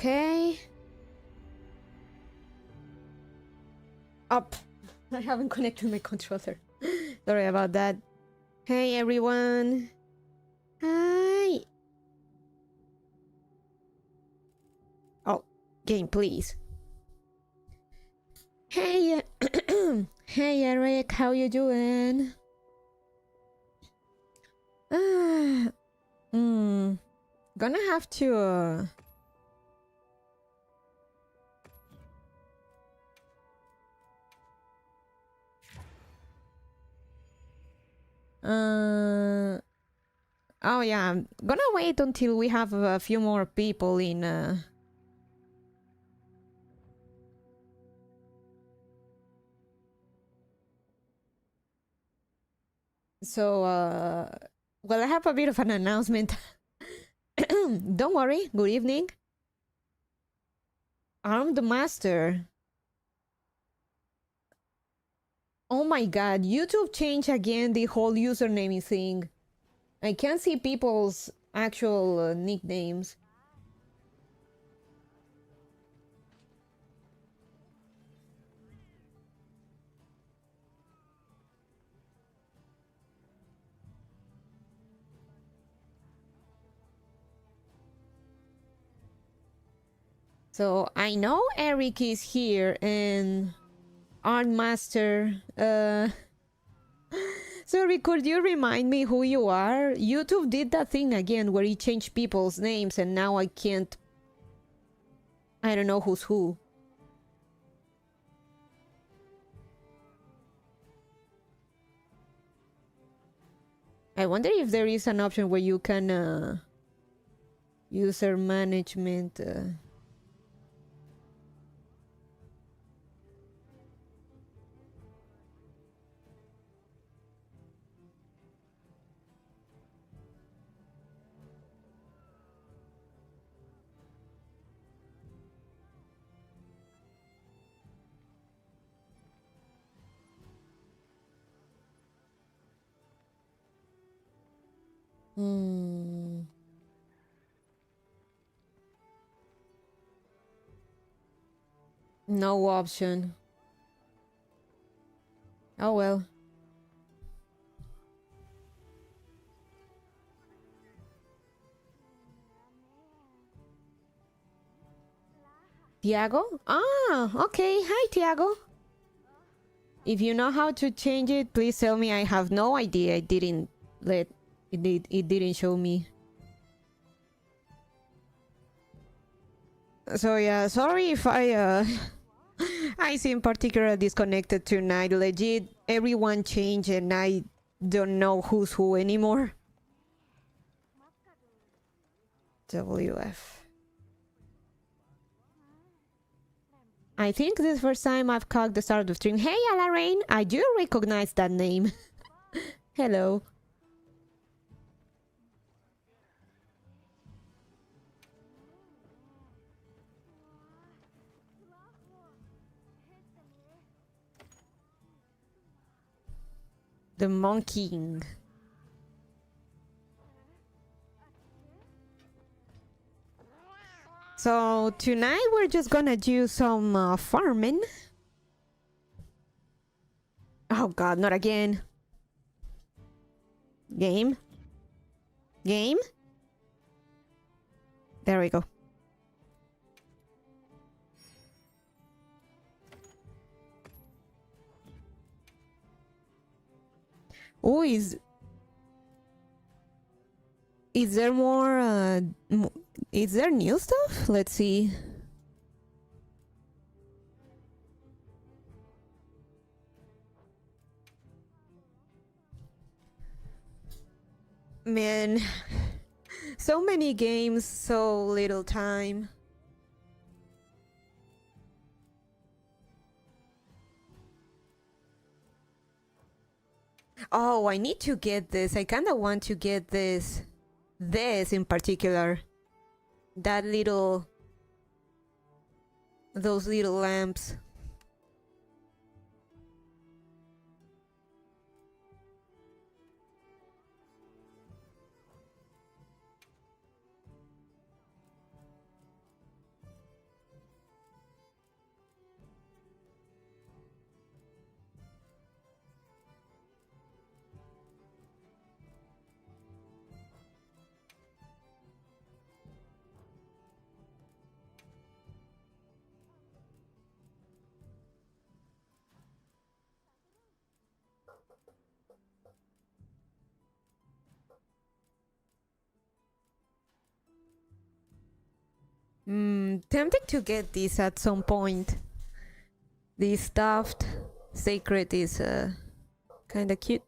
Okay. Up. I haven't connected my controller. Sorry about that. Hey everyone. Hi. Oh, game please. Hey. Hey Eric, how you doing? Gonna have to oh yeah, I'm gonna wait until we have a few more people in so well, I have a bit of an announcement. Don't worry, good evening. Armed Master. Oh my god, YouTube changed again the whole username thing. I can't see people's actual nicknames. So I know Eric is here and Art Master. Sorry, could you remind me who you are? YouTube did that thing again where he changed people's names and now I can't... I don't know who's who. I wonder if there is an option where you can user management... No option. Oh well. Tiago? Ah, okay. Hi, Tiago. If you know how to change it, please tell me. I have no idea. It didn't show me. So yeah, sorry if I I seem particularly disconnected tonight. Legit, everyone changed and I don't know who's who anymore. WF. I think this is the first time I've caught the start of stream. Hey, Alarain, I do recognize that name. Hello. The monkeying. So tonight we're just gonna do some farming. Oh god, not again. Game. Game. There we go. Oh, is there more is there new stuff? Let's see. Man, so many games, so little time. Oh, I need to get this. I kind of want to get this. This in particular. That little... Those little lamps. Tempting to get this at some point. The stuffed sacred is kinda cute.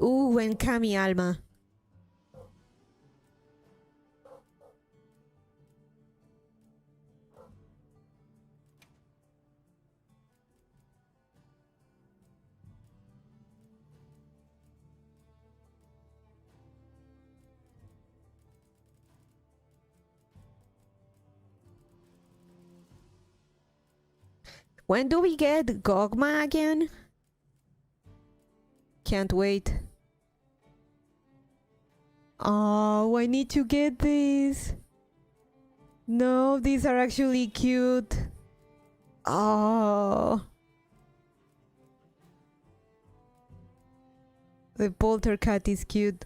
Ooh, and Kami Alma. When do we get Gogma again? Can't wait. Oh, I need to get these. No, these are actually cute. Oh. The polter cat is cute.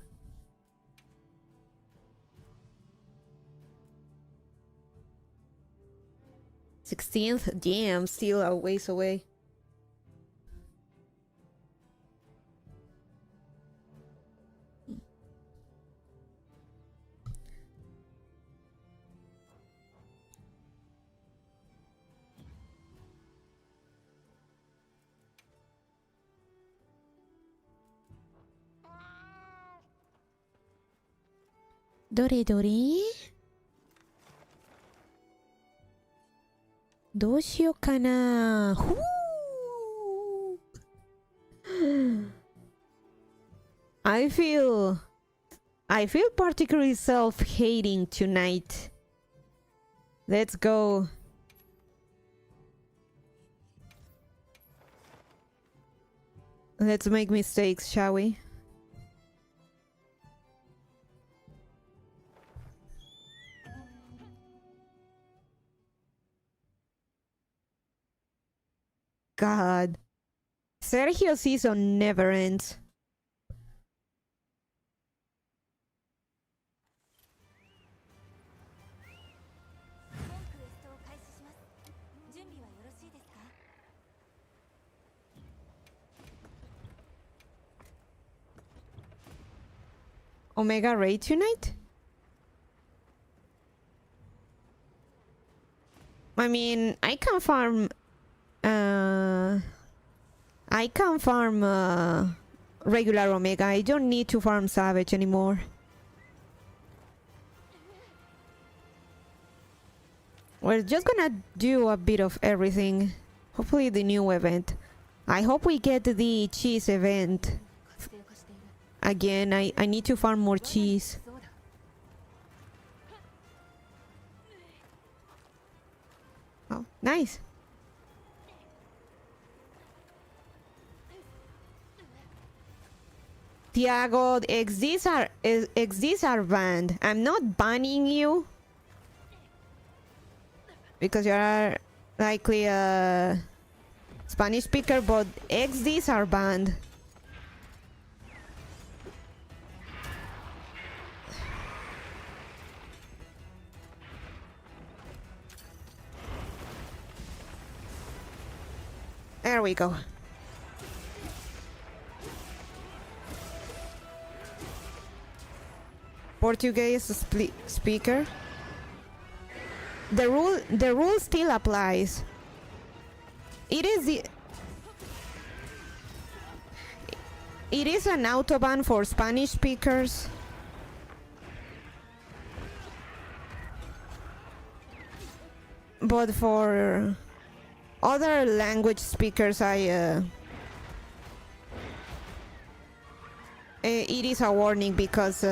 '16th? Damn, still a ways away. Dore dore? どうしようかな。ふう I feel particularly self-hating tonight. Let's go. Let's make mistakes, shall we? God. Sergio season never ends. Omega raid tonight? I mean, I can farm regular Omega. I don't need to farm Savage anymore. We're just gonna do a bit of everything. Hopefully the new event. I hope we get the cheese event. Again, I need to farm more cheese. Oh, nice. Tiago, XDs are banned. I'm not banning you because you are likely a Spanish speaker, but XDs are banned. There we go. Portuguese speaker. The rule still applies. It is an autoban for Spanish speakers. But for other language speakers, it is a warning because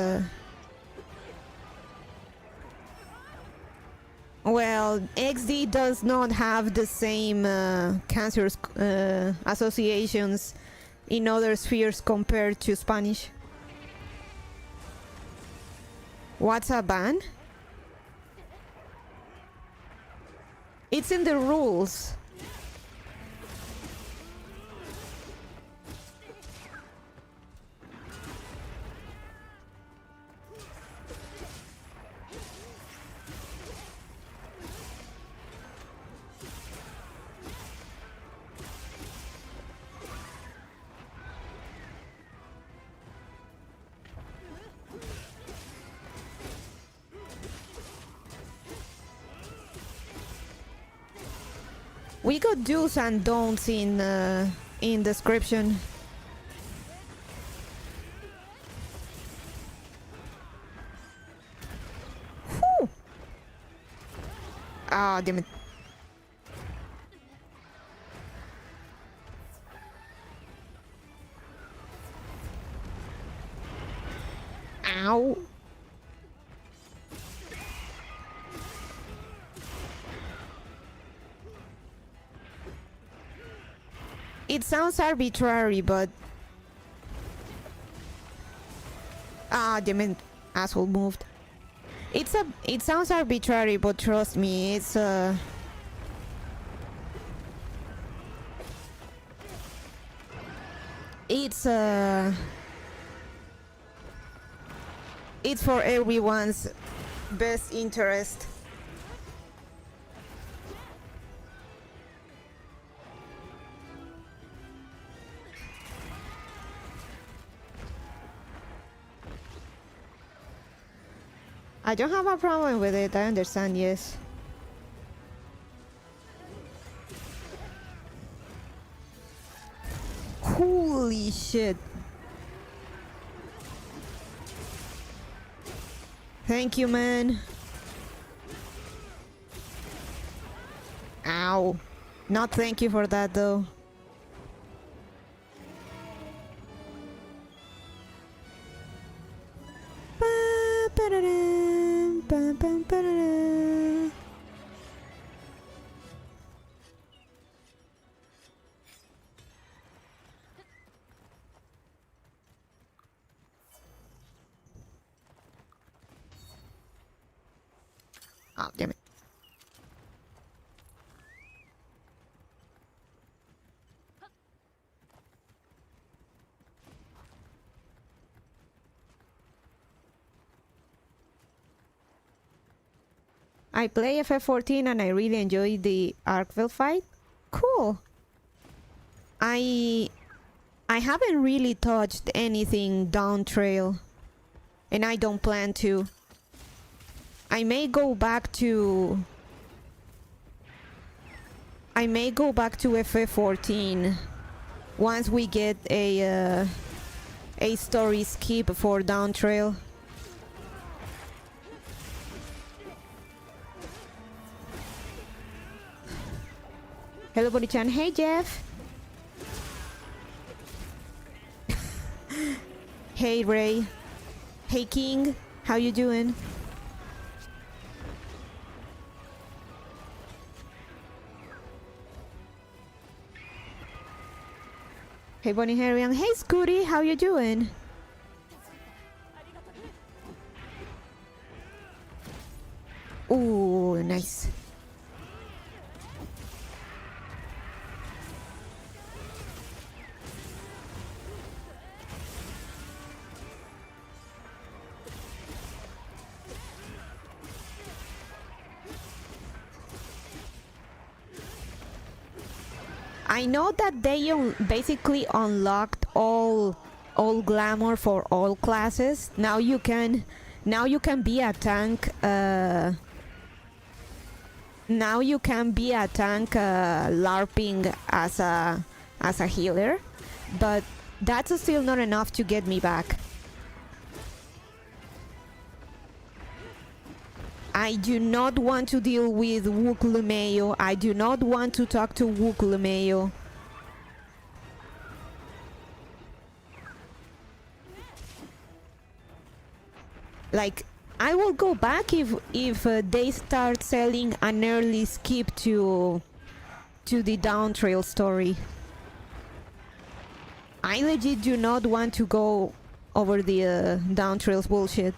well, XD does not have the same cancer associations in other spheres compared to Spanish. What's a ban? It's in the rules. We got do's and don'ts in description. Whew. Ah, damn it. Ow. It sounds arbitrary, but... Ah, damn it. Asshole moved. It sounds arbitrary, but trust me, it's it's for everyone's best interest. I don't have a problem with it, I understand, yes. Holy shit. Thank you, man. Ow. Not thank you for that, though. Oh, damn it. I play FF14 and I really enjoy the Arkville fight. Cool. I haven't really touched anything down trail, and I don't plan to. I may go back to FF14 once we get a story skip for down trail. Hello, Bonnie-chan. Hey, Jeff. Hey, Ray. Hey, King. How you doing? Hey, Bonnie Harrian. Hey, Scooty. How you doing? Ooh, nice. I know that they basically unlocked all glamour for all classes. Now you can be a tank. Now you can be a tank LARPing as a healer, but that's still not enough to get me back. I do not want to deal with Wook Lumeo. I do not want to talk to Wook Lumeo. Like, I will go back if they start selling an early skip to the down trail story. I legit do not want to go over the down trails bullshit.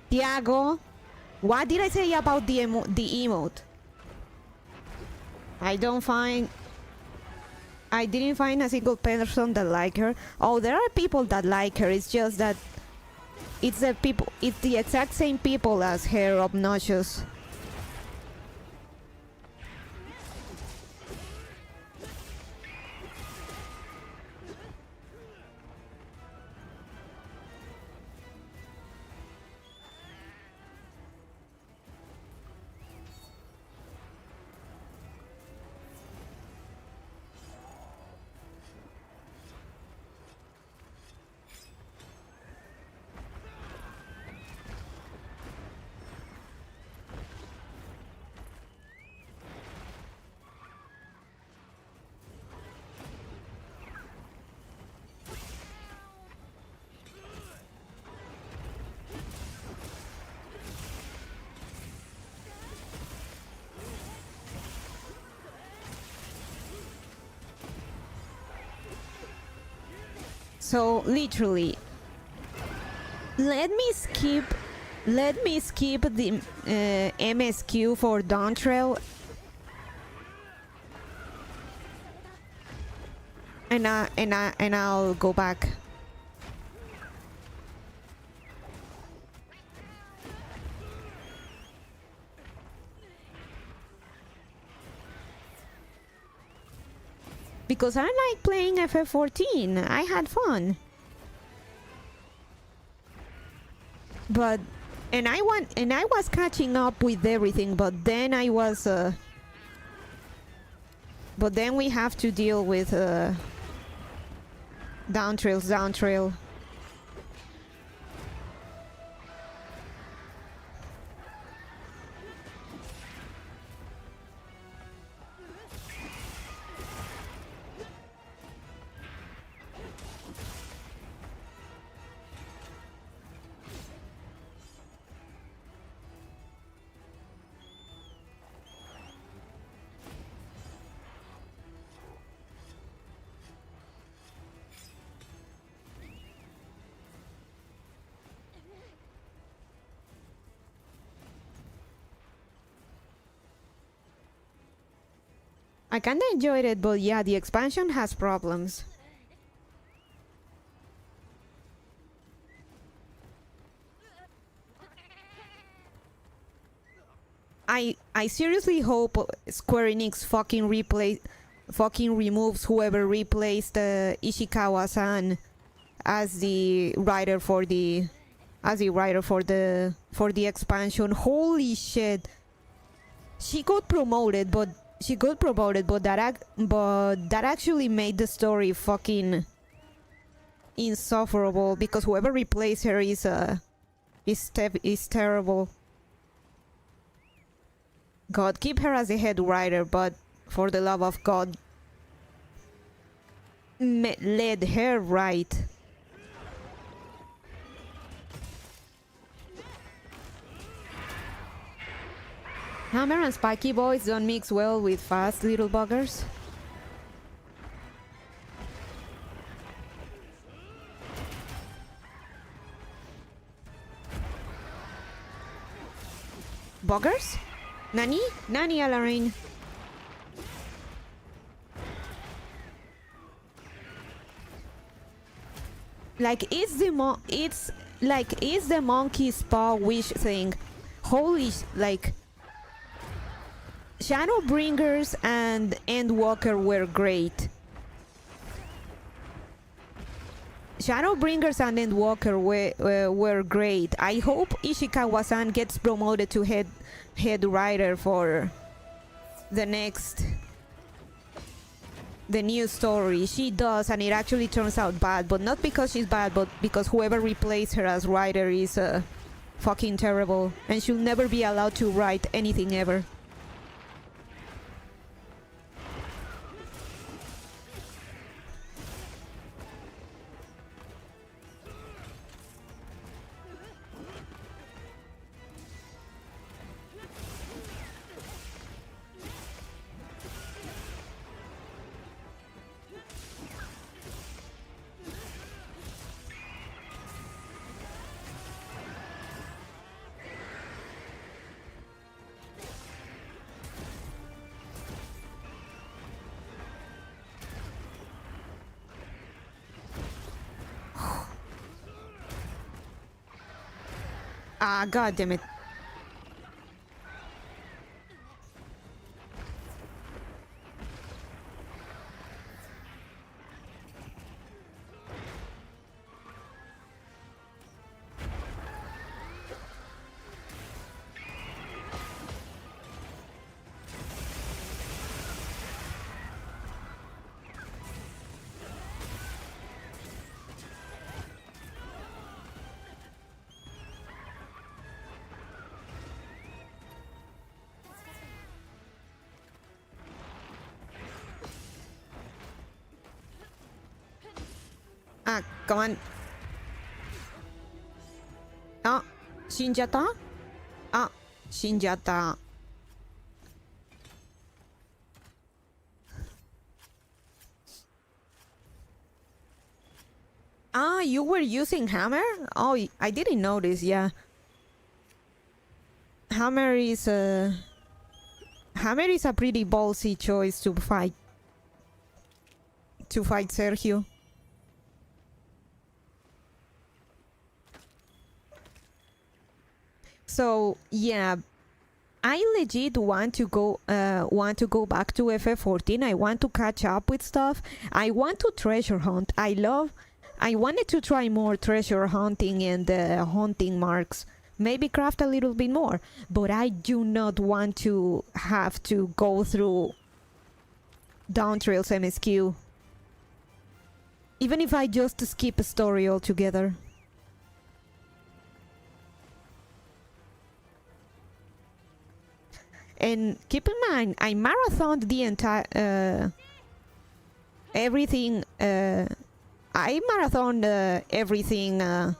Tiago, what did I say about the emote? I didn't find a single person that like her. Oh, there are people that like her. It's just that it's the exact same people as her obnoxious. So literally, let me skip the MSQ for Dontrell, and I'll go back. Because I like playing FF14. I had fun. But I was catching up with everything, but then I was but then we have to deal with downtrail. I kinda enjoyed it, but yeah, the expansion has problems. I seriously hope Square Enix fucking removes whoever replaced Ishikawa-san as the writer for the expansion. Holy shit. She got promoted, but that actually made the story fucking insufferable, because whoever replaced her is terrible. God, keep her as the head writer, but for the love of God, let her write. Hammer and spiky boys don't mix well with fast little buggers. Buggers? Nani? Nani, Alarain? Like, is the monkey's paw wish thing? Holy, like, Shadowbringers and Endwalker were great. Shadowbringers and Endwalker were great. I hope Ishikawa-san gets promoted to head writer for the new story. She does, and it actually turns out bad, but not because she's bad, but because whoever replaced her as writer is fucking terrible, and she'll never be allowed to write anything ever. Ah, god damn it. Ah, come on. Ah, 死んじゃった? Ah, 死んじゃった. you were using hammer? Oh, I didn't notice. Yeah, hammer is a pretty ballsy choice to fight Sergio. So yeah, I legit want to go back to FF14. I want to catch up with stuff. I want to treasure hunt. I wanted to try more treasure hunting and hunting marks. Maybe craft a little bit more. But I do not want to have to go through Down Trails MSQ. Even if I just skip a story altogether. And keep in mind, I marathoned the entire everything. I marathoned everything until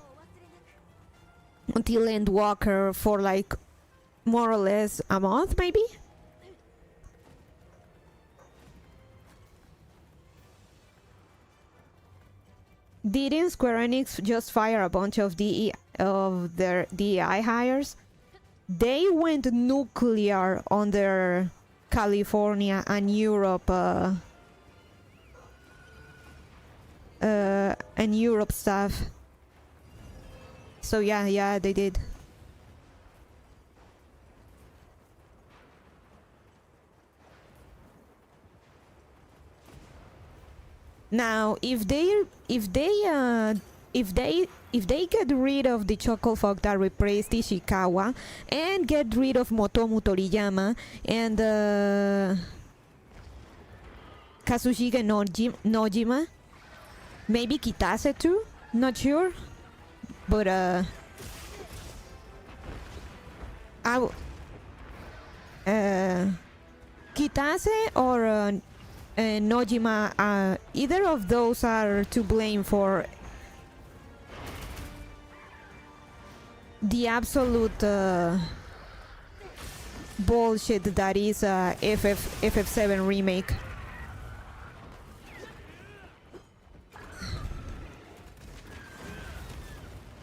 Endwalker for like more or less a month, maybe. Didn't Square Enix just fire a bunch of their DEI hires? They went nuclear on their California and Europe stuff. So yeah, they did. Now, if they get rid of the Chocolfog that replaced Ishikawa and get rid of Motomu Toriyama and Kazushige Nojima, maybe Kitase too, not sure, but Kitase or Nojima, either of those are to blame for the absolute bullshit that is FF7 remake.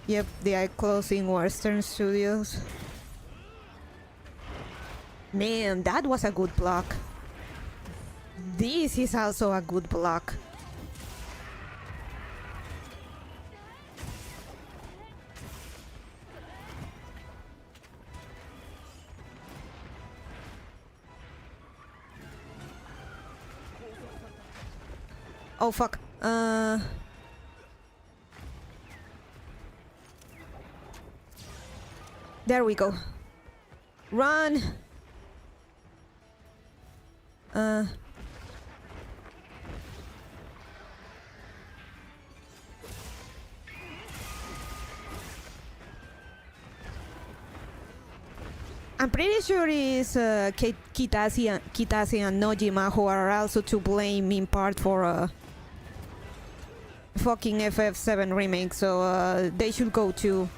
Yep, they are closing Western Studios. Man, that was a good block. This is also a good block. Oh fuck. There we go. Run. I'm pretty sure it's Kitase and Nojima who are also to blame in part for fucking FF7 remake, so they should go too.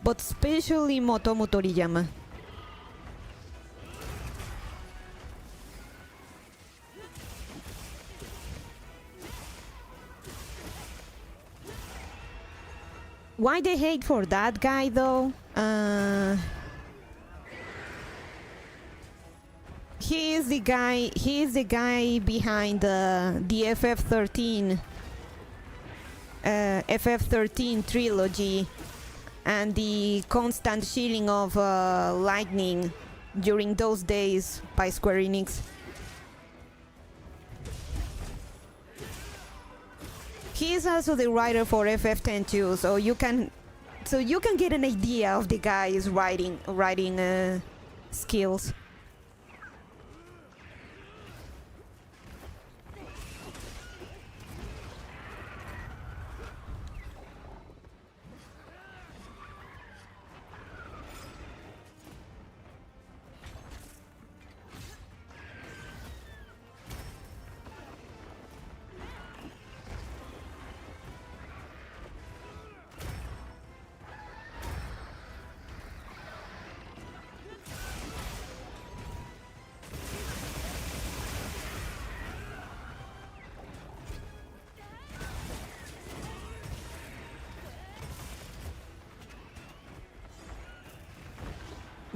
But especially Motomu Toriyama. Why the hate for that guy though? He is the guy behind the FF13 trilogy and the constant shielding of lightning during those days by Square Enix. He is also the writer for FF10 too, so you can get an idea of the guy's writing skills.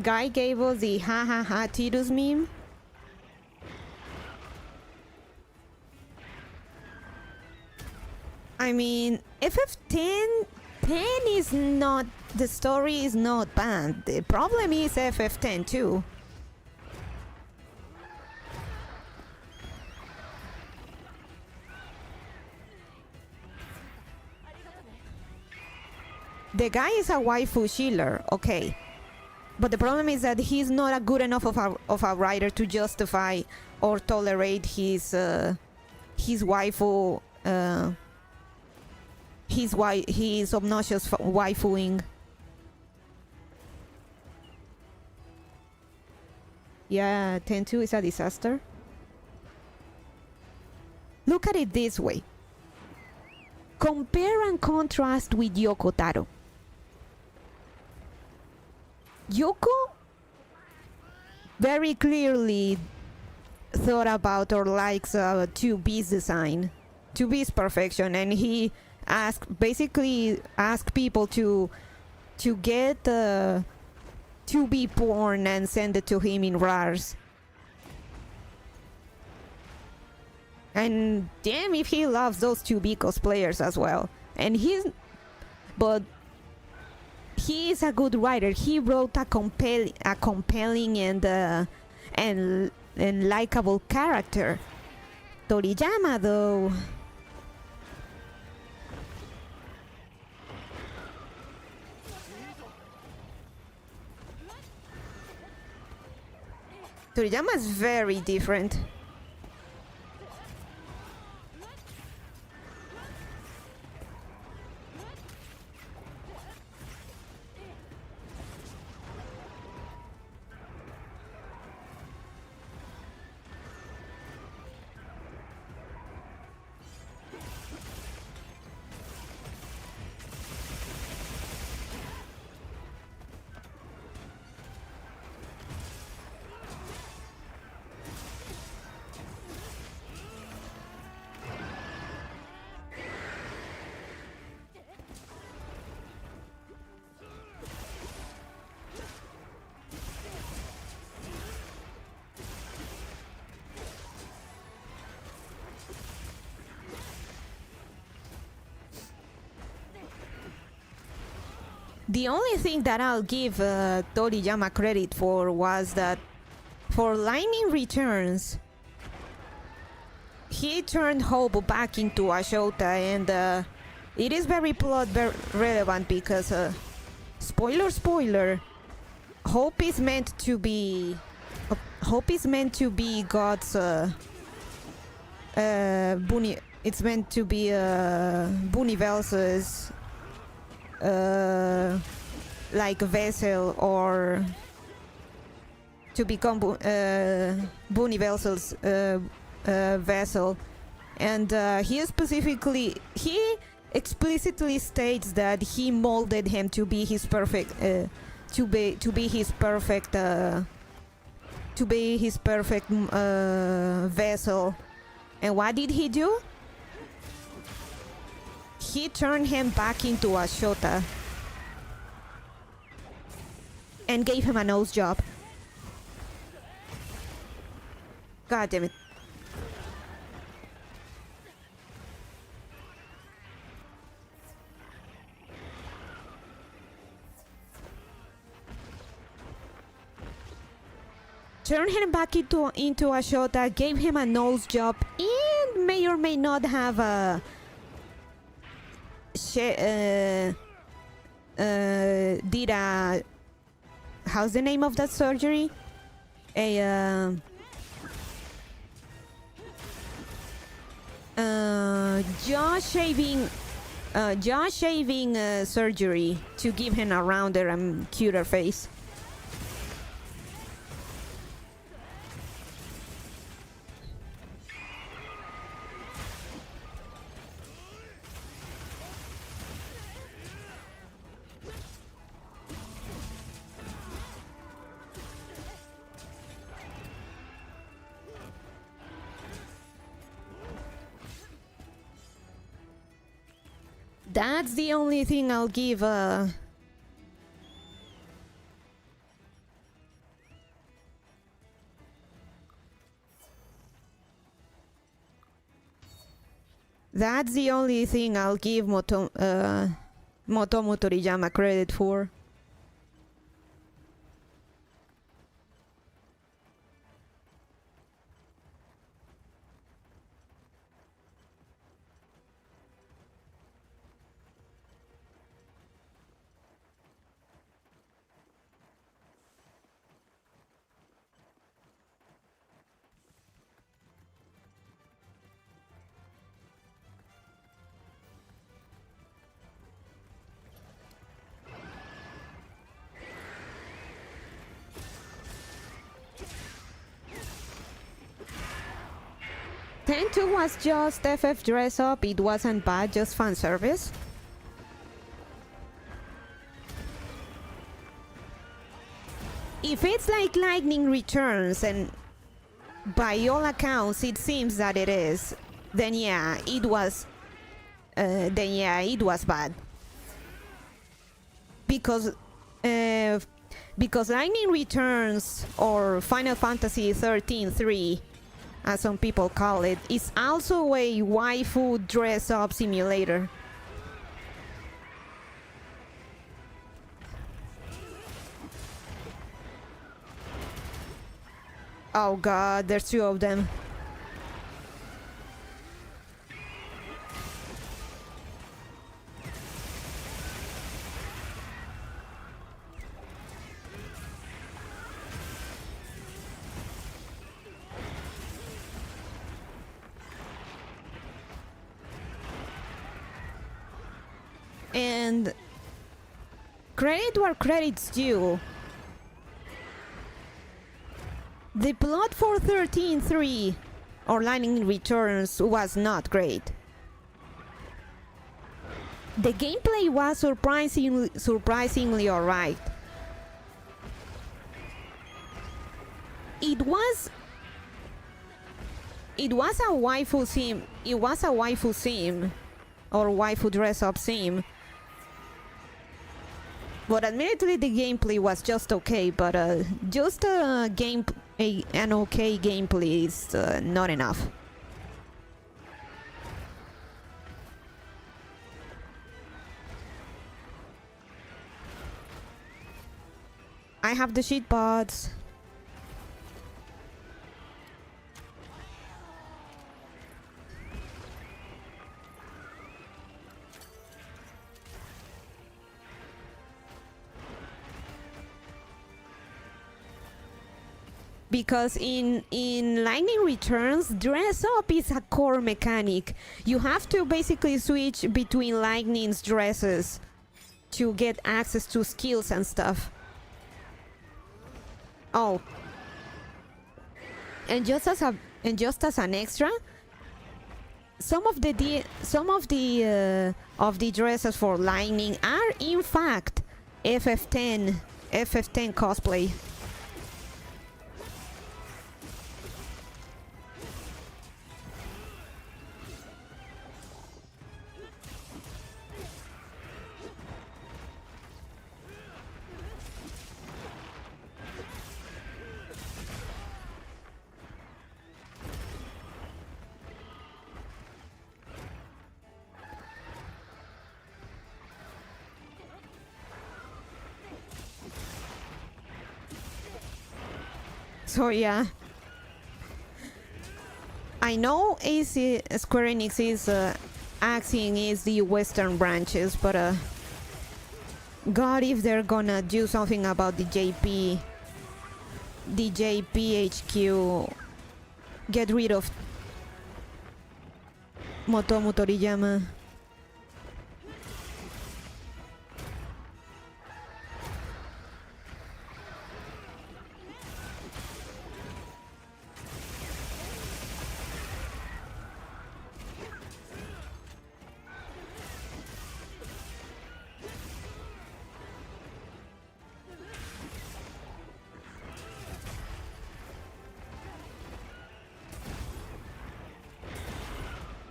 guy gave us the ha ha ha ToS meme. I mean, FF10 is not, the story is not bad. The problem is FF10 too. The guy is a waifu shiller, okay. But the problem is that he's not a good enough of a writer to justify or tolerate his waifu, his obnoxious waifuing. Yeah, 10-2 is a disaster. Look at it this way. Compare and contrast with Yoko Taro. Yoko very clearly thought about or likes 2B's design, 2B's perfection, and he basically asked people to get 2B porn and send it to him in RARs. And damn if he loves those 2B cosplayers as well. And but he is a good writer. He wrote a compelling and likable character. Toriyama, though, Toriyama is very different. The only thing that I'll give Toriyama credit for was that for Lightning Returns, he turned Hope back into a Shota, and it is very plot relevant because, spoiler, Hope is meant to be God's it's meant to be Bunivelse's like vessel, or to become Bunivelse's vessel, and he explicitly states that he molded him to be his perfect vessel. And what did he do? He turned him back into a Shota and gave him a nose job. God damn it. Turned him back into a Shota, gave him a nose job, and may or may not have a did a, how's the name of that surgery? A jaw shaving surgery to give him a rounder and cuter face. That's the only thing I'll give That's the only thing I'll give Motomu Toriyama credit for. Ten-2 was just FF dress up, it wasn't bad, just fan service. If it's like Lightning Returns, and by all accounts it seems that it is, then yeah, it was bad. Because Lightning Returns, or Final Fantasy 13-3, as some people call it, is also a waifu dress-up simulator. Oh god, there's two of them. And credit where credit's due. The plot for 13-3 or Lightning Returns was not great. The gameplay was surprisingly alright. It was a waifu sim. It was a waifu sim, or waifu dress-up sim. But admittedly, the gameplay was just okay. But just an okay gameplay is not enough. I have the sheet pods. Because in Lightning Returns, dress up is a core mechanic. You have to basically switch between Lightning's dresses to get access to skills and stuff. Oh, and just as an extra, some of the dresses for Lightning are in fact FF10 cosplay. So yeah, I know Square Enix is acting is the Western branches, but God, if they're gonna do something about the JPHQ, get rid of Motomu Toriyama.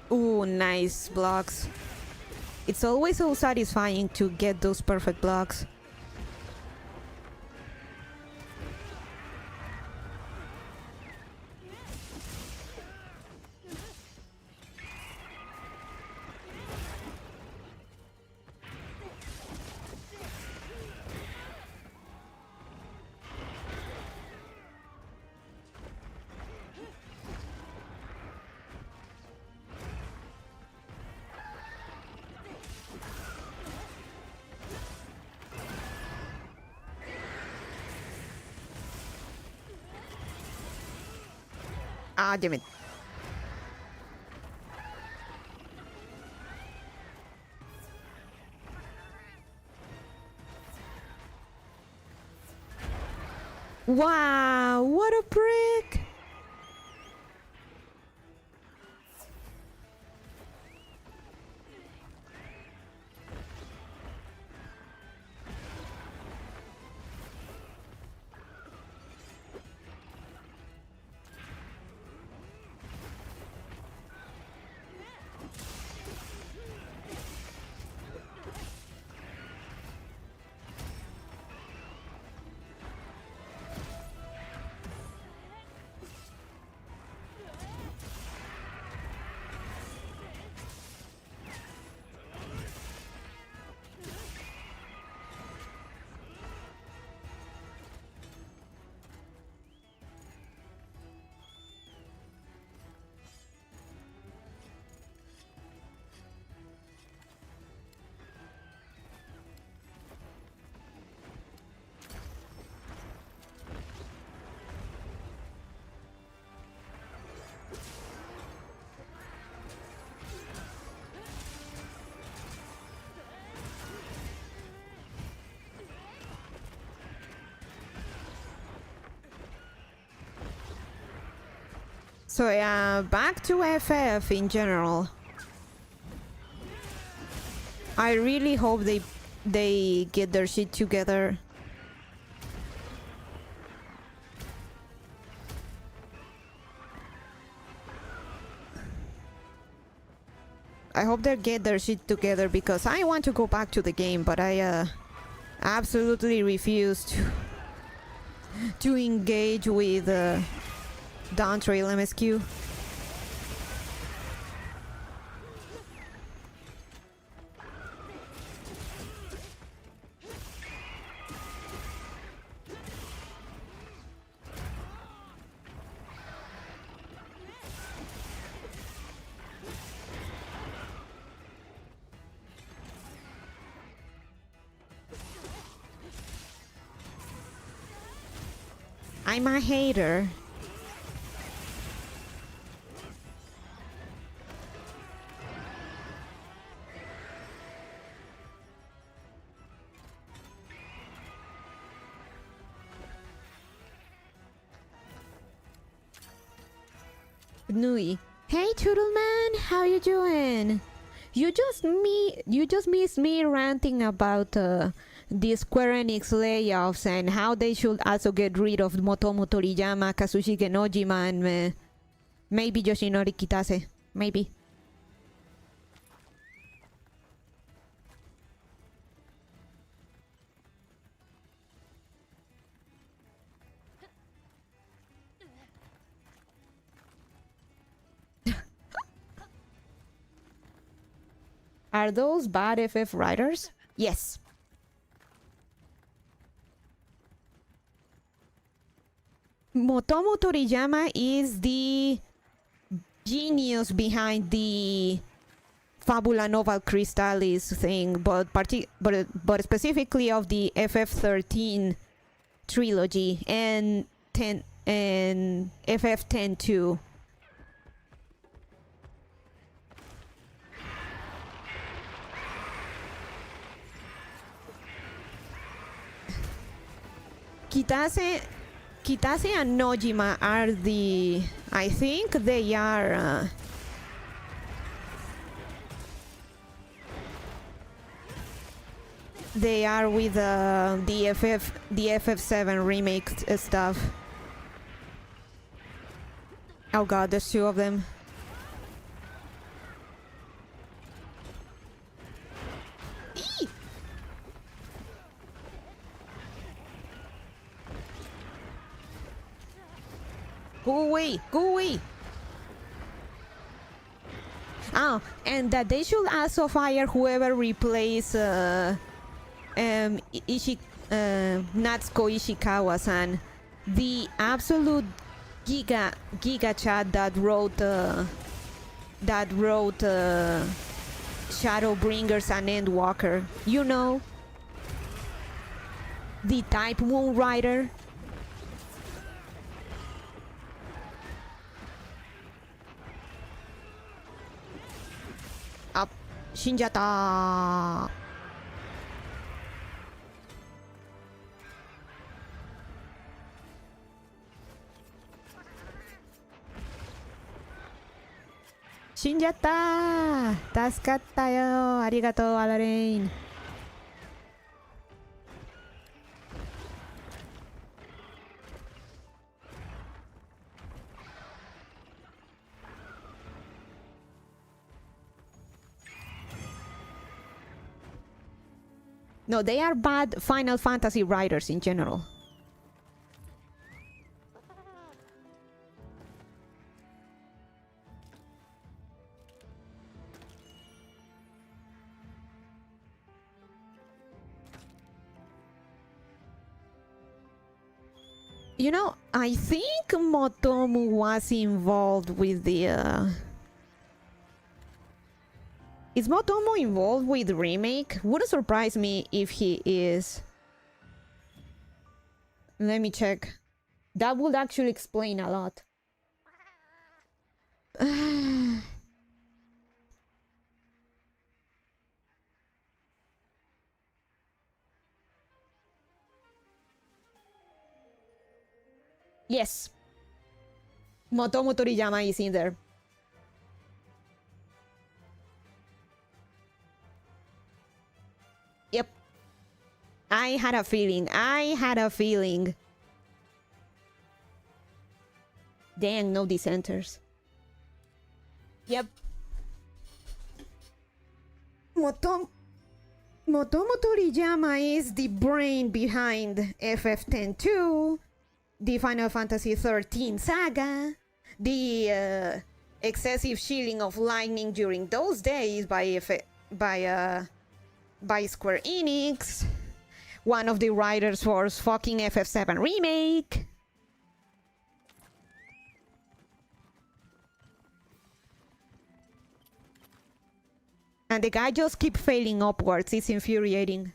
Ooh, nice blocks. It's always so satisfying to get those perfect blocks. Ah, damn it. Wow, what a prick! So yeah, back to FF in general. I really hope they get their shit together. I hope they get their shit together because I want to go back to the game, but I absolutely refuse to engage with Dawn Trail MSQ. I'm a hater. Nui. Hey Turtleman, how you doing? You just missed me ranting about the Square Enix layoffs and how they should also get rid of Motomo Toriyama, Kazushige Nojima, and maybe Yoshinori Kitase. Maybe. Are those bad FF writers? Yes. Motomo Toriyama is the genius behind the Fabula Noval Crystallis thing, but specifically of the FF13 trilogy and FF10 too. Kitase and Nojima are the... I think they are... they are with the FF7 remake stuff. Oh god, there's two of them. Eee! Go away! Go away! Oh, and that they should also fire whoever replace Natsuko Ishikawa-san, the absolute giga chat that wrote Shadowbringers and Endwalker. You know, the Type Moon writer. Shinjata. Shinjata. Tasukata yo. Arigato, Alarain. No, they are bad Final Fantasy writers in general. You know, I think Motomu was involved with the... Is Motomu involved with the remake? Wouldn't surprise me if he is. Let me check. That would actually explain a lot. Yes. Motomu Toriyama is in there. Yep. I had a feeling. Dang, no dissenters. Yep. Motomu Toriyama is the brain behind FF10-2, the Final Fantasy XIII saga, the excessive shielding of lightning during those days by Square Enix, one of the writers for fucking FF7 remake. And the guy just keep failing upwards. It's infuriating.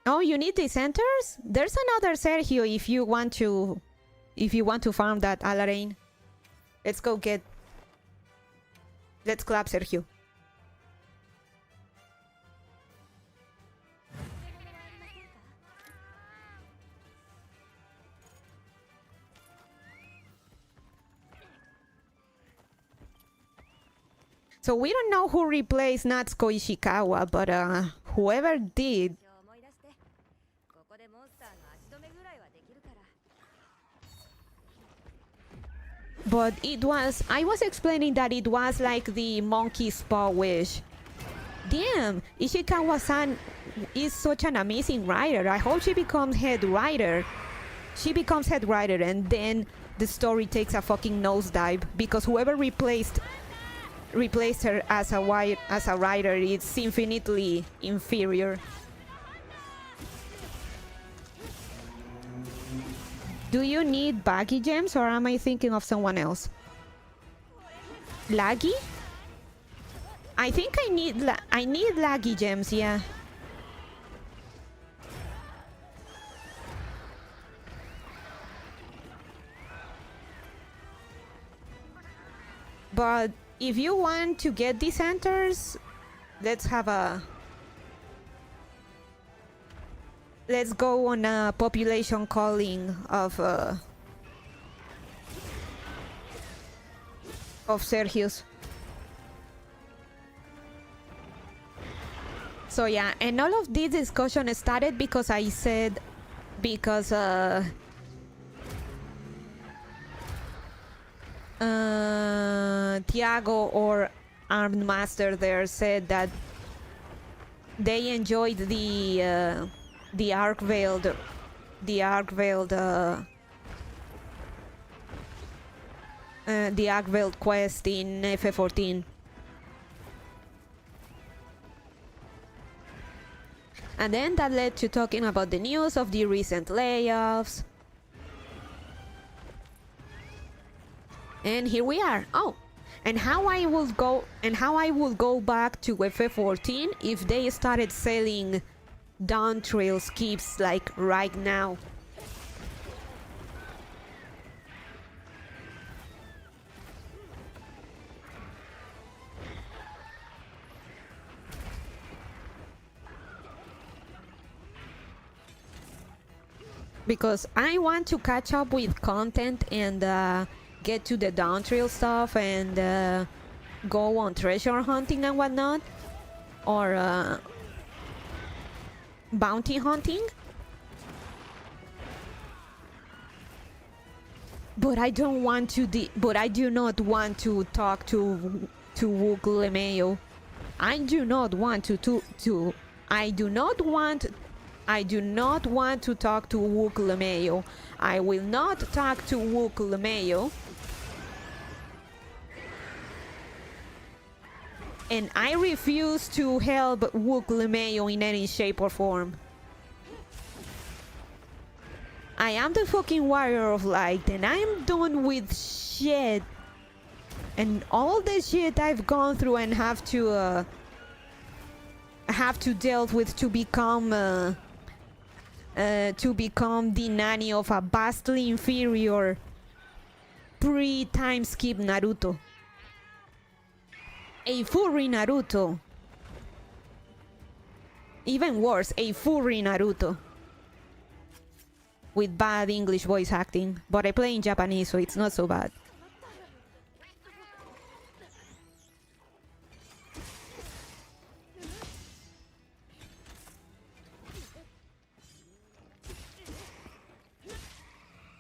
Oh, you need the centers? There's another Sergio if you want to farm that Alarain. Let's go get. Let's clap Sergio. So we don't know who replaced Natsuko Ishikawa, but whoever did. But it was, I was explaining that it was like the monkey's paw wish. Damn, Ishikawa-san is such an amazing writer. I hope she becomes head writer. She becomes head writer and then the story takes a fucking nosedive because whoever replaced her as a writer is infinitely inferior. Do you need baggy gems or am I thinking of someone else? Laggy? I think I need laggy gems, yeah. But if you want to get these centers, let's go on a population calling of Sergius. So yeah, and all of this discussion started because I said, Tiago or Armed Master there said that they enjoyed the arc veiled quest in FF14. And then that led to talking about the news of the recent layoffs. And here we are. Oh, and how I would go back to FF14 if they started selling down trail skips like right now. because I want to catch up with content and get to the down trail stuff and go on treasure hunting and whatnot, or bounty hunting. But I don't want to. But I do not want to talk to Wooklemeo. I do not want to. I do not want to talk to Wooklemeo. I will not talk to Wooklemeo. And I refuse to help Wooklemeo in any shape or form. I am the fucking warrior of light, and I am done with shit. And all the shit I've gone through and have to deal with to become the nanny of a vastly inferior pre-time skip Naruto. A furry Naruto. Even worse, a furry Naruto. With bad English voice acting, but I play in Japanese, so it's not so bad.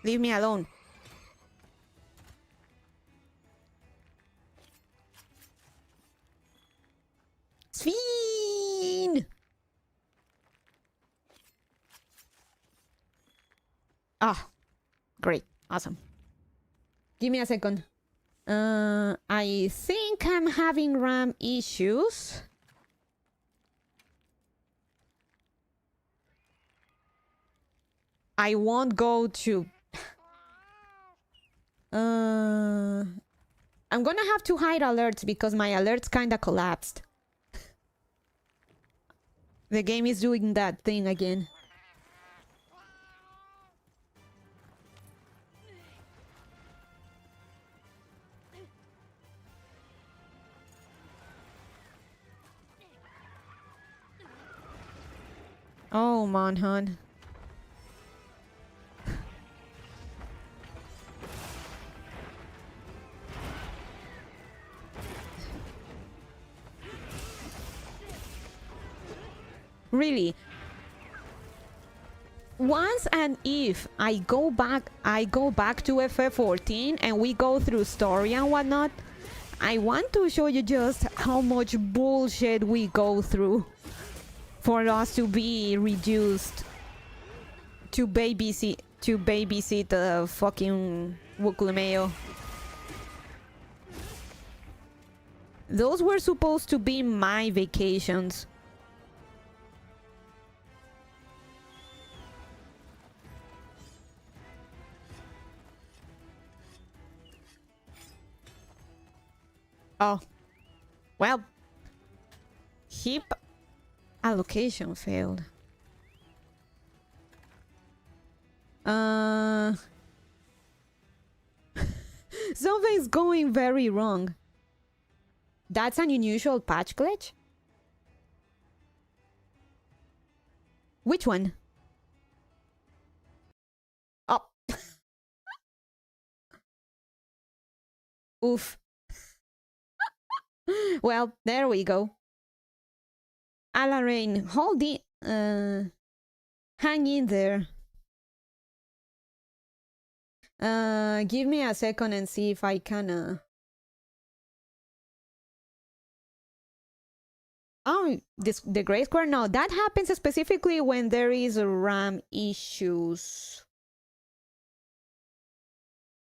Leave me alone. Sphene! Ah, great. Awesome. Give me a second. I think I'm having RAM issues. I won't go to... I'm gonna have to hide alerts because my alerts kinda collapsed. The game is doing that thing again. Oh, Monhun. Really? Once and if I go back to FF14 and we go through story and whatnot, I want to show you just how much bullshit we go through for us to be reduced to babysit fucking Wooklemeo. Those were supposed to be my vacations. Oh, well, heap allocation failed. Something's going very wrong. That's an unusual patch glitch? Which one? Oh. Oof. Well, there we go. Alarain, hold the... hang in there. Give me a second and see if I can... Oh, the gray square? No, that happens specifically when there is RAM issues.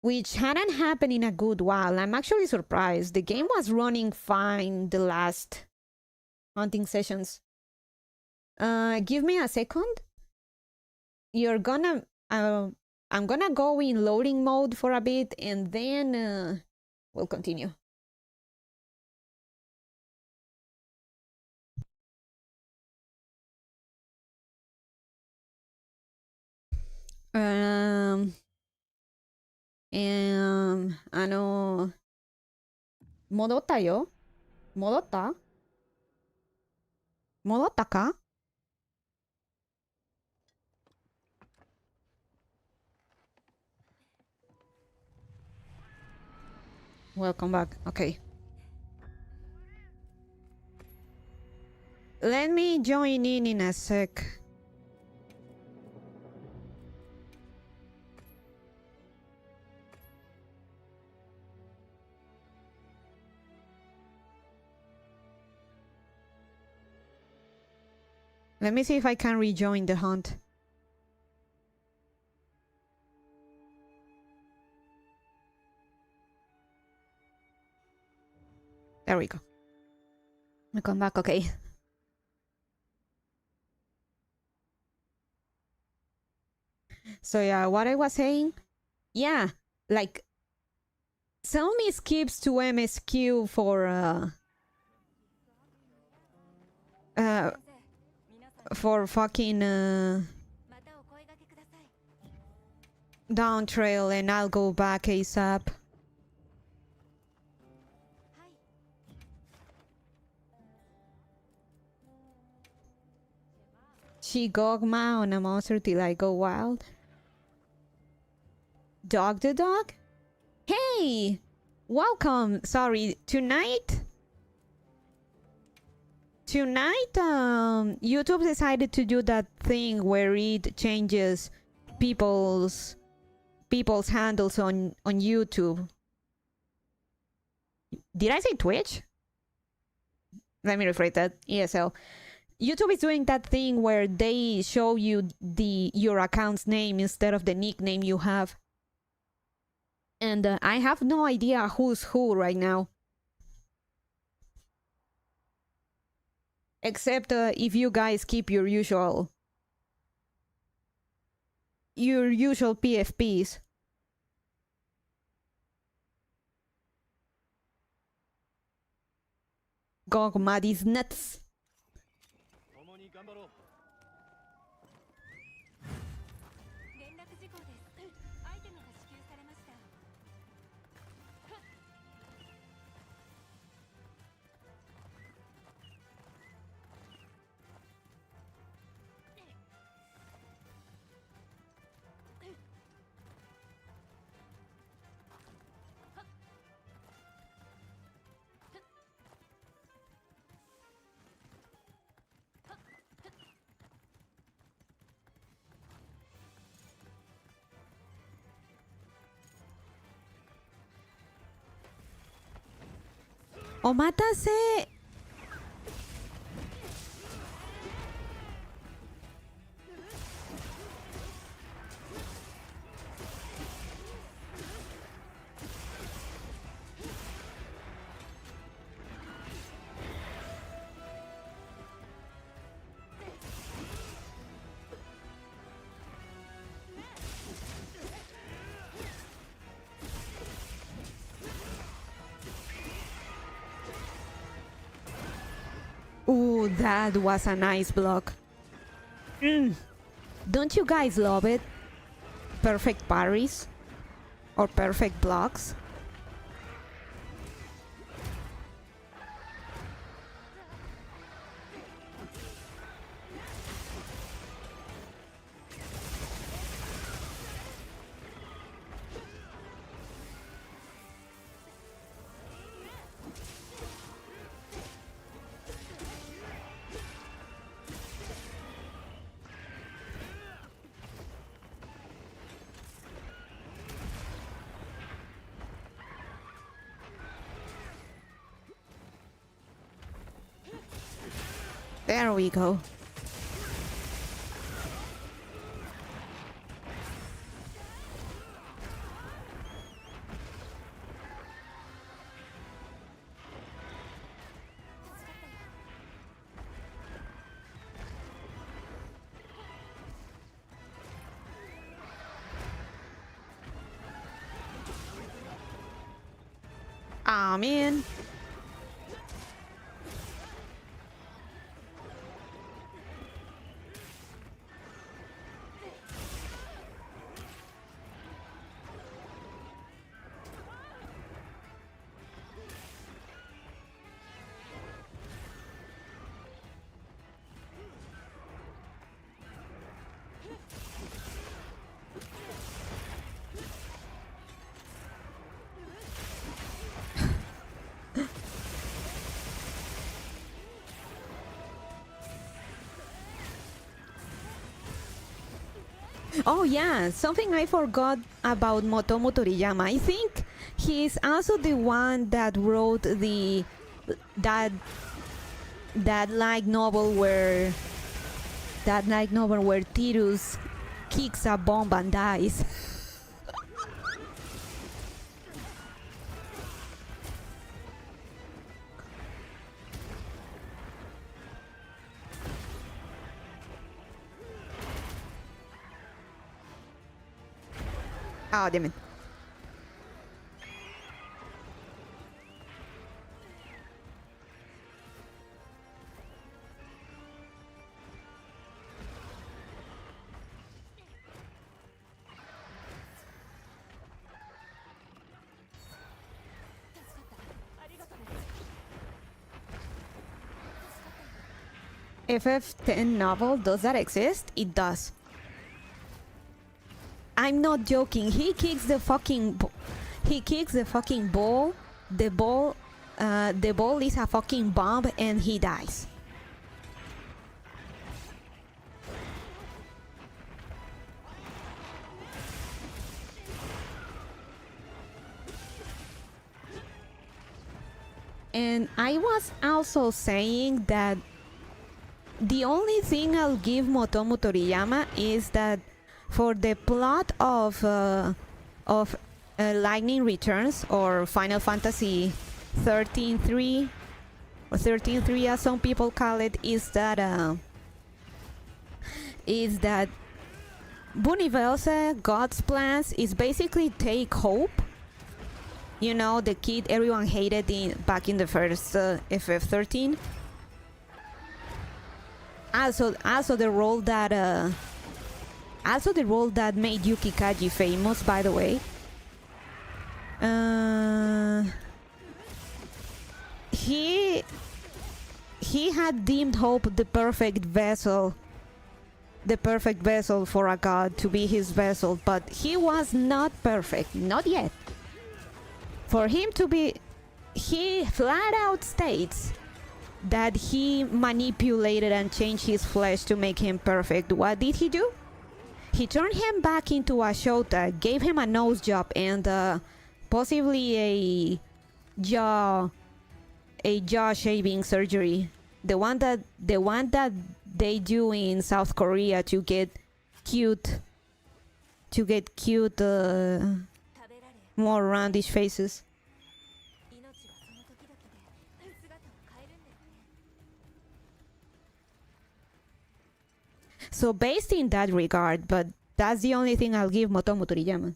Which hadn't happened in a good while. I'm actually surprised. The game was running fine the last hunting sessions. Give me a second. You're gonna... I'm gonna go in loading mode for a bit and then we'll continue. Modotta yo? Modotta? Modotta ka? Welcome back. Okay. Let me join in a sec. Let me see if I can rejoin the hunt. There we go. We come back, okay. So yeah, what I was saying, yeah, like some skips to MSQ for fucking down trail, and I'll go back ASAP. She Gogma on a monster till I go wild. Dog the dog? Hey! Welcome! Sorry, tonight, YouTube decided to do that thing where it changes people's handles on YouTube. Did I say Twitch? Let me rephrase that. ESL. YouTube is doing that thing where they show you your account's name instead of the nickname you have. And I have no idea who's who right now. Except if you guys keep your usual PFPs. Gogma is nuts. ¡Omatase! Ooh, that was a nice block. Don't you guys love it? Perfect parries? Or perfect blocks? There we go. Ah, man. Oh yeah, something I forgot about Motomo Toriyama. I think he's also the one that wrote that that light novel where Tirus kicks a bomb and dies. Oh, damn it. FF10 novel, does that exist? It does. I'm not joking. He kicks the fucking ball. The ball is a fucking bomb and he dies. And I was also saying that the only thing I'll give Motomo Toriyama is that for the plot of Lightning Returns or Final Fantasy 13-3 or 13-3 as some people call it, is that Buniverse, God's plans, is basically take hope. You know, the kid everyone hated back in the first FF13. Also the role that made Yuki Kaji famous, by the way. He had deemed hope the perfect vessel for a god to be his vessel, but he was not perfect, not yet. For him to be, he flat out states that he manipulated and changed his flesh to make him perfect. What did he do? He turned him back into a Shota, gave him a nose job and possibly a jaw shaving surgery. The one that they do in South Korea to get cute more roundish faces. So based in that regard, but that's the only thing I'll give Motomo Toriyama.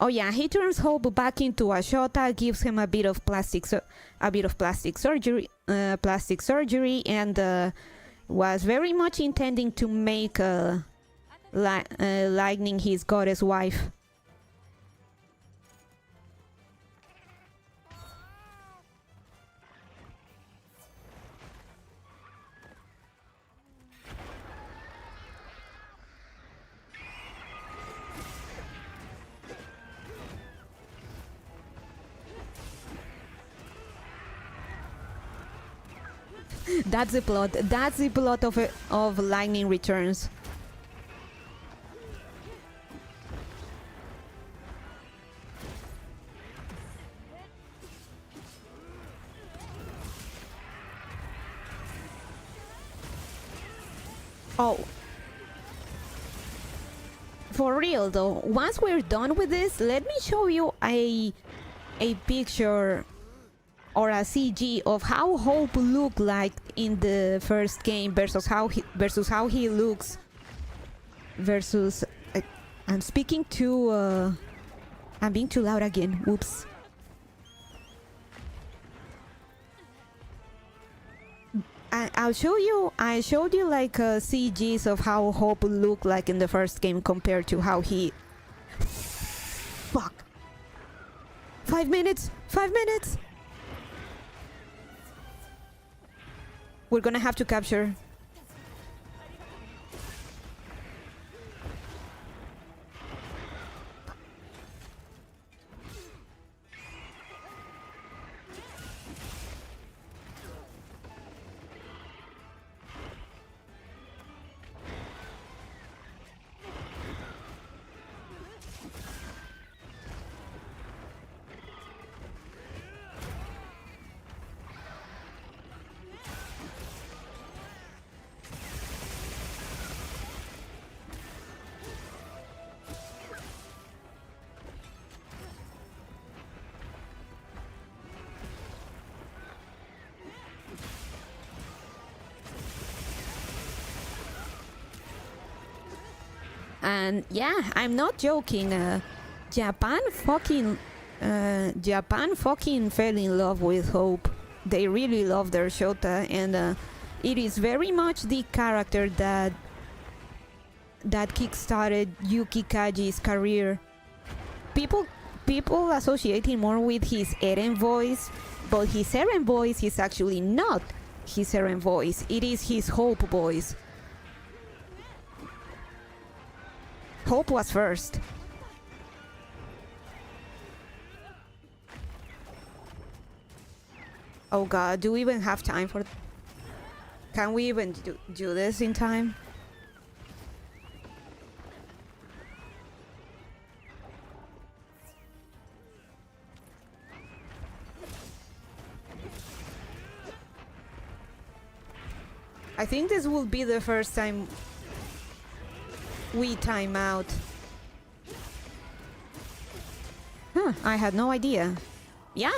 Oh yeah, he turns Hope back into a Shota, gives him a bit of plastic surgery, and was very much intending to make Lightning his goddess wife. That's the plot. That's the plot of Lightning Returns. Oh. For real though, once we're done with this, let me show you a picture or a CG of how Hope looked like in the first game versus how he looks versus I'm speaking too I'm being too loud again. Whoops. I showed you like CGs of how Hope looked like in the first game compared to how he. Fuck. 5 minutes. 5 minutes. We're gonna have to capture. And yeah, I'm not joking. Japan fucking fell in love with Hope. They really love their Shota, and it is very much the character that kickstarted Yuki Kaji's career. People associate him more with his Eren voice, but his Eren voice is actually not his Eren voice. It is his Hope voice. Hope was first. Oh god, do we even have time for... Can we even do this in time? I think this will be the first time we time out. Huh, I had no idea. Yeah.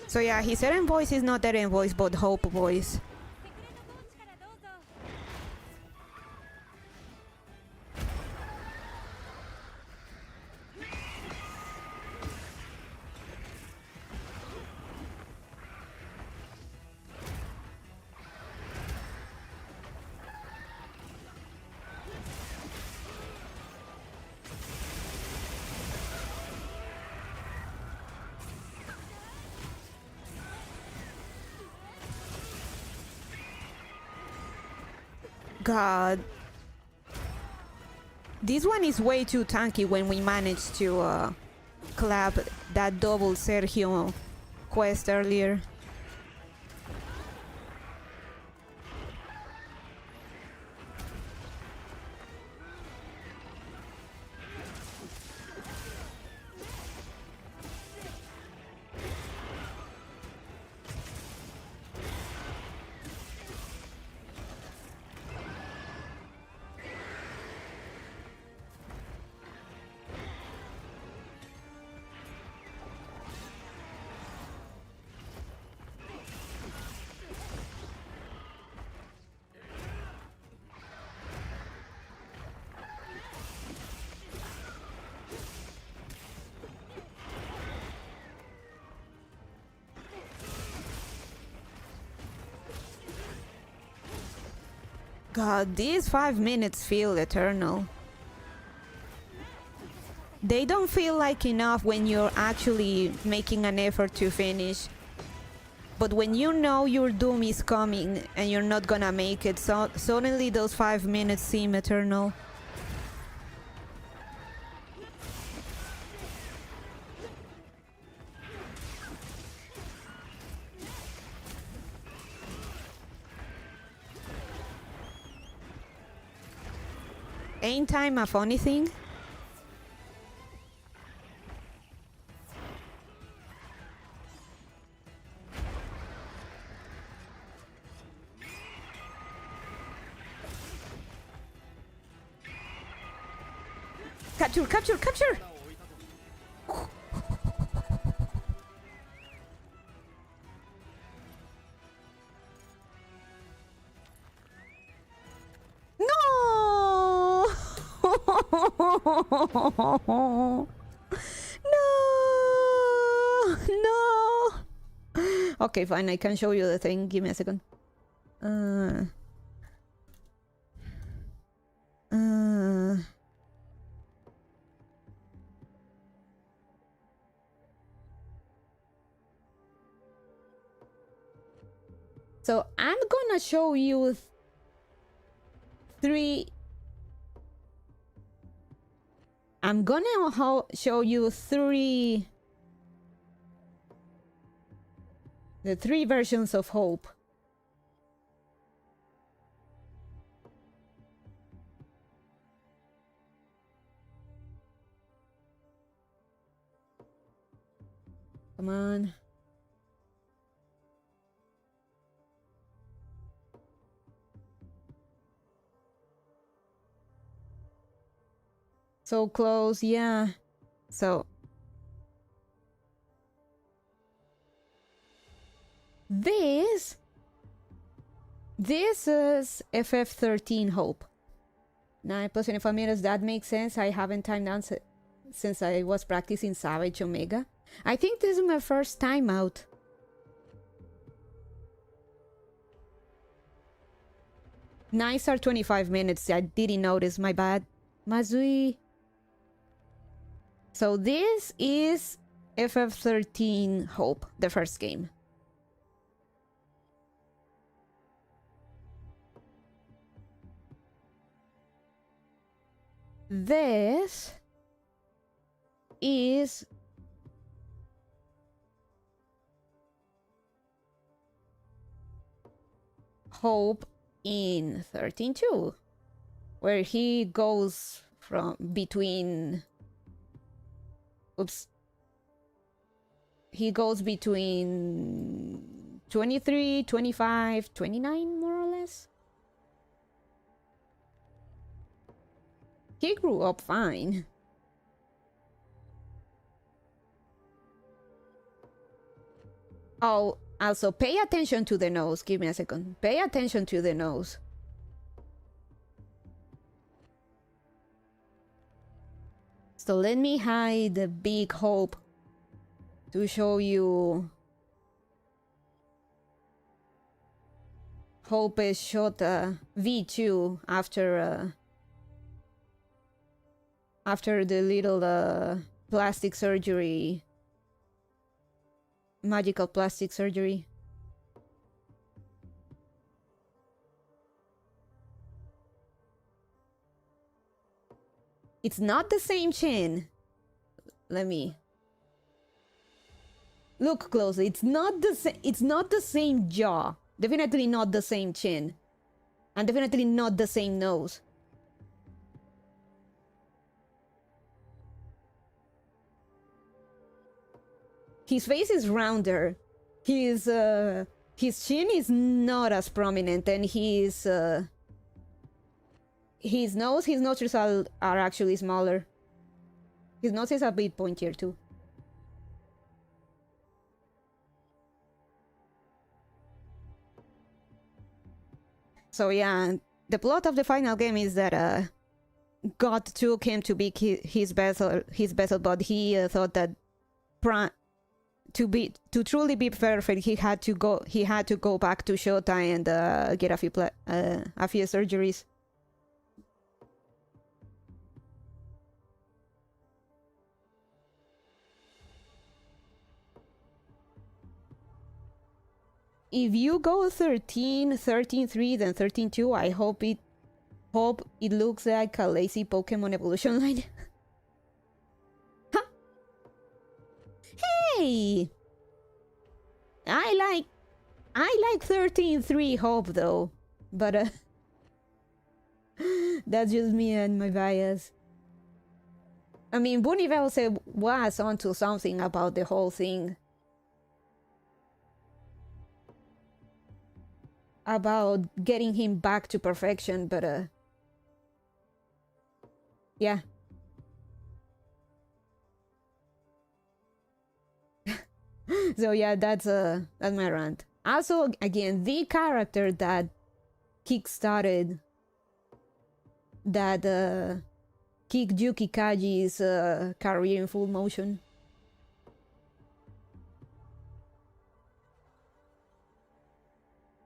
So yeah, his Eren voice is not Eren voice, but Hope voice. God. This one is way too tanky when we managed to clap that double Sergio quest earlier. God, these 5 minutes feel eternal. They don't feel like enough when you're actually making an effort to finish. But when you know your doom is coming and you're not gonna make it, so suddenly those 5 minutes seem eternal. Ain't time a funny thing? Capture, capture, capture! No! No! No! Okay, fine, I can show you the thing. Give me a second. So I'm gonna show you three. I'm gonna show you three. The three versions of Hope. Come on. So close, yeah. So this is FF13 Hope. 9 plus 25 meters, that makes sense. I haven't timed down since I was practicing Savage Omega. I think this is my first time out. Nice are 25 minutes. I didn't notice, my bad. Mazui. So this is FF13 Hope, the first game. This is Hope in 13.2, where he goes from between... Oops. He goes between 23, 25, 29, more or less. He grew up fine. Oh, also pay attention to the nose. Give me a second. Pay attention to the nose. So let me hide the big Hope to show you. Hope is shot V2 after the little plastic surgery, magical plastic surgery. It's not the same chin. Let me look closely. It's not the same jaw. Definitely not the same chin. And definitely not the same nose. His face is rounder. His chin is not as prominent, and his nostrils are actually smaller. His nose is a bit pointier too. So yeah, the plot of the final game is that God took him to be his vessel, but he thought that to truly be perfect, he had to go back to Shota and get a few surgeries. If you go 13, 13.3, then 13.2, I hope it looks like a lazy Pokemon evolution line. Huh? Hey! I like 13.3 Hope though, but that's just me and my bias. I mean, Bunivel was onto something about the whole thing. About getting him back to perfection, but yeah. So yeah, that's my rant. Also, again, the character that kickstarted that kicked Yuki Kaji's career in full motion.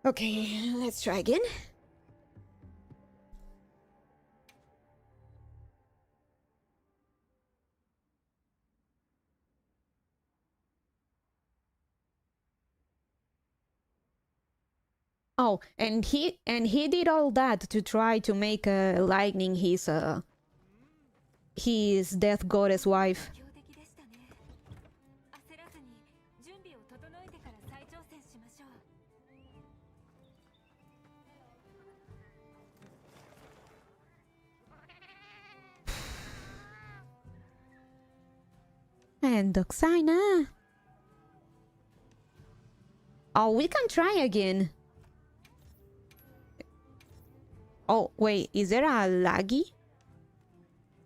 Okay, let's try again. Oh, and he did all that to try to make Lightning his death goddess wife. And Doxina. Oh, we can try again. Oh, wait, is there a laggy?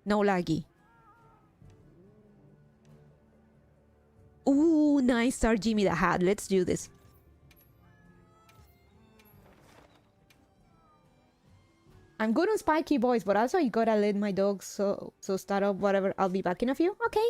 No laggy. Ooh, nice start, Jimmy the Hat. Let's do this. I'm good on spiky boys, but also you gotta let my dogs so start up whatever. I'll be back in a few. Okay.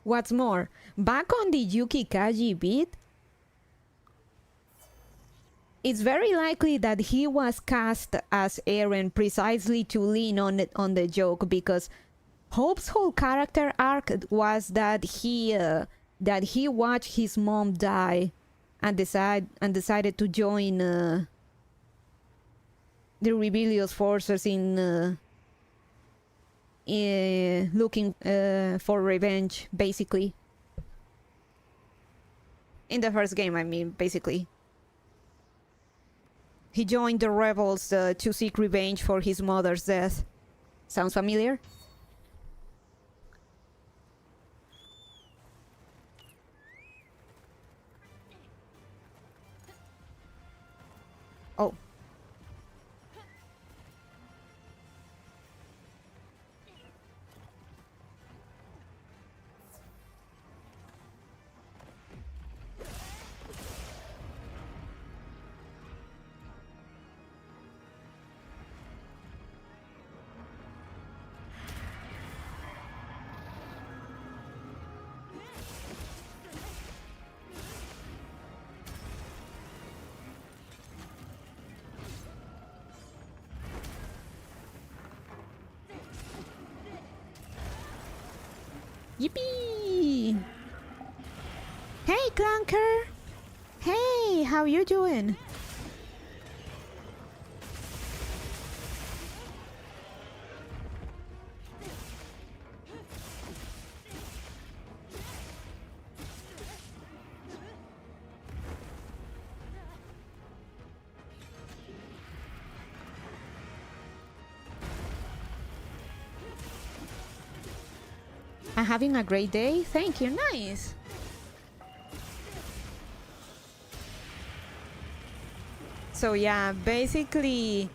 What's more, back on the Yuki Kaji beat, it's very likely that he was cast as Eren precisely to lean on the joke, because Hope's whole character arc was that he watched his mom die and decided to join the rebellious forces in looking for revenge, basically. In the first game, I mean, basically. He joined the rebels to seek revenge for his mother's death. Sounds familiar? Oh. Yippee! Hey, Clunker! Hey, how you doing? I'm having a great day. Thank you. Nice. So yeah, basically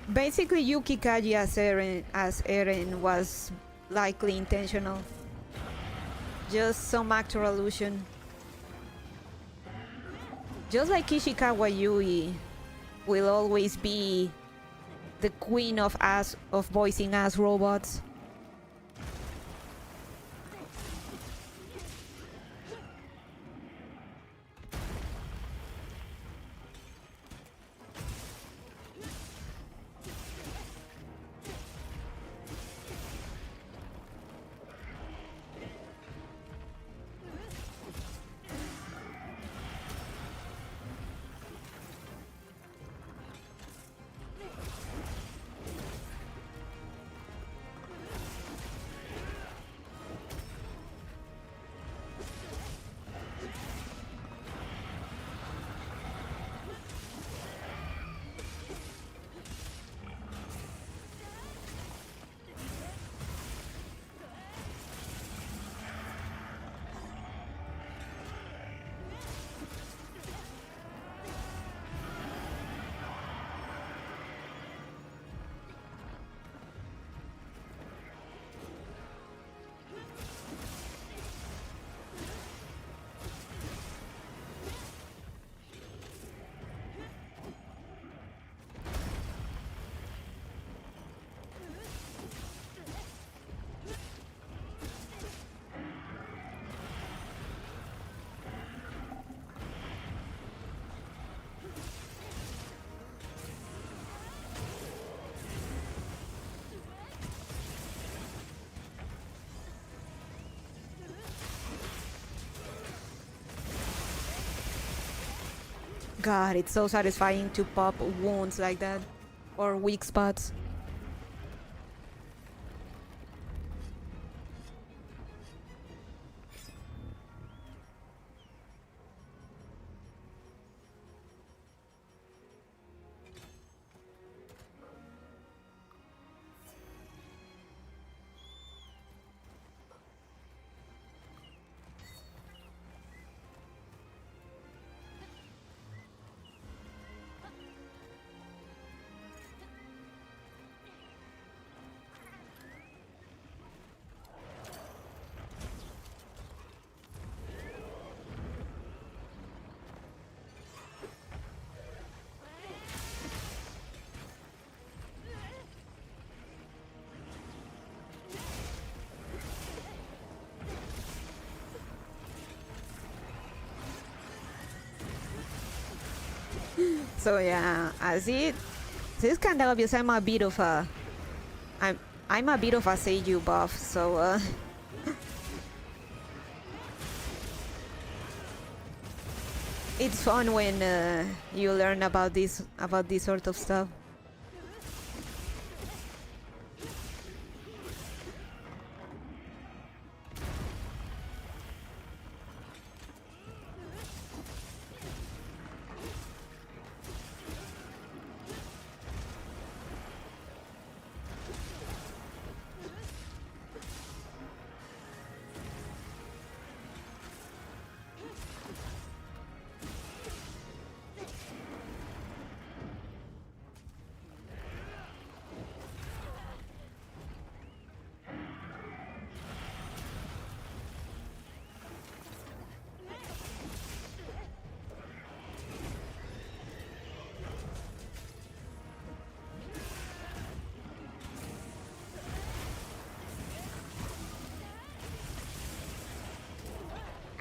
Yuki Kaji as Eren was likely intentional. Just some actor illusion. Just like Ishikawa Yui will always be the queen of voicing as robots. God, it's so satisfying to pop wounds like that. Or weak spots. So yeah, as it this is kind of obvious. I'm a bit of a Seiyuu buff, so it's fun when you learn about this sort of stuff.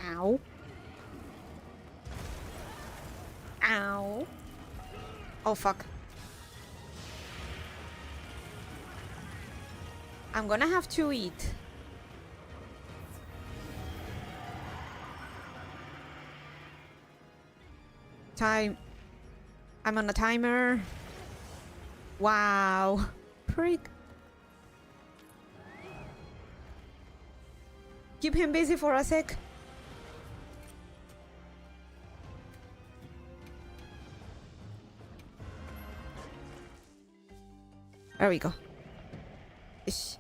Ow. Ow. Oh fuck. I'm gonna have to eat. Time. I'm on a timer. Wow. Prick. Keep him busy for a sec. There we go. Ish.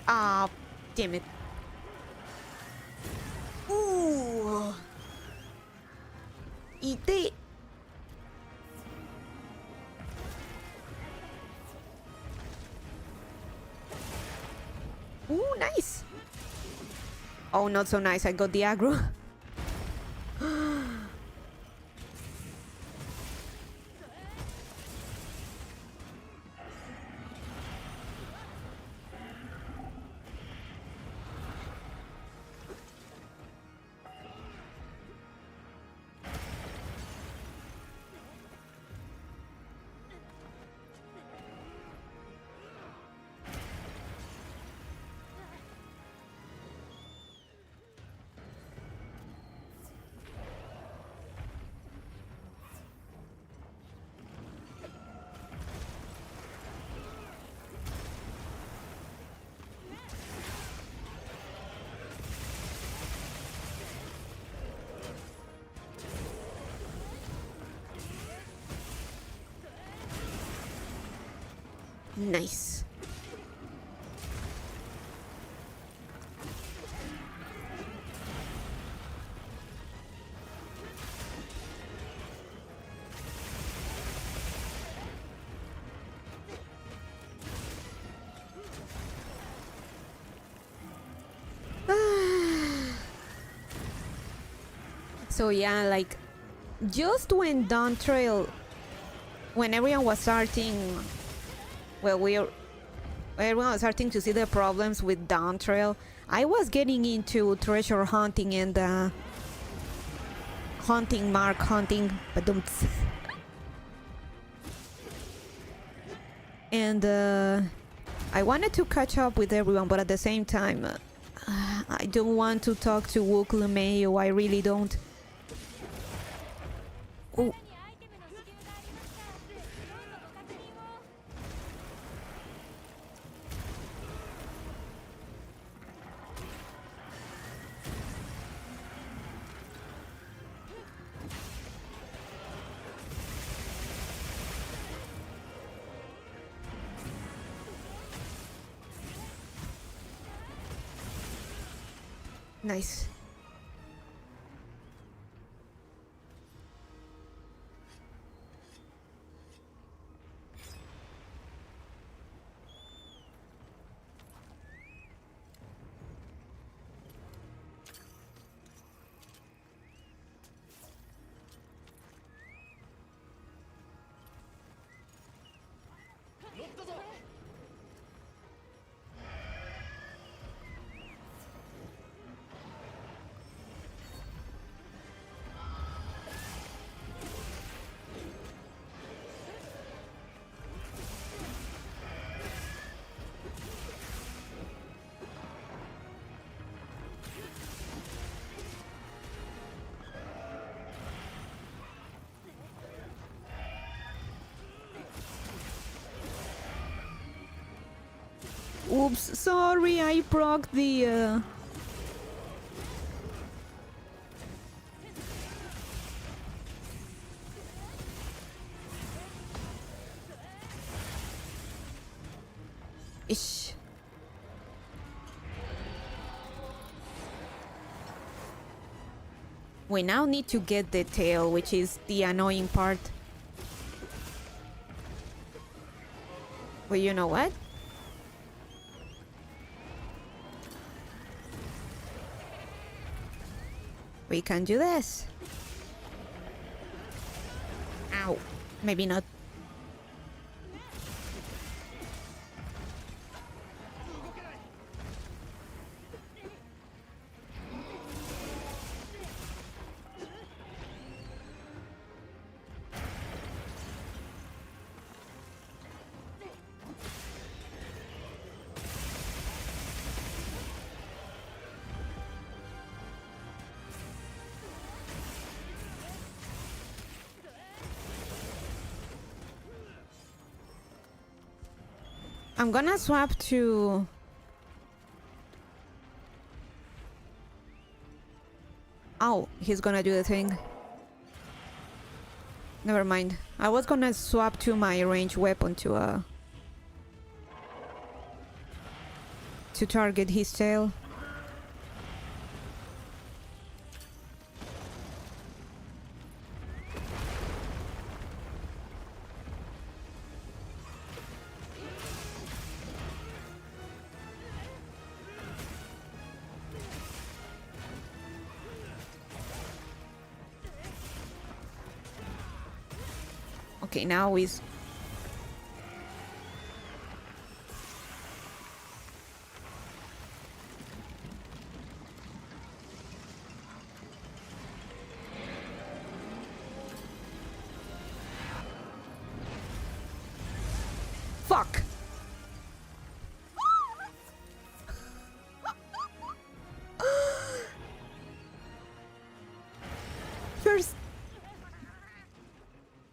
Ah, damn it. Ooh. Eat it. Ooh, nice. Oh, not so nice. I got the aggro. Nice. So yeah, like just when Dawn Trail, when everyone was starting, well, Everyone was starting to see the problems with down trail. I was getting into treasure hunting and hunting, mark hunting, but and I wanted to catch up with everyone, but at the same time, I don't want to talk to Wook Lumeo. I really don't. Oh. Nice. Oops, sorry, I broke the Ish. We now need to get the tail, which is the annoying part. But you know what? We can do this. Ow. Maybe not. I'm gonna swap to... Oh, he's gonna do the thing. Never mind. I was gonna swap to my ranged weapon to target his tail. Okay, now he's... Fuck! First...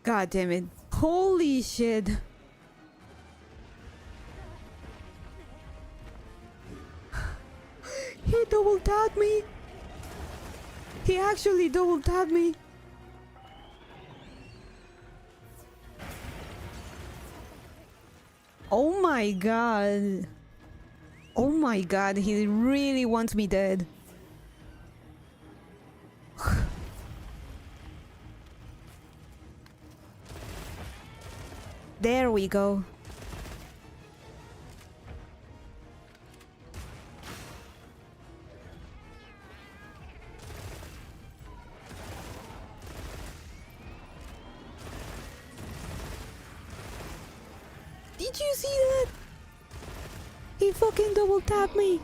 God damn it. Holy shit. He double tapped me. He actually double tapped me. Oh my god. Oh my god, he really wants me dead. There we go. Did you see that? He fucking double tapped me.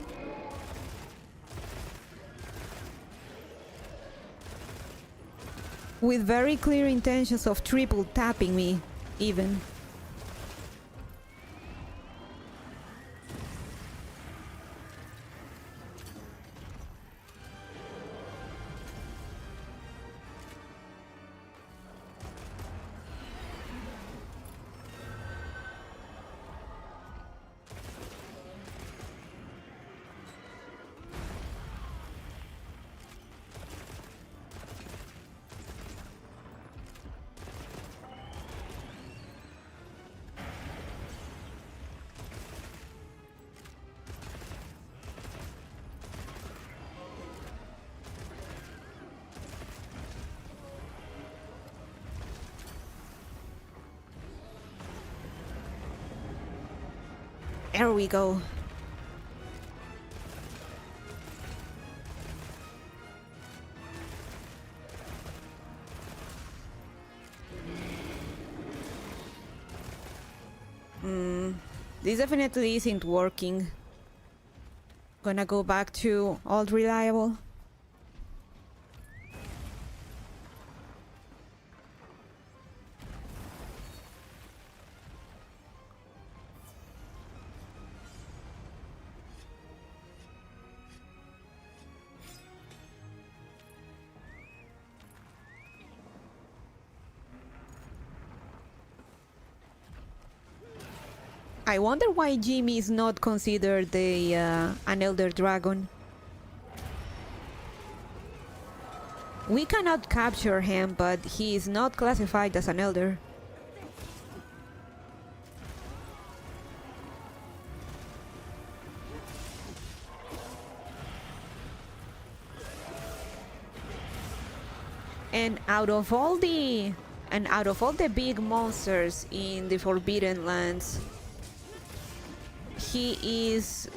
With very clear intentions of triple tapping me, even. There we go. This definitely isn't working. Gonna go back to old reliable. I wonder why Jimmy is not considered an elder dragon. We cannot capture him, but he is not classified as an elder. And out of all the big monsters in the Forbidden Lands, he is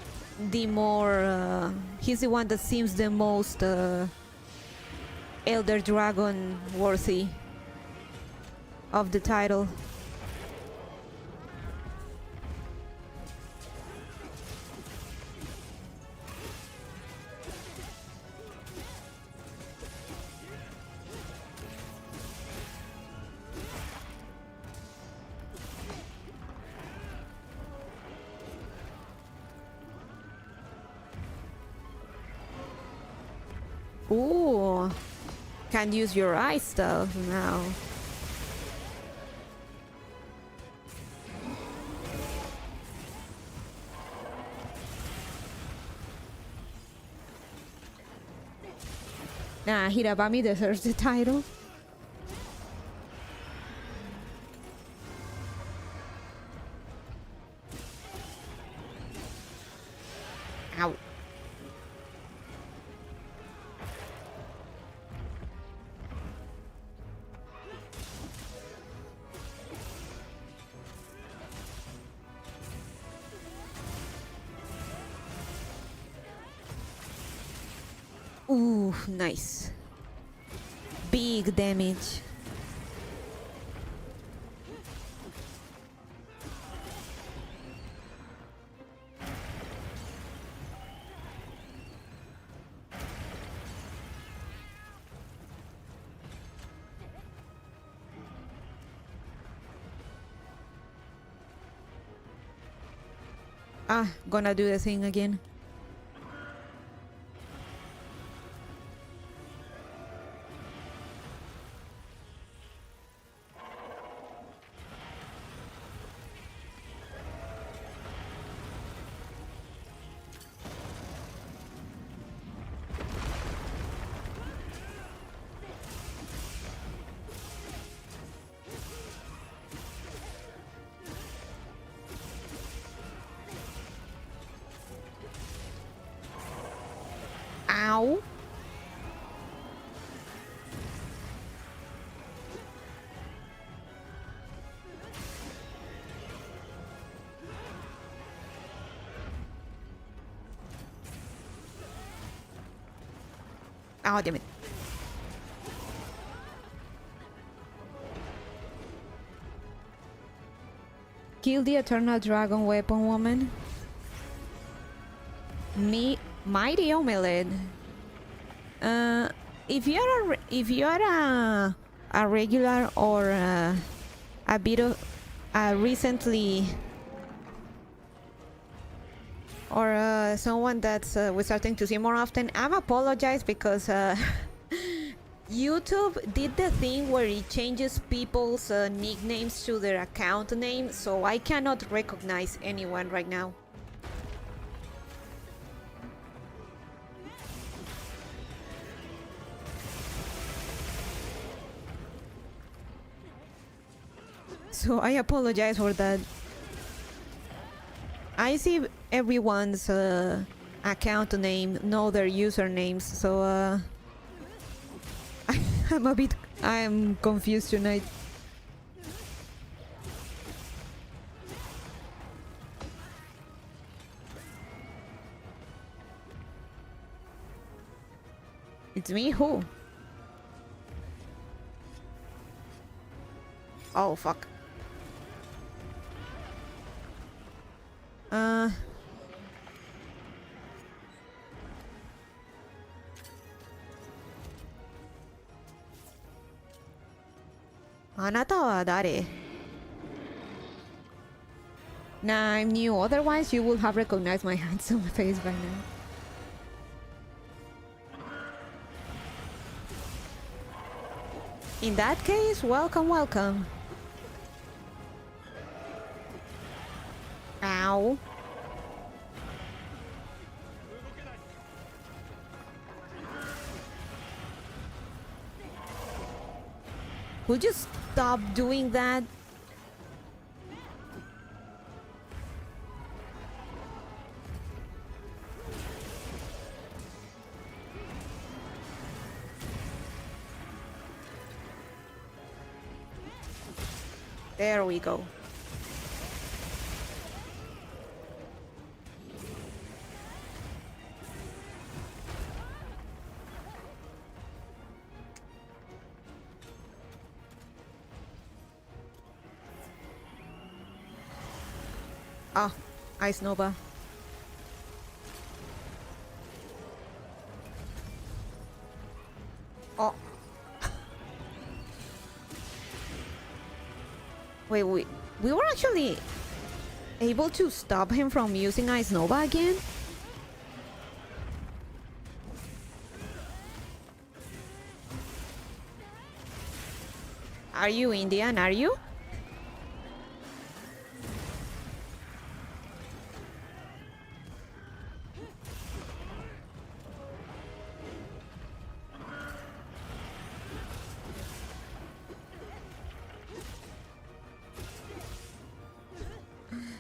the more he's the one that seems the most elder dragon worthy of the title. Ooh, can use your eye stuff now. Nah, Hirabami deserves the title. Ow. Ooh, nice. Big damage. Gonna do the thing again. Ow. Oh, damn it. Kill the Eternal Dragon Weapon Woman. Mighty omelette. If you're a regular or a bit of recently, or someone that's we're starting to see more often, I'm apologize because YouTube did the thing where it changes people's nicknames to their account name, so I cannot recognize anyone right now. So I apologize for that. I see everyone's account name, know their usernames, so I'm confused tonight. It's me? Who? Oh, fuck. Uh... あなたは誰? Nah, I'm new. Otherwise, you would have recognized my handsome face by now. In that case, welcome, welcome. Ow. Would you stop doing that? There we go. Ah, Ice Nova. Oh. Wait, we were actually able to stop him from using Ice Nova again? Are you Indian? Are you?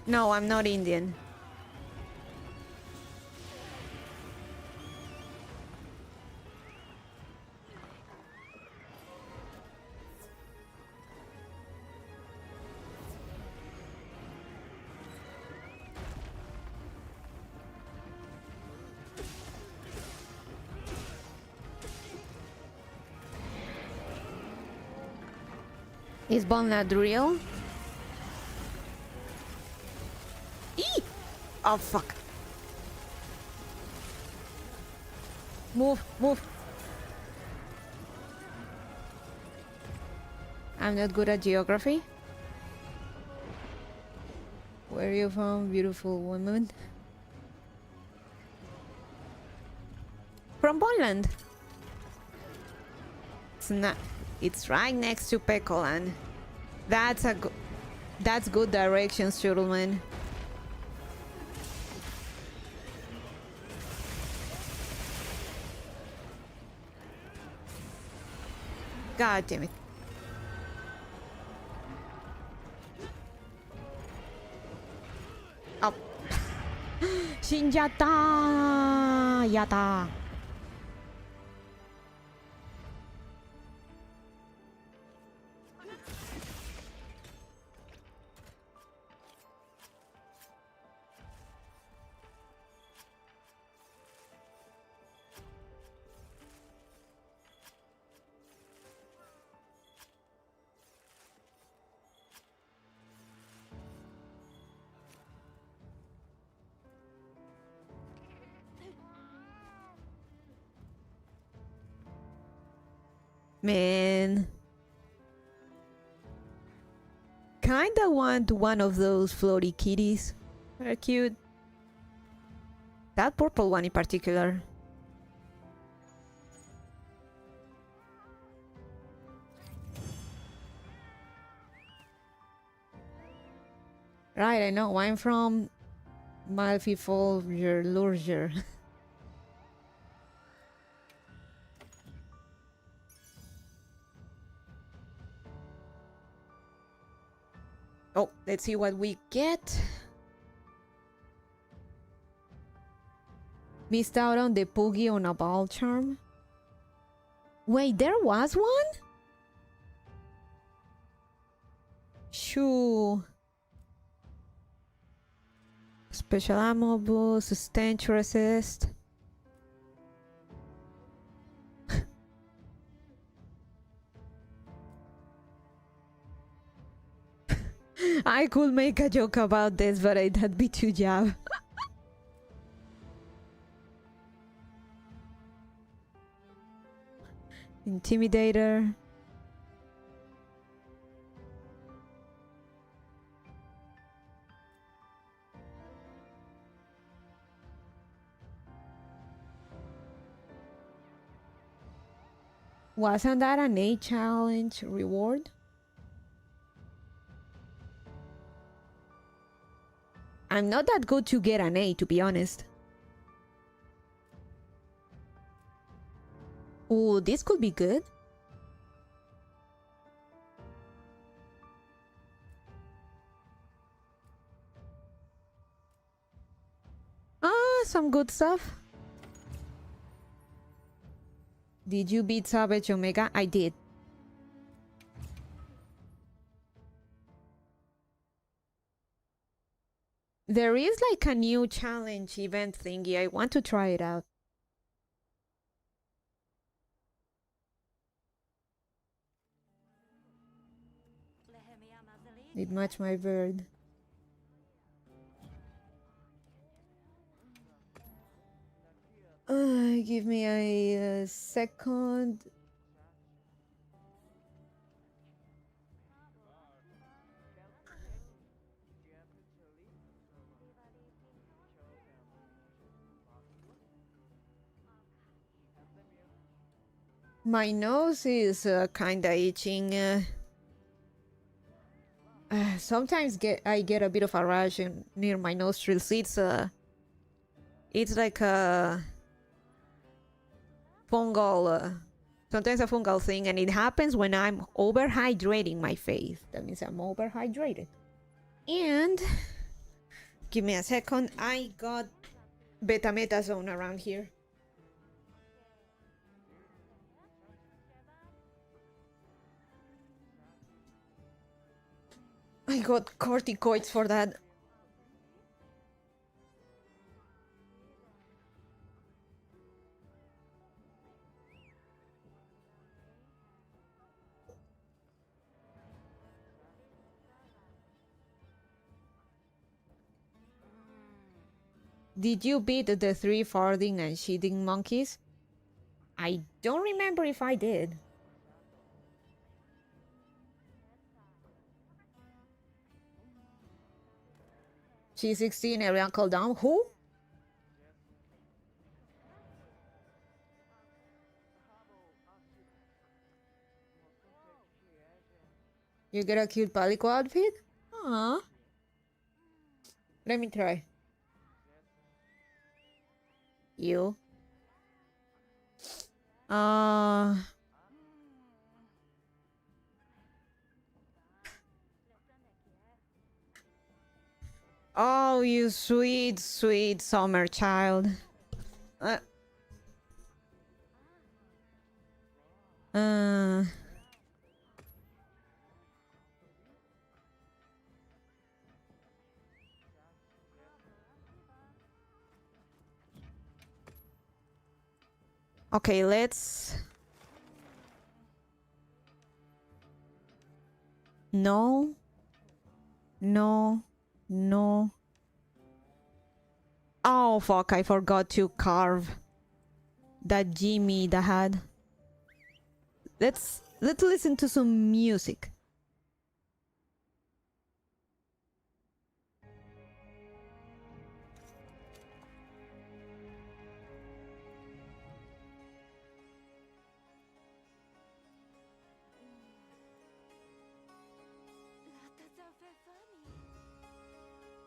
No, I'm not Indian. Is Bonlad real? Eee! Oh, fuck. Move, move. I'm not good at geography. Where are you from, beautiful woman? From Poland. It's not. It's right next to Pekolan. That's good directions, gentlemen. God damn it. Oh. Shinjata! Yata! Man. Kinda want one of those floaty kitties. They're cute. That purple one in particular. Right, I know. I'm from Malfifolger Lurger. Oh, let's see what we get. Missed out on the Poogie on a ball charm. Wait, there was one? Shoo. Special ammo boost, sustain to resist. I could make a joke about this, but that'd be too jab. Intimidator. Wasn't that an A challenge reward? I'm not that good to get an A, to be honest. Oh, this could be good. Ah, some good stuff. Did you beat Savage Omega? I did. There is like a new challenge event thingy. I want to try it out. Did match my bird. Give me a second. My nose is kinda itching. Sometimes I get a bit of a rash near my nostrils. It's like a fungal, sometimes a fungal thing, and it happens when I'm overhydrating my face. That means I'm overhydrated. And give me a second. I got betamethasone around here. I got corticoids for that. Did you beat the 3 farthing and cheating monkeys? I don't remember if I did. She's 16, area uncle down. Who? You get a cute palico outfit? Aww. Let me try. You. Oh, you sweet, sweet summer child. Uh. Okay, let's... No. No. No. Oh, fuck, I forgot to carve that Jimmy that had. Let's listen to some music.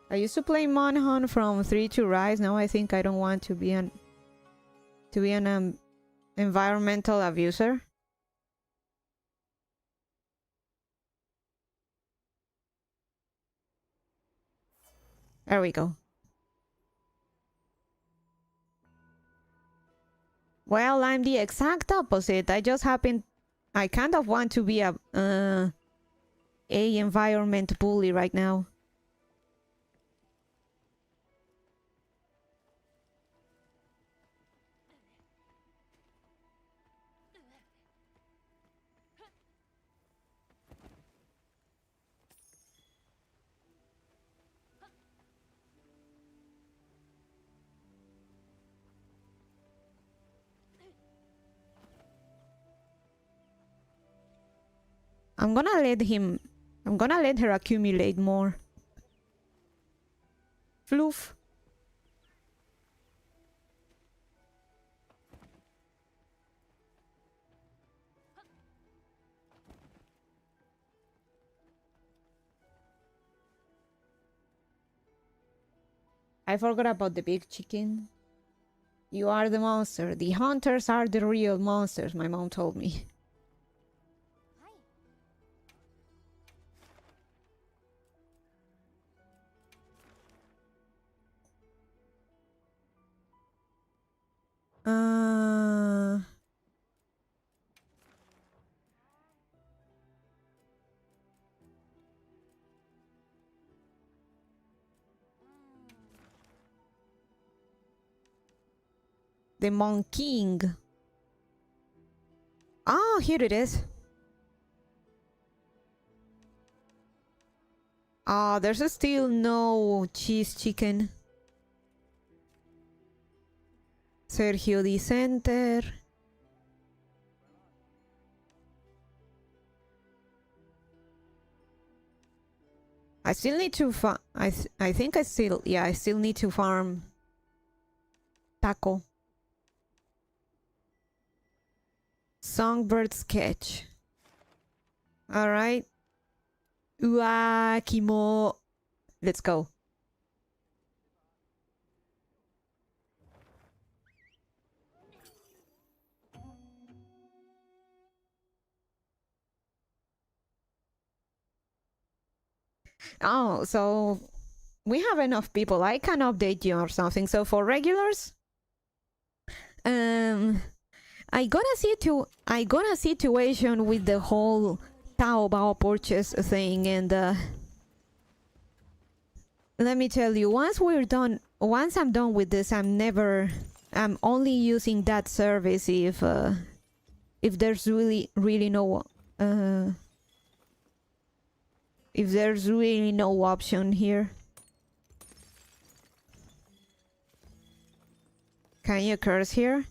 I used to play Monhun from 3 to Rise. Now I think I don't want to be an environmental abuser. There we go. Well, I'm the exact opposite. I kind of want to be a environment bully right now. I'm gonna let her accumulate more. Floof. I forgot about the big chicken. You are the monster. The hunters are the real monsters, my mom told me. The monkeying. Oh, here it is. Oh, there's still no cheese chicken. Sergio the center. I still need to farm. I think I still need to farm taco. Songbird sketch. All right. Uakimo. Let's go. Oh, so we have enough people. I can update you or something. So for regulars, I got a situation with the whole Taobao purchase thing, and let me tell you, once I'm done with this, I'm only using that service if there's really no if there's really no option here. Can you curse here?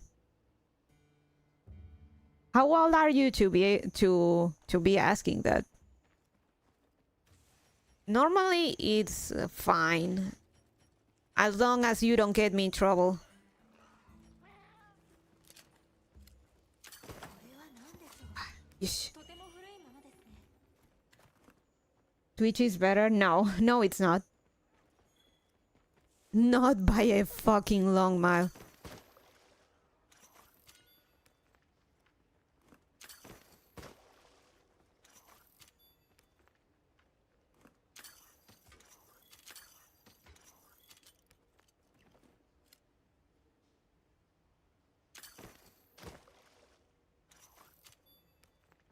How old are you to be asking that? Normally it's fine, as long as you don't get me in trouble. Yeesh. Twitch is better? No, no, it's not. Not by a fucking long mile.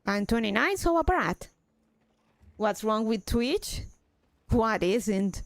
I'm 29, so a brat. What's wrong with Twitch? What isn't?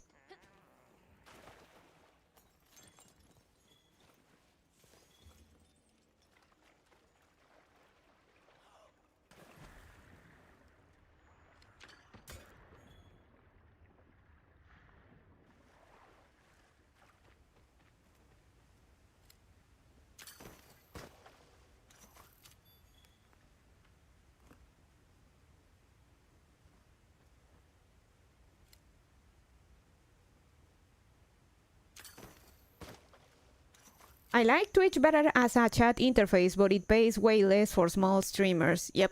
I like Twitch better as a chat interface, but it pays way less for small streamers. Yep.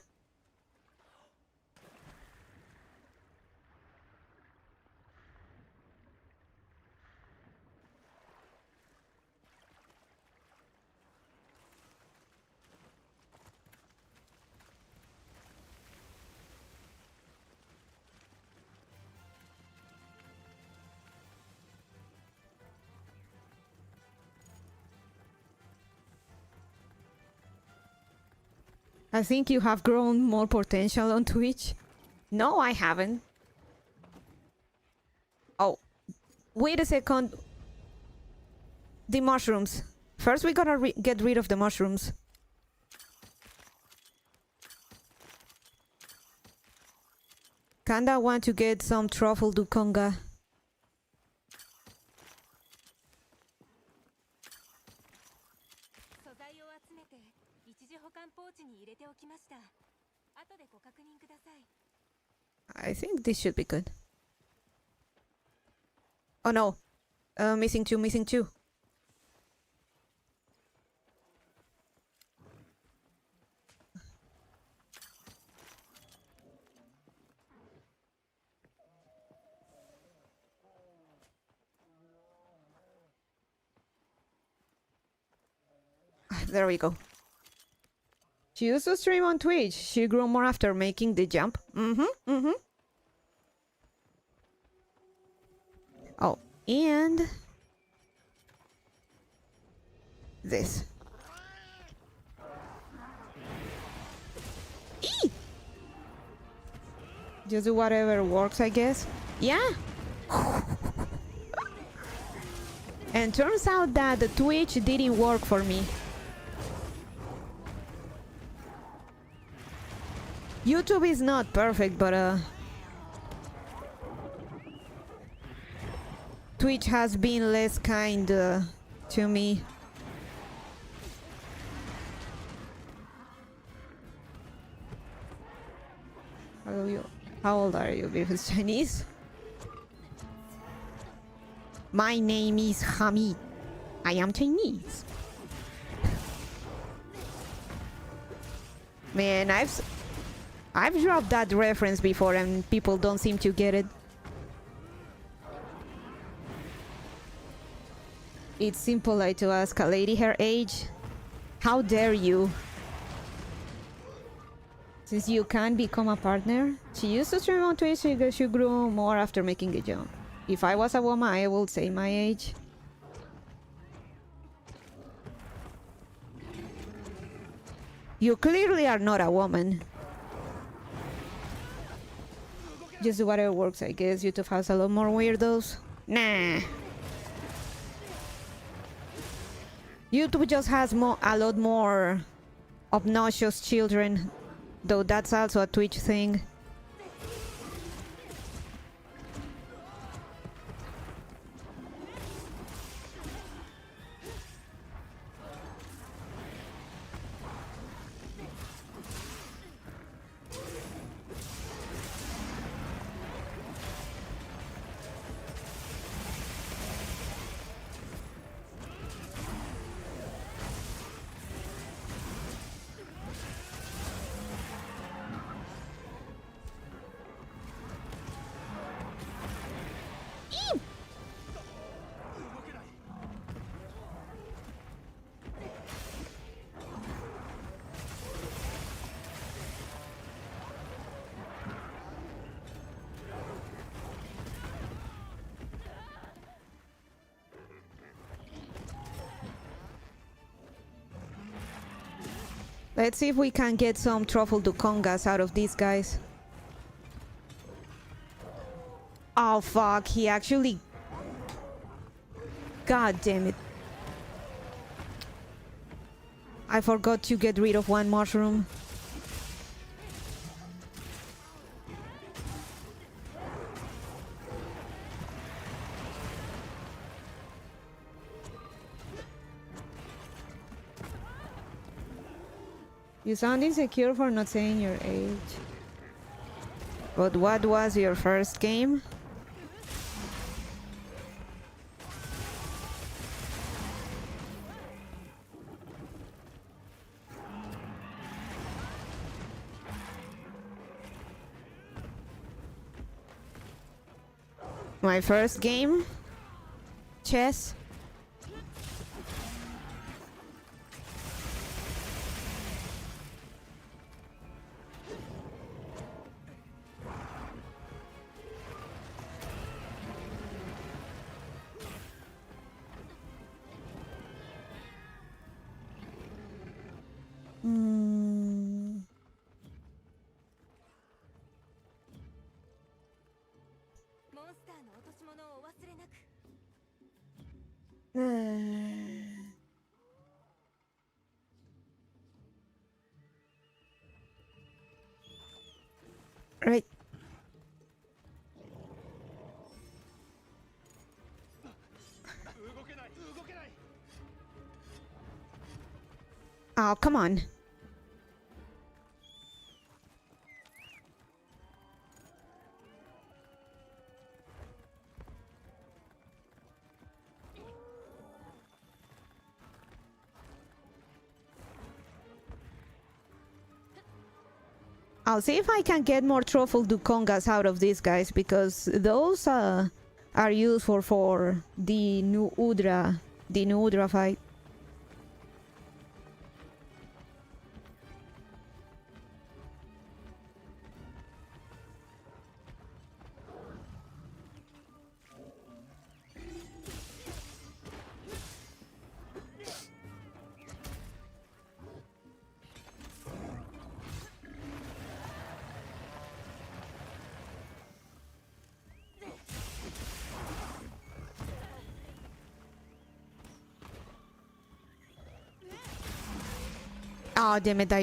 I think you have grown more potential on Twitch. No, I haven't. Oh, wait a second. The mushrooms. First, we gotta get rid of the mushrooms. Kinda want to get some truffle dukonga. I think this should be good. Oh no. Missing two, missing two. There we go. She used to stream on Twitch. She grew more after making the jump. Oh, and this. Eee! Just do whatever works, I guess. Yeah. And turns out that the Twitch didn't work for me. YouTube is not perfect, but Twitch has been less kind to me. How old are you? Because Chinese? My name is Hamid. I am Chinese. Man, I've dropped that reference before and people don't seem to get it. It's impolite to ask a lady her age. How dare you? Since you can't become a partner. She used to stream on Twitch, she grew more after making the jump. If I was a woman, I would say my age. You clearly are not a woman. Just do whatever works, I guess. YouTube has a lot more weirdos. Nah. YouTube just has a lot more obnoxious children. Though that's also a Twitch thing. Let's see if we can get some truffle dukongas out of these guys. Oh fuck, he actually... God damn it. I forgot to get rid of one mushroom. You sound insecure for not saying your age. But what was your first game? My first game. Chess. Right. Oh, come on. I'll see if I can get more truffle dukongas out of these guys, because those are useful for the new Udra fight. Oh, damn it,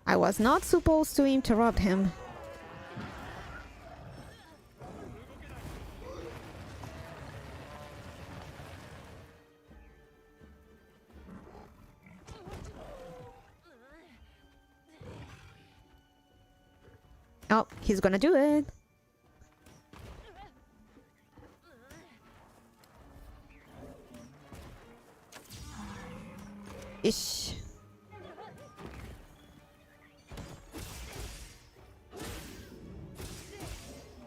I was not supposed to interrupt him. Oh, he's gonna do it. Ish.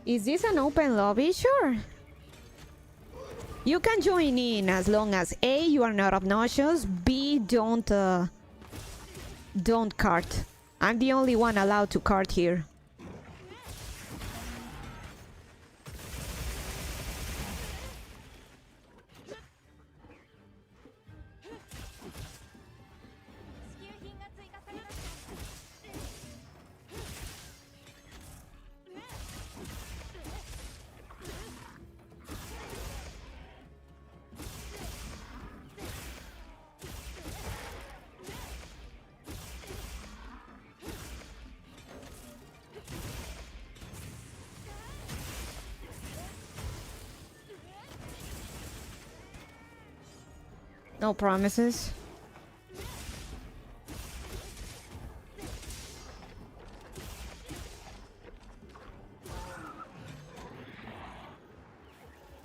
Is this an open lobby? Sure. You can join in as long as A, you are not obnoxious, B, don't cart. I'm the only one allowed to cart here. No promises.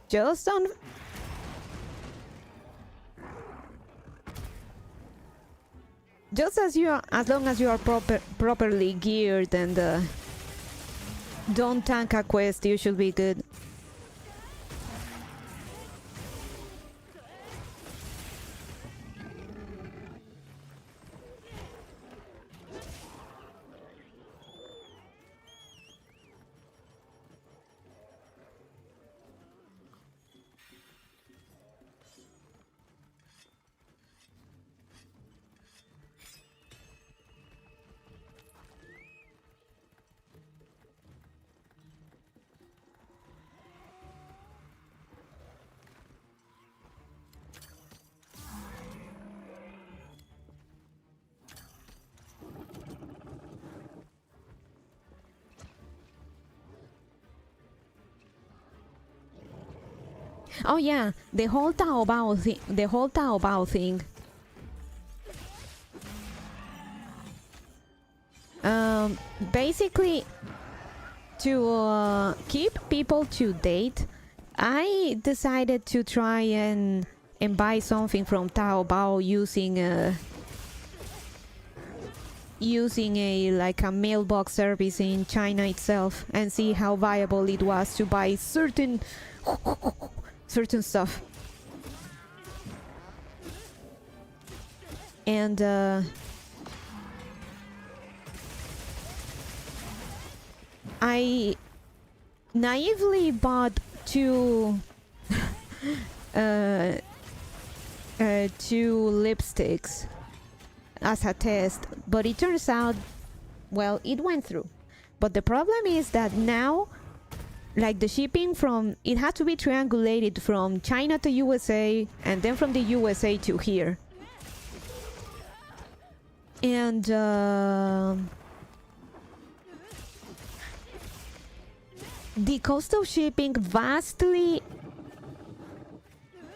Just don't. Just as long as you are properly geared and don't tank a quest, you should be good. Oh yeah, the whole Taobao thing. Basically, to keep people to date, I decided to try and buy something from Taobao using using a mailbox service in China itself and see how viable it was to buy certain stuff. And I naively bought two lipsticks as a test, but it turns out, well, it went through. But the problem is that now, like, the shipping from, it had to be triangulated from China to USA and then from the USA to here. And the cost of shipping vastly,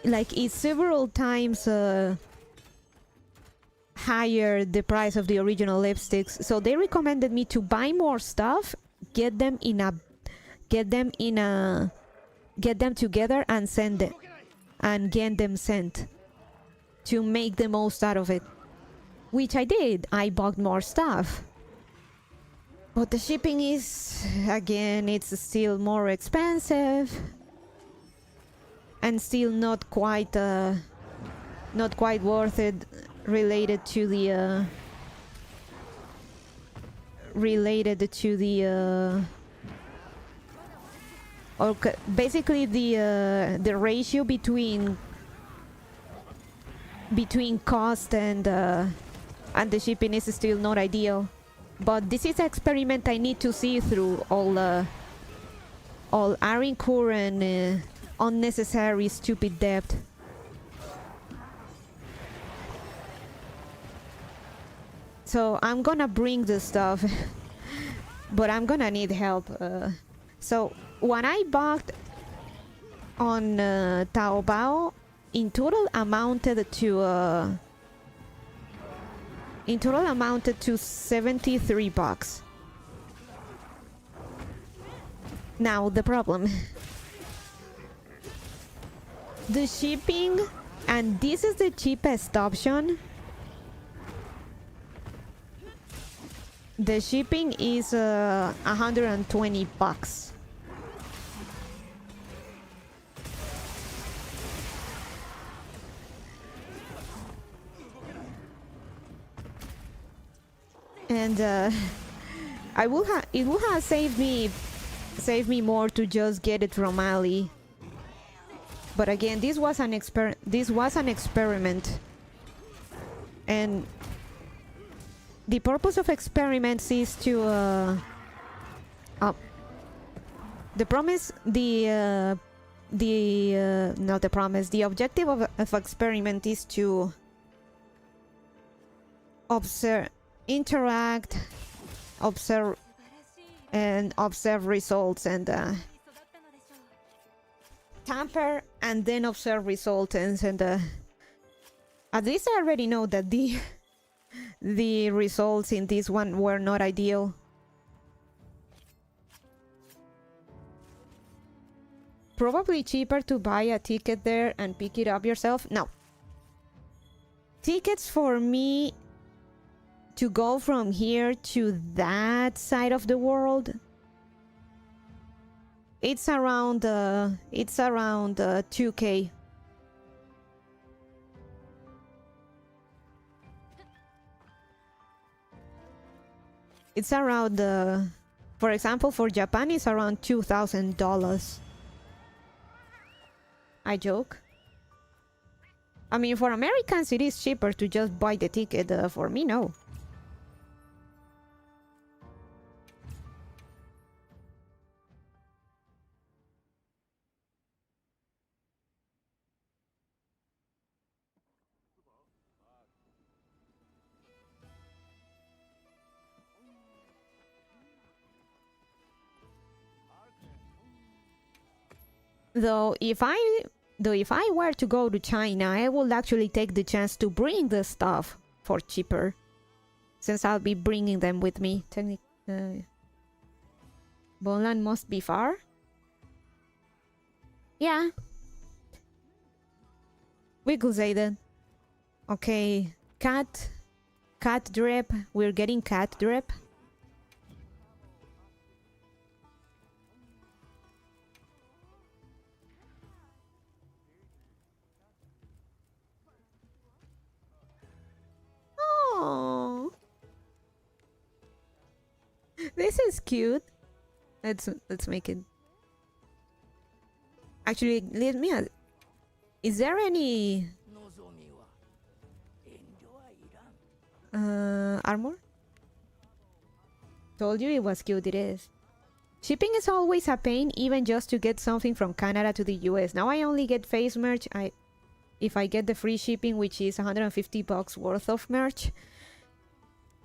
like, is several times higher the price of the original lipsticks. So they recommended me to buy more stuff, get them together and send them, and get them sent to make the most out of it, which I did. I bought more stuff, but the shipping is, again, it's still more expensive and still not quite worth it, related to the basically the ratio between cost and the shipping is still not ideal. But this is an experiment I need to see through all incurring unnecessary stupid debt. So I'm gonna bring the stuff, but I'm gonna need help. So what I bought on Taobao in total amounted to 73 bucks. Now the problem, the shipping, and this is the cheapest option. The shipping is 120 bucks. And it would have saved me more to just get it from Ali. But again, this was an experiment, and the purpose of experiments is to the objective of experiment is to observe, interact, observe results, and tamper, and then observe results, and at least I already know that the results in this one were not ideal. Probably cheaper to buy a ticket there and pick it up yourself. No. Tickets for me to go from here to that side of the world, it's around 2K. It's around, for example, for Japan, it's around $2,000. I joke. I mean, for Americans, it is cheaper to just buy the ticket. For me, no. Though if I were to go to China, I would actually take the chance to bring the stuff for cheaper, since I'll be bringing them with me. Bonland must be far. Yeah, we could say that. Okay, cat cat drip. We're getting cat drip. Oh, this is cute. Let's make it. Actually, let me ask, is there any armor? Told you it was cute. It is. Shipping is always a pain, even just to get something from Canada to the US. Now I only get face merch. If I get the free shipping, which is $150 worth of merch.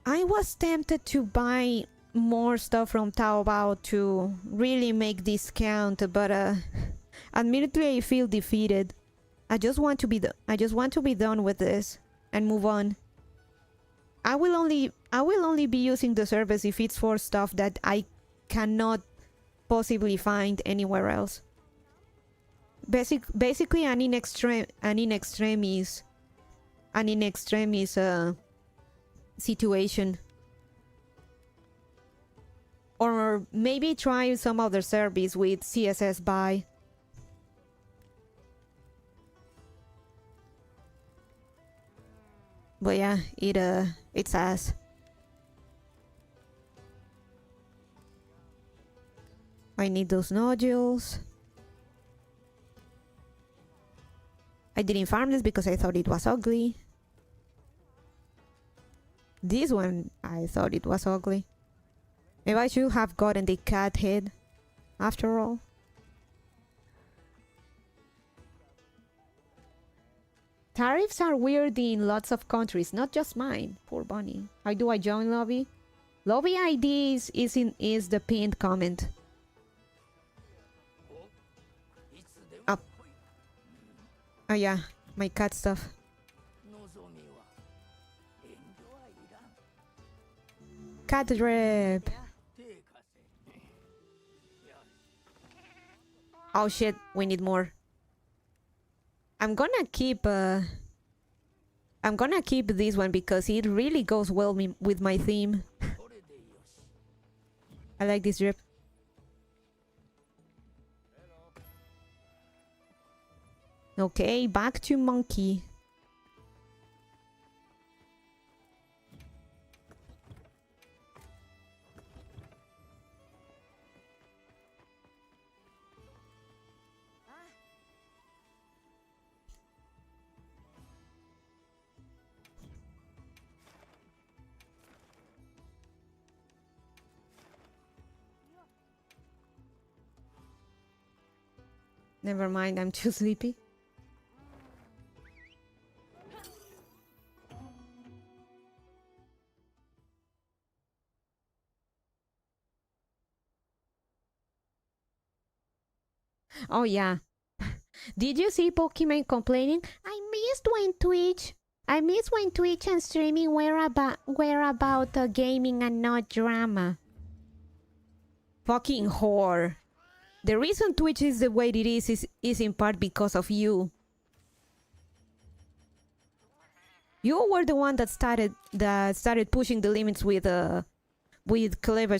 I was tempted to buy more stuff from Taobao to really make this count, but admittedly I feel defeated. I just want to be done with this and move on. I will only be using the service if it's for stuff that I cannot possibly find anywhere else. Basically an in extremis situation. Or maybe try some other service with CSS BY. But yeah, it's ass. I need those nodules. I didn't farm this because I thought it was ugly. This one, I thought it was ugly. Maybe I should have gotten the cat head, after all. Tariffs are weird in lots of countries, not just mine. Poor bunny. How do I join lobby? Lobby ID is the pinned comment. Up. Oh yeah, my cat stuff. Cat drip. Oh shit, we need more. I'm gonna keep this one because it really goes well with my theme. I like this drip. Okay, back to monkey. Never mind, I'm too sleepy. Oh yeah. Did you see Pokemon complaining? I missed when Twitch and streaming were about gaming and not drama. Fucking whore. The reason Twitch is the way it is in part because of you. You were the one that started pushing the limits with clever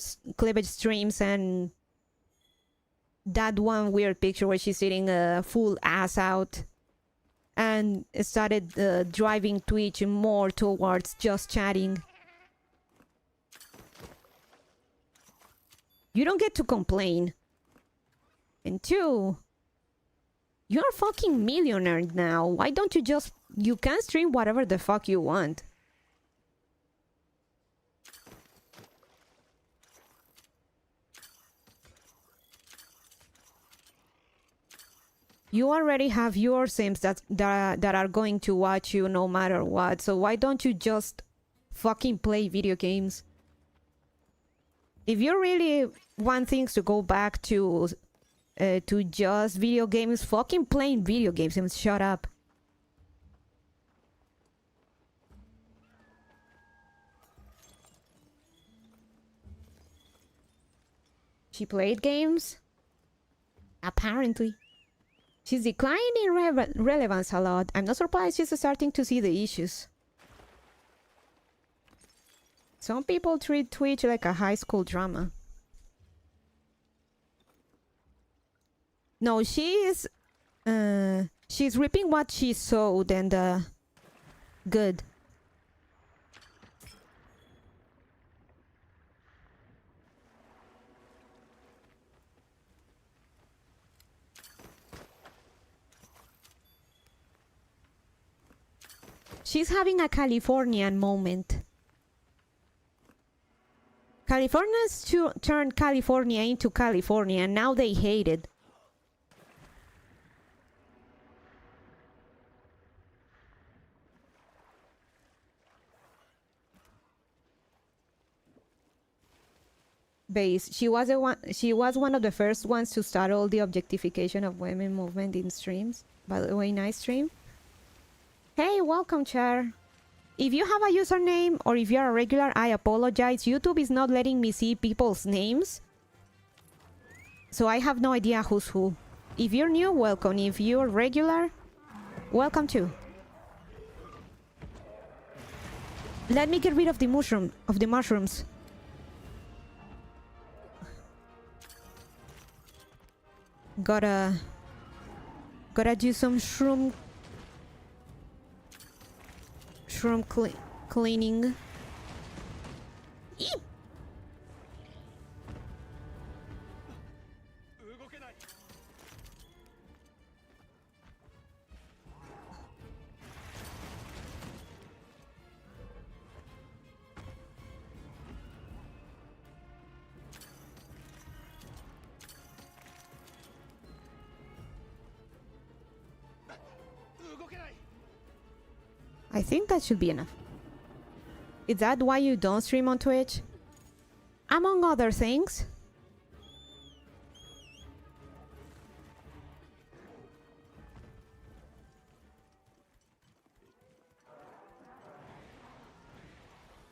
streams and that one weird picture where she's sitting full ass out and started driving Twitch more towards just chatting. You don't get to complain. And two, you're a fucking millionaire now. Why don't you can stream whatever the fuck you want. You already have your sims that are going to watch you no matter what. So why don't you just fucking play video games? If you really want things to go back to just video games, fucking playing video games and shut up. She played games? Apparently. She's declining in relevance a lot. I'm not surprised she's starting to see the issues. Some people treat Twitch like a high school drama. No, she's reaping what she sowed, and good. She's having a Californian moment. Californians turned California into California, and now they hate it. Base. She was one of the first ones to start all the objectification of women movement in streams. By the way, nice stream. Hey, welcome, Char. If you have a username or if you're a regular, I apologize. YouTube is not letting me see people's names, so I have no idea who's who. If you're new, welcome. If you're regular, welcome too. Let me get rid of the mushrooms. Gotta do some shroom cleaning. Eep. I think that should be enough. Is that why you don't stream on Twitch? Among other things.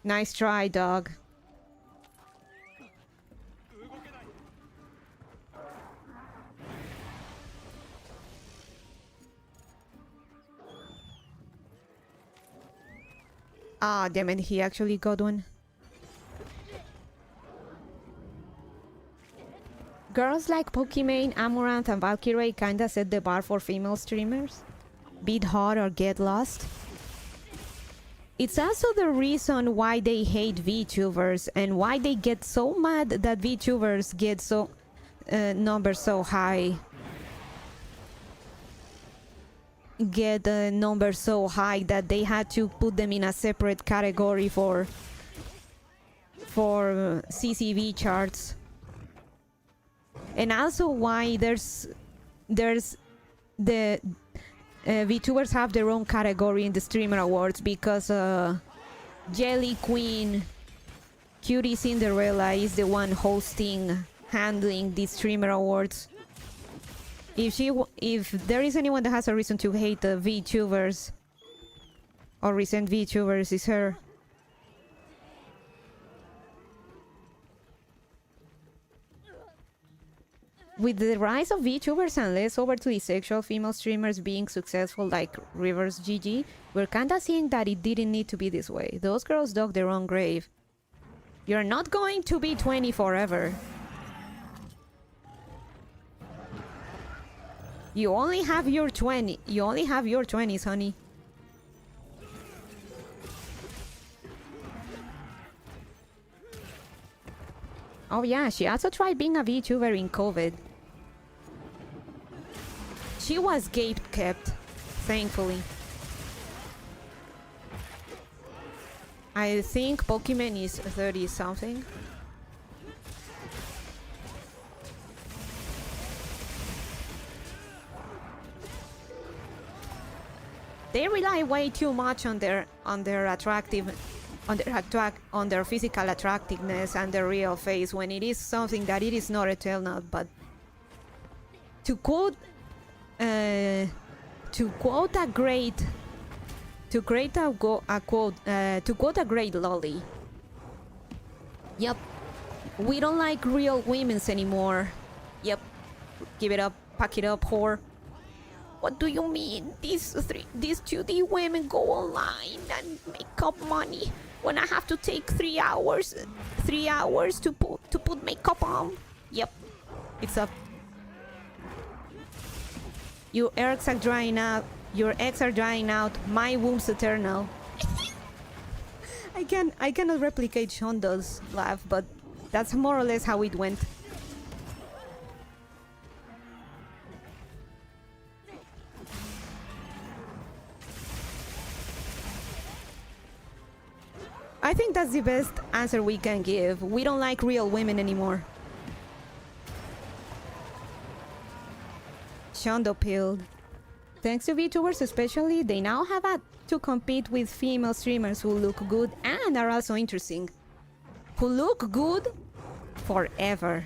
Nice try, dog. Ah, damn it, he actually got one. Girls like Pokimane, Amaranth, and Valkyrie kinda set the bar for female streamers. Beat hard or get lost. It's also the reason why they hate VTubers and why they get so mad that VTubers get so numbers so high. Get numbers so high that they had to put them in a separate category for CCV charts, and also why there's the VTubers have their own category in the streamer awards, because Jelly Queen Cutie Cinderella is the one handling the streamer awards. If there is anyone that has a reason to hate the VTubers or recent VTubers, it's her. With the rise of VTubers and less overtly sexual female streamers being successful like Rivers GG, we're kinda seeing that it didn't need to be this way. Those girls dug their own grave. You're not going to be 20 forever. You only have your 20s, honey. Oh yeah, she also tried being a VTuber in COVID. She was gate kept, thankfully. I think Pokemon is 30 something. They rely way too much on their physical attractiveness and their real face, when it is something that it is not eternal. But to quote a great lolly. Yep, we don't like real women's anymore. Yep, give it up, pack it up, whore. What do you mean? These 2D women go online and make up money. when I have to take 3 hours to put makeup on. Yep, it's up. Your eggs are drying out. Your eggs are drying out. My womb's eternal. I cannot replicate Shonda's laugh, but that's more or less how it went. I think that's the best answer we can give. We don't like real women anymore. Shondo peeled. Thanks to VTubers especially, they now have to compete with female streamers who look good and are also interesting. Who look good forever.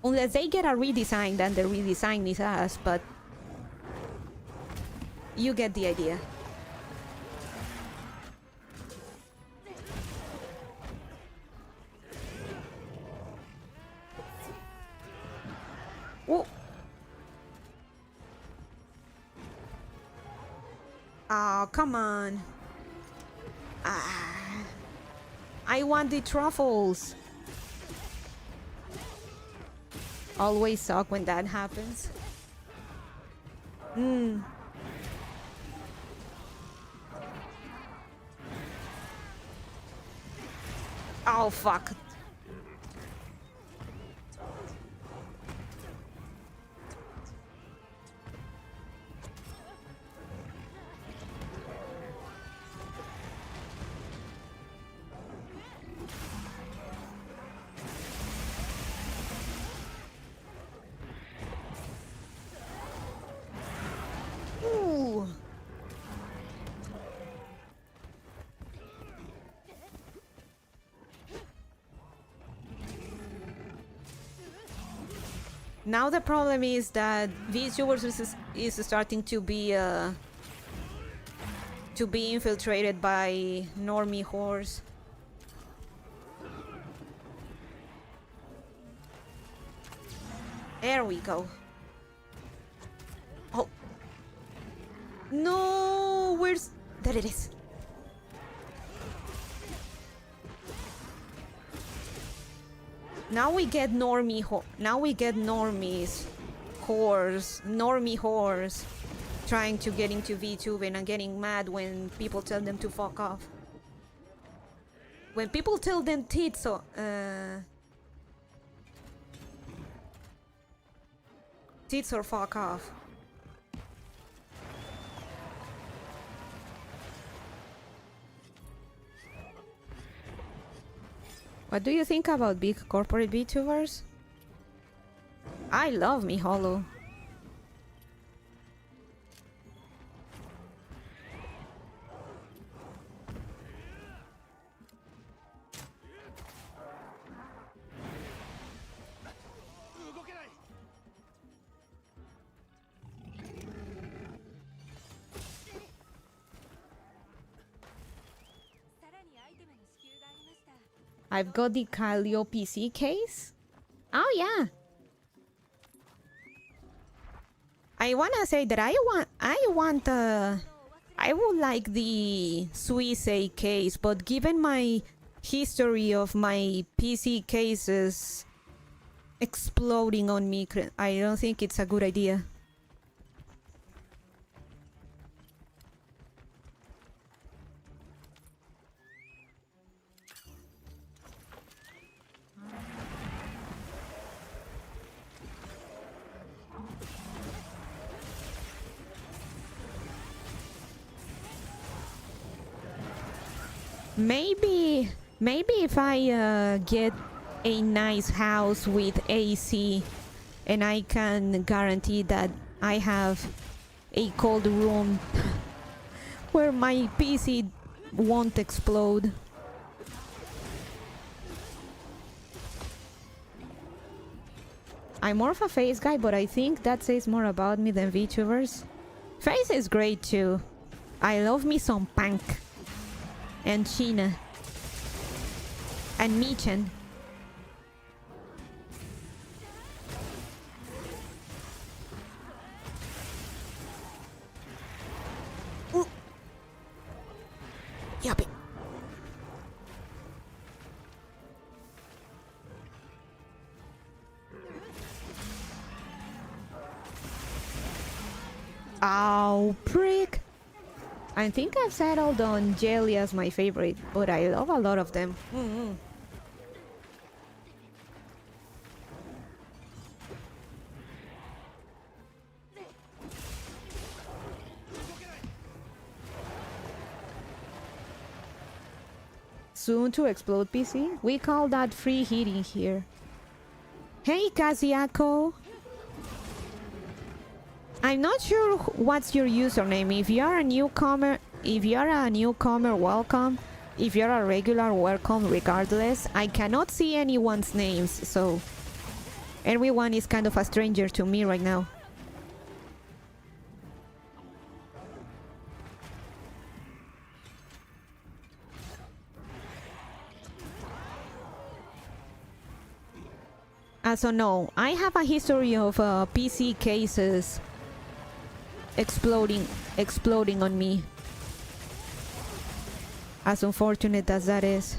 Unless they get a redesign, then the redesign is us, but you get the idea. Oh. Oh, come on. Ah. I want the truffles. Always suck when that happens. Oh, fuck. Now the problem is that VTubers is starting to be infiltrated by normie whores. There we go. Oh no, where's... There it is. Now we get normie normies, normie whores, trying to get into VTubing and getting mad when people tell them to fuck off. When people tell them tits or fuck off. What do you think about big corporate VTubers? I love me Hollow. I've got the Kalio PC case. Oh yeah. I wanna say that I would like the Swiss A case, but given my history of my PC cases exploding on me, I don't think it's a good idea. Maybe if I get a nice house with AC and I can guarantee that I have a cold room where my PC won't explode. I'm more of a face guy, but I think that says more about me than VTubers. Face is great too. I love me some Punk. And Sheena. And Michan. Yuppie. Oh, prick! I think I've settled on jelly as my favorite, but I love a lot of them. Soon to explode PC? We call that free heating here. Hey, Kaziako! I'm not sure what's your username. If you're a newcomer, welcome. If you're a regular, welcome regardless. I cannot see anyone's names, so everyone is kind of a stranger to me right now. So no, I have a history of PC cases exploding on me. As unfortunate as that is.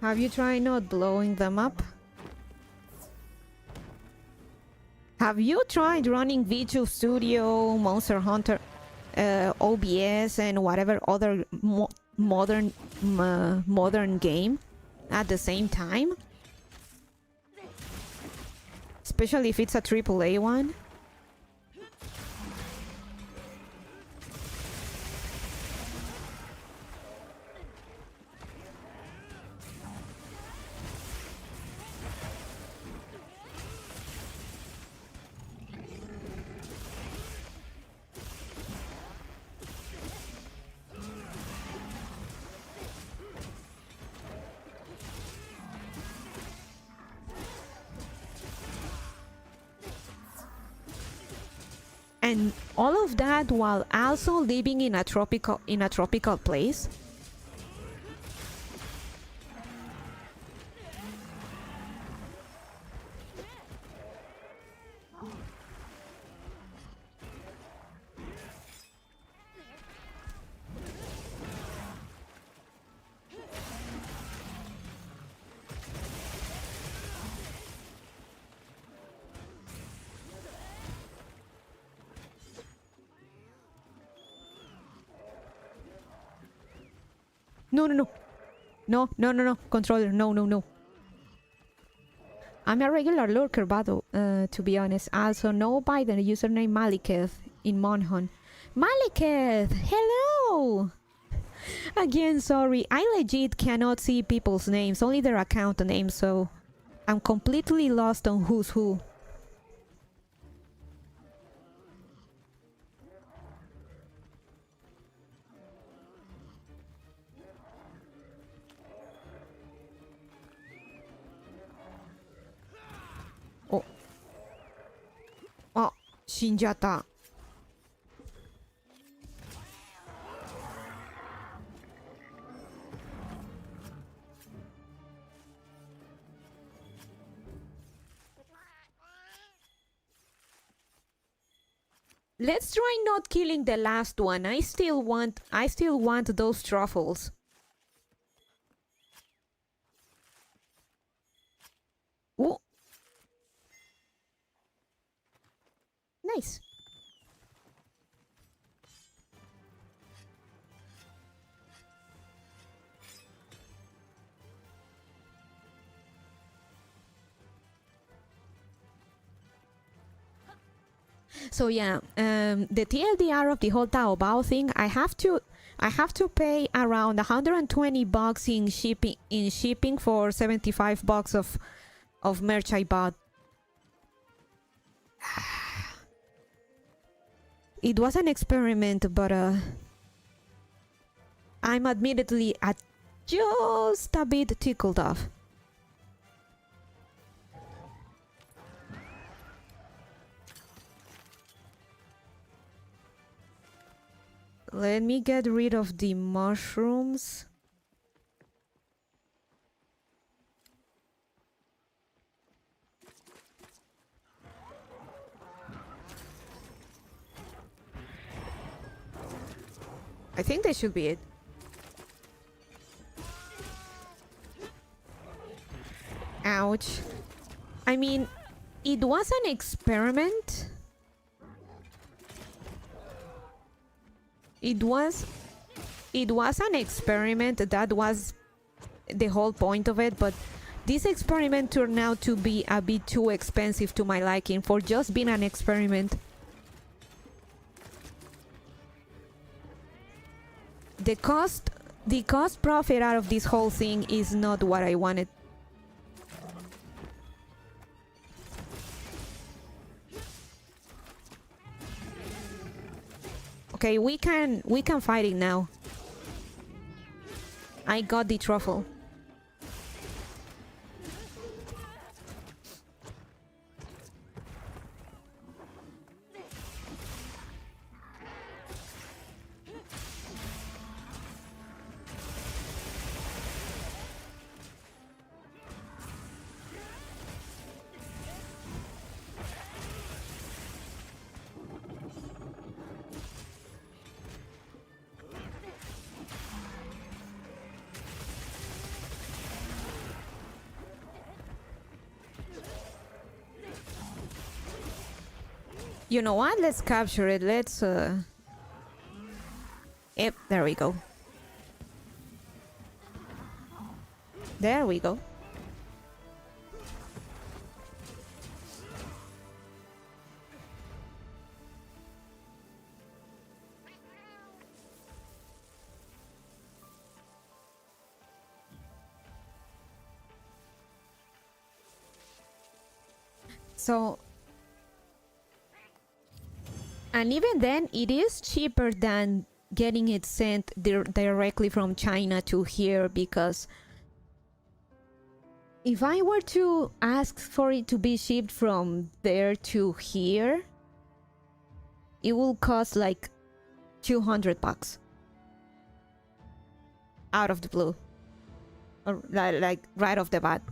Have you tried not blowing them up? Have you tried running Visual Studio, Monster Hunter, OBS, and whatever other modern game at the same time? Especially if it's a AAA one. And all of that while also living in a tropical place. No, controller, no. I'm a regular lurker, battle, to be honest. Also know by the username Maliketh in Monhon. Maliketh, hello! Again, sorry, I legit cannot see people's names, only their account names, so I'm completely lost on who's who. Oh, Shinjata. Let's try not killing the last one. I still want those truffles. Oh. Nice. So yeah, the TLDR of the whole Taobao thing, I have to pay around $120 in shipping for $75 of merch I bought. It was an experiment, but I'm admittedly just a bit tickled off. Let me get rid of the mushrooms. I think that should be it. Ouch. I mean, it was an experiment. It was an experiment. That was the whole point of it, but this experiment turned out to be a bit too expensive to my liking for just being an experiment. The cost profit out of this whole thing is not what I wanted. Okay, we can fight it now. I got the truffle. You know what? Let's capture it. Let's Yep, there we go. There we go. So, and even then, it is cheaper than getting it sent directly from China to here, because if I were to ask for it to be shipped from there to here, it will cost like $200 out of the blue, or like right off the bat.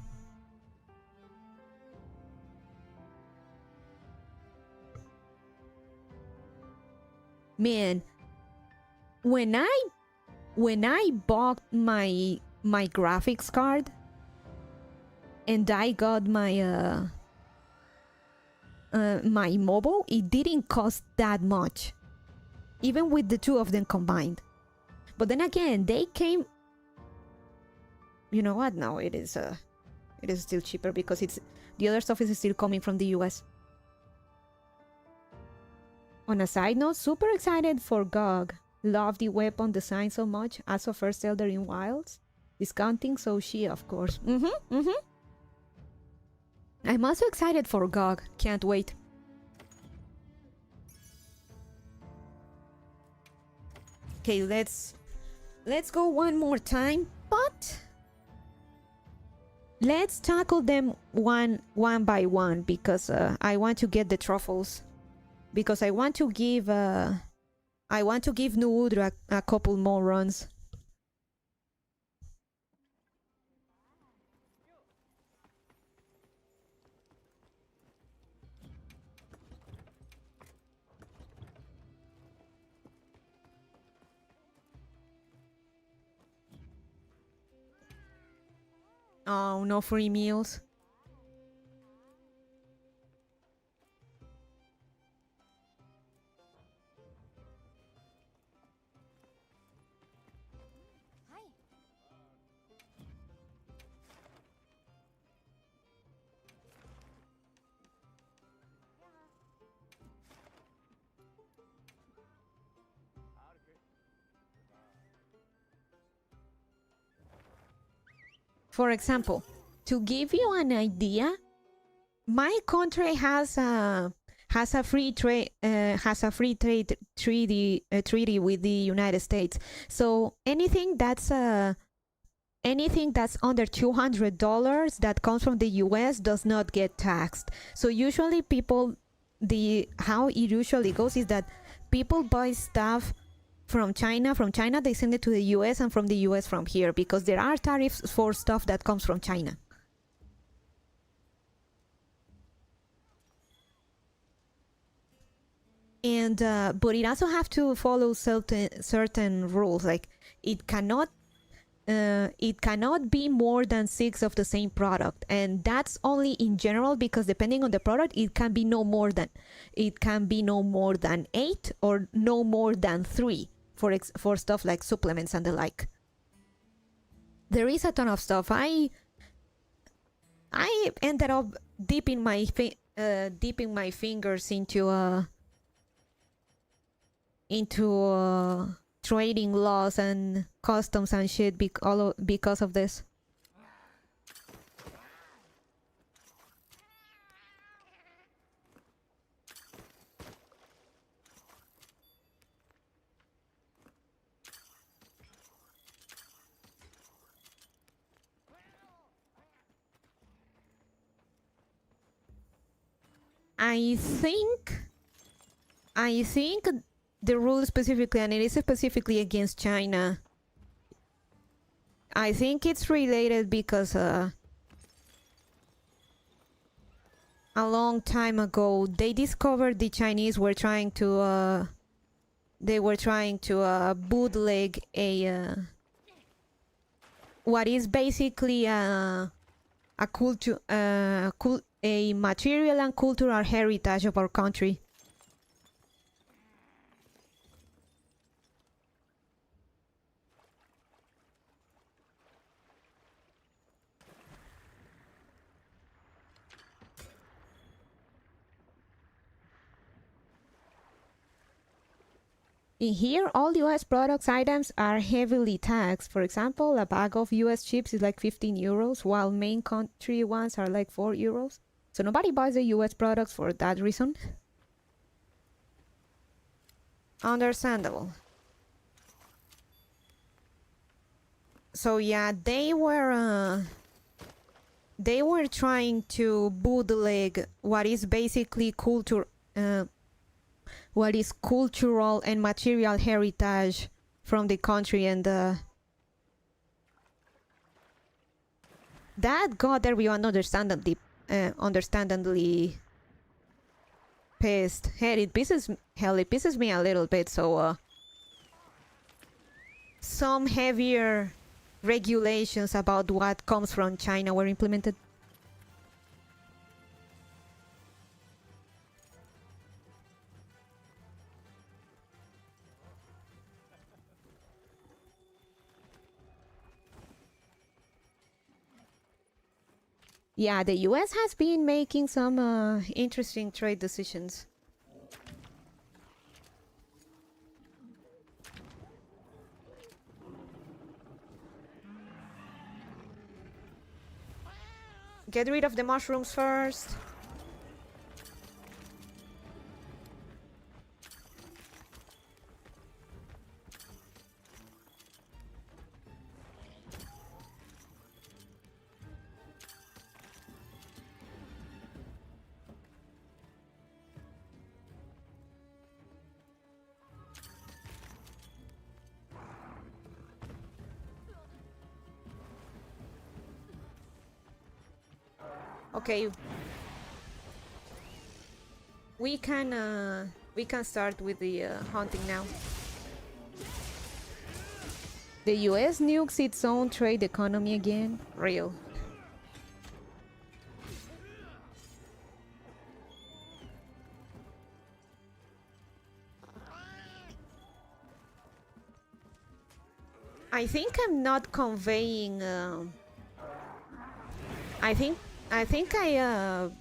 Man, when I bought my graphics card and I got my my mobile, it didn't cost that much, even with the two of them combined. But then again, they came. You know what? No, it is still cheaper because it's the other stuff is still coming from the US. On a side note, super excited for GOG. Love the weapon design so much. As of first Elder in Wilds. Discounting, so she, of course. I'm also excited for GOG. Can't wait. Okay, let's go one more time, but let's tackle them one by one, because I want to get the truffles. Because I want to give Nuudra a couple more runs. Oh, no free meals. For example, to give you an idea, my country has a free trade treaty with the United States. So anything that's under $200 that comes from the US does not get taxed. So usually how it usually goes is that people buy stuff from China they send it to the US, and from the US from here, because there are tariffs for stuff that comes from China. And but it also have to follow certain rules. Like it cannot be more than 6 of the same product, and that's only in general, because depending on the product, it can be no more than 8 or no more than 3 for stuff like supplements and the like. There is a ton of stuff. I ended up dipping my fingers into trading laws and customs and shit because of this. I think the rule specifically, and it is specifically against China, I think it's related because a long time ago they discovered the Chinese were trying to bootleg what is basically a material and cultural heritage of our country. In here, all US products items are heavily taxed. For example, a bag of US chips is like 15 euros, while main country ones are like 4 euros. So nobody buys the US products for that reason. Understandable. So yeah, they were trying to bootleg what is basically what is cultural and material heritage from the country, and that got everyone understandably pissed. It pisses me a little bit. So some heavier regulations about what comes from China were implemented. Yeah, the US has been making some interesting trade decisions. Get rid of the mushrooms first. Okay, we can start with the hunting now. The US nukes its own trade economy again. Real. I think I'm not conveying. I think I'm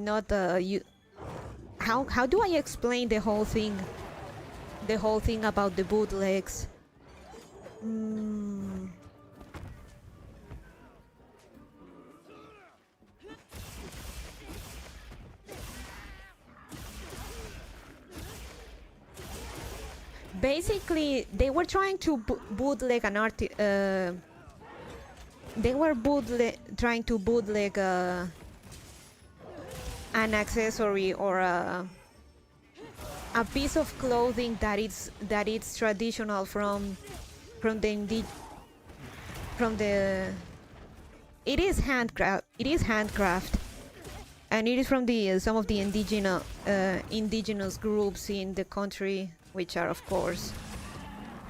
not how do I explain the whole thing about the bootlegs? Basically, they were trying to bootleg an they were trying to bootleg an accessory or a piece of clothing that it's traditional from the it is handcraft. And it is from the some of the indigenous groups in the country, which are of course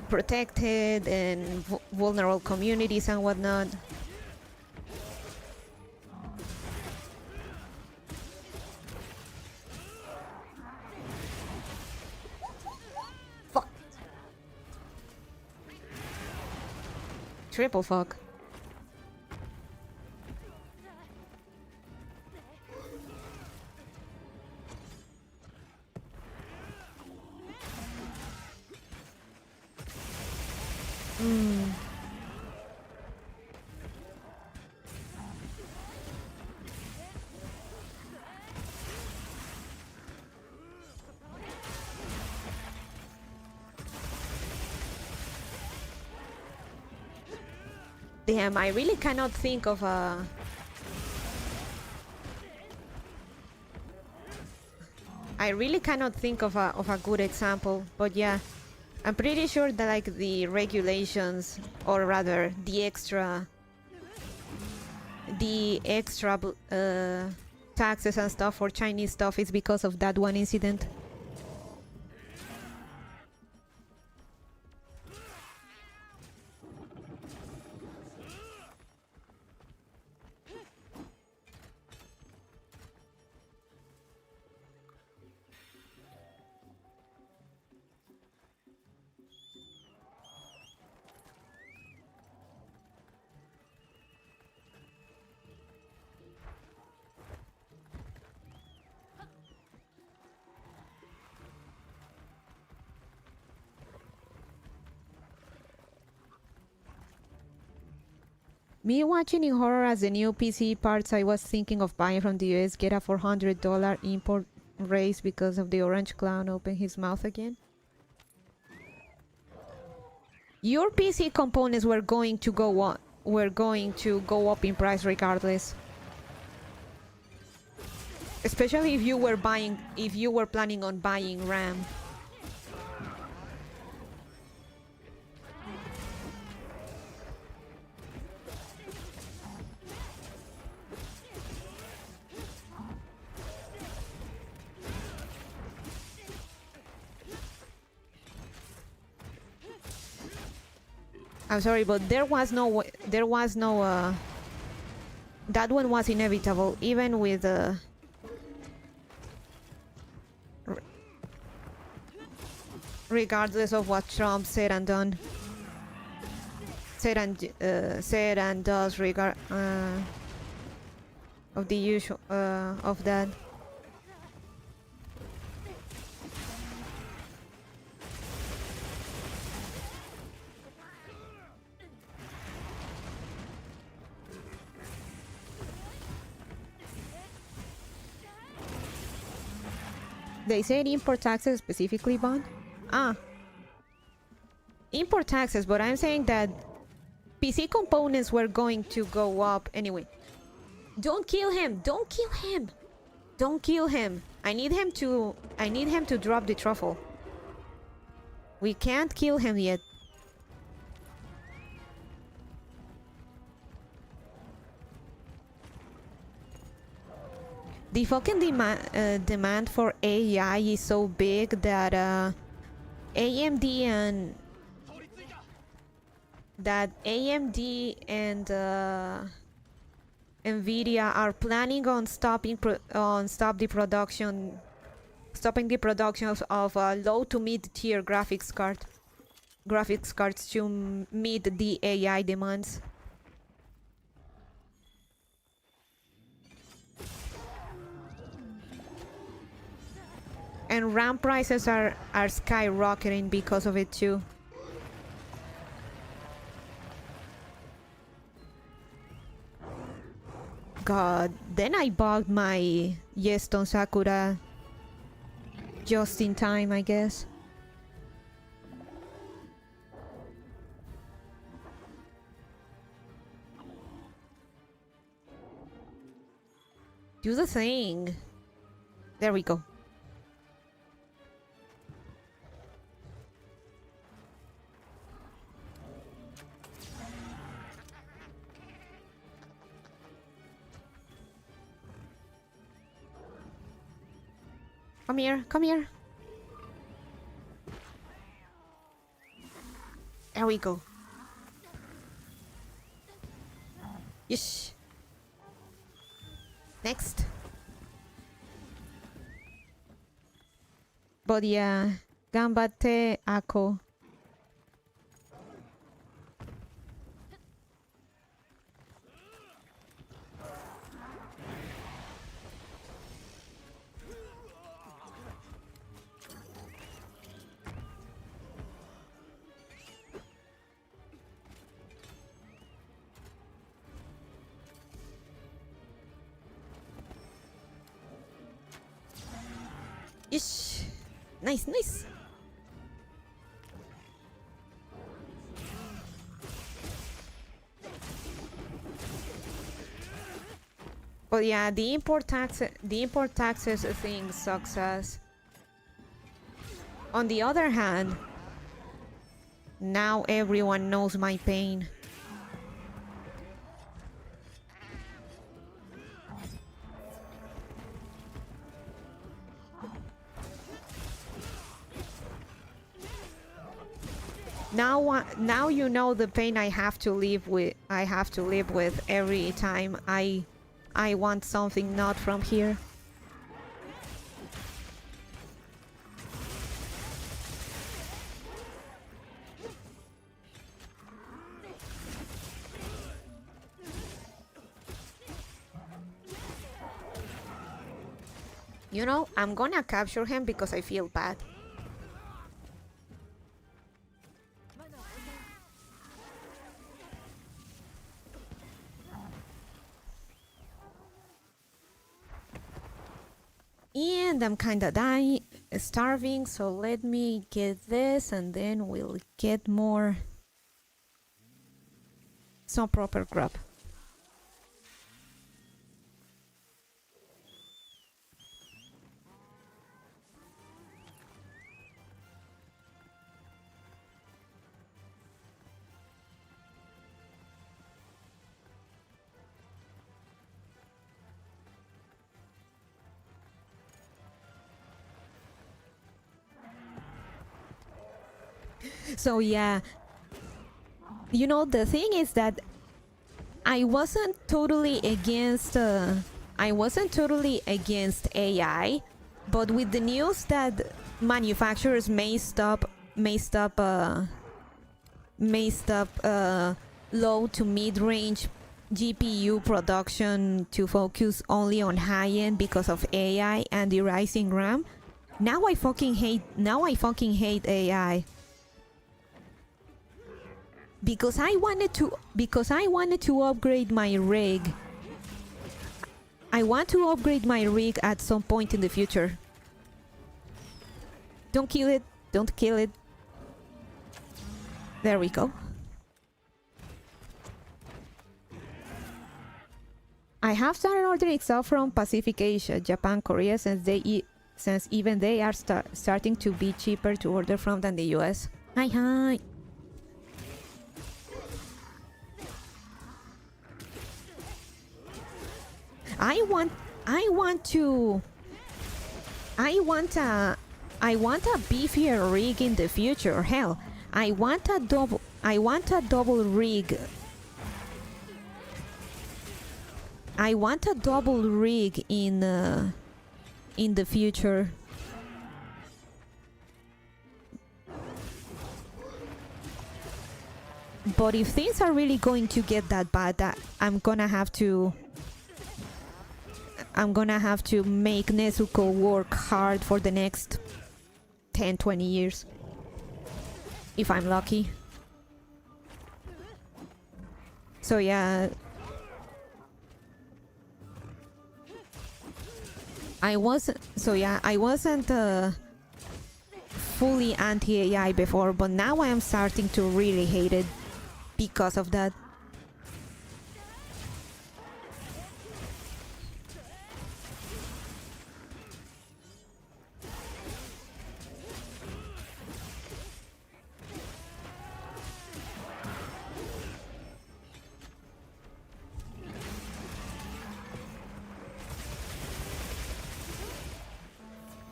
protected and vulnerable communities and whatnot. Fuck. Triple fuck. Damn, I really cannot think of a... I really cannot think of a good example, but yeah, I'm pretty sure that like the regulations, or rather the extra taxes and stuff for Chinese stuff is because of that one incident. Me watching in horror as the new PC parts I was thinking of buying from the US get a $400 import raise because of the orange clown open his mouth again. Your PC components were going to go up in price regardless. Especially if you were planning on buying RAM. I'm sorry, but there was no that one was inevitable, even with regardless of what Trump said and done, said and does regard of the usual of that. They said import taxes specifically, Bond? Ah. Import taxes, but I'm saying that PC components were going to go up anyway. Don't kill him! Don't kill him! Don't kill him! I need him to drop the truffle. We can't kill him yet. The fucking demand for AI is so big that AMD and Nvidia are planning on stopping the production of low to mid tier graphics cards to meet the AI demands. And RAM prices are skyrocketing because of it too. God, then I bought my Yeston Sakura just in time, I guess. Do the thing. There we go. Come here, come here. There we go. Yes. Next. But yeah, ganbatte ako. Ish. Nice, nice. But yeah, the import taxes thing sucks ass. On the other hand, now everyone knows my pain. Now you know the pain I have to live with. I have to live with every time I want something not from here. You know, I'm gonna capture him because I feel bad. And I'm kinda starving, so let me get this and then we'll get some proper grub. So yeah, you know, the thing is that I wasn't totally against AI, but with the news that manufacturers may stop low to mid-range GPU production to focus only on high-end because of AI and the rising RAM. Now I fucking hate AI. Because I wanted to upgrade my rig. I want to upgrade my rig at some point in the future. Don't kill it. Don't kill it. There we go. I have started ordering stuff from Pacific Asia, Japan, Korea, since even they are starting to be cheaper to order from than the US. Hi. I want a beefier rig in the future. Hell, I want a double rig. I want a double rig in the future. But if things are really going to get that bad, I'm gonna have to make Nezuko work hard for the next 10-20 years. If I'm lucky. So yeah. I wasn't fully anti-AI before, but now I am starting to really hate it because of that.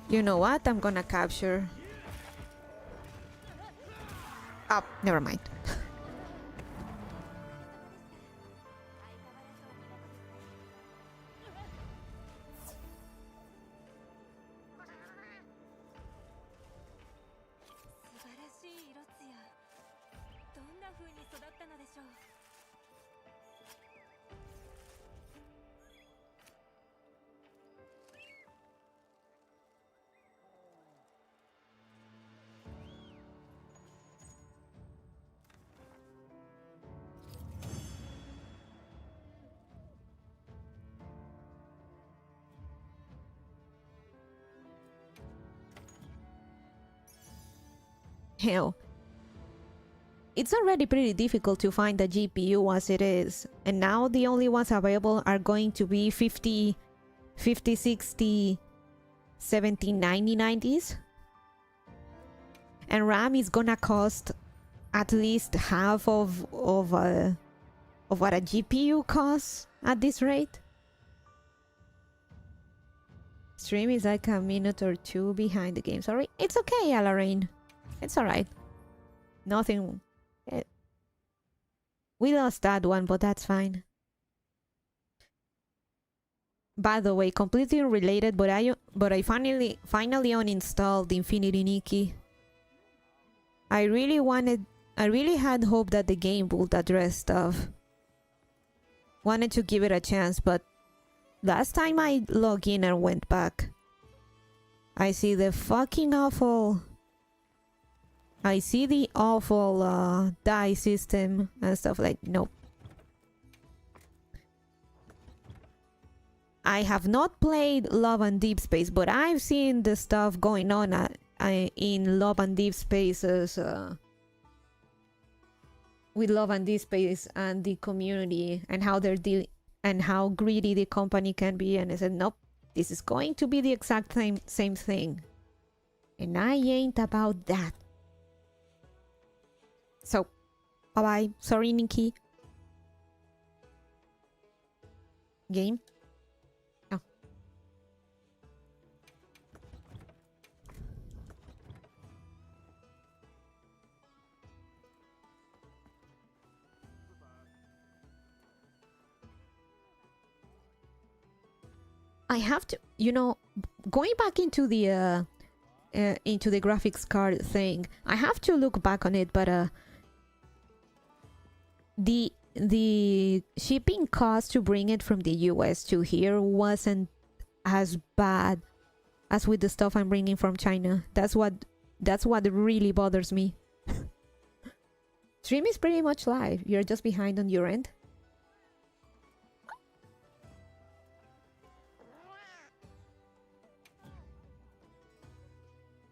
You know what? I'm gonna capture. Oh, never mind. Hell, it's already pretty difficult to find a GPU as it is, and now the only ones available are going to be 50, 60, 70, 90, 90s. And RAM is gonna cost at least half of what a GPU costs at this rate. Stream is like a minute or two behind the game. Sorry, it's okay, Alarain. It's alright. Nothing. We lost that one, but that's fine. By the way, completely unrelated, but I finally uninstalled Infinity Nikki. I really had hope that the game would address stuff. Wanted to give it a chance, but last time I logged in and went back, I see the fucking awful. I see the awful die system and stuff like nope. I have not played Love and Deep Space, but I've seen the stuff going on in Love and Deep Spaces with Love and Deep Space and the community and how they're dealing and how greedy the company can be, and I said nope, this is going to be the exact same thing, and I ain't about that. So, bye-bye. Sorry, Nikki. Game? Oh. I have to, you know, going back into the graphics card thing, I have to look back on it, but the shipping cost to bring it from the US to here wasn't as bad as with the stuff I'm bringing from China. That's what really bothers me. Stream is pretty much live. You're just behind on your end.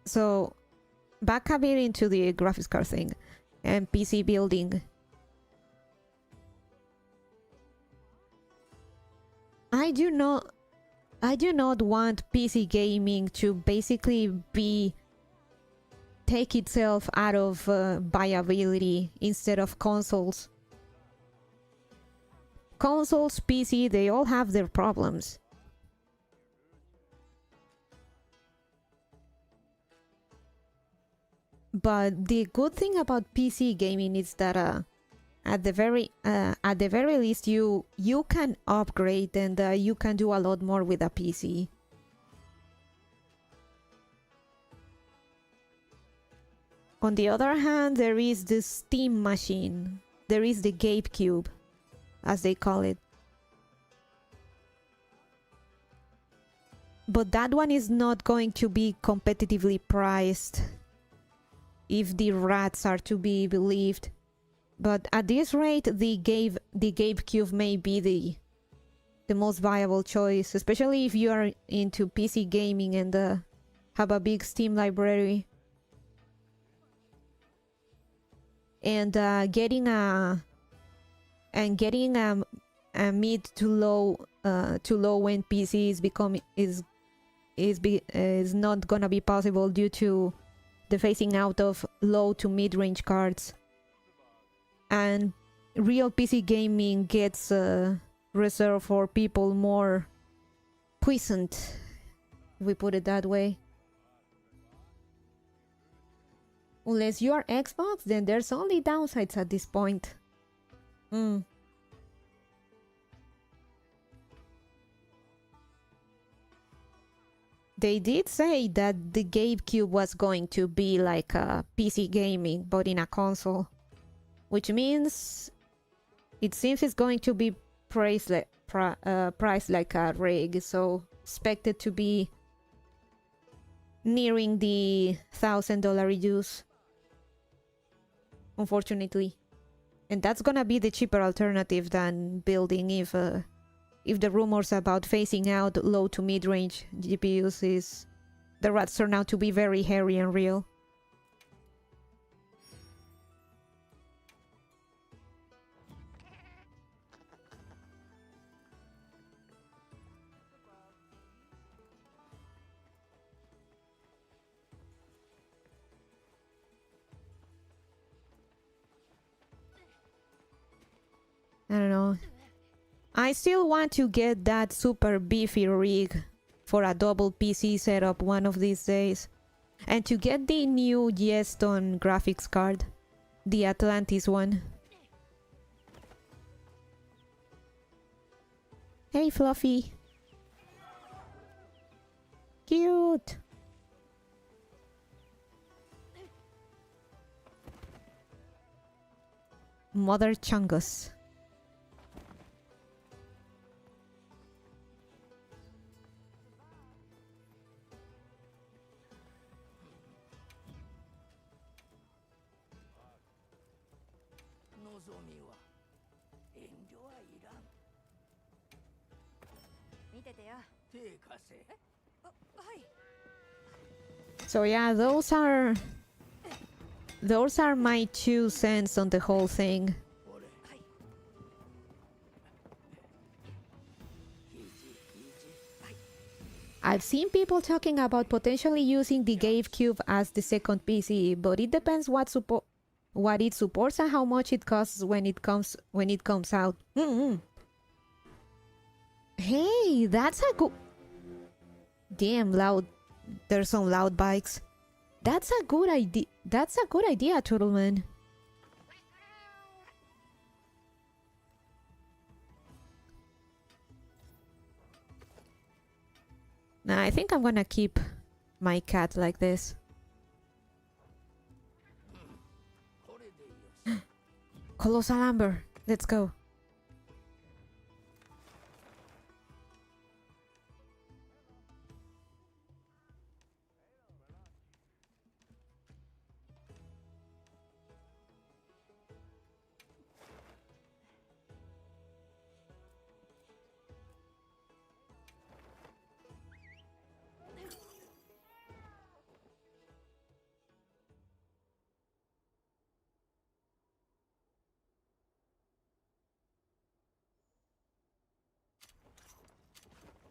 So back a bit into the graphics card thing and PC building. I do not want PC gaming to basically take itself out of viability instead of consoles. Consoles, PC, they all have their problems. But the good thing about PC gaming is that at the very least you can upgrade and you can do a lot more with a PC. On the other hand, there is the Steam machine. There is the GameCube, as they call it. But that one is not going to be competitively priced, if the rats are to be believed. But at this rate, the GameCube may be the most viable choice, especially if you are into PC gaming and have a big Steam library. And getting a mid to low end PC is not gonna be possible due to the phasing out of low to mid-range cards. And real PC gaming gets reserved for people more puissant, if we put it that way. Unless you are Xbox, then there's only downsides at this point. They did say that the GameCube was going to be like a PC gaming, but in a console. Which means it seems it's going to be priced like a rig, so expected to be nearing the $1,000 reduce, unfortunately. And that's gonna be the cheaper alternative than building if the rumors about phasing out low to mid-range GPUs is the rats turn out to be very hairy and real. I don't know. I still want to get that super beefy rig for a double PC setup one of these days. And to get the new Yeston graphics card. The Atlantis one. Hey Fluffy. Cute. Mother Chungus. So yeah, those are my 2 cents on the whole thing. I've seen people talking about potentially using the GameCube as the second PC, but it depends what it supports and how much it costs when it comes out. Hey, that's a good... Damn loud. There's some loud bikes. That's a good idea. That's a good idea, Turtleman. Nah, I think I'm gonna keep my cat like this. Colossal Amber. Let's go.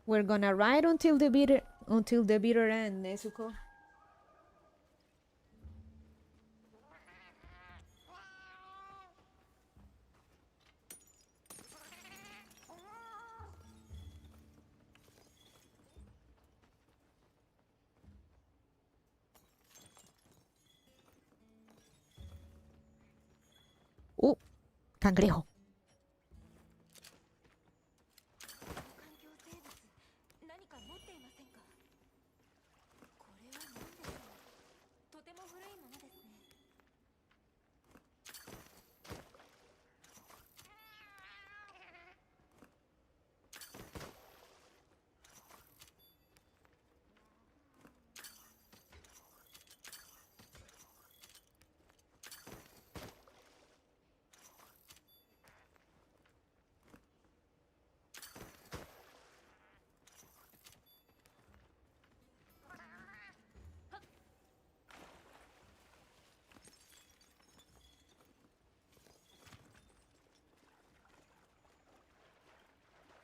We're gonna ride until the bitter end, Nezuko. Cangrejo.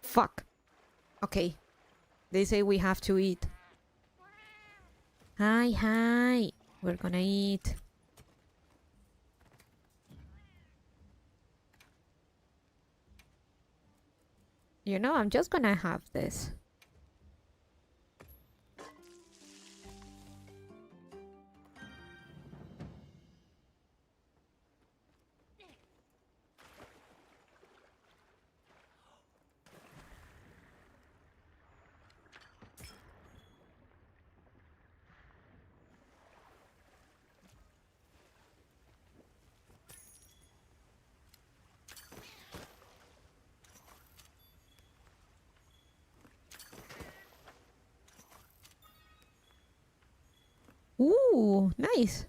Fuck. Okay. They say we have to eat. Hi. We're gonna eat. You know, I'm just gonna have this. Ooh, nice.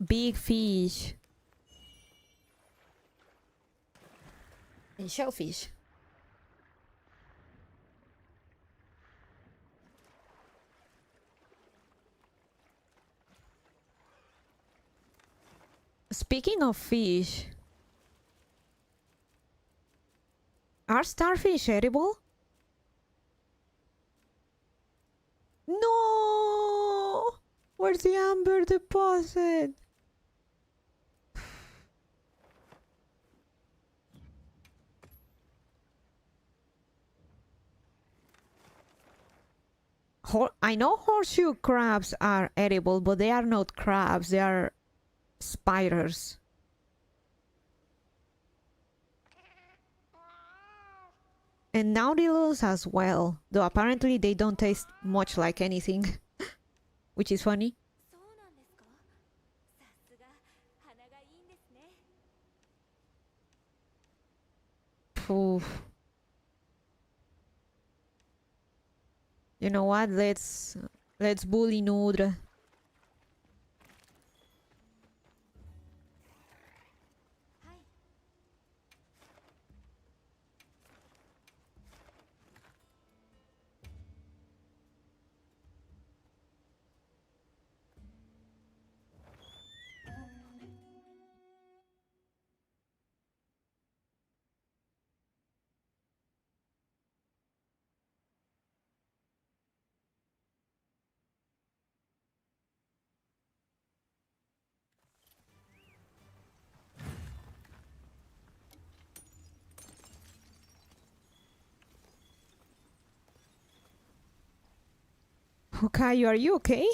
Big fish. And shellfish. Speaking of fish, are starfish edible? No! Where's the amber deposit? I know horseshoe crabs are edible, but they are not crabs, they are spiders. And nautilus as well, though apparently they don't taste much like anything, which is funny. Oof. You know what? Let's bully Nudra. Okay, are you okay?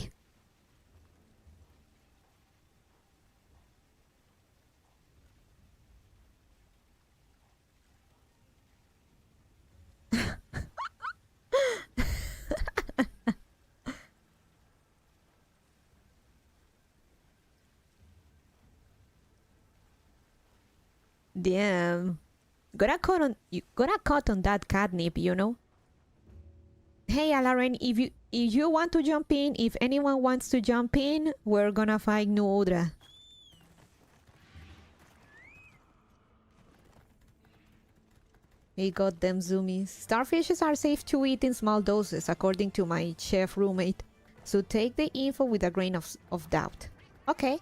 Damn. Got caught on that catnip, you know? Hey Alaren, if you want to jump in, if anyone wants to jump in, we're gonna fight Nudra. He got them zoomies. Starfishes are safe to eat in small doses, according to my chef roommate. So take the info with a grain of doubt. Okay.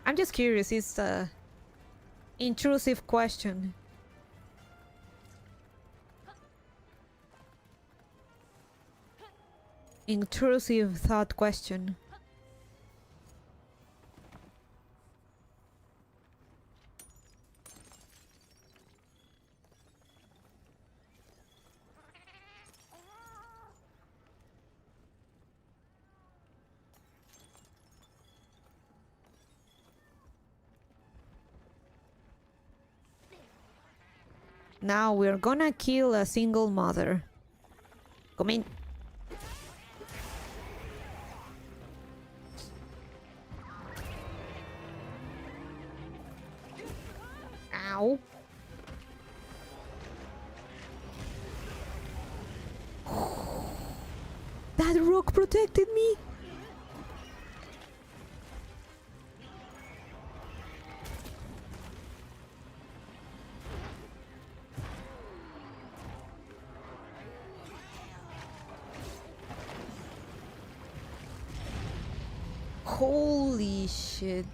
I'm just curious, it's a intrusive question. Intrusive thought question. Now we're gonna kill a single mother. Come in. Ow. That rock protected me. Holy shit.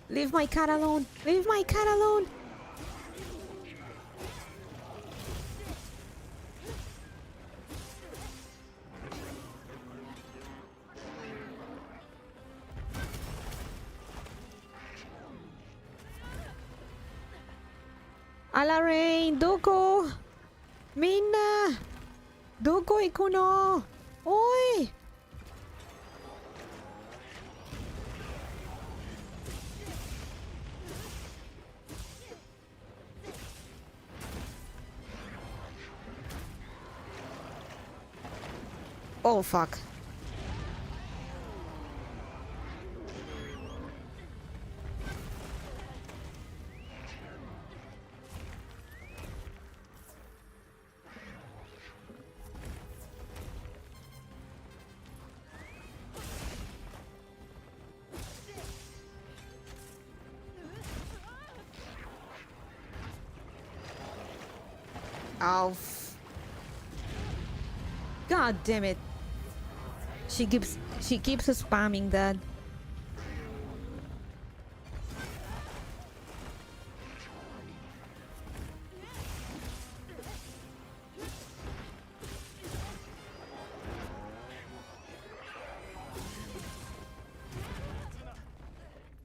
Leave my cat alone. Leave my cat alone. Alaren, doko. Minna. Doko ikuno. Oi. Oh fuck. Oh, God damn it. She keeps spamming that.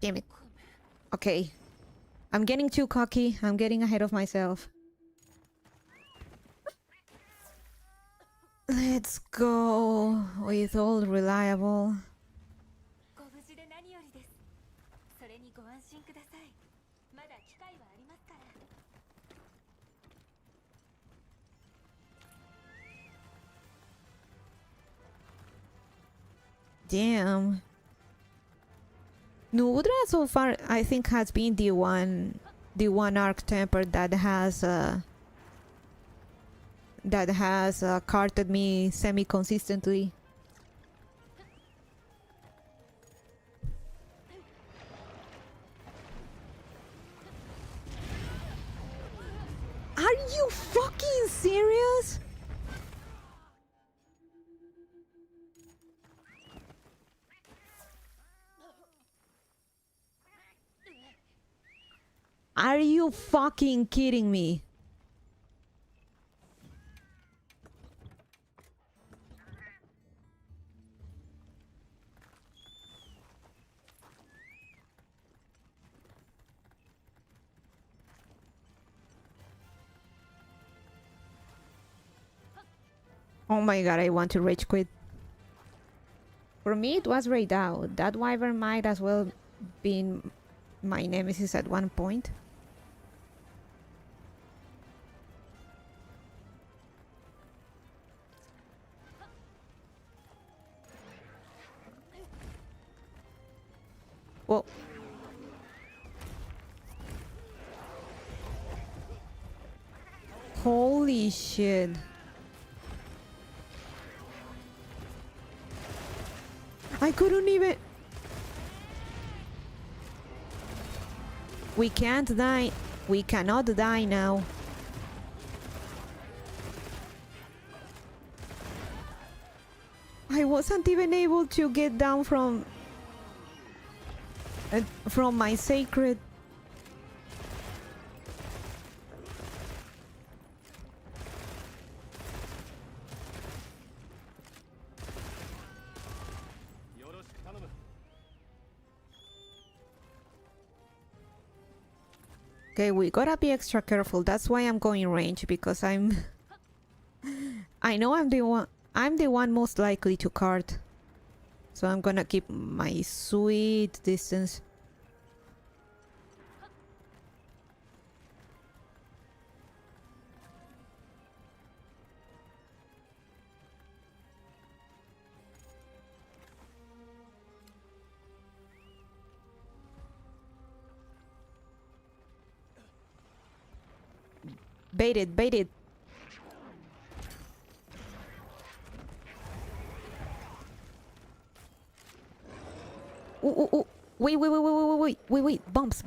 Damn it. Okay. I'm getting too cocky. I'm getting ahead of myself. Let's go with all reliable. Damn. Nudra so far I think has been the one arc temper that has carted me semi-consistently. Are you fucking serious? Are you fucking kidding me? Oh my god, I want to rage quit. For me, it was rayed out. That wyvern might as well been my nemesis at one point. Well, holy shit. I couldn't even... We can't die. We cannot die now. I wasn't even able to get down from my sacred. Okay, we gotta be extra careful. That's why I'm going range, because I know I'm the one most likely to card. So I'm gonna keep my sweet distance. Bait it, bait it. Ooh, ooh, ooh. Wait. Bombs.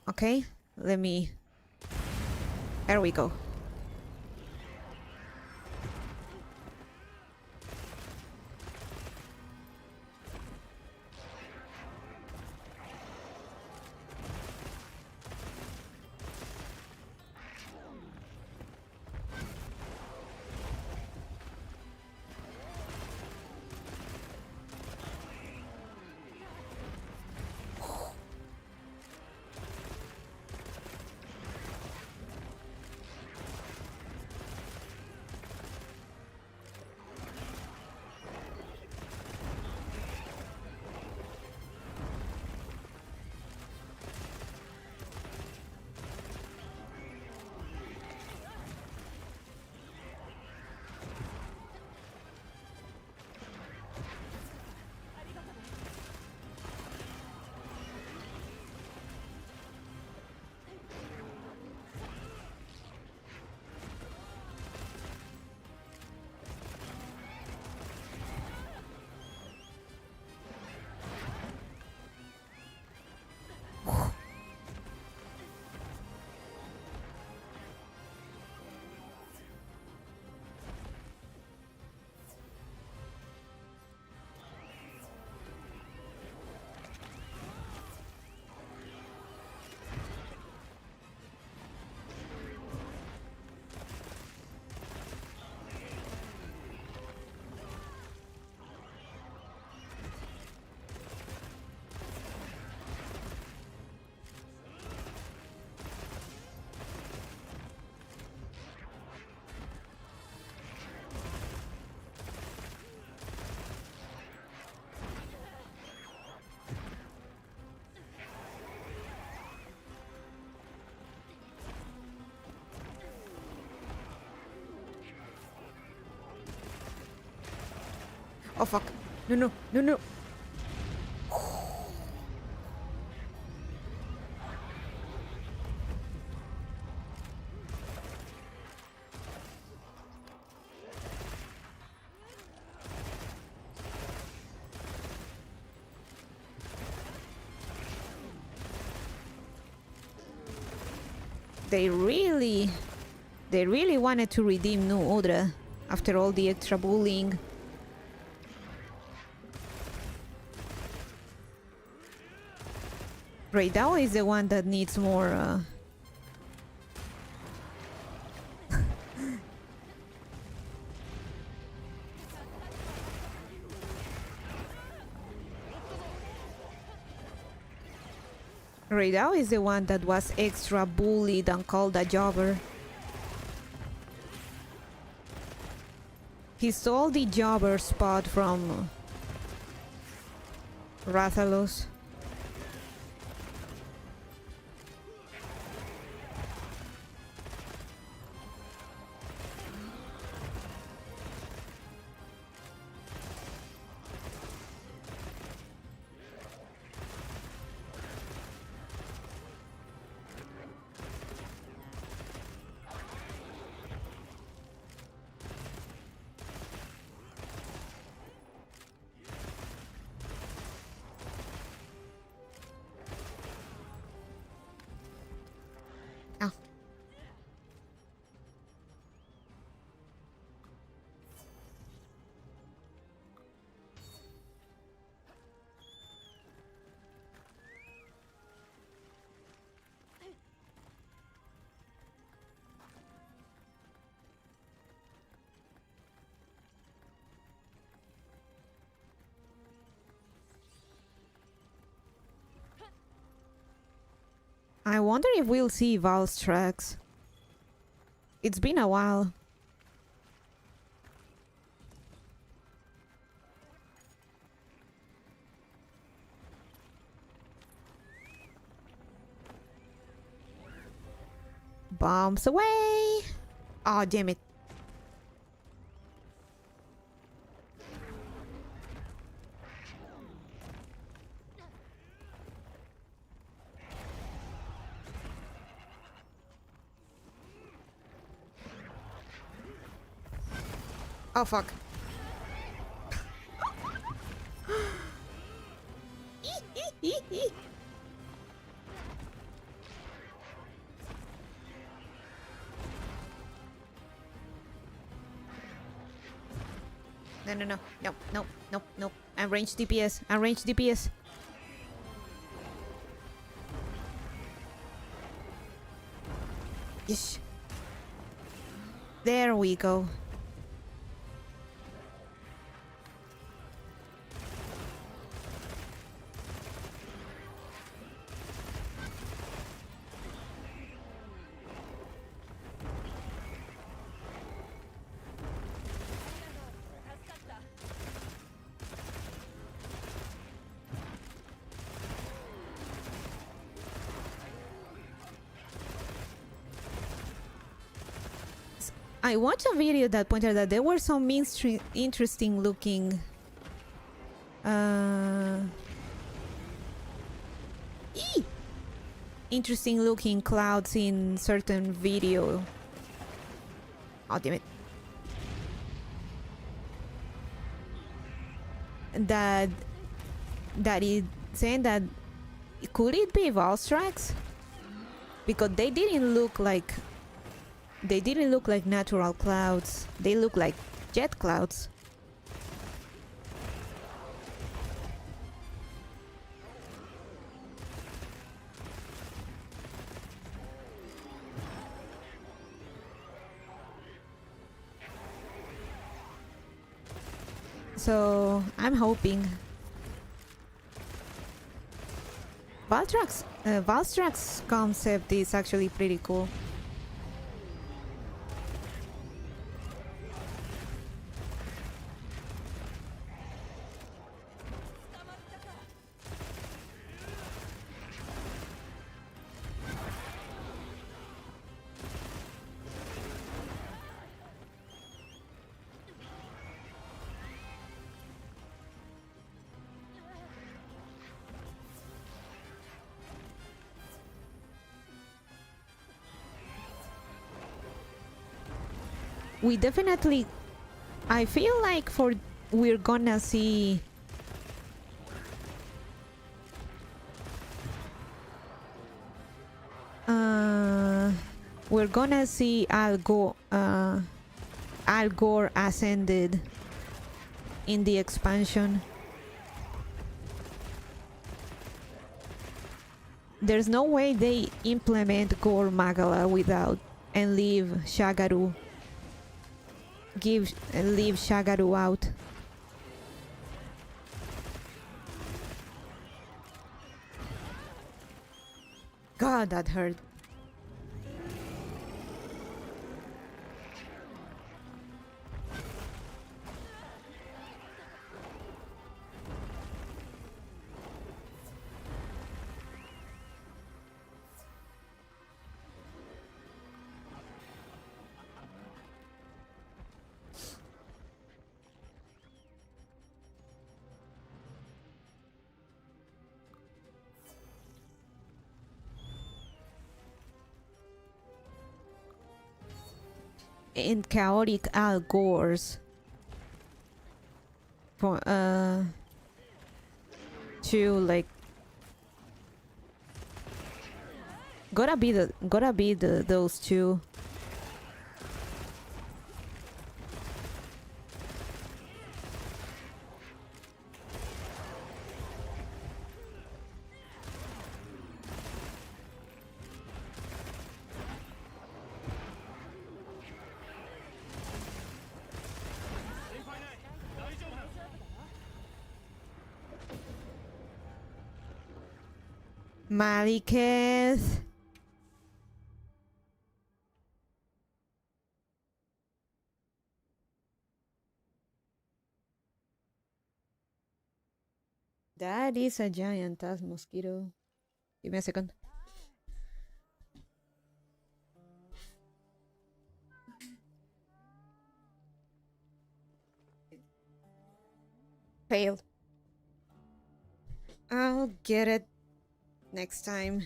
Okay, let me... There we go. Oh fuck. No, no, no, no. They really wanted to redeem New Odra after all the extra bullying. Raydao is the one that needs more Raydao is the one that was extra bullied and called a jobber. He stole the jobber spot from Rathalos. I wonder if we'll see Val's tracks. It's been a while. Bombs away! Oh, damn it. Oh, fuck. No, no, no. Nope, nope, nope, nope. Unranged DPS. Unranged DPS. Yes. There we go. I watched a video that pointed out that there were some interesting looking interesting looking clouds in certain video. Oh, damn it. That is saying that could it be Valstrax? Because they didn't look like natural clouds. They look like jet clouds. So I'm hoping Valstrax concept is actually pretty cool. we definitely, I feel like we're gonna see we're gonna see Al Gore ascended in the expansion. There's no way they implement Gore Magala without and leave Shagaru. Leave Shagaru out. God, that hurt. In chaotic Al Gores for to like gotta be those two. Maliketh. That is a giant ass mosquito. Give me a second. Failed. I'll get it next time.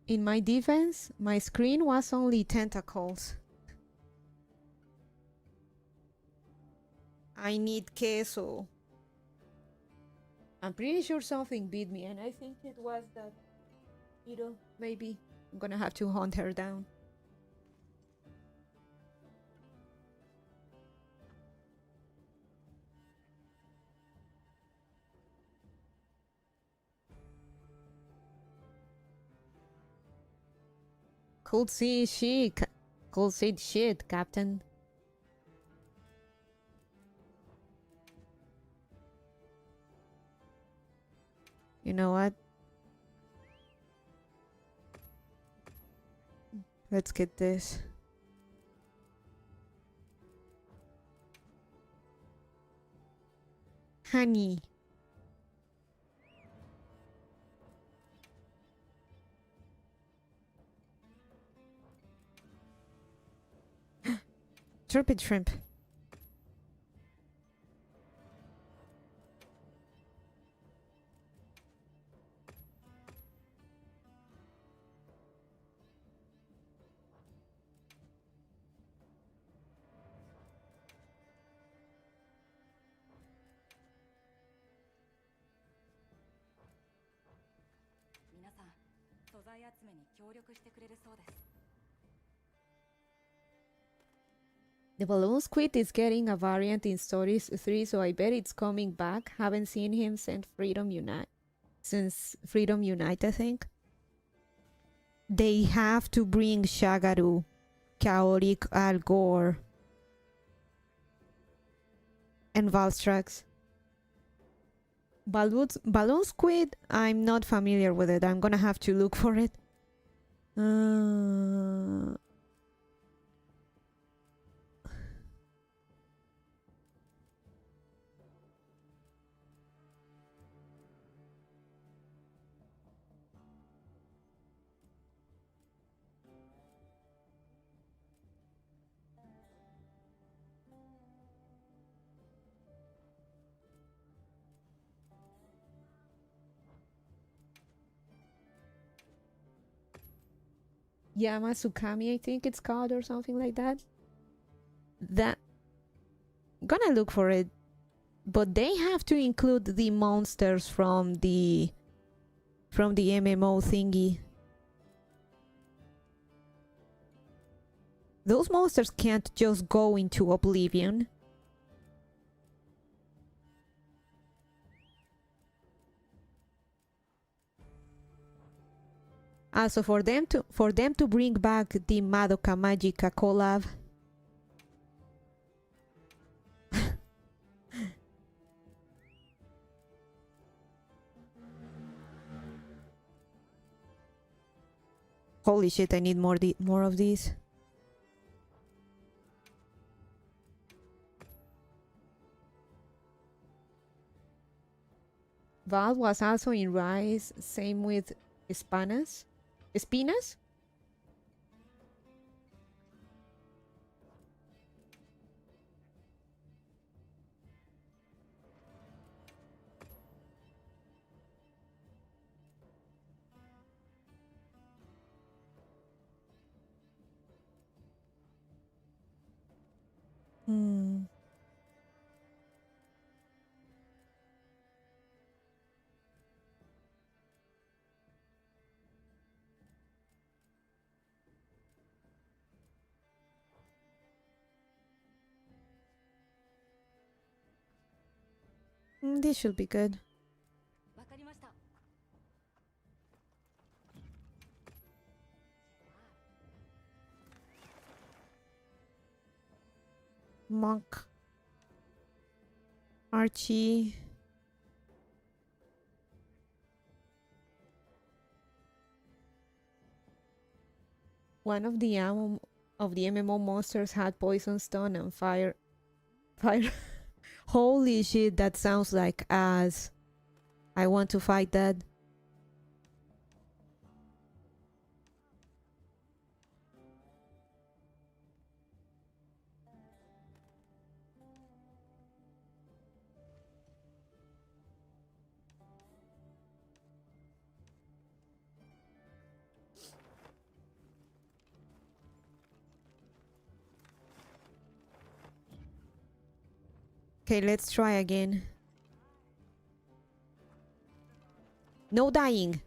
In my defense, my screen was only tentacles. I need queso. I'm pretty sure something beat me, and I think it was that, maybe. I'm gonna have to hunt her down. Could see shit, Captain. You know what? Let's get this. Honey. Turbid shrimp. The balloon squid is getting a variant in Stories 3, so I bet it's coming back. Haven't seen him since Freedom Unite, I think. They have to bring Shagaru, Chaotic Al Gore, and Valstrax. Balloon squid, I'm not familiar with it. I'm gonna have to look for it. Yamasukami, I think it's called, or something like that. That gonna look for it, but they have to include the monsters from the MMO thingy. Those monsters can't just go into oblivion. Also, for them to bring back the Madoka Magica collab. Holy shit! I need more of these. Val was also in Rise. Same with Espinas. Espinas? This should be good. Monk. Archie. One of the MMO monsters had poison stone and fire. Holy shit, that sounds like ass. I want to fight that. Okay, let's try again. No dying.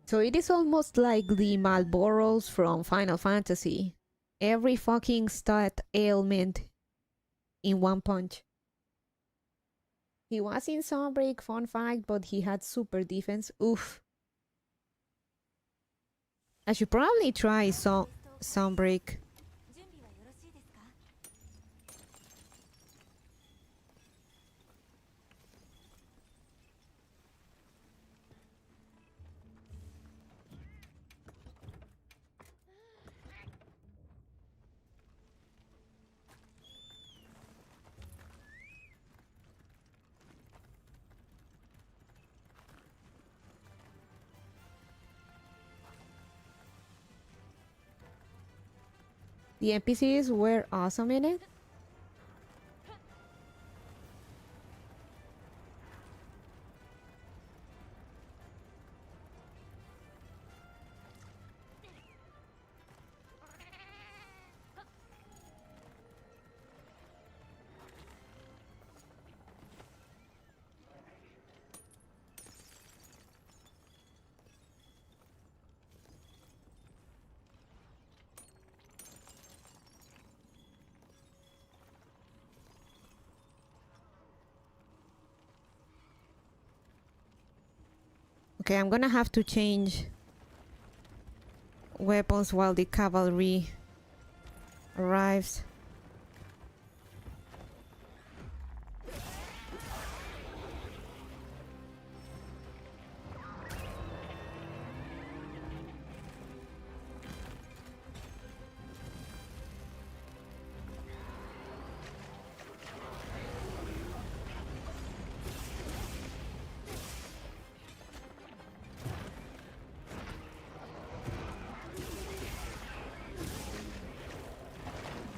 So it is almost like the Malboros from Final Fantasy. Every fucking stat ailment in one punch. He was in Sunbreak, fun fact, but he had super defense. Oof. I should probably try Sunbreak. The NPCs were awesome in it. Okay, I'm gonna have to change weapons while the cavalry arrives.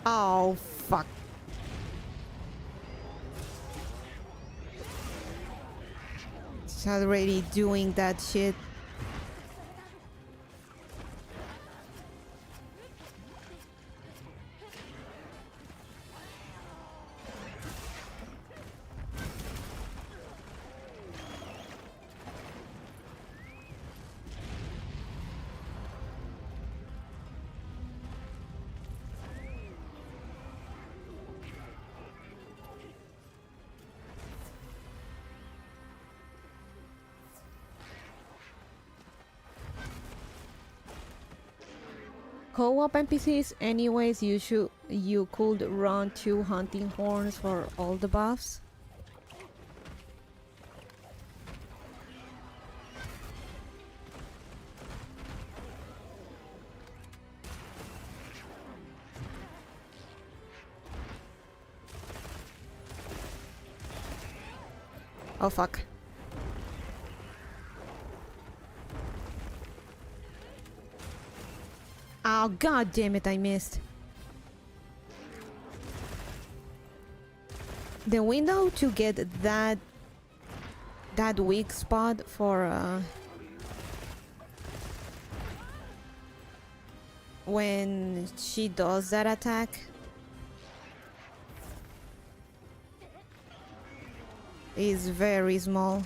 Oh, fuck. is already doing that shit. Co-op NPCs, anyways, you could run 2 hunting horns for all the buffs. Oh fuck. Oh god damn it, I missed. The window to get that weak spot for when she does that attack is very small.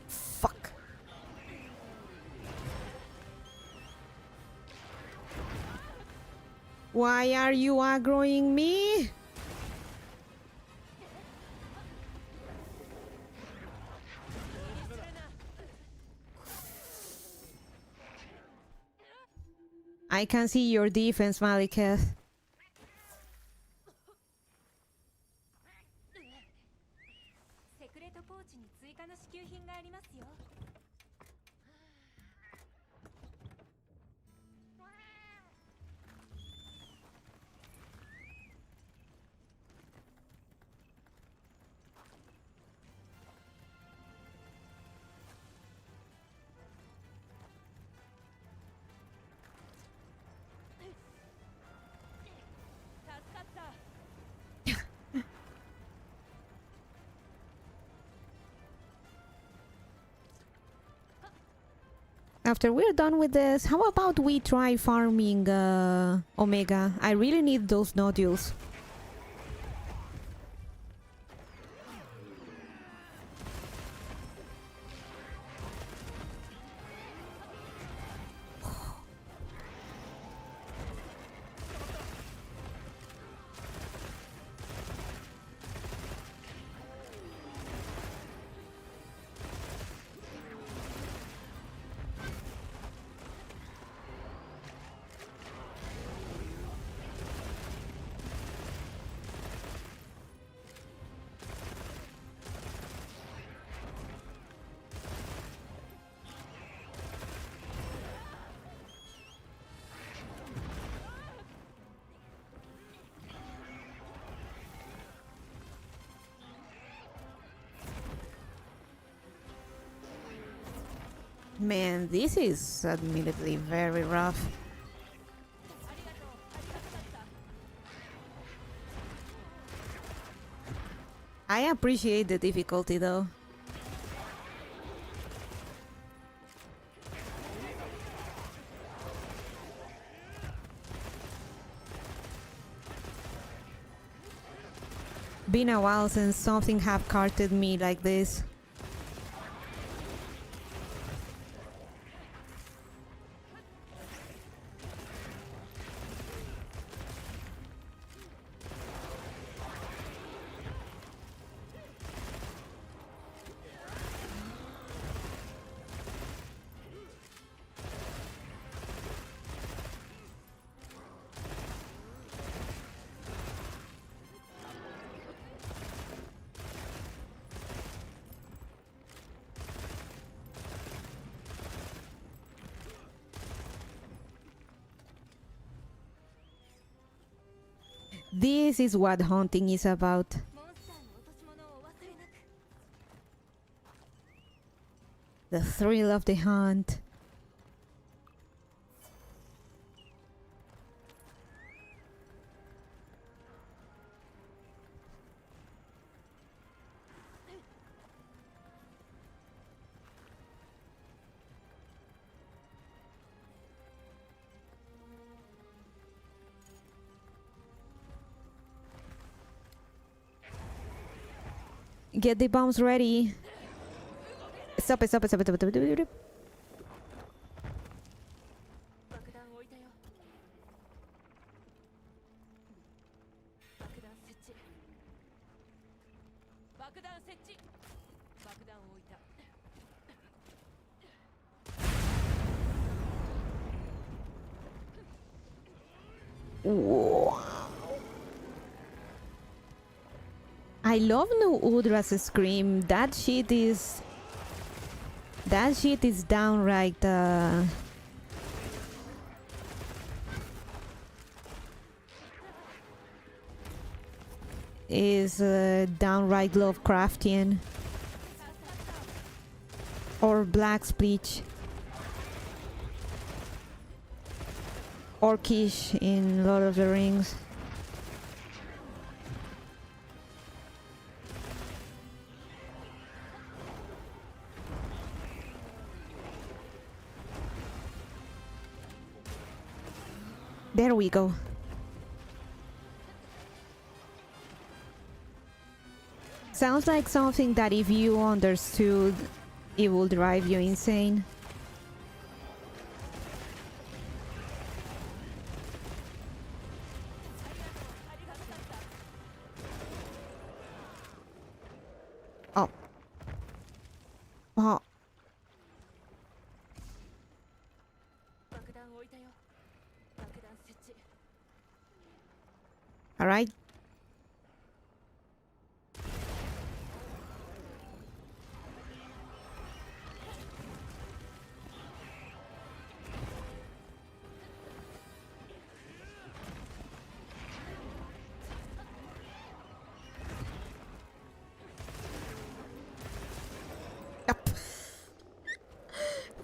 Fuck. Why are you aggroing me? I can see your defense, Maliketh. After we're done with this, how about we try farming Omega? I really need those nodules. Man, this is admittedly very rough. I appreciate the difficulty though. Been a while since something have carted me like this. This is what hunting is about. The thrill of the hunt. Get the bombs ready. Stop it, stop it, stop it, stop it, stop it, stop it. Wow. I love no Udra's scream. That shit is downright downright Lovecraftian or black speech. Orcish in Lord of the Rings. There we go. Sounds like something that if you understood, it will drive you insane. Oh. Oh. All right. Up.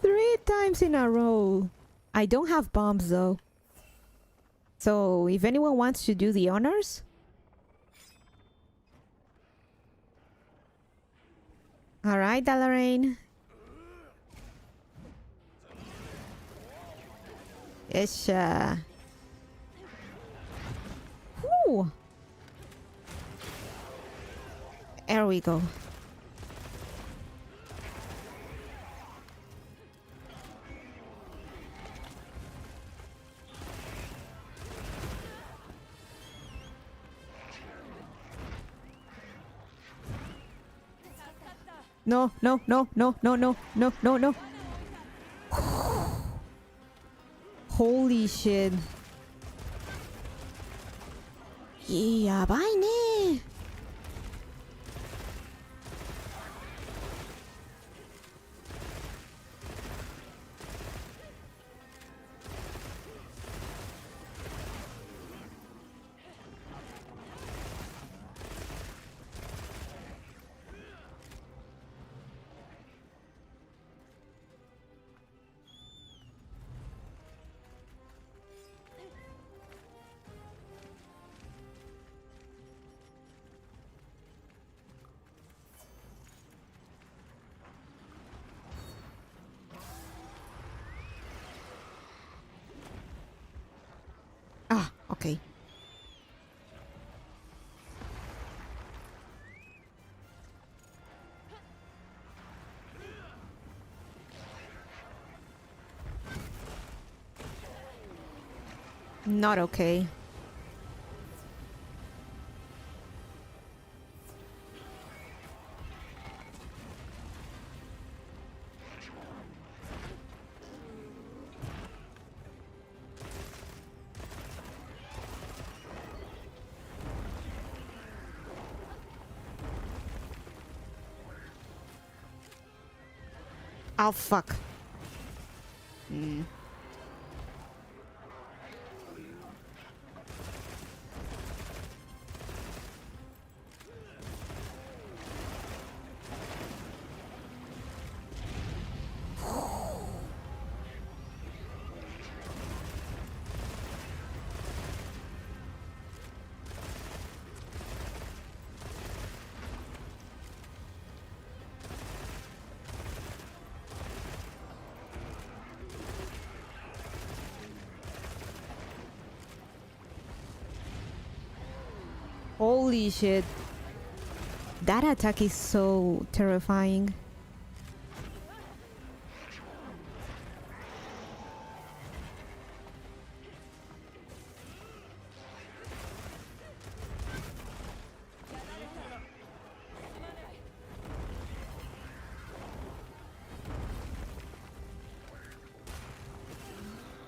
3 times in a row. I don't have bombs though. So, if anyone wants to do the honors? Alright, Dalarain. Ish. Whew. There we go. No, no, no, no, no, no, no, no, no. Holy shit. Yabai ne. Ah, okay. Not okay. Oh, fuck. Holy shit. That attack is so terrifying.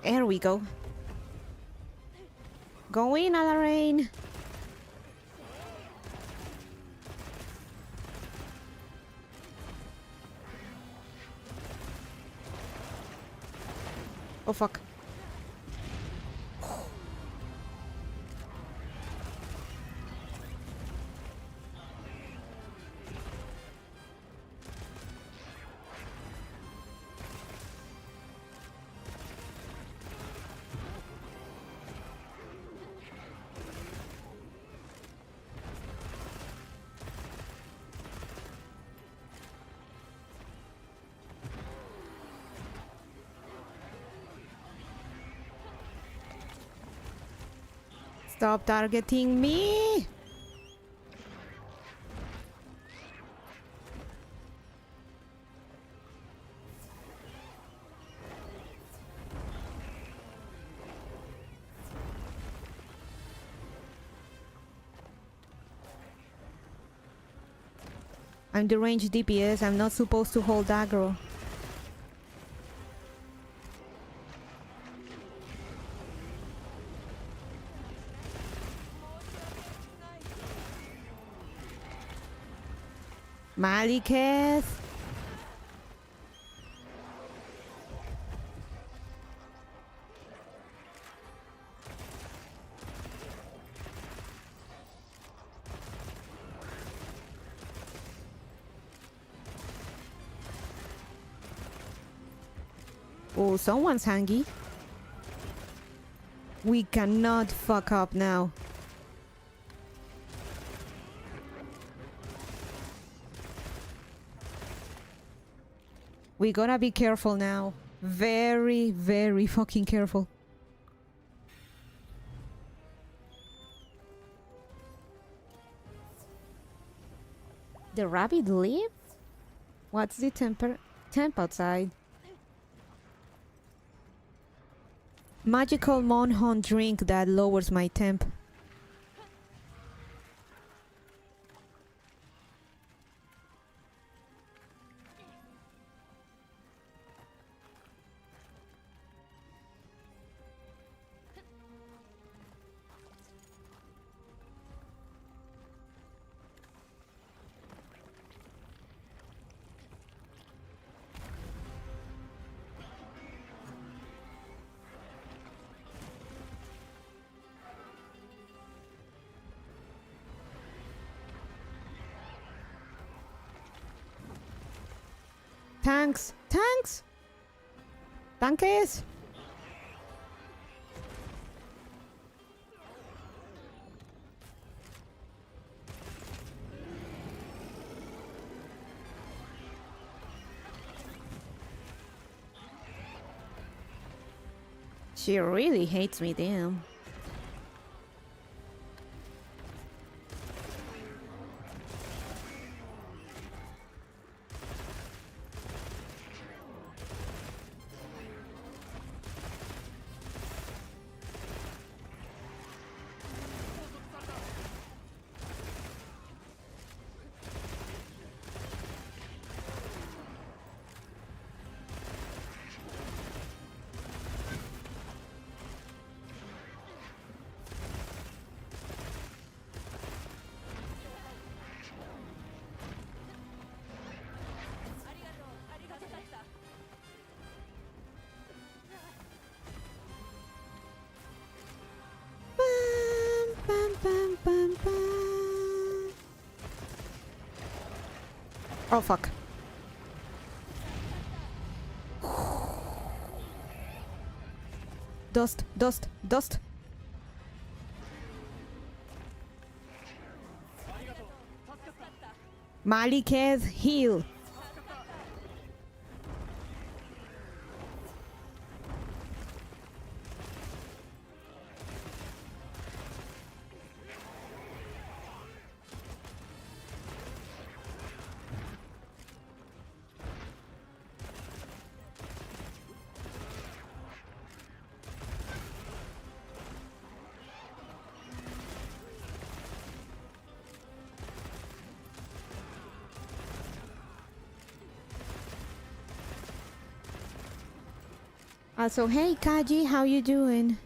There we go. Go in, Alarain. Oh fuck. Stop targeting me! I'm the range DPS, I'm not supposed to hold aggro. Maliketh! Oh, someone's hangry. We cannot fuck up now. We gotta be careful now. Very, very fucking careful. The rabbit lived? What's the temp outside? Magical Monhon drink that lowers my temp. Tanks! Tanks! Tanques! She really hates me, damn. Oh fuck. Dust, dust, dust. Maliketh, heal. Also, hey Kaji, how you doing?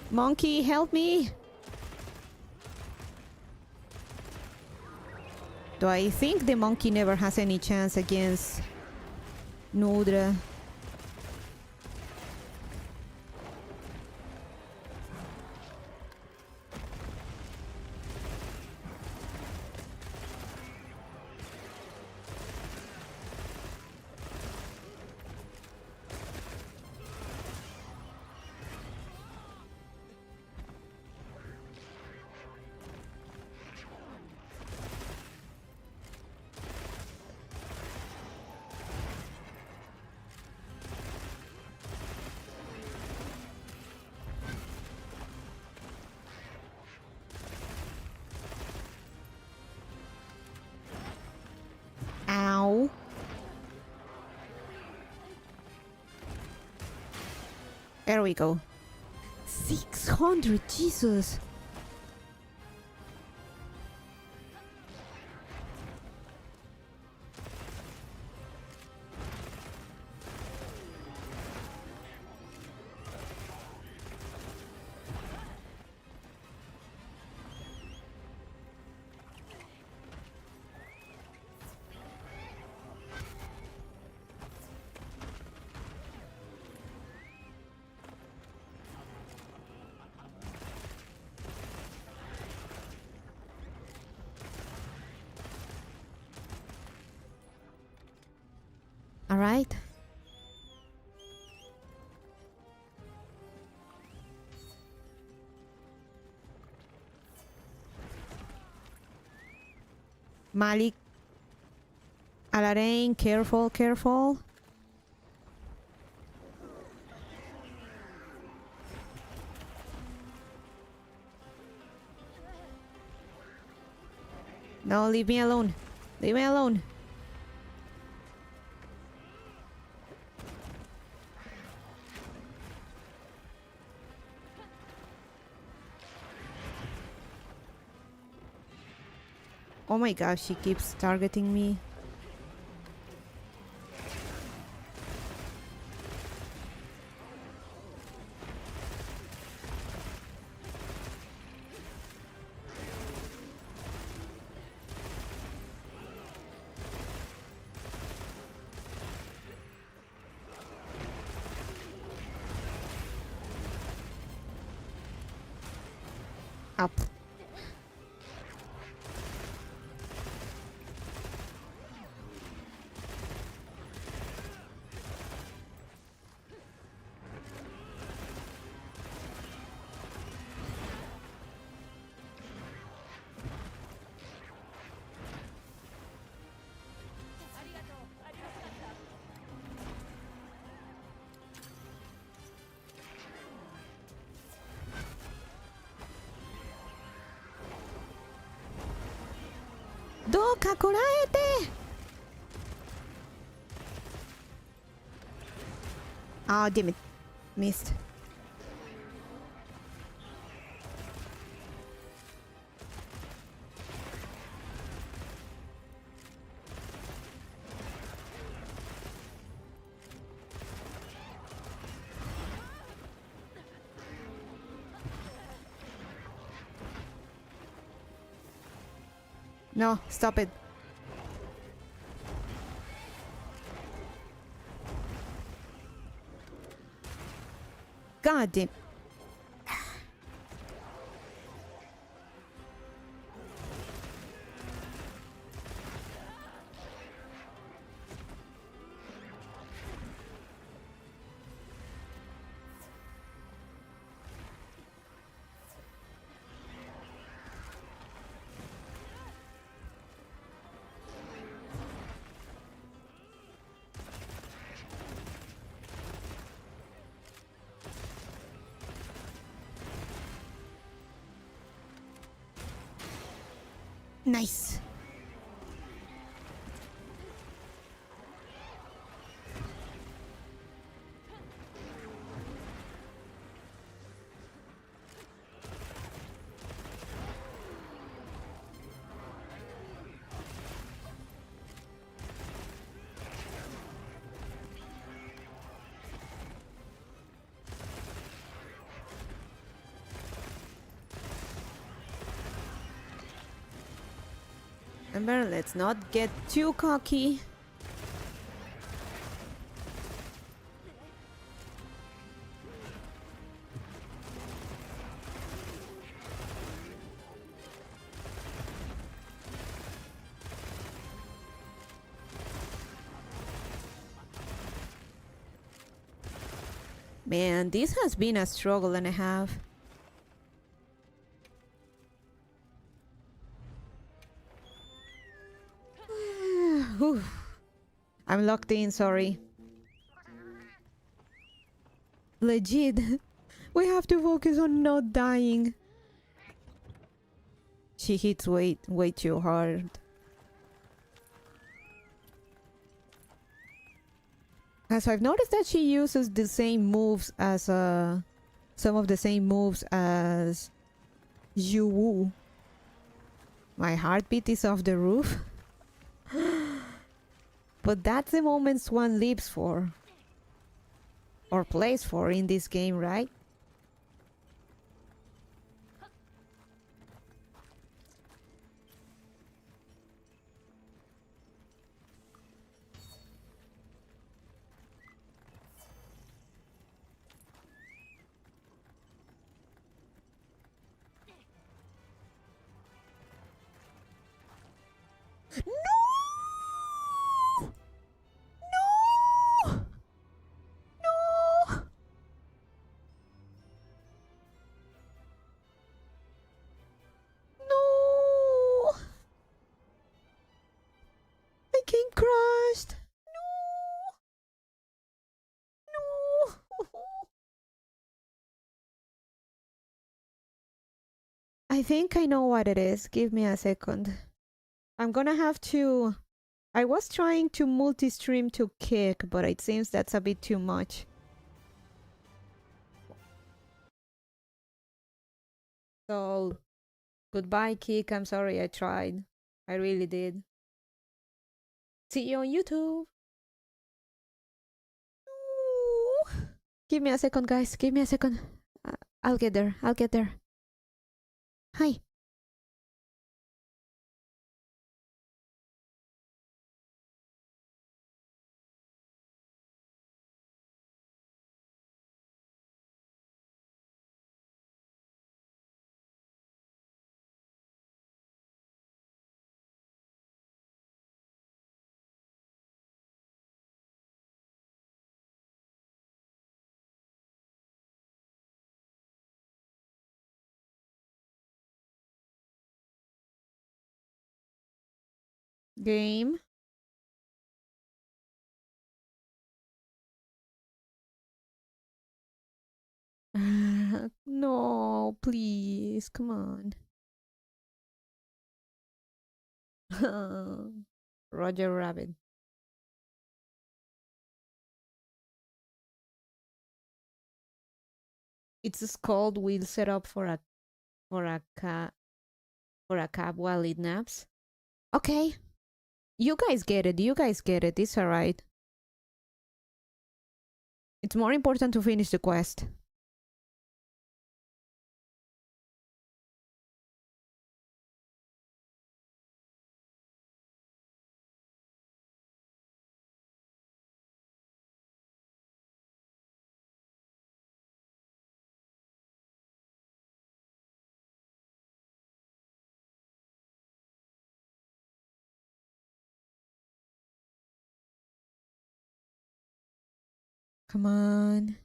Monkey, help me! Do I think the monkey never has any chance against Nudra? Ow. There we go. 600, Jesus. All right. Malik, Alarain, careful, careful. No, leave me alone. Leave me alone. Oh my gosh, she keeps targeting me. Up. Doka, koraete! Oh, damn it. Missed. No, stop it. God damn. Nice. Remember, let's not get too cocky. Man, this has been a struggle and a half. I'm locked in, sorry. Legit. We have to focus on not dying. She hits way too hard. So I've noticed that she uses the same moves as some of the same moves as Yu. My heartbeat is off the roof. But that's the moments one lives for. Or plays for in this game, right? No! No! No! No! My game crashed! No! No! I think I know what it is. Give me a second. I'm gonna have to... I was trying to multi-stream to Kick, but it seems that's a bit too much. So, goodbye, Kick. I'm sorry I tried. I really did. See you on YouTube. Ooh. Give me a second, guys. Give me a second. I'll get there. I'll get there. Hi. Game. No, please. Come on. Roger Rabbit. It's called wheel setup for a cat for a cab while it naps. Okay. You guys get it. You guys get it. It's alright. It's more important to finish the quest. Come on.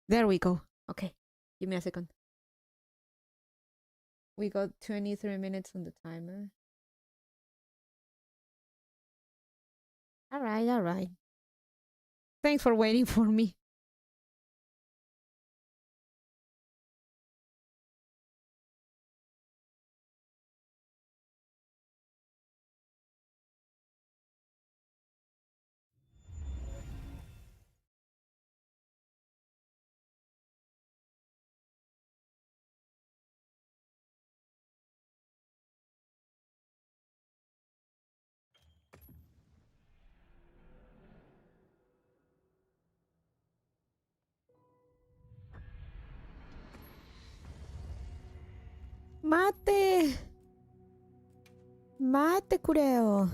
There we go. Okay. Give me a second. We got 23 minutes on the timer. Alright, alright. Thanks for waiting for me. Mate. Mateくれよ.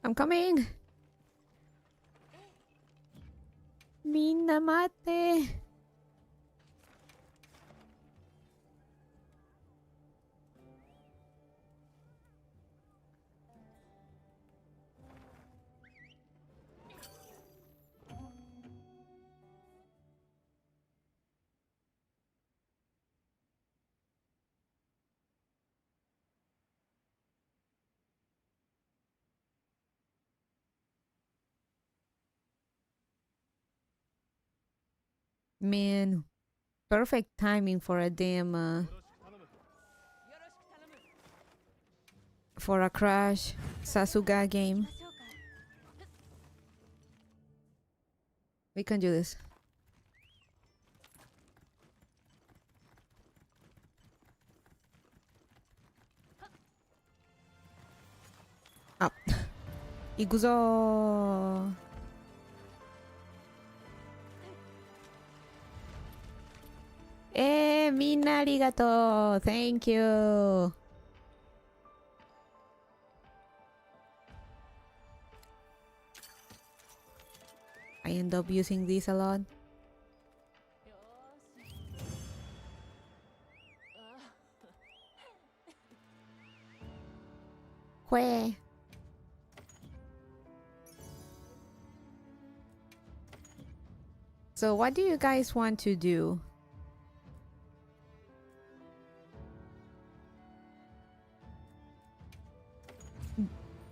I'm coming. みんな待って。Man, perfect timing for a damn for a Crash Sasuga game. We can do this. Up. 行くぞー。みんなありがとう。Thank you. I end up using this a lot. Hue. So what do you guys want to do?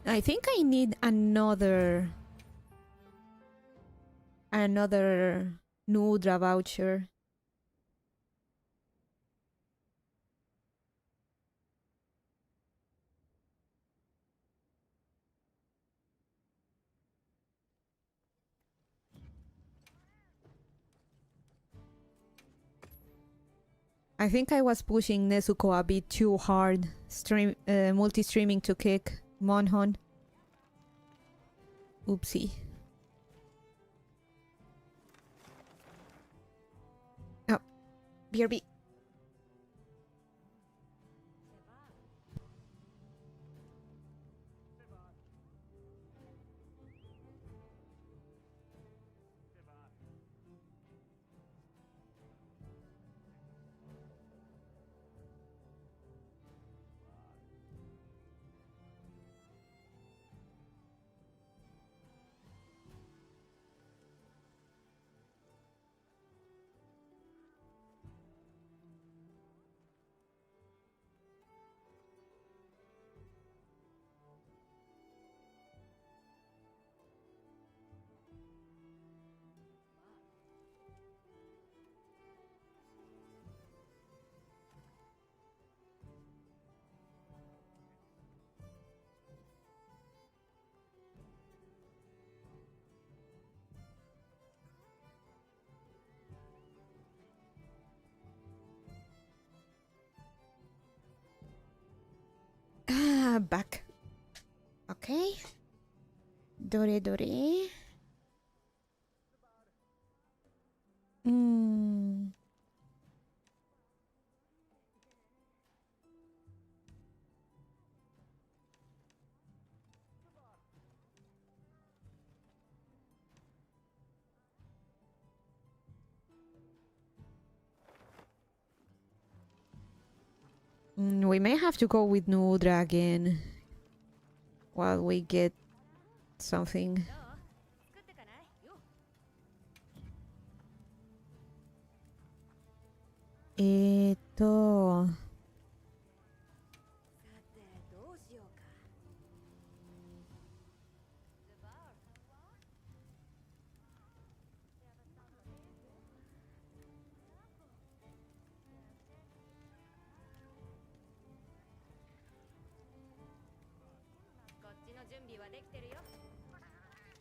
I think I need another Nudra voucher. I think I was pushing Nezuko a bit too hard, multi-streaming to kick Monhon. Oopsie. Oh, BRB. Back. Okay. Dore. We may have to go with Nudra again while we get something.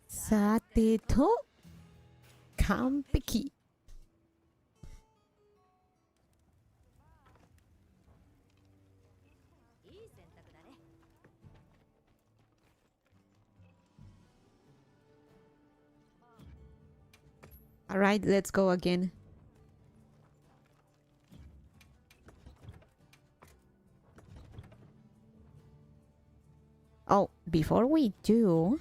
さてと完璧。Alright, let's go again. Oh, before we do...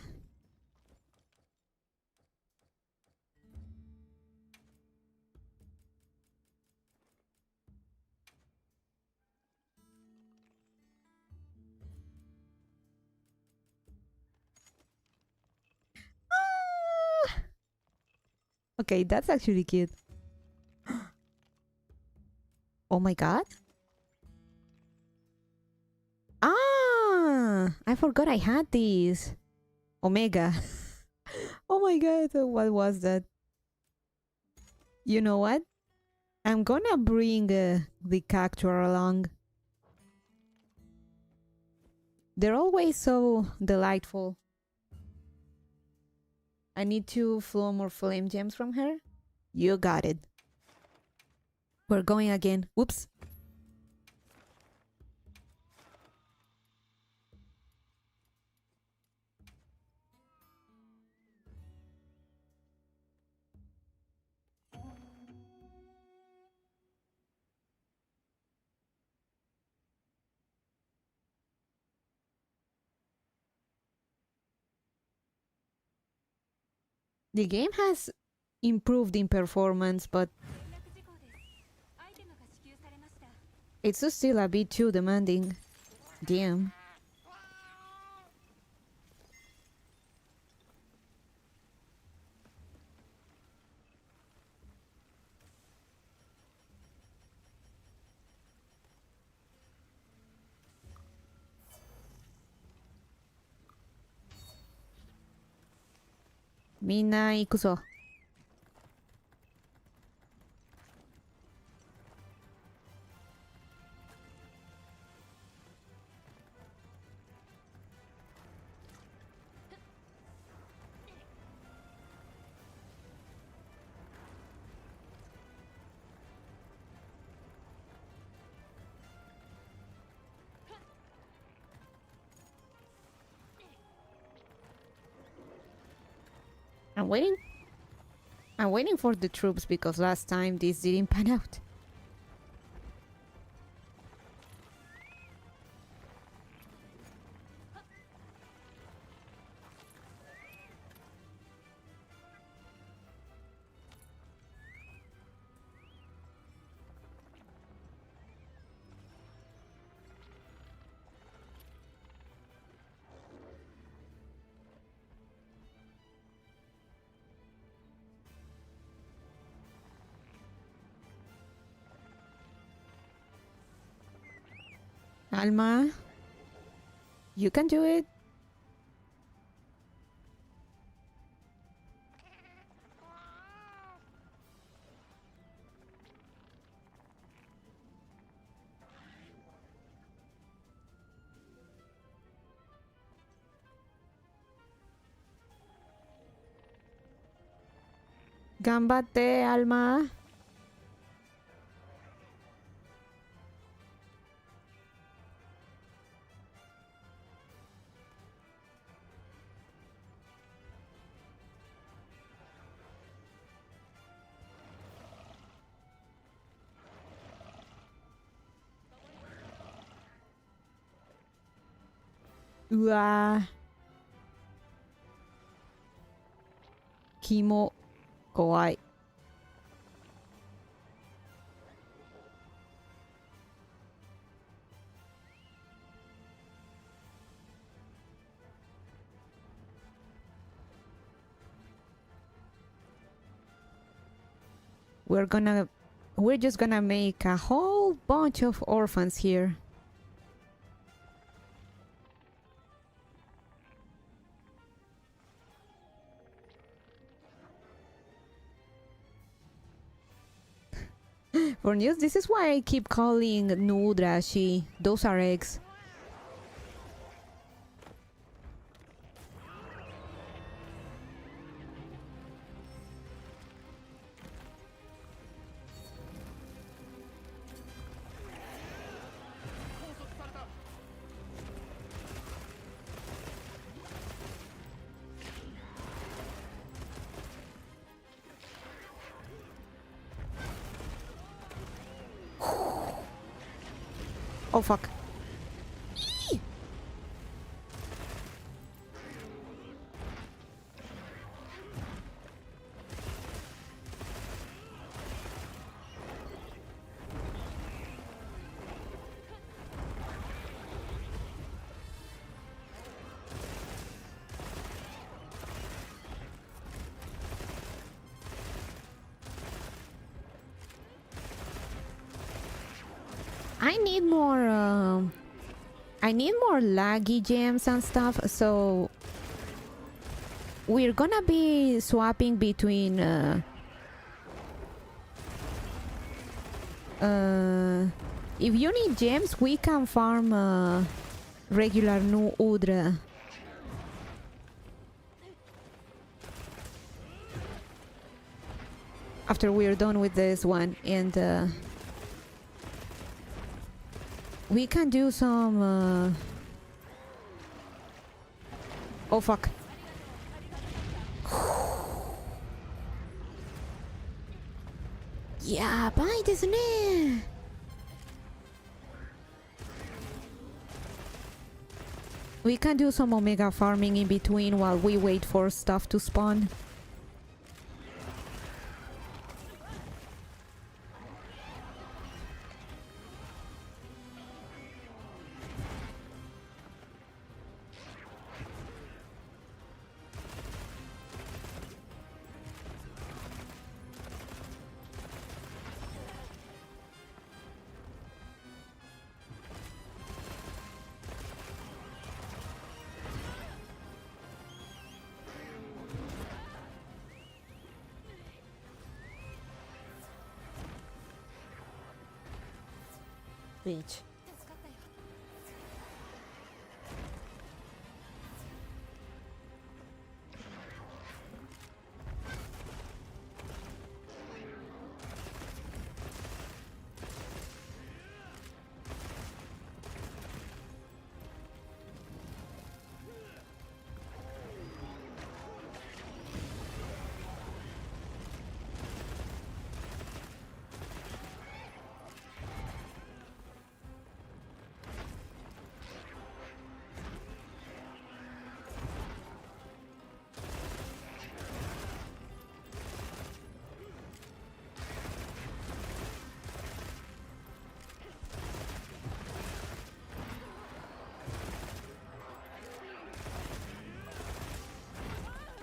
Okay, that's actually cute. Oh my god. Ah, I forgot I had these. Omega. Oh my god, what was that? You know what? I'm gonna bring the cactuar along. They're always so delightful. I need to flow more flame gems from her. You got it. We're going again. Whoops. The game has improved in performance, but it's still a bit too demanding. Damn. Minna,行くぞ. I'm waiting for the troops because last time this didn't pan out. Alma, you can do it. Gambate, Alma. Ua. Kimo. Kawaii. We're just gonna make a whole bunch of orphans here. For news, this is why I keep calling Nudrashi. Those are eggs. Oh fuck. I need more laggy gems and stuff, so we're gonna be swapping between if you need gems, we can farm regular new udra. After we're done with this one, and we can do some oh fuck. Yeah, bye, isn't it? We can do some omega farming in between while we wait for stuff to spawn. Bitch.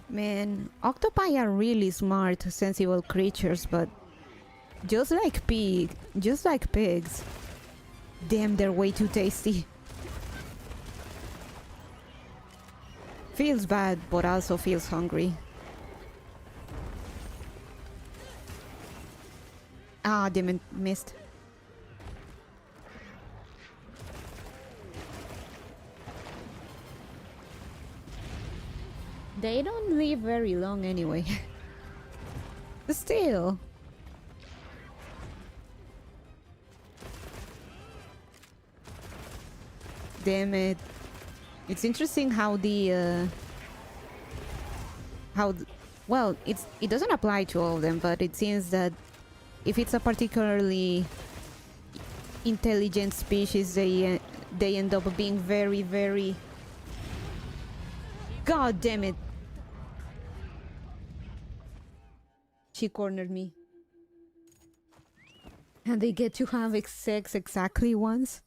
Man, octopi are really smart, sensible creatures, but just like pigs. Damn, they're way too tasty. Feels bad, but also feels hungry. Ah, damn it, missed. They don't live very long anyway. Still. Damn it. It's interesting how well, it doesn't apply to all of them, but it seems that if it's a particularly intelligent species, they end up being very, very... God damn it. She cornered me. And they get to have sex exactly once.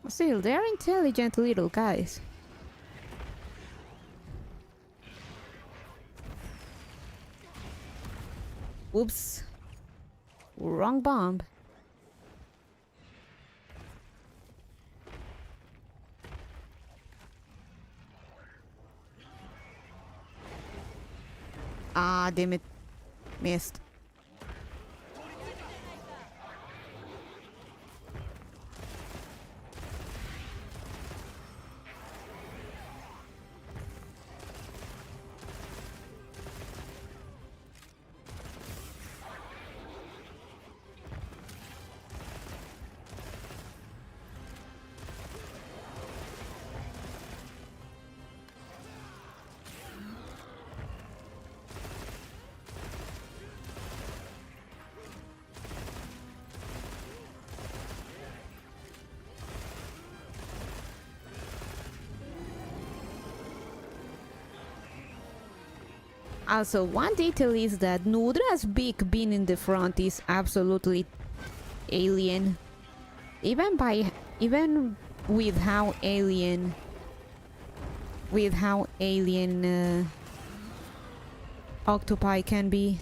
Still, they're intelligent little guys. Oops. Wrong bomb. Ah, damn it. Missed. Also, one detail is that Nudra's big bean in the front is absolutely alien. Even with how alien octopi can be.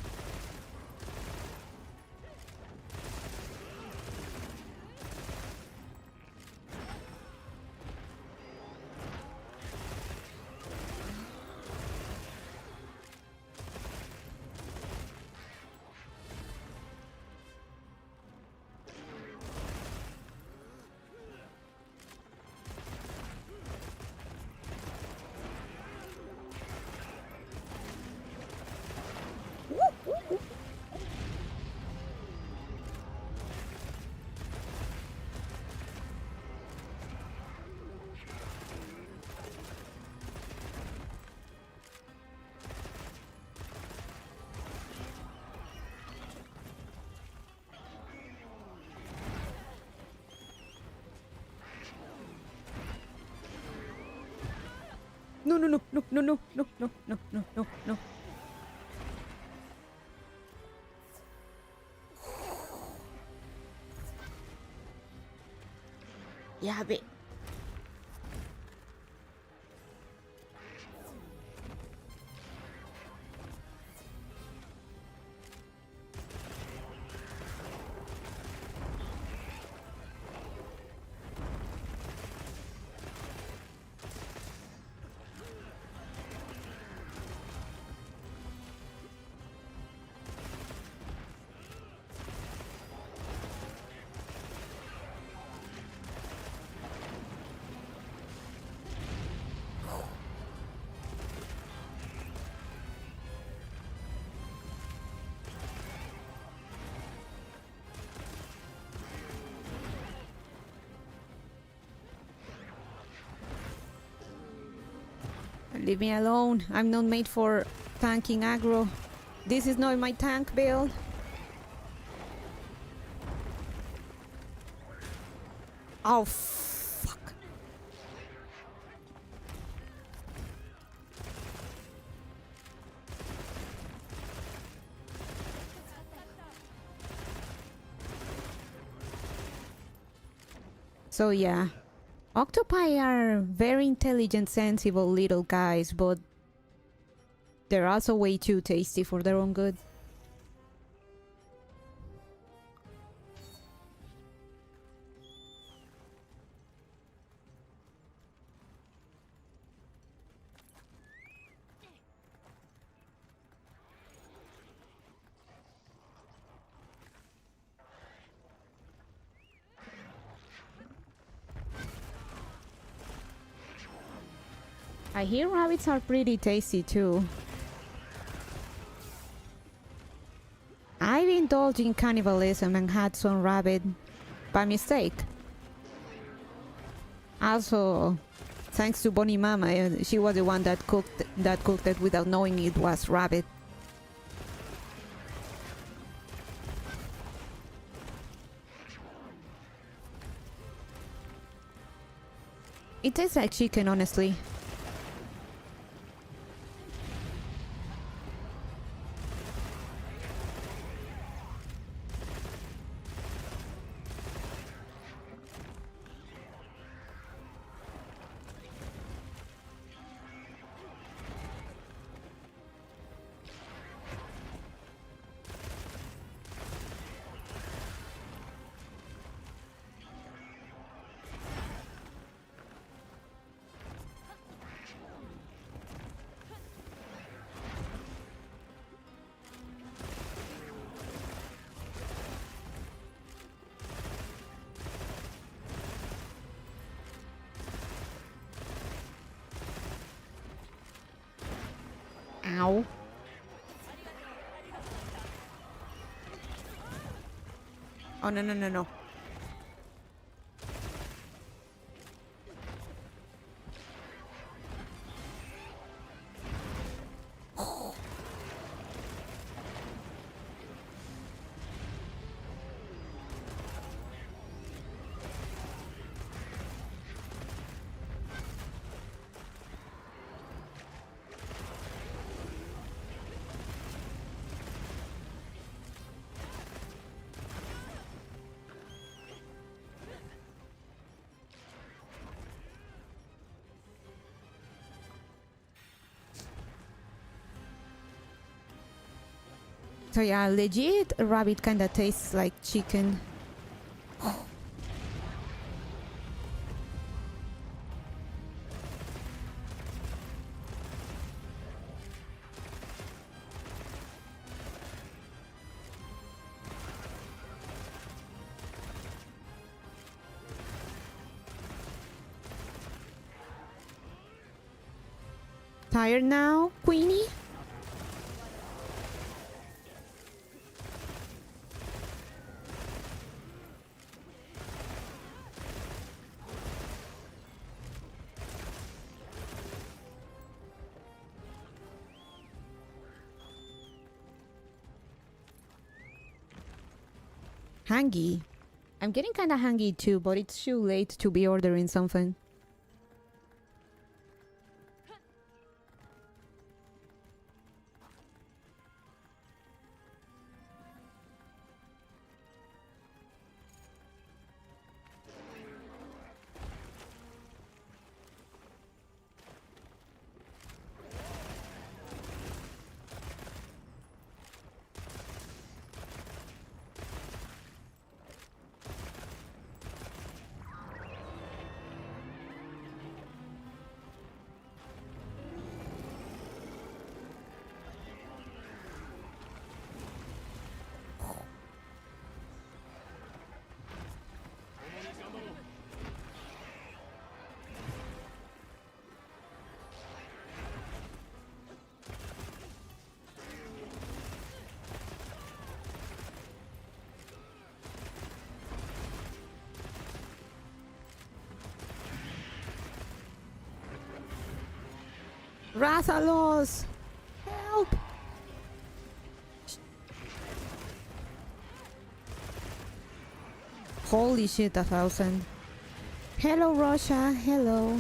No, no, no, no, no, no, no, no, no, no, no, no. Ya ve. Leave me alone. I'm not made for tanking aggro. This is not my tank build. Oh, fuck. So yeah. Octopi are very intelligent, sensible little guys, but they're also way too tasty for their own good. I hear rabbits are pretty tasty too. I've indulged in cannibalism and had some rabbit by mistake. Also, thanks to Bonnie Mama, she was the one that cooked it without knowing it was rabbit. It tastes like chicken, honestly. Ow. Oh, no, no, no, no. So yeah, legit rabbit kinda tastes like chicken. Tired now, Queenie? Hangy. I'm getting kinda hangy too, but it's too late to be ordering something. Rázalos! Help! Holy shit, 1,000. Hello, Russia. Hello.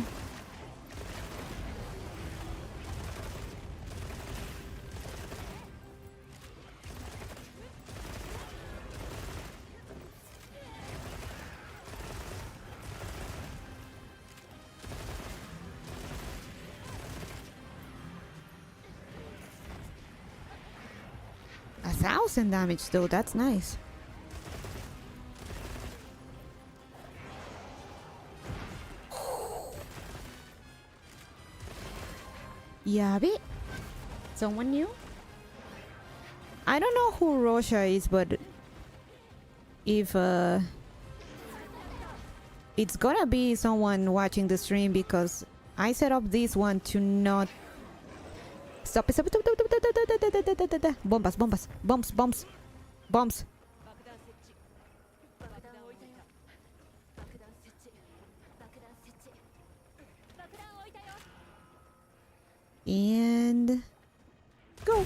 A 1,000 damage though, that's nice. Yabi? Someone new? I don't know who Russia is, but if it's gonna be someone watching the stream because I set up this one to not stop. Bombas, bombas, bombs, bombs, bombs. And go.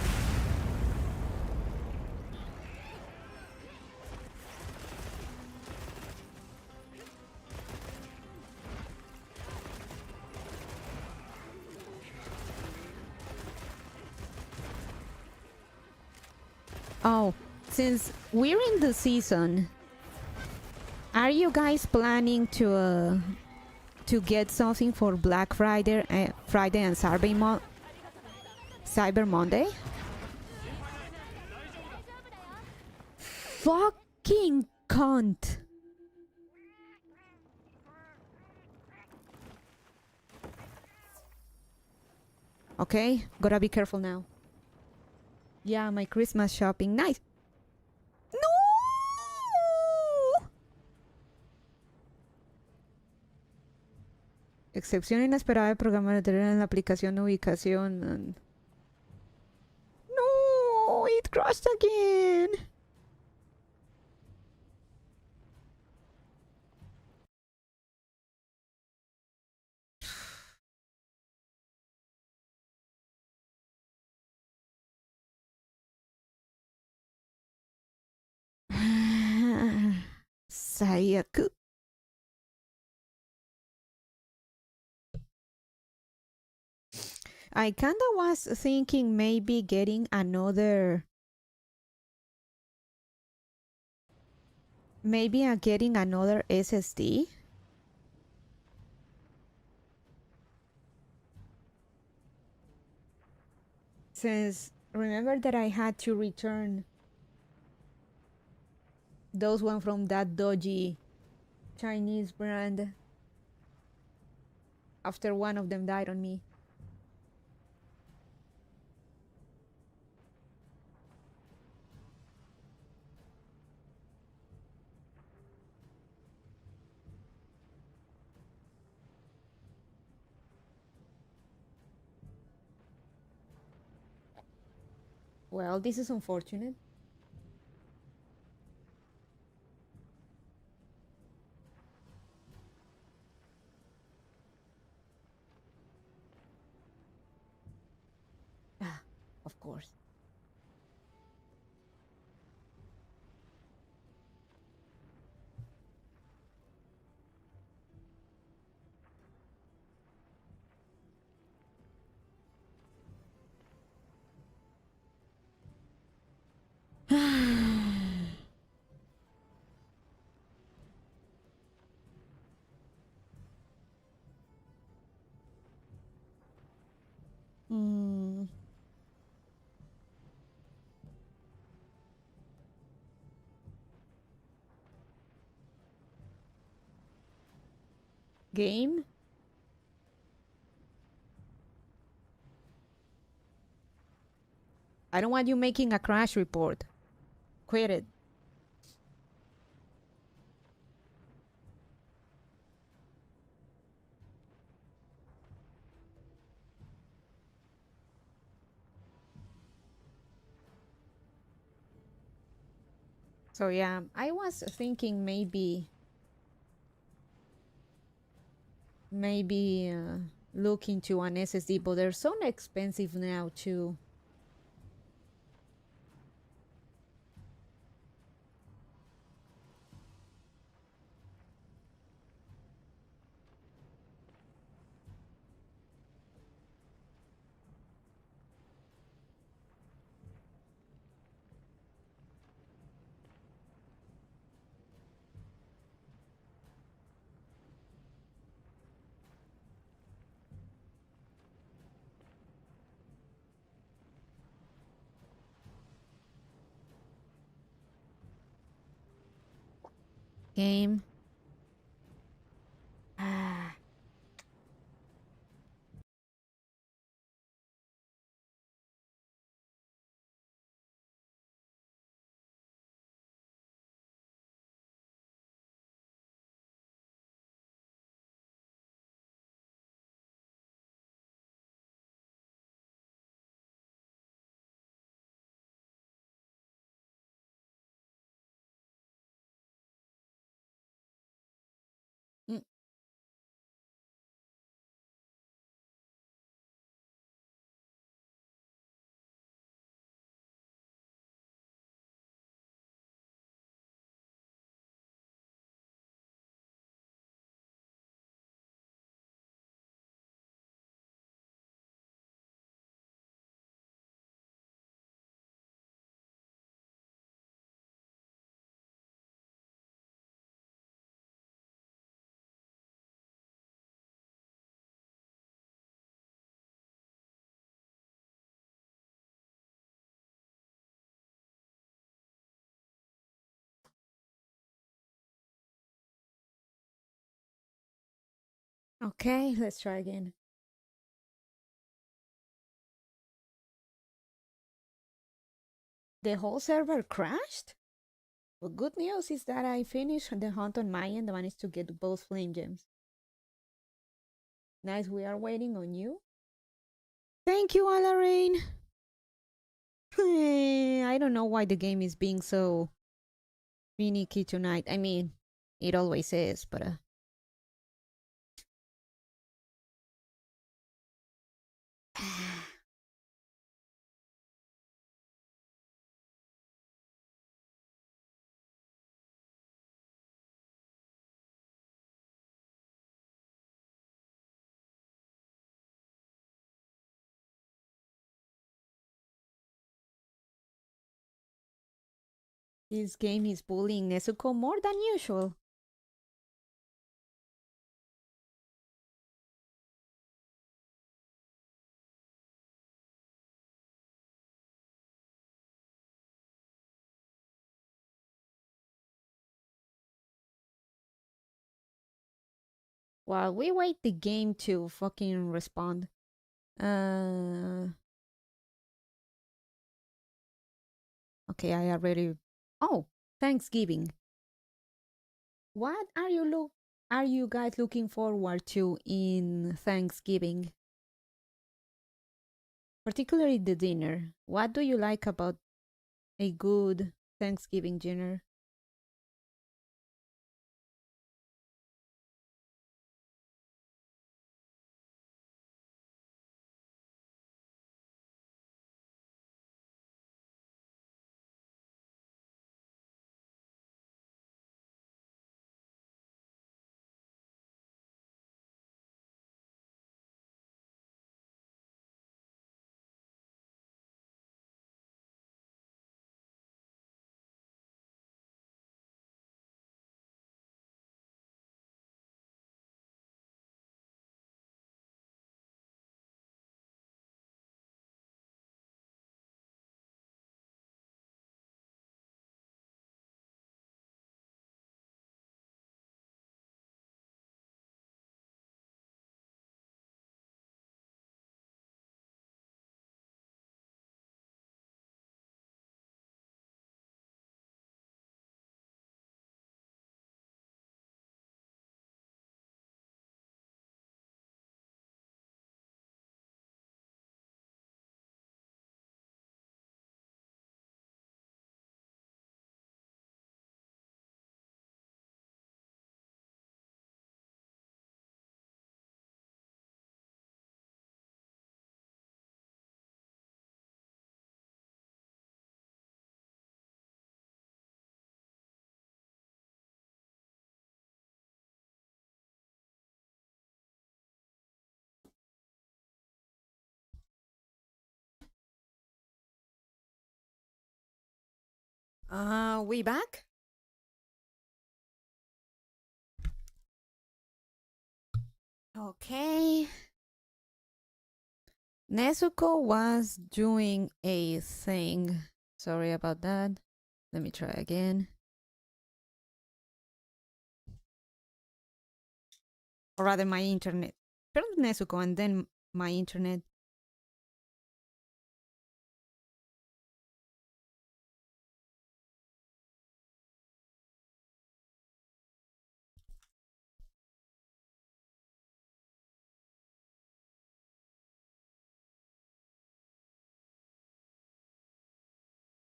Oh, since we're in the season, are you guys planning to get something for Black Friday, Friday and Cyber Monday? Fucking cunt. Okay, gotta be careful now. Yeah, my Christmas shopping. Nice. No! Excepción inesperada de programa de tener en la aplicación ubicación. it crashed again. Sayaku. I kinda was thinking maybe getting another. Maybe getting another SSD. Since remember that I had to return those one from that dodgy Chinese brand after one of them died on me. Well, this is unfortunate. Ah, of course. Hmm. Game? I don't want you making a crash report. Quit it. So yeah, I was thinking maybe look into an SSD, but they're so expensive now too. Game. Ah. Mm. Okay, let's try again. The whole server crashed? Well, good news is that I finished the hunt on my end and managed to get both flame gems. Nice, we are waiting on you. Thank you, Alarain. I don't know why the game is being so finicky tonight. I mean, it always is, but this game is bullying Nezuko more than usual. While we wait the game to fucking respond. Okay, I already. Oh, Thanksgiving. What are you guys looking forward to in Thanksgiving? Particularly the dinner. What do you like about a good Thanksgiving dinner? We back? Okay. Nezuko was doing a thing. Sorry about that. Let me try again. Or rather, my internet. First Nezuko and then my internet.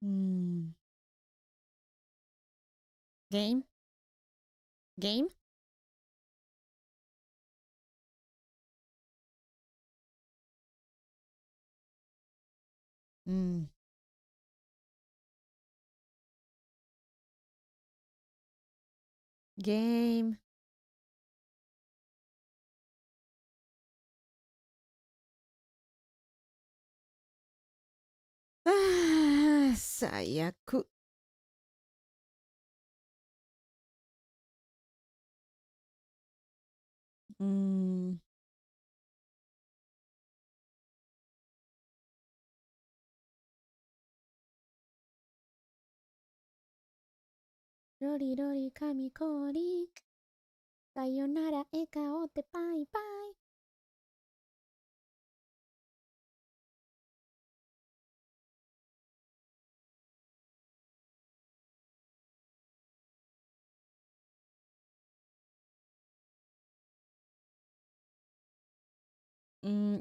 Hmm. Game? Game? Hmm. Game. Sayaku. Hmm. Rori rori kami kori. Sayonara ekao te pai pai.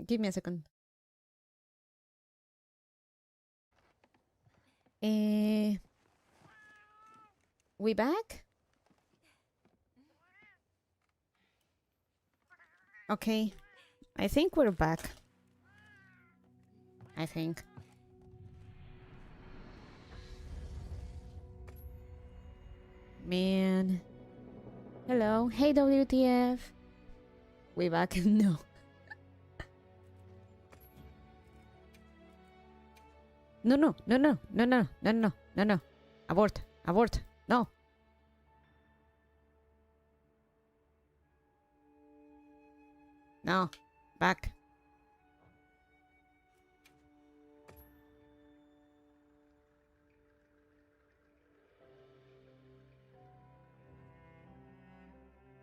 Give me a second. We back? Okay. I think we're back. I think. Man. Hello. Hey, WTF. We back? No. No, no, no, no, no, no, no, no, no, no. Abort, abort. No. No. Back.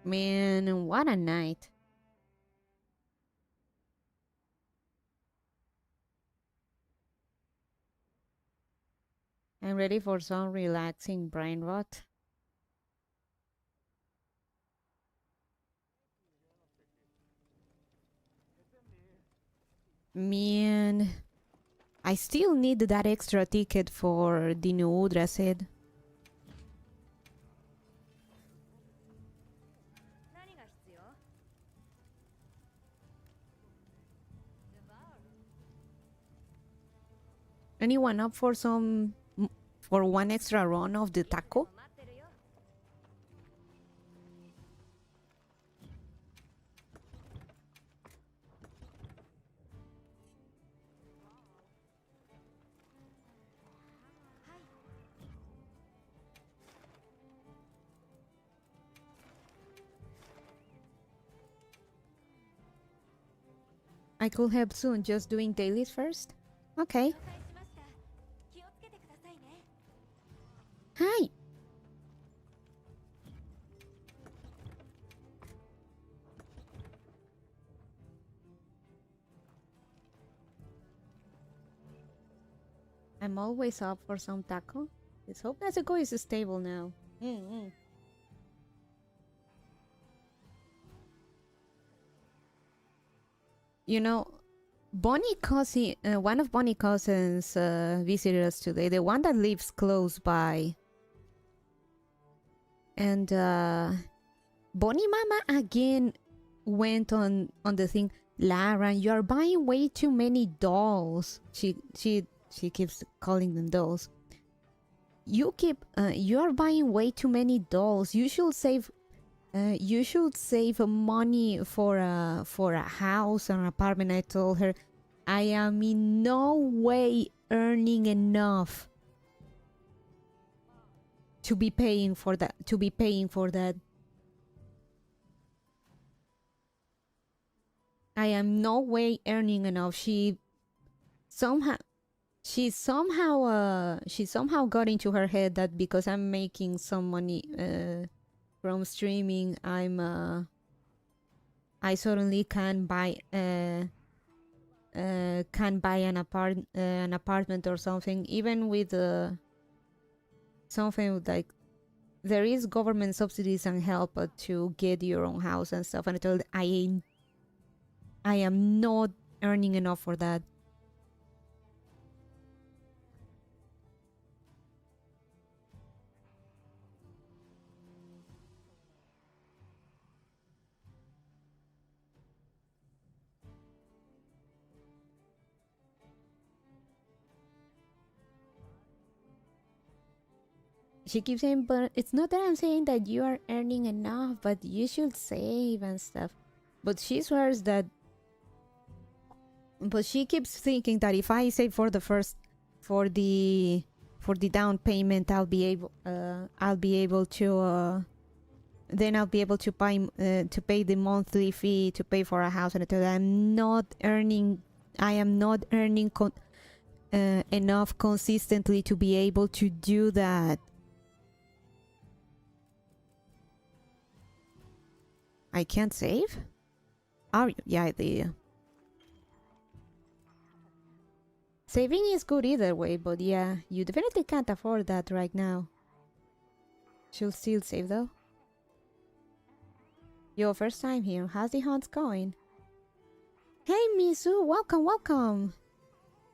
Man, what a night. I'm ready for some relaxing brain rot. Man, I still need that extra ticket for the new Udra said. Anyone up for for one extra run of the taco? I could help soon, just doing dailies first? Okay. Hi! I'm always up for some taco. Let's hope Nezuko is stable now. You know, Bonnie cousin, one of Bonnie cousins visited us today. The one that lives close by. And Bonnie Mama again went on the thing. Lara, you are buying way too many dolls. She keeps calling them dolls. You are buying way too many dolls. You should save money for a house or an apartment. I told her, I am in no way earning enough to be paying for that. I am no way earning enough. She somehow got into her head that because I'm making some money from streaming, I suddenly can buy an apartment or something, even with something like there is government subsidies and help to get your own house and stuff. And I told I am not earning enough for that. She keeps saying, but it's not that I'm saying that you are earning enough, but you should save and stuff. But she swears that. But she keeps thinking that if I save for the down payment, I'll be able to then I'll be able to pay the monthly fee to pay for a house. And I told her, I am not earning enough consistently to be able to do that. I can't save? Are you? Yeah, saving is good either way, but yeah, you definitely can't afford that right now. She'll still save though. Your first time here, how's the hunts going? Hey Misu, welcome.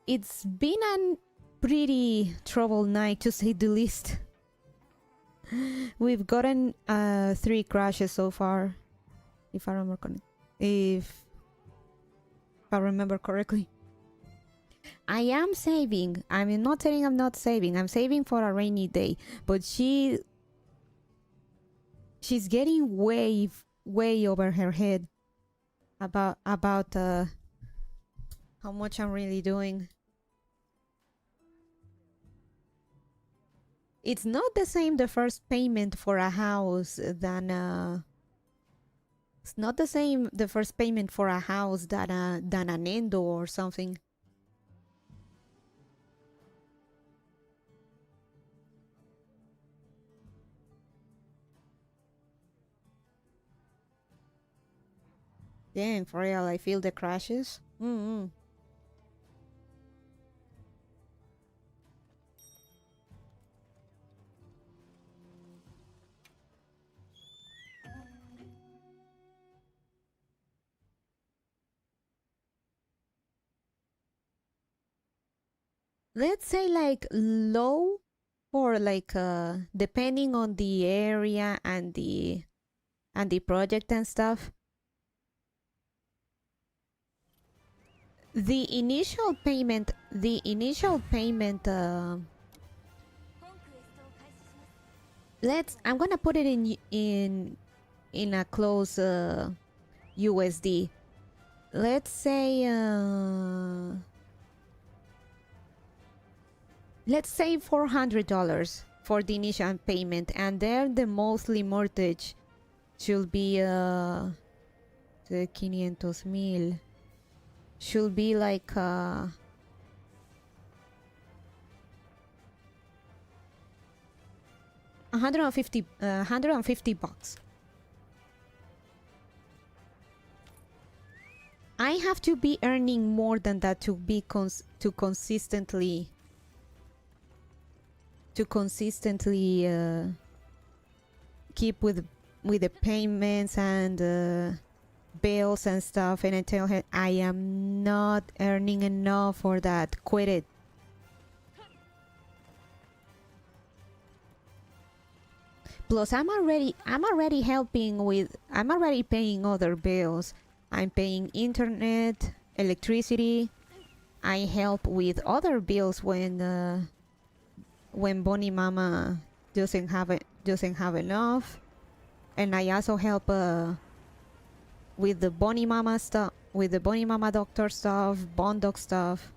It's been pretty troubled night, to say the least. We've gotten 3 crashes so far, if I remember correctly. I am saving. I'm not saying I'm not saving. I'm saving for a rainy day. But she's getting way over her head about how much I'm really doing. It's not the same, the first payment for a house than it's not the same, the first payment for a house than an endo or something. Damn, for real, I feel the crashes. Let's say like low, or like depending on the area and the project and stuff. The initial payment I'm gonna put it in a close USD. Let's say $400 for the initial payment, and then the monthly mortgage should be the 500,000 should be like 150 bucks. I have to be earning more than that to be consistently keep with the payments and bills and stuff, and I tell her I am not earning enough for that. Quit it. Plus, I'm already paying other bills. I'm paying internet, electricity. I help with other bills when Bonnie Mama doesn't have enough, and I also help with the Bonnie Mama stuff, with the Bonnie Mama doctor stuff, Bond Dog stuff.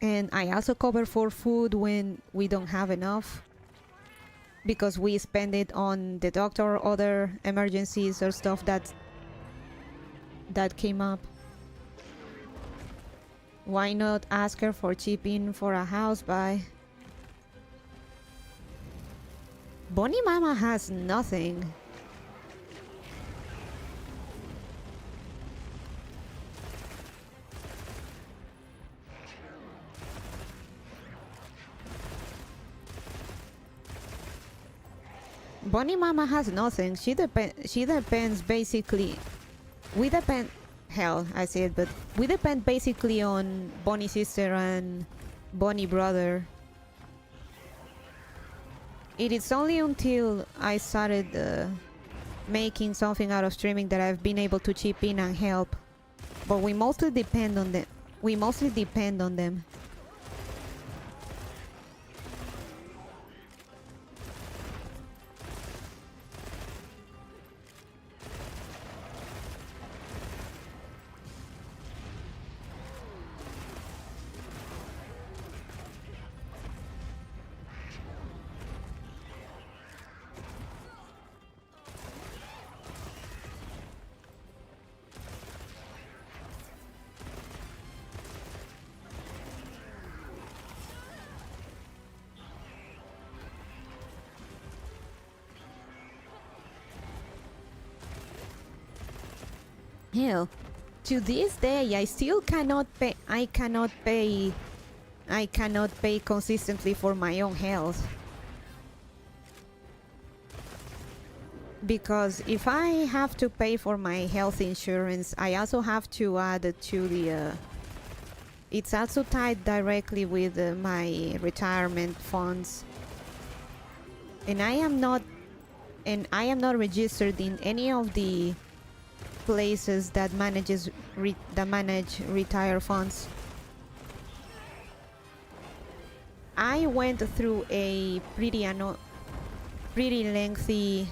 And I also cover for food when we don't have enough, because we spend it on the doctor or other emergencies or stuff that came up. Why not ask her for chipping for a house buy? Bonnie Mama has nothing. Bonnie Mama has nothing. She depends basically. We depend. Hell, I said, but we depend basically on Bonnie sister and Bonnie brother. It is only until I started making something out of streaming that I've been able to chip in and help. But we mostly depend on them. Hell, to this day, I still cannot pay. I cannot pay consistently for my own health. because if I have to pay for my health insurance, I also have to add it to the it's also tied directly with my retirement funds, and I am not registered in any of the places that manage retire funds. I went through a pretty lengthy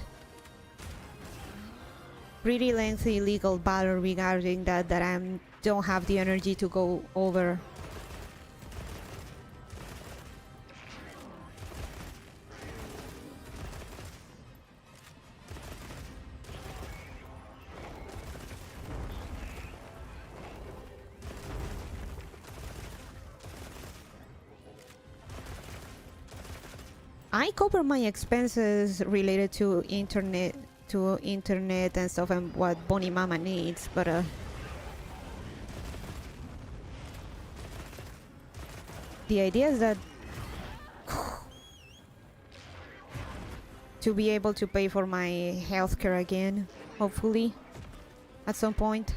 legal battle regarding that I don't have the energy to go over. I cover my expenses related to internet and stuff and what Bonnie Mama needs, but the idea is that to be able to pay for my healthcare again, hopefully, at some point.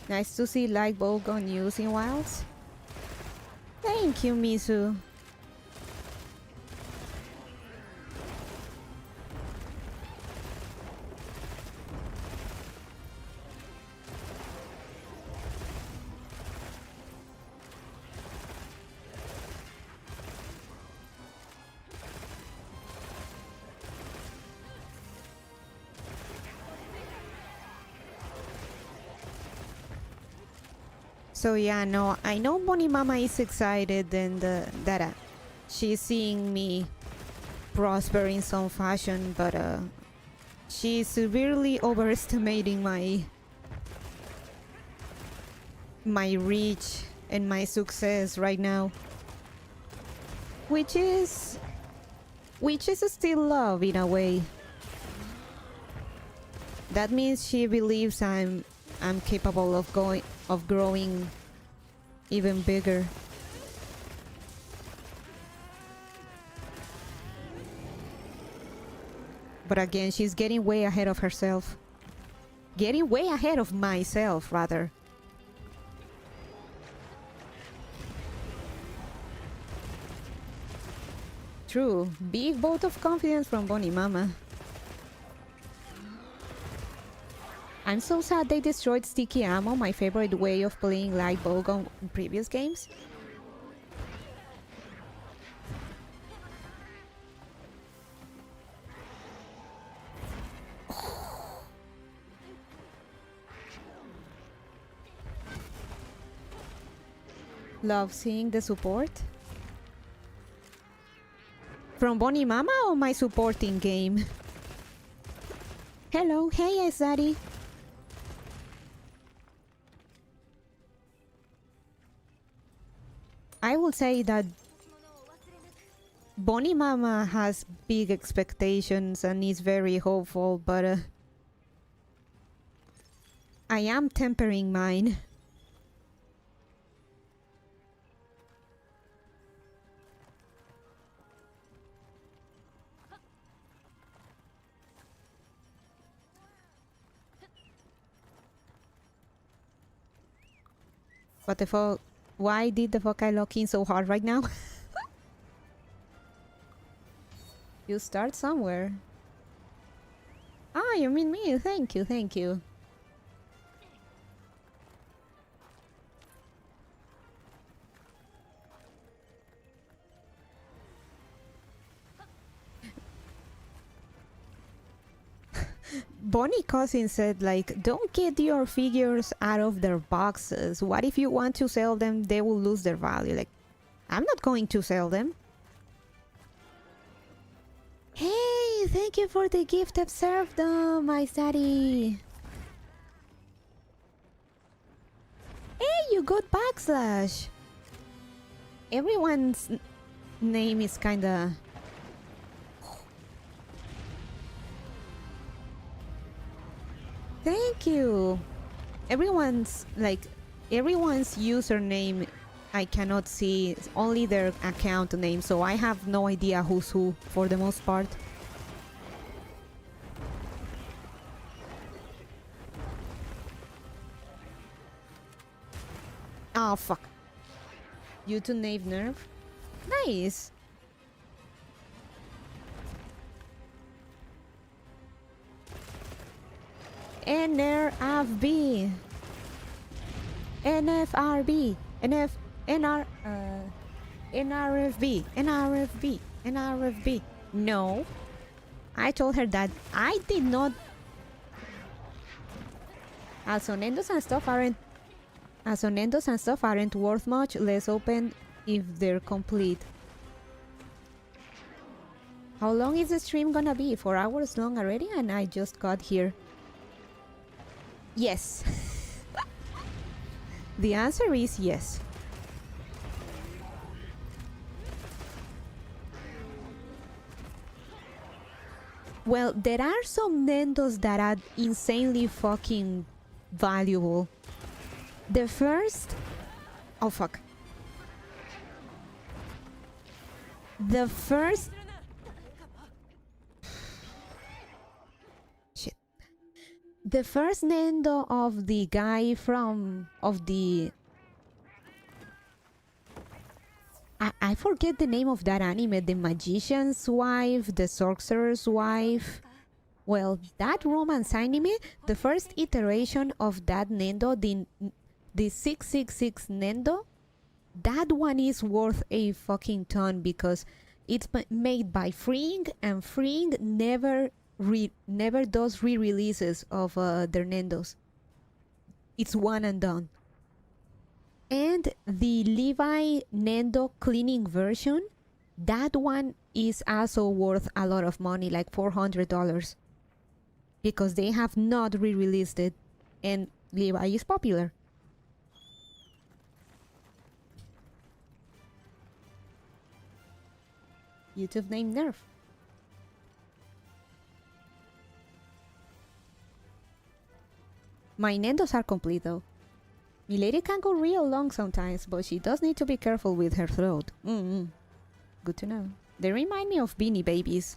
Nice to see light bulb on news in Wilds. Thank you, Misu. So yeah, no, I know Bonnie Mama is excited and that she's seeing me prosper in some fashion, but she's severely overestimating my reach and my success right now, which is still love in a way. That means she believes I'm capable of growing even bigger. But again, she's getting way ahead of herself. Getting way ahead of myself, rather. True. Big vote of confidence from Bonnie Mama. I'm so sad they destroyed sticky ammo, my favorite way of playing light bulb on previous games. Love seeing the support. From Bonnie Mama or my supporting game? Hello, hey Zaddy. I will say that Bonnie Mama has big expectations and is very hopeful, but I am tempering mine. What the fuck? Why did the fuck I lock in so hard right now? You start somewhere. Ah, you mean me? Thank you, thank you. Bonnie Cousin said, like, don't get your figures out of their boxes. What if you want to sell them? They will lose their value. Like, I'm not going to sell them. Hey, thank you for the gift of serfdom, my daddy. Hey, you got backslash. Everyone's name is kinda... Thank you. Everyone's username I cannot see. It's only their account name, so I have no idea who's who for the most part. Oh fuck. You to Knave Nerve? Nice. NRFB, NFRB, NRFB. No, I told her that I did not. Sonendos and stuff aren't worth much. Let's open if they're complete. How long is the stream gonna be? 4 hours long already, and I just got here. Yes. The answer is yes. Well, there are some Nendos that are insanely fucking valuable. The first... Oh fuck. The first... The first Nendo of the guy from... I forget the name of that anime. The Magician's Wife, the Sorcerer's Wife. Well, that romance anime, the first iteration of that Nendo, the 666 Nendo, that one is worth a fucking ton because it's made by Freeing, and Freeing never does re-releases of their Nendos. It's one and done. And the Levi Nendo cleaning version, that one is also worth a lot of money, like $400, because they have not re-released it, and Levi is popular. YouTube name Nerf. My Nendos are complete though. Milady can go real long sometimes, but she does need to be careful with her throat. Good to know. They remind me of Beanie Babies.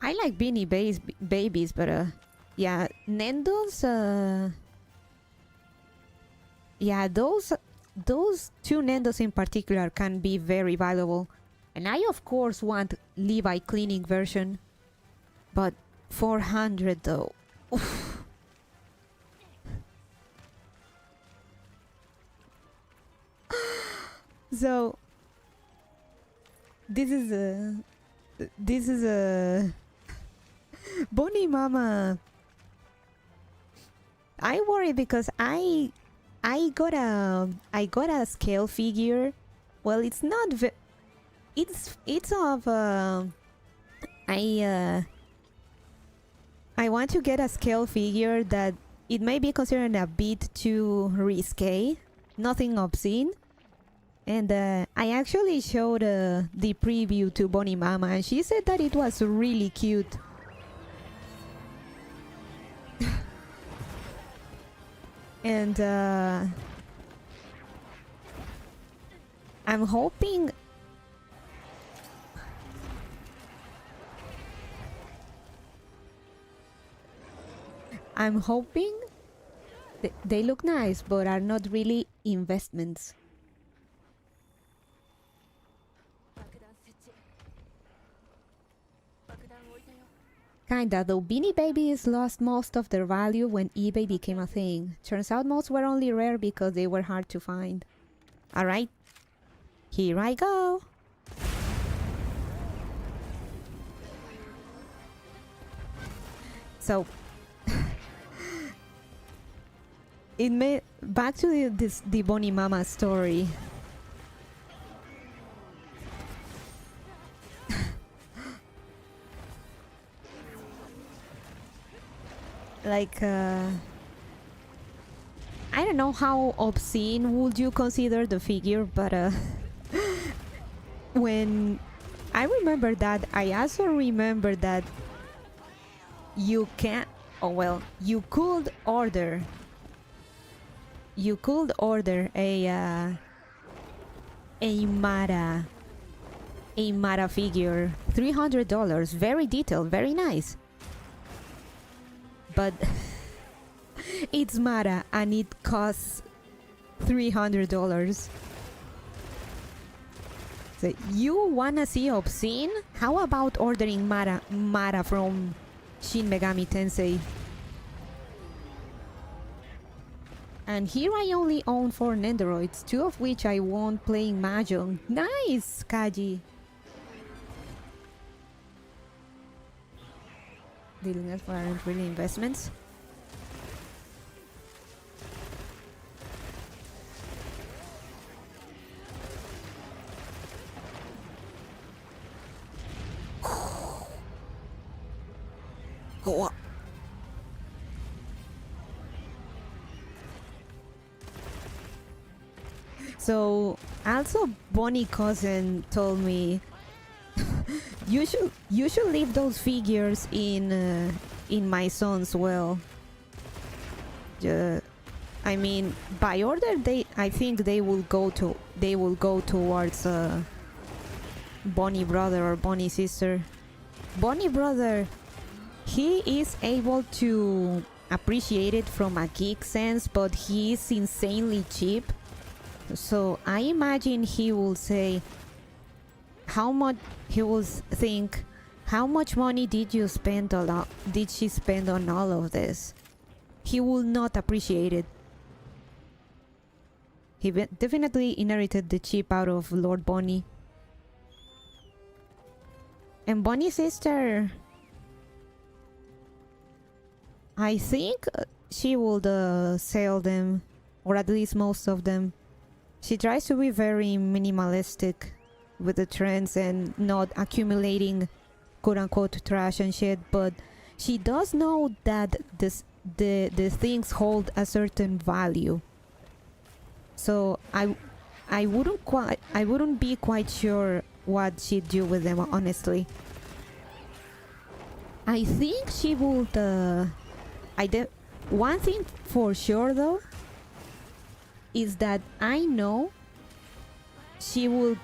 I like Beanie Babies, but yeah, Nendos, yeah, those two Nendos in particular can be very valuable. And I of course want Levi cleaning version, but 400 though. Oof. So this is a Bonnie Mama. I worry because I got a scale figure. Well, it's not it's of I want to get a scale figure that it may be considered a bit too risque, nothing obscene. And I actually showed the preview to Bonnie Mama, and she said that it was really cute. And I'm hoping... they look nice, but are not really investments. Kinda, though Beanie Babies lost most of their value when eBay became a thing. Turns out most were only rare because they were hard to find. Alright, here I go! So it made back to the Bonnie Mama story. Like I don't know how obscene would you consider the figure, but when I remember that, I also remember that you can, oh well, you could order a Mara figure, $300, very detailed, very nice. But it's Mara and it costs $300. So you wanna see obscene? How about ordering Mara from Shin Megami Tensei? And here I only own 4 Nendoroids, 2 of which I won playing Mahjong. Nice, Kaji! Dealing with aren't really investments. Go up. So also Bonnie cousin told me you should leave those figures in my son's well. I mean, by order I think they will go towards Bonnie brother or Bonnie sister. Bonnie brother, he is able to appreciate it from a geek sense, but he is insanely cheap. So I imagine he will say how much money did she spend on all of this? He will not appreciate it. He definitely inherited the chip out of Lord Bonnie. And Bonnie's sister, I think she will sell them, or at least most of them. She tries to be very minimalistic with the trends and not accumulating quote-unquote trash and shit, but she does know that the things hold a certain value. So I wouldn't be quite sure what she'd do with them, honestly. I think she would one thing for sure though is that I know she will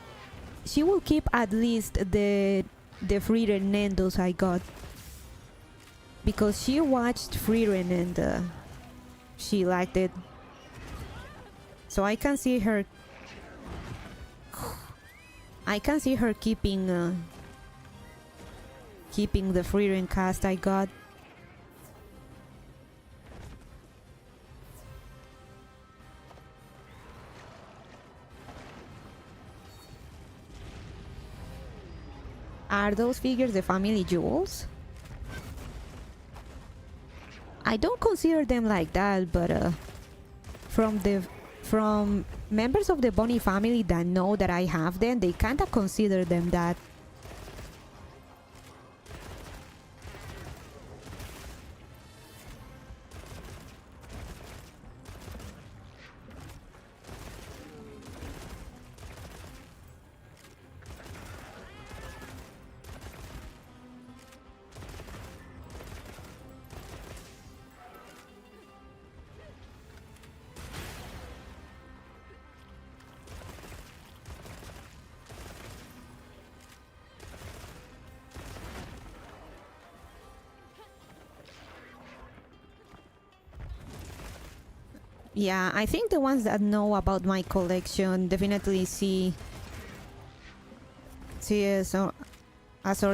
keep at least the Frieren Nendos I got, because she watched Frieren and she liked it. So I can see her keeping the Frieren cast I got. Are those figures the family jewels? I don't consider them like that, but from members of the Bonnie family that know that I have them, they kinda consider them that. Yeah, I think the ones that know about my collection definitely see as a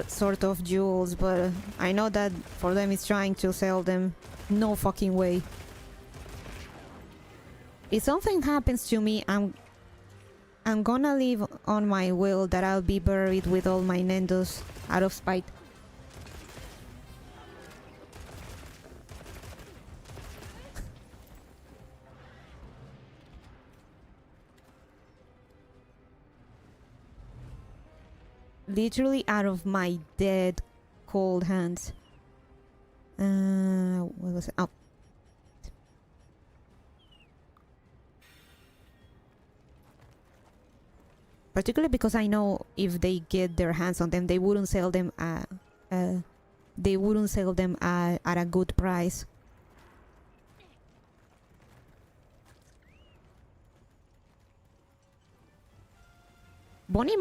sort of jewels, but I know that for them it's trying to sell them. No fucking way. If something happens to me, I'm gonna leave on my will that I'll be buried with all my Nendos out of spite. literally out of my dead cold hands. What was it? Oh. Particularly because I know if they get their hands on them, they wouldn't sell them at a good price. Bonnie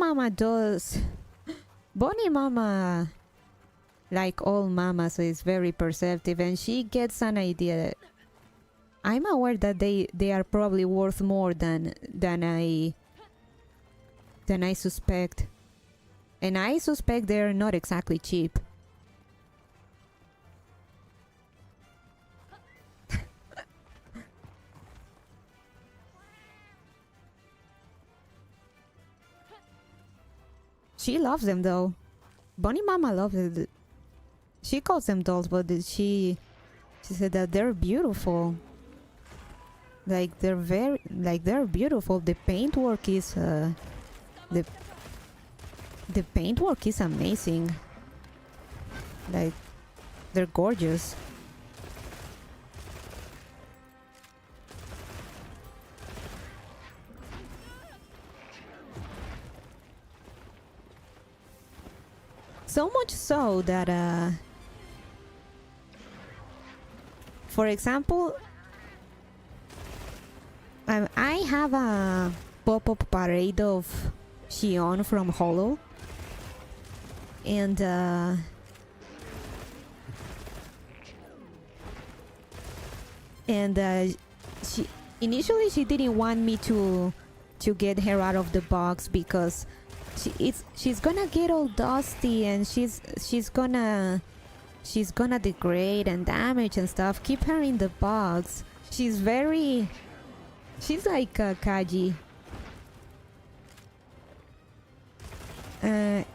Mama, like all mamas, is very perceptive, and she gets an idea that I'm aware that they are probably worth more than I suspect. And I suspect they're not exactly cheap. She loves them though. Bonnie Mama loves it. She calls them dolls, but she said that they're beautiful. Like they're beautiful. The paintwork is the paintwork is amazing. Like they're gorgeous. So much so that for example, I have a pop-up parade of Xion from Hollow, and she initially didn't want me to get her out of the box because she's gonna get all dusty and she's gonna degrade and damage and stuff. Keep her in the box. She's like Kaji.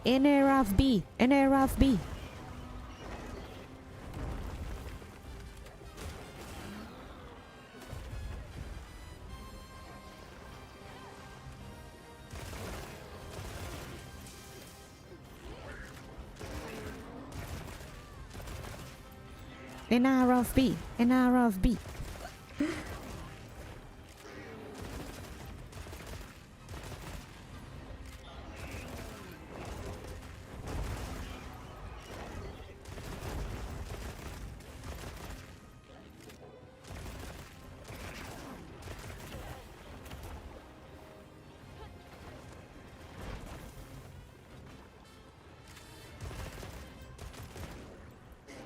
NRFB. NRFB.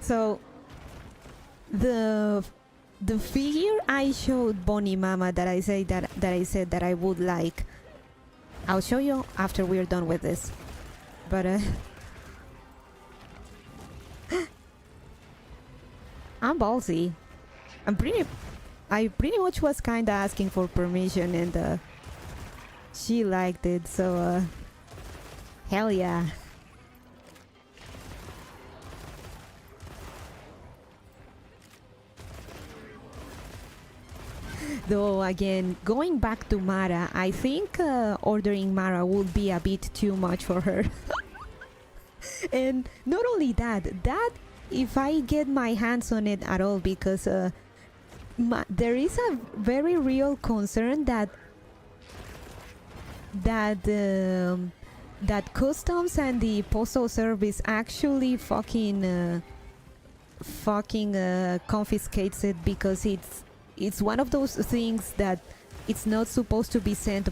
So the figure I showed Bonnie Mama that I said that I would like, I'll show you after we're done with this. But I'm ballsy. I pretty much was kinda asking for permission, and she liked it, so hell yeah. Though again, going back to Mara, I think ordering Mara would be a bit too much for her. And not only that if I get my hands on it at all, because there is a very real concern that customs and the postal service actually fucking confiscates it, because it's one of those things that it's not supposed to be sent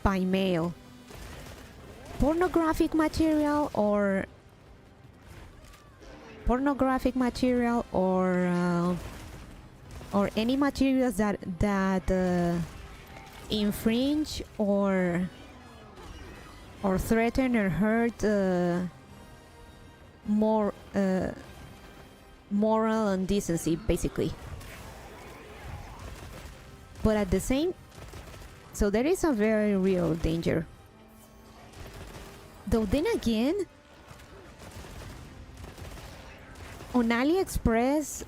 by mail. Pornographic material or any materials that infringe or threaten or hurt moral and decency, basically. But at the same, so there is a very real danger. Though then again, on AliExpress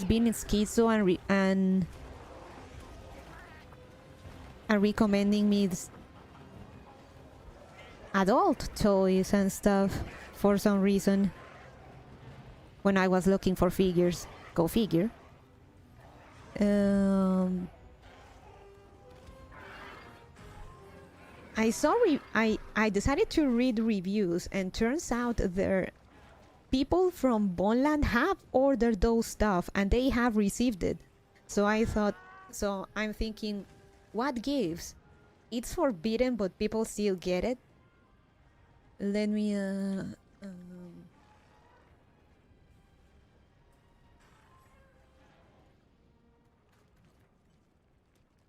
being schizo and recommending me adult toys and stuff for some reason when I was looking for figures. Go figure. I decided to read reviews, and turns out there people from Bonland have ordered those stuff and they have received it. So I'm thinking, what gives? It's forbidden, but people still get it. Let me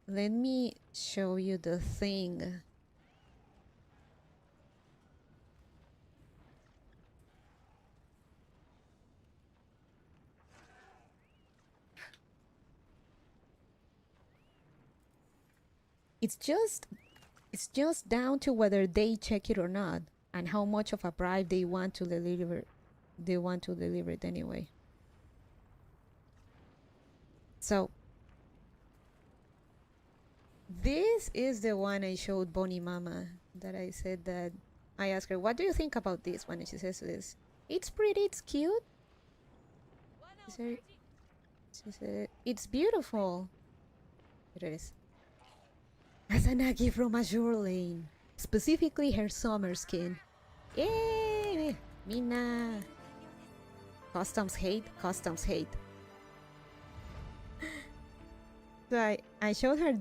let me show you the thing. It's just down to whether they check it or not, and how much of a bribe they want to deliver. They want to deliver it anyway. So this is the one I showed Bonnie Mama, that I said that I asked her, what do you think about this one? And she says this, it's pretty, it's cute. She said, it's beautiful. Here it is. Asanagi from Azure Lane. Specifically her summer skin. Yay! Mina! Customs hate, customs hate. So I showed her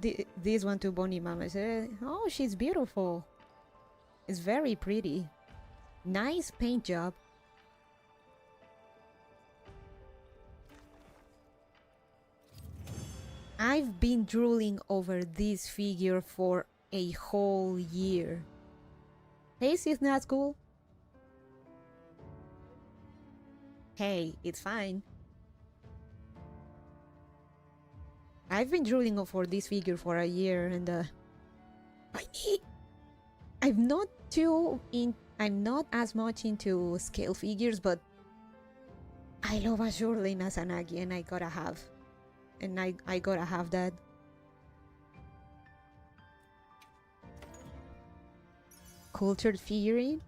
this one to Bonnie Mama. I said, oh, she's beautiful. It's very pretty. Nice paint job. I've been drooling over this figure for a whole year. Hey, sis, not school. Hey, it's fine. I've been drooling over this figure for a year, and I'm not as much into scale figures, but I love Azure Lane Asanagi, and I gotta have that. Cultured figurine?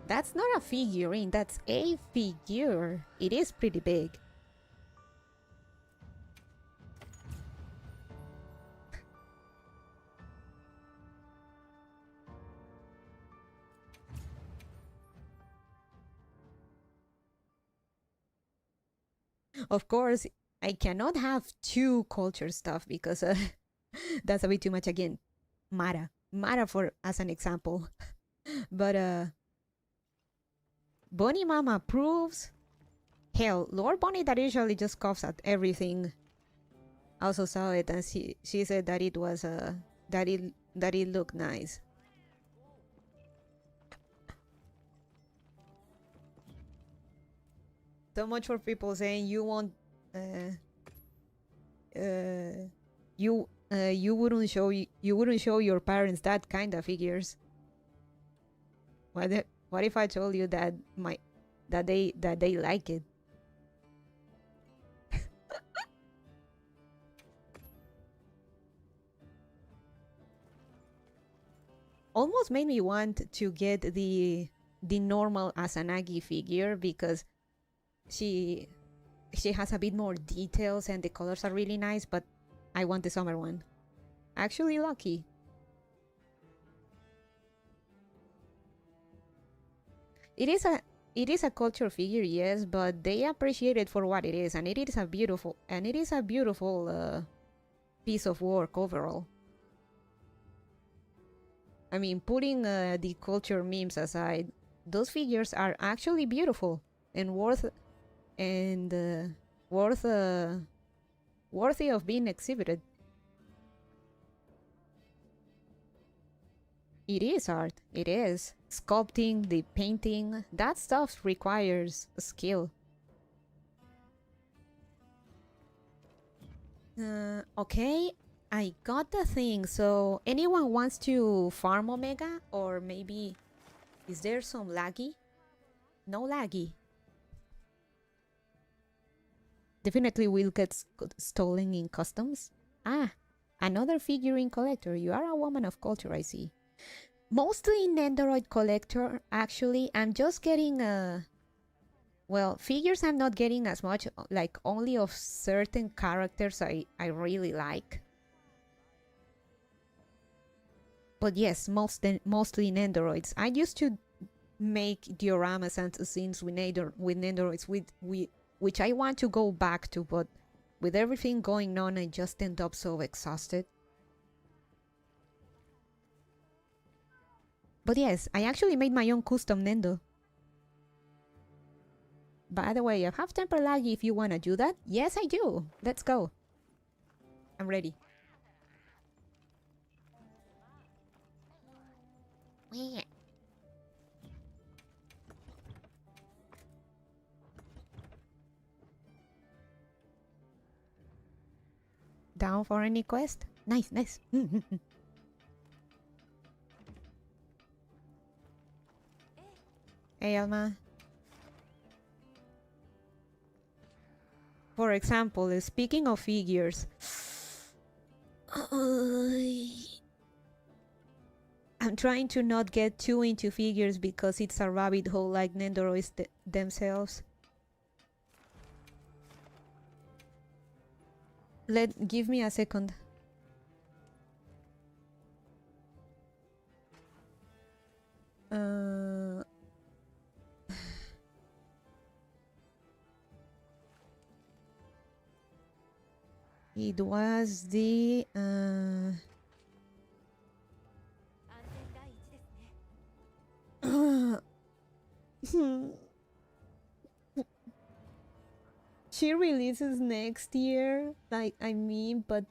That's not a figurine, that's a figure. It is pretty big. Of course, I cannot have two culture stuff because that's a bit too much again. Mara for as an example. But Bonnie Mama proves. Hell, Lord Bonnie that usually just coughs at everything. Also saw it, and she said that it was that it looked nice. So much for people saying you won't you wouldn't show your parents that kind of figures. What if I told you that they like it? Almost made me want to get the normal Asanagi figure because she has a bit more details and the colors are really nice, but I want the summer one. Actually lucky. It is a culture figure, yes, but they appreciate it for what it is, and it is a beautiful piece of work overall. I mean, putting the culture memes aside, those figures are actually beautiful and worthy of being exhibited. It is art. It is. Sculpting, the painting, that stuff requires skill. Okay, I got the thing. So anyone wants to farm Omega? Or maybe is there some laggy? No laggy. Definitely will get stolen in customs. Ah, another figurine collector. You are a woman of culture, I see. Mostly Nendoroid collector, actually. I'm just getting well, figures I'm not getting as much, like only of certain characters I really like. But yes, mostly Nendoroids. I used to make dioramas and scenes with Nendoroids, which I want to go back to, but with everything going on, I just end up so exhausted. But yes, I actually made my own custom Nendo. By the way, I have temper laggy if you want to do that. Yes, I do. Let's go. I'm ready. Down for any quest? Nice, nice. Hey, Alma. For example, speaking of figures, I'm trying to not get too into figures because it's a rabbit hole like Nendoroids themselves. Give me a second. It was the she releases next year, like I mean, but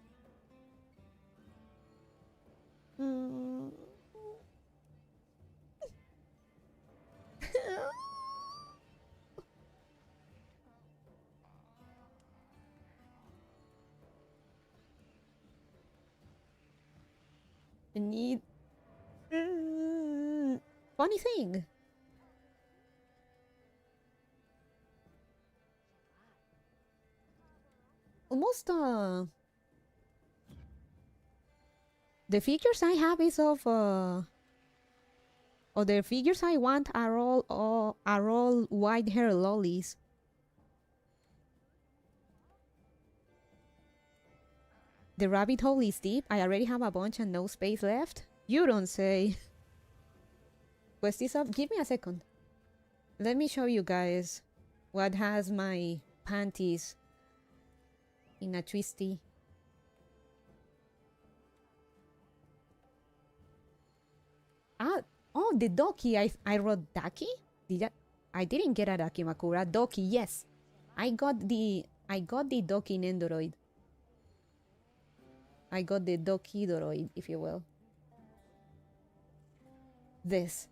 I need funny thing. Almost the figures I have is of or the figures I want are all white hair lollies. The rabbit hole is deep. I already have a bunch and no space left. You don't say. Quest is up. Give me a second. Let me show you guys what has my panties in a twisty. Oh, the Doki. I wrote Daki? I didn't get a Dakimakura. Doki, yes. I got the Doki Nendoroid. I got the Doki Doroid, if you will. This.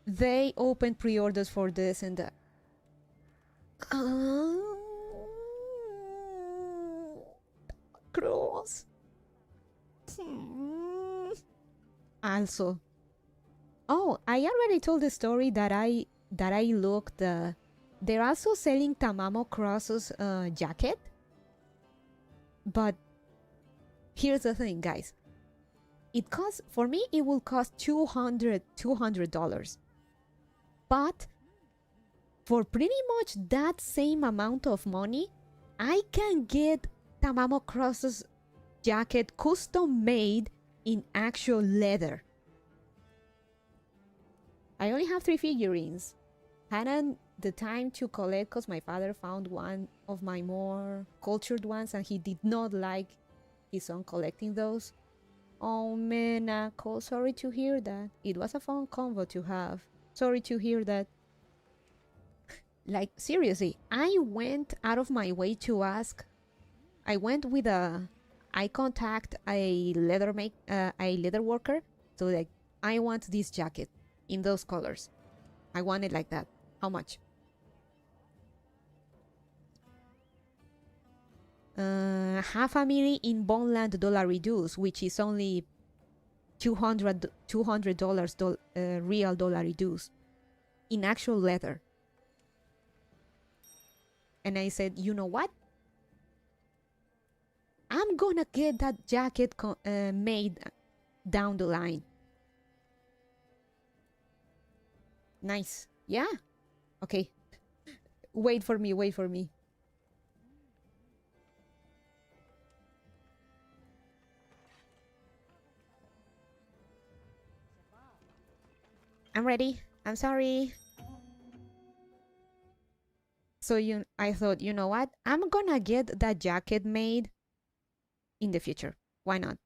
They opened pre-orders for this and that. Cross. Also. Oh, I already told the story that I looked. They're also selling Tamamo Cross's jacket. But here's the thing, guys. It costs, for me, it will cost $200. But for pretty much that same amount of money, I can get Tamamo Cross's jacket custom made in actual leather. I only have 3 figurines. Hadn't the time to collect because my father found one of my more cultured ones and he did not like his son collecting those. Oh man, Nako, sorry to hear that. It was a fun convo to have. Sorry to hear that. Like, seriously, I went out of my way to ask. I went with I contact a leather worker. So like, I want this jacket in those colors. I want it like that. How much? $500,000 in Boneland dollar reduce, which is only $200 real dollar reduce in actual leather. And I said, you know what? I'm gonna get that jacket made down the line. Nice. Yeah. Okay. Wait for me, wait for me. I'm ready. I'm sorry. So I thought, you know what? I'm gonna get that jacket made in the future. Why not?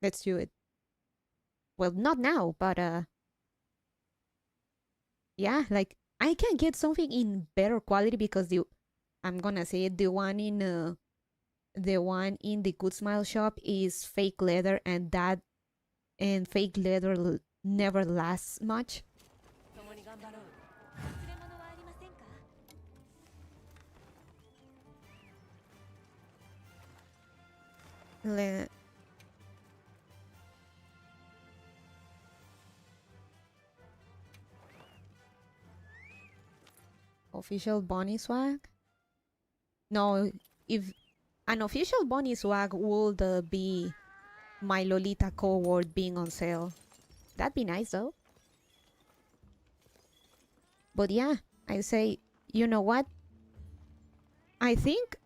Let's do it. Well, not now, but yeah, like I can get something in better quality because I'm gonna say it, the one in the Good Smile shop is fake leather, and fake leather never lasts much. Le Official bunny swag? No, if an official bunny swag would be my Lolita cohort being on sale. That'd be nice though. But yeah, I say, you know what? I think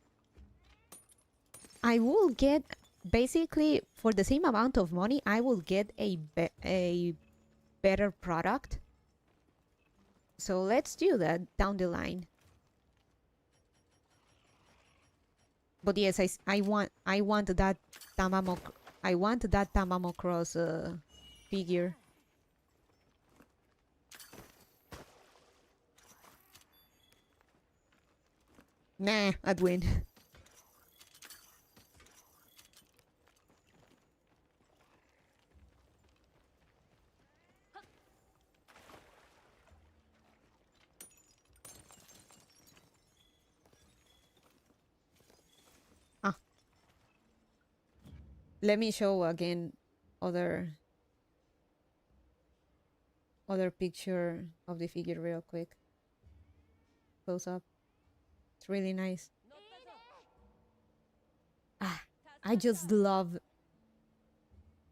I will get, basically for the same amount of money, I will get a better product. So let's do that down the line. But yes, I want that Tamamo Cross figure. Nah, I'd win. Let me show again other picture of the figure real quick. Close up. It's really nice. Ah, I just love.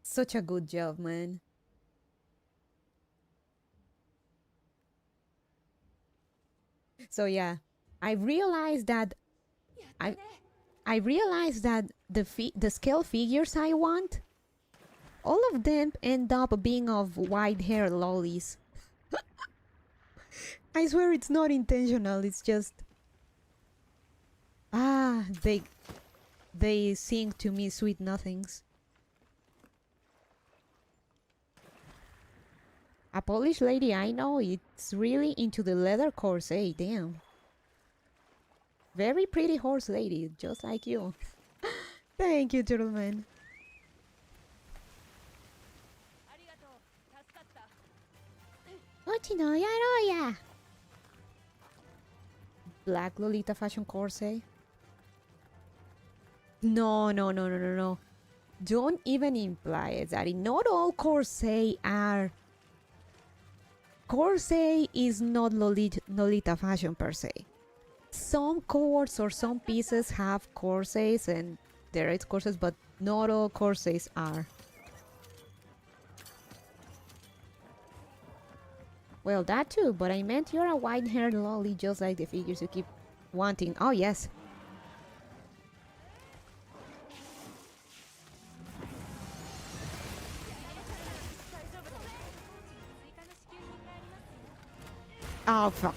Such a good job, man. So yeah, I realized that the scale figures I want, all of them end up being of white hair lollies. I swear it's not intentional, it's just they sing to me sweet nothings. A Polish lady I know, it's really into the leather corset, damn. Very pretty horse lady, just like you. Thank you, gentlemen. Black Lolita fashion corset. No. Don't even imply it, Daddy. Not all corset are. Corset is not Lolita fashion per se. Some cohorts or some pieces have corsets and there is corsets, but not all corsets are. Well, that too, but I meant you're a white-haired lolly just like the figures you keep wanting. Oh, yes. Oh, fuck.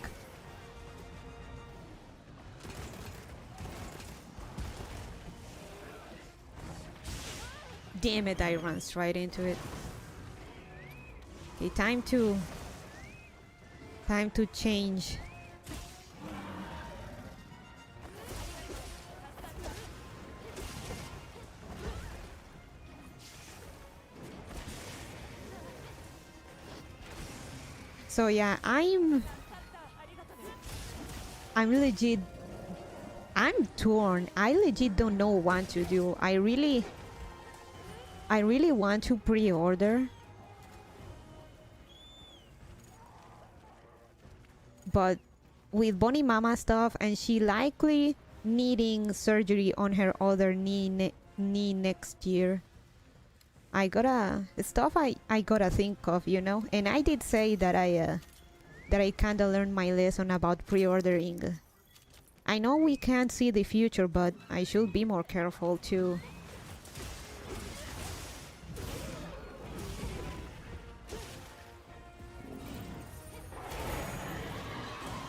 Damn it, I ran straight into it. Okay, time to change. So yeah, I'm legit. I'm torn. I legit don't know what to do. I really want to pre-order, but with Bonnie Mama stuff, and she likely needing surgery on her other knee next year. I gotta think of, you know. And I did say that that I kinda learned my lesson about pre-ordering. I know we can't see the future, but I should be more careful too.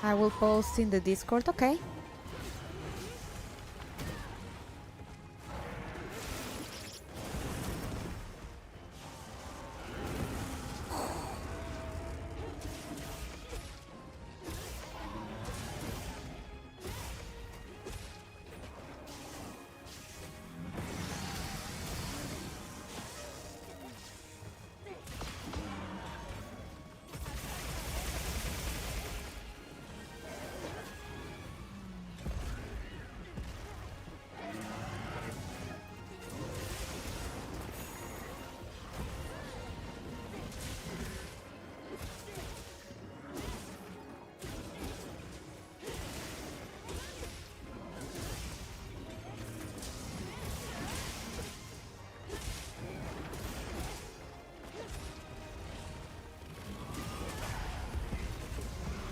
I will post in the Discord, okay?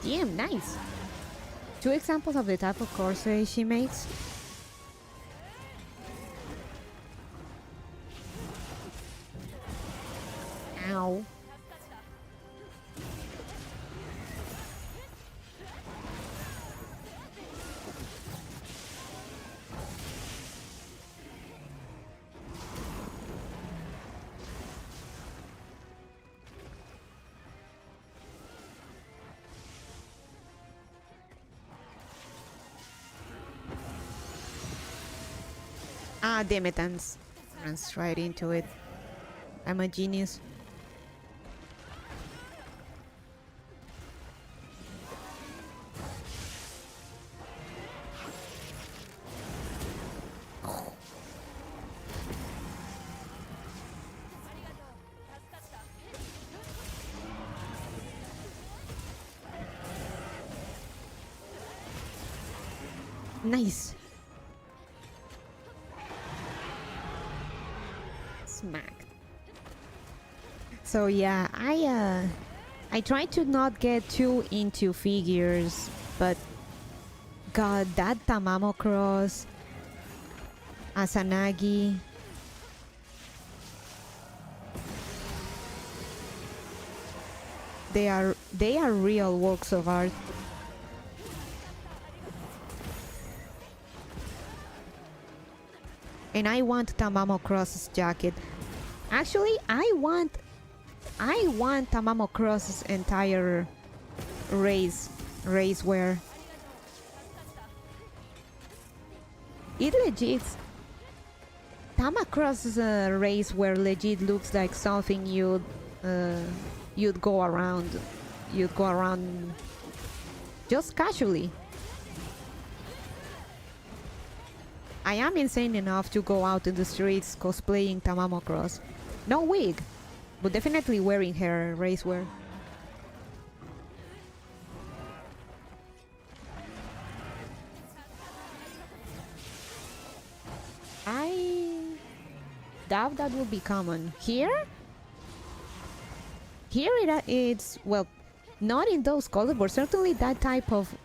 Damn, nice! 2 examples of the type of corset she makes. Ow. Ah, damn it, runs right into it. I'm a genius. Nice. Smacked. So yeah, I try to not get too into figures, but god, that Tamamo Cross, Asanagi, they are real works of art. And I want Tamamo Cross's jacket. Actually, I want Tamamo Cross's entire race wear. It legit. Tamacross's race wear legit looks like something you'd go around just casually. I am insane enough to go out in the streets cosplaying Tamamo Cross. No wig, but definitely wearing her racewear. I doubt that will be common here. Here it's well, not in those colors, but certainly that type of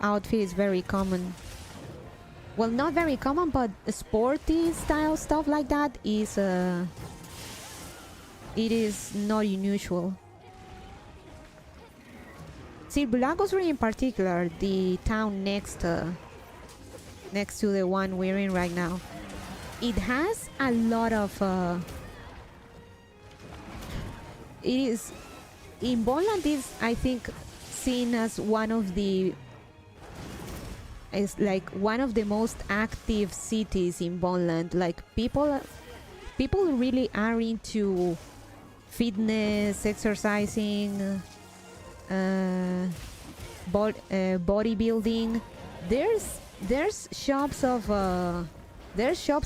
outfit is very common. Well, not very common, but sporty style stuff like that is it is not unusual. See, Bulagosri in particular, the town next to the one we're in right now, it has a lot of it is in Poland is, I think, seen as one of the most active cities in Poland. Like people really are into fitness, exercising, bodybuilding. There's shops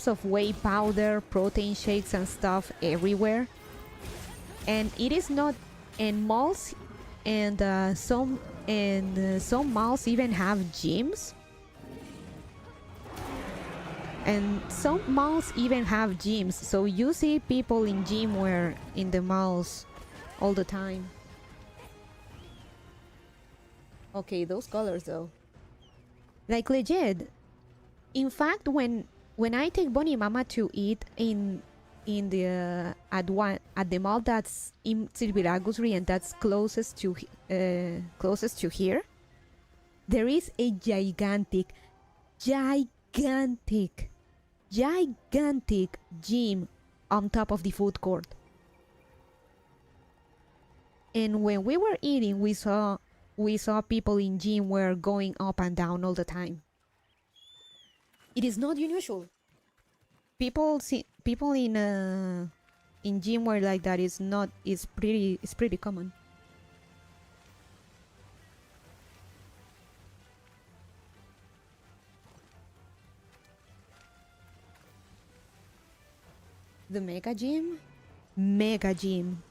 of whey powder, protein shakes and stuff everywhere. And it is not in malls, and some malls even have gyms. And some malls even have gyms, so you see people in gym wear in the malls all the time. Okay, those colors though. Like legit. In fact, when I take Bonnie Mama to eat in the at the mall that's in Silviragusri and that's closest to here, there is a gigantic gym on top of the food court. And when we were eating, we saw people in gym were going up and down all the time. It is not unusual. People in gym wear like that is pretty common. The mega gym? Mega gym.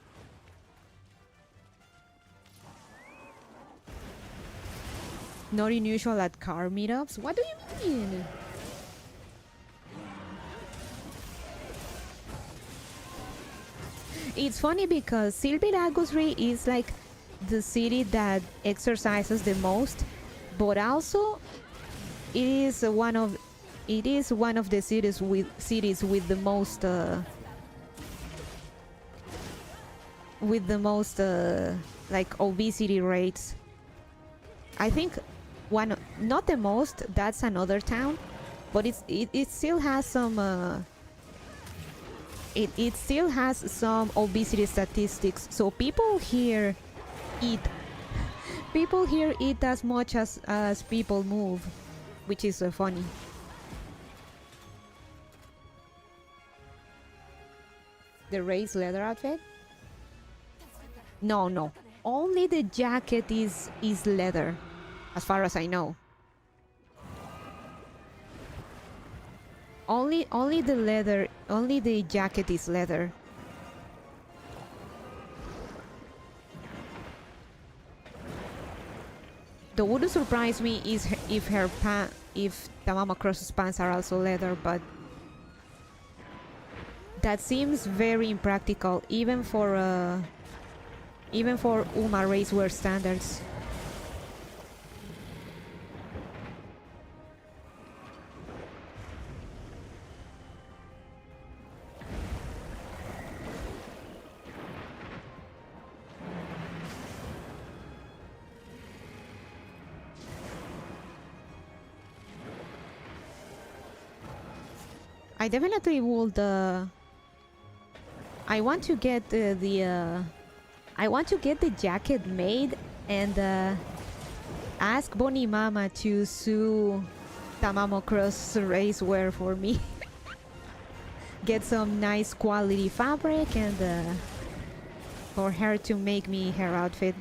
Not unusual at car meetups? What do you mean? It's funny because Silviragusri is like the city that exercises the most, but also it is one of the cities with the most like obesity rates. I think not the most, that's another town, but it still has some it still has some obesity statistics. So people here eat as much as people move, which is funny. The raised leather outfit? No. Only the jacket is leather, as far as I know. Only the jacket is leather. The wouldn't surprise me is if Tamama Cross's pants are also leather, but that seems very impractical, even for Uma racewear standards. I definitely would. I want to get the jacket made and ask Bonnie Mama to sew Tamamo Cross racewear for me. Get some nice quality fabric and for her to make me her outfit.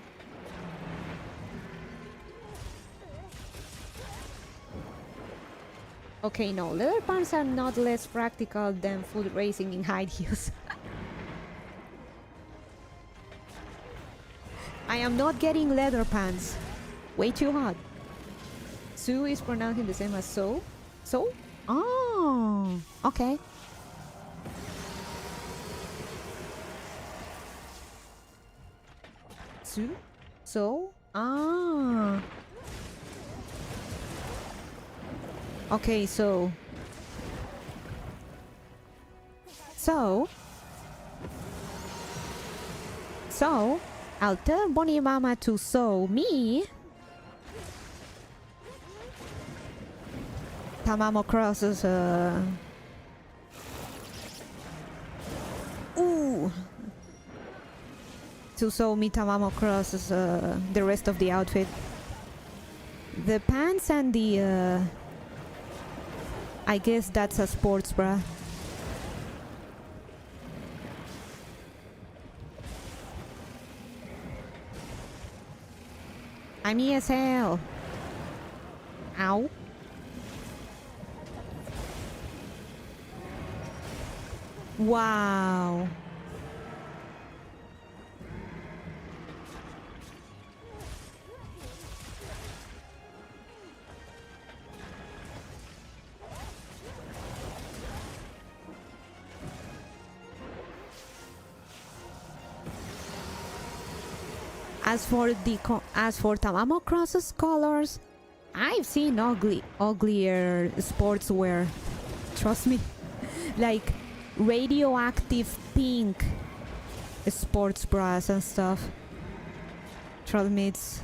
Okay, no, leather pants are not less practical than foot racing in high heels. I am not getting leather pants. Way too hot. Sue is pronouncing the same as so? So? Oh, okay. Sue? So? Ah. Okay, so I'll tell Bonnie Mama to sew me Tamamo Cross's to sew me Tamamo Cross's the rest of the outfit. The pants and the I guess that's a sports bra. I'm ESL. Ow. Wow. As for Tamamo Cross's colors, I've seen uglier sportswear. Trust me, like radioactive pink sports bras and stuff. Trust me, it's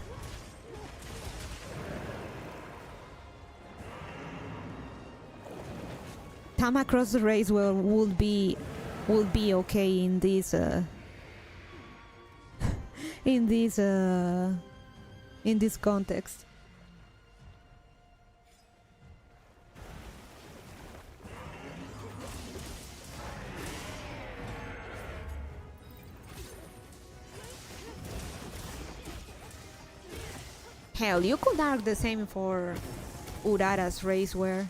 Tama Cross Raceway would be okay in this in this context. Hell, you could argue the same for Urara's racewear.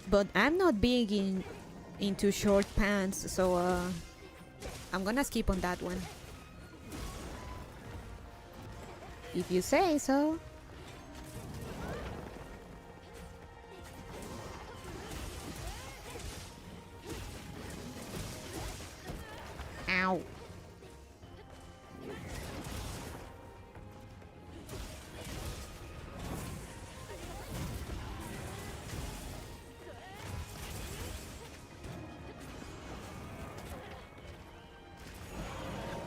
But I'm not big into short pants, so I'm gonna skip on that one. If you say so. Ow.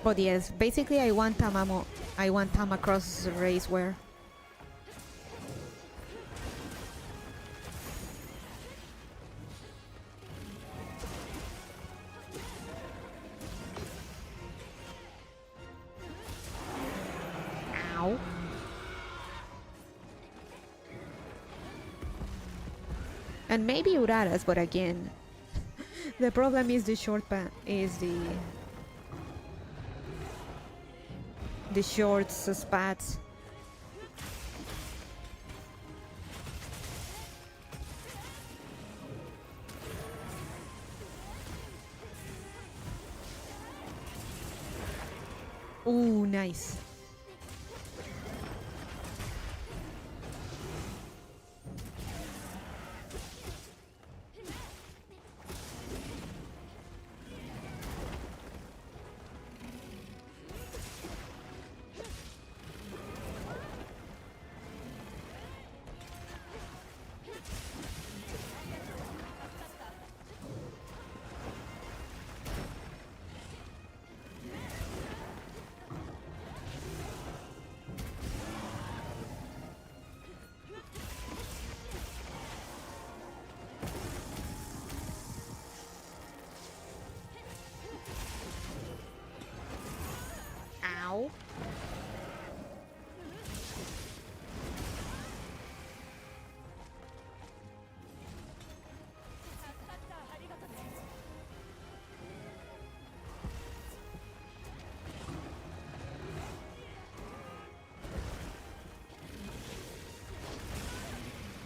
But yes, basically I want Tama Cross racewear. Ow. And maybe Urara's, but again, the problem is the short pant is the shorts spats. Ooh, nice. Ow.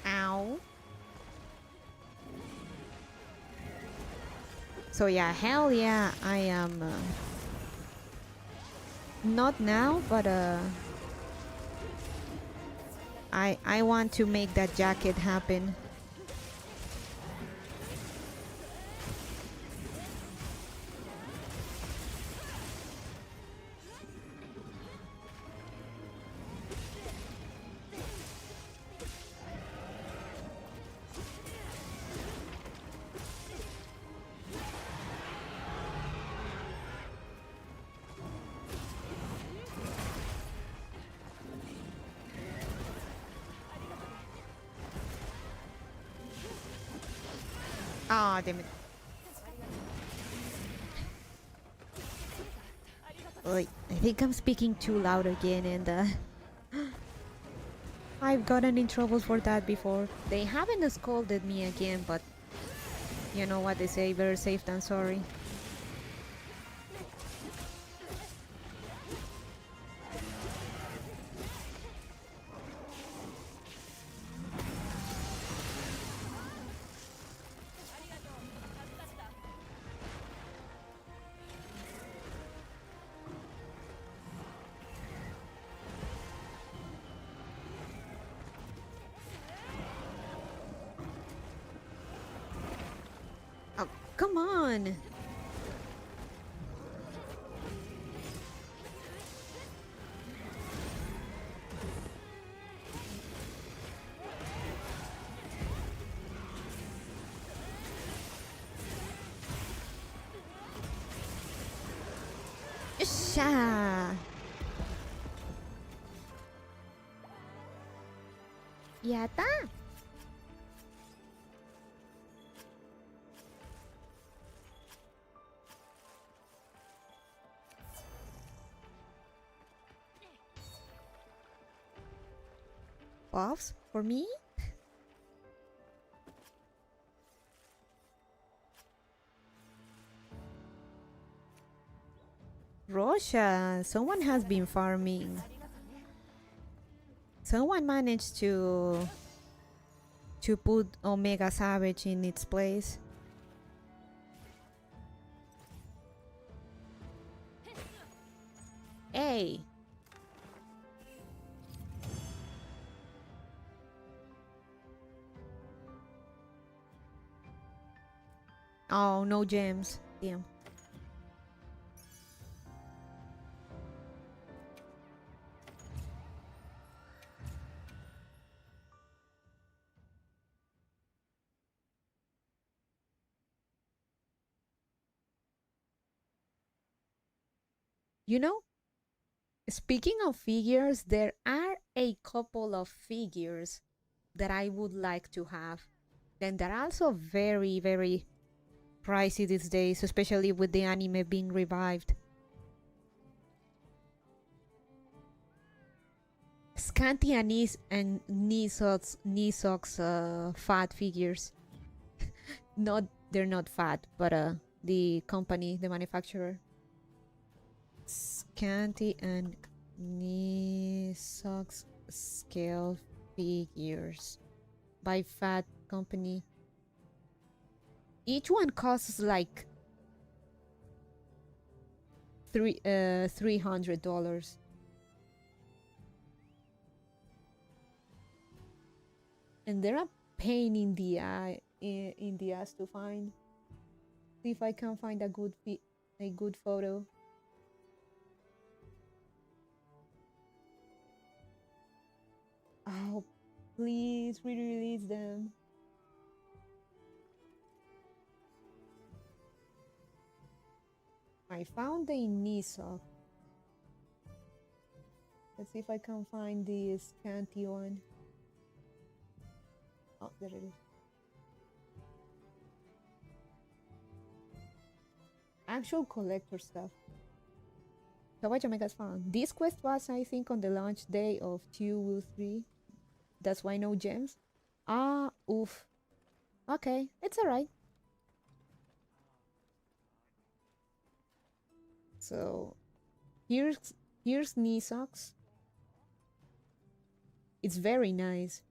Ow. So yeah, hell yeah, I am not now, but I want to make that jacket happen. Ah, damn it. Wait, I think I'm speaking too loud again, and I've gotten in trouble for that before. They haven't scolded me again, but you know what they say, better safe than sorry. Oh, come on! Russia. Yatta. Buffs for me? Russia, someone has been farming. Someone managed to put Omega Savage in its place. Hey. Oh, no gems. Damn. You know, speaking of figures, there are a couple of figures that I would like to have. Then they're also very, very pricey these days, especially with the anime being revived. Scanty and knee socks fat figures. They're not fat, but the company, the manufacturer. Scanty and knee socks scale figures by Fat Company. Each one costs like $300. And they're a pain in the eye, in the ass to find. See if I can find a good photo. Oh, please re-release them. I found the Nisa. Let's see if I can find the scanty one. Oh, there it is. Actual collector stuff. So what Omega's found. This quest was, I think, on the launch day of 2 3. That's why no gems. Ah, oof. Okay, it's alright. So here's knee socks. It's very nice.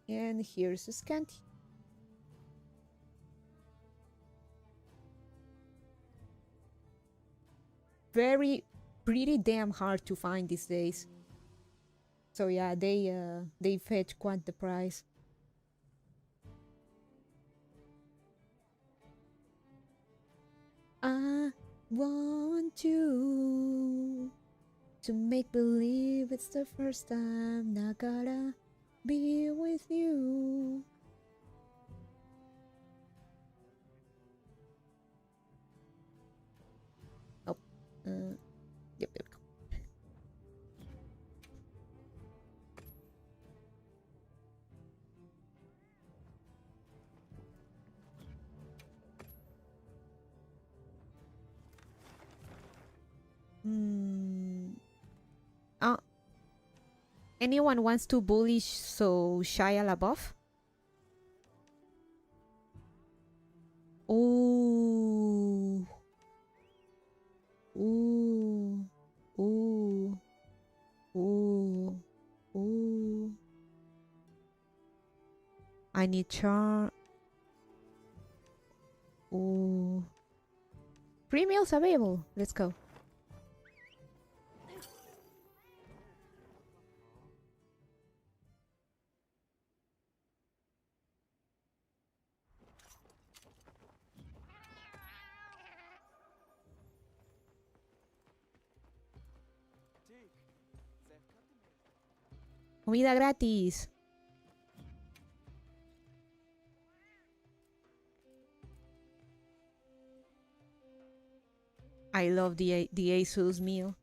And here's a scanty. Pretty damn hard to find these days. So yeah, they fetch quite the price. I want you to make believe it's the first time. Not gotta be with you. Oh, yep, there we go. Anyone wants to bully Shia LaBeouf? Ooh. Ooh. Ooh. Ooh. Ooh. I need char. Ooh. Free meals available. Let's go. Comida gratis. I love the ASUS meal.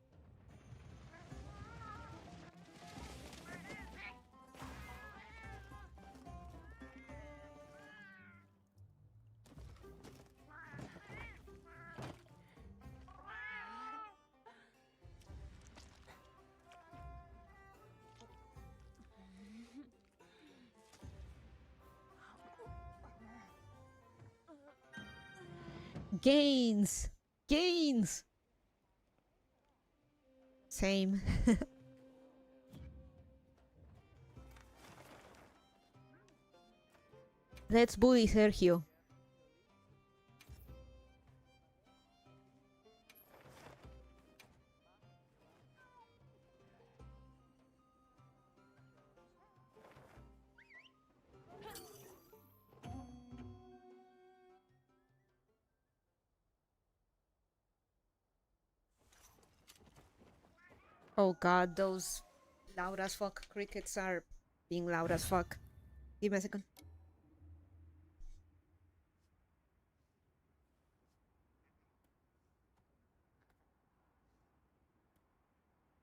Gains! Gains! Same. Let's bully Sergio. Oh god, those loud as fuck crickets are being loud as fuck. Give me a second.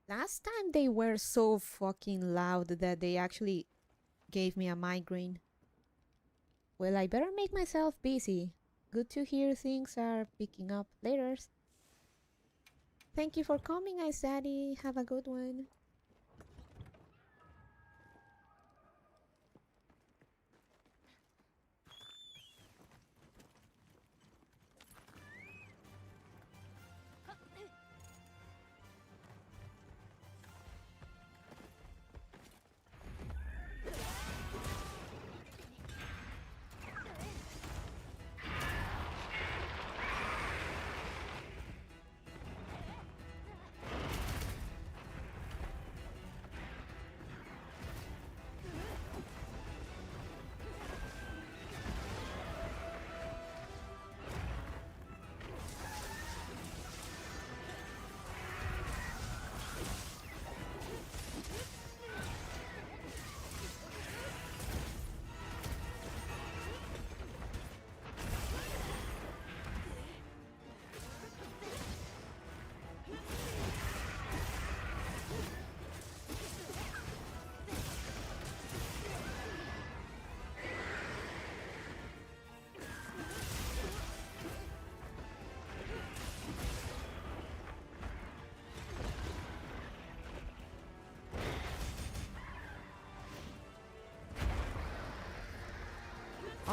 Last time they were so fucking loud that they actually gave me a migraine. Well, I better make myself busy. Good to hear things are picking up later. Thank you for coming, Ice Daddy. Have a good one.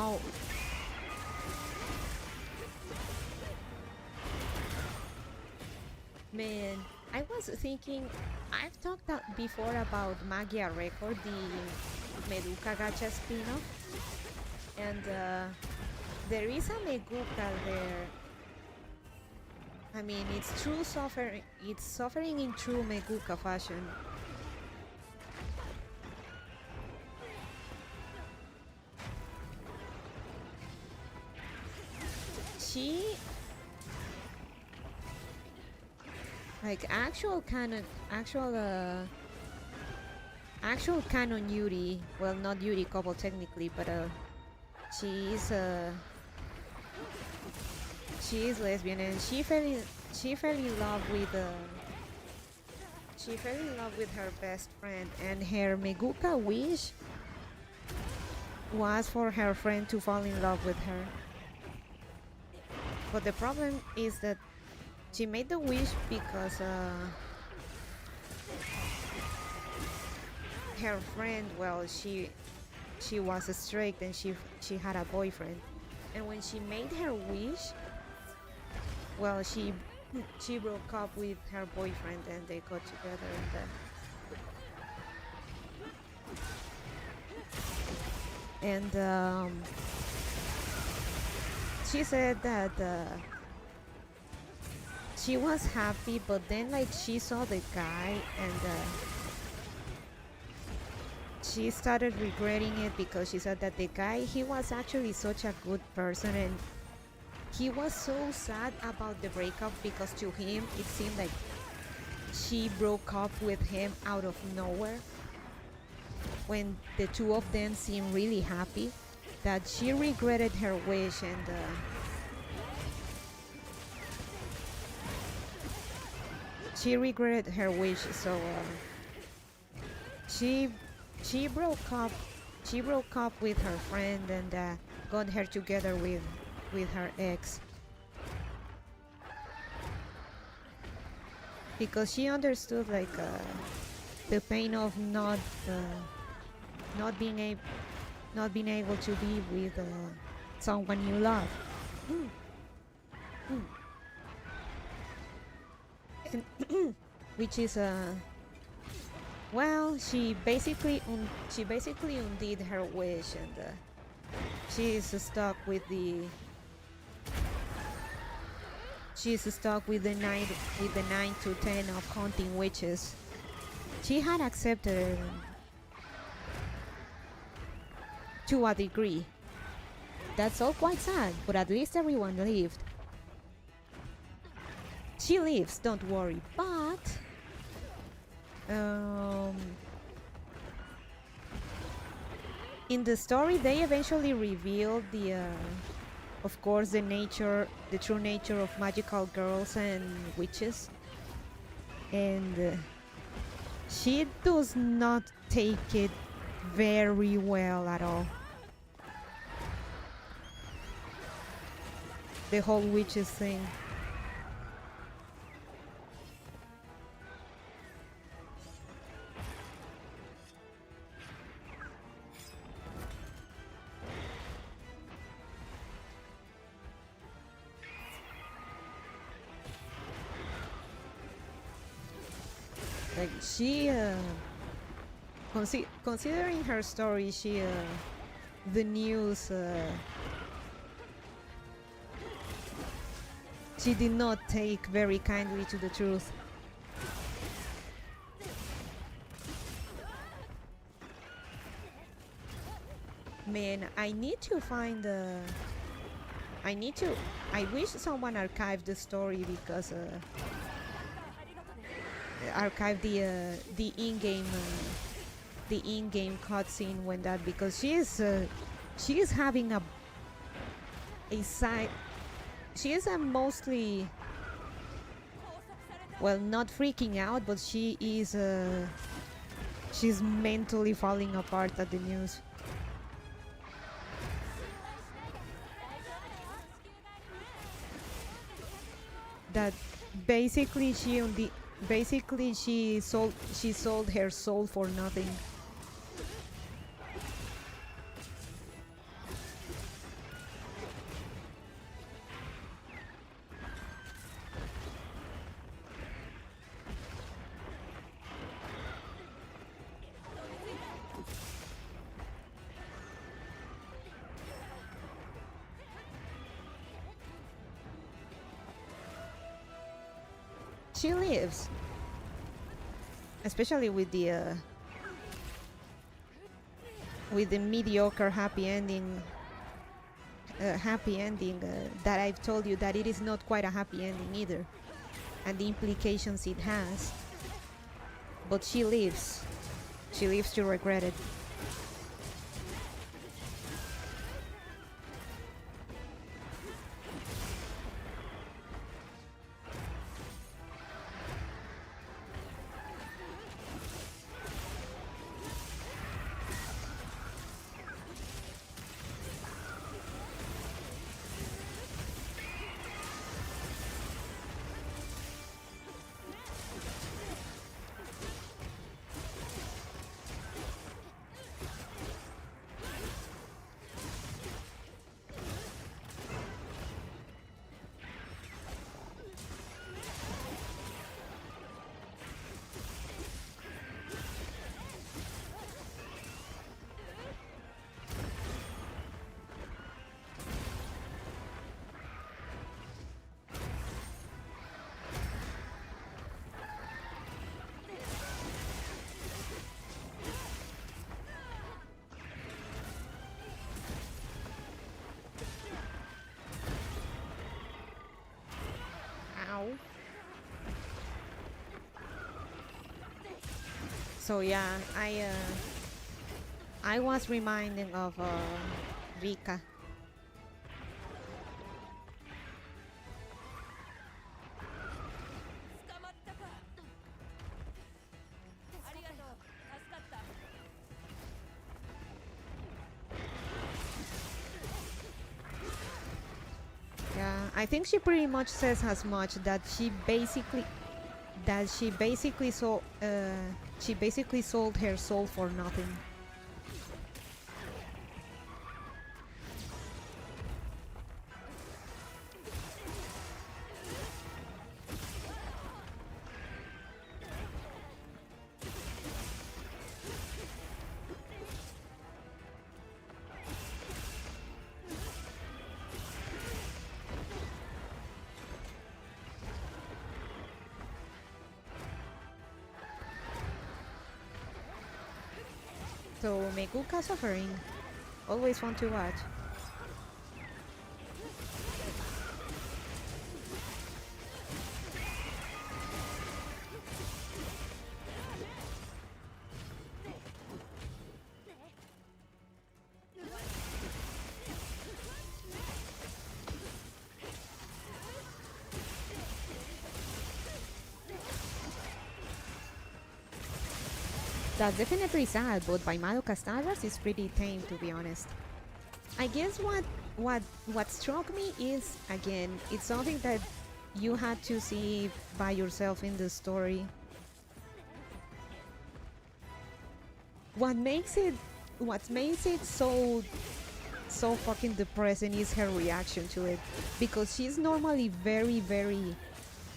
Oh. Man, I was thinking, I've talked before about Magia Record, the Meduca Gacha spin-off, and there is a Meduca there. I mean, it's true suffering. It's suffering in true Meduca fashion. She, like, actual canon Yuri, well, not Yuri couple technically, but she is lesbian, and she fell in love with her best friend, and her Meguka wish was for her friend to fall in love with her. But the problem is that she made the wish because her friend, well, she was straight and she had a boyfriend, and when she made her wish, well, she broke up with her boyfriend and they got together, and she said that she was happy, but then, like, she saw the guy and she started regretting it, because she said that the guy, he was actually such a good person, and he was so sad about the breakup, because to him it seemed like she broke up with him out of nowhere. when the two of them seem really happy, that she regretted her wish, and she regretted her wish, so she broke up. She broke up with her friend and got her together with her ex, because she understood like the pain of not being able to be with someone you love. And which is well, she basically undid her wish, and she is stuck with the 9 to 10 of hunting witches. She had accepted it to a degree. That's all quite sad, but at least everyone lived. She lives, don't worry, but in the story they eventually revealed of course the true nature of magical girls and witches, and she does not take it very well at all. The whole witches thing. Like she, considering her story, the news, she did not take very kindly to the truth. Man, I need to find I wish someone archived the story, because archive the in-game cutscene when that, because she is having a side. She is mostly, well, not freaking out, but she is she's mentally falling apart at the news. That basically she sold her soul for nothing. She lives, especially with the mediocre happy ending that I've told you that it is not quite a happy ending either, and the implications it has. But she lives to regret it. So yeah, I was reminded of Rika. Yeah, I think she pretty much says as much that she basically sold her soul for nothing. So Meguka suffering, always fun to watch. That's definitely sad, but by Madoka standards, it's pretty tame, to be honest. I guess what struck me is, again, it's something that you had to see by yourself in the story. What makes it so fucking depressing is her reaction to it, because she's normally very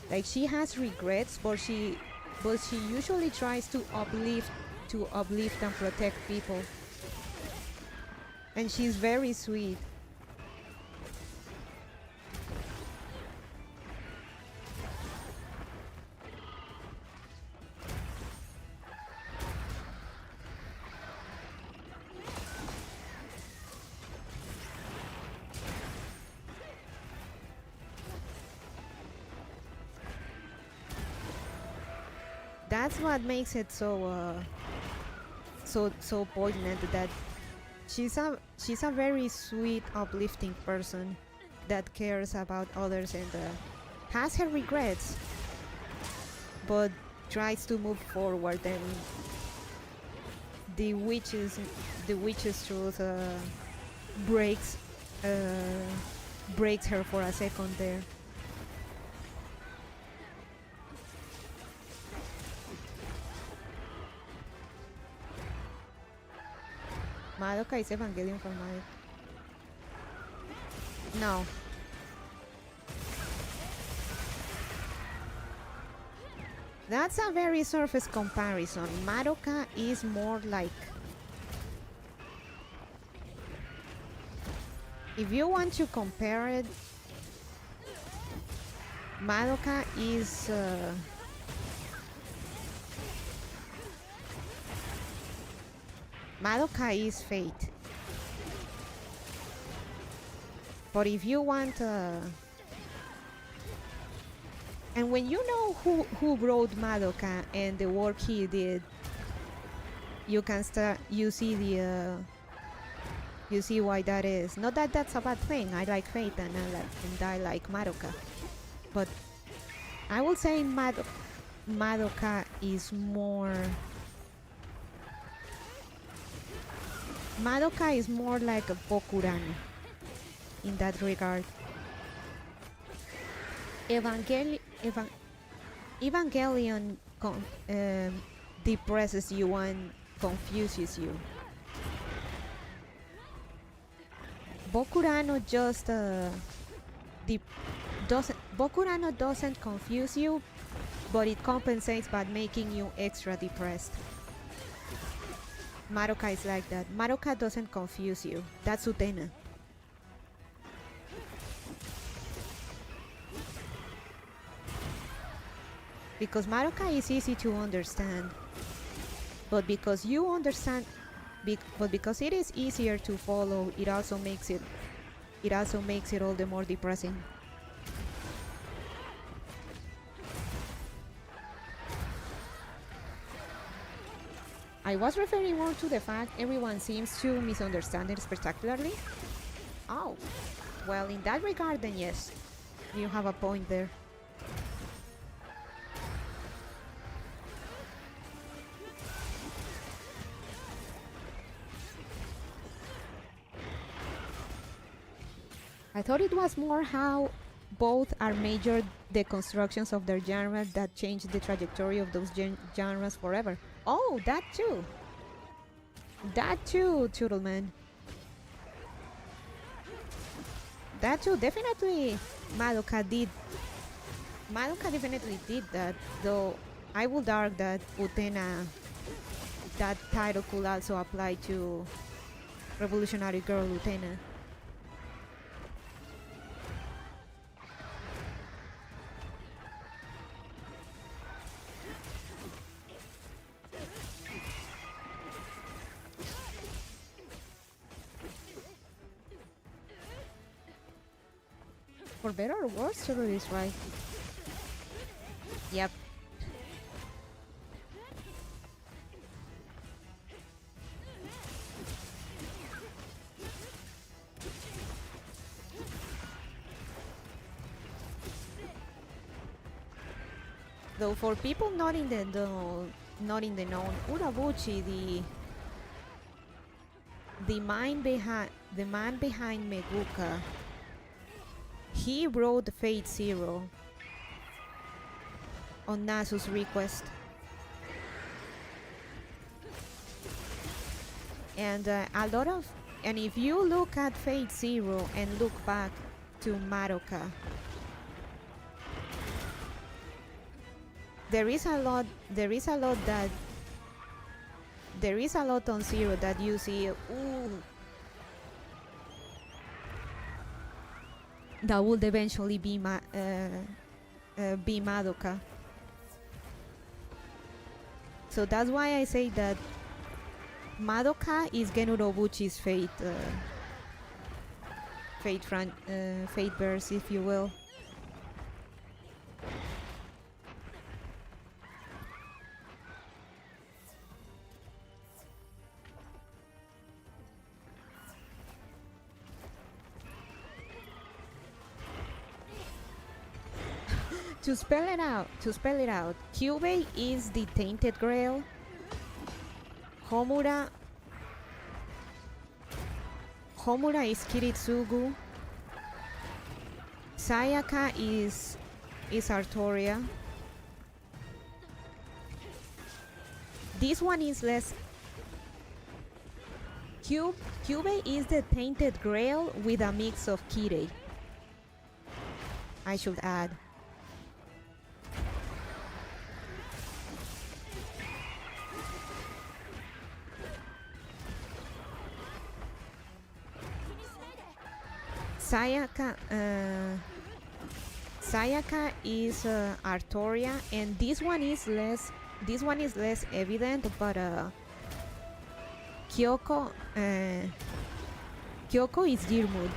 like, she has regrets, but she usually tries to uplift and protect people, and she's very sweet. That's what makes it so poignant, that she's a very sweet, uplifting person that cares about others and has her regrets, but tries to move forward. And the witch's truth breaks her for a second there. Madoka is Evangelion for Madoka. No. That's a very surface comparison. Madoka is more like... If you want to compare it, Madoka is... Madoka is Fate. But if you want... And when you know who wrote Madoka and the work he did, you can start... You see why that is. Not that that's a bad thing. I like Fate and I like Madoka. But I will say Madoka is more... Madoka is more like a Bokurano in that regard. Evangelion depresses you and confuses you. Bokurano just Bokurano doesn't confuse you, but it compensates by making you extra depressed. Madoka is like that. Madoka doesn't confuse you. That's Utena. Because Madoka is easy to understand, but because you understand, but because it is easier to follow, it also makes it all the more depressing. I was referring more to the fact everyone seems to misunderstand it spectacularly. Oh, well, in that regard, then yes, you have a point there. I thought it was more how both are major deconstructions of their genre that change the trajectory of those genres forever. Oh, that too! That too, Toodleman. That too, definitely Madoka did. Madoka definitely did that, though I would argue that Utena, that title could also apply to Revolutionary Girl Utena. For better or worse, Churu is right. Yep. Though for people not in the known, Urabuchi, the man behind Meguka, he wrote Fate Zero on Nasu's request, and and if you look at Fate Zero and look back to Madoka, there is a lot on Zero that you see, ooh, that would eventually be Madoka. So that's why I say that Madoka is Gen Urobuchi's fate verse, if you will. To spell it out, Kyubei is the tainted grail. Homura is Kiritsugu. Sayaka is Artoria. This one is less. Kyubei is the tainted grail with a mix of Kirei, I should add. Sayaka is Artoria, and this one is less evident, but Kyoko is Dirmud,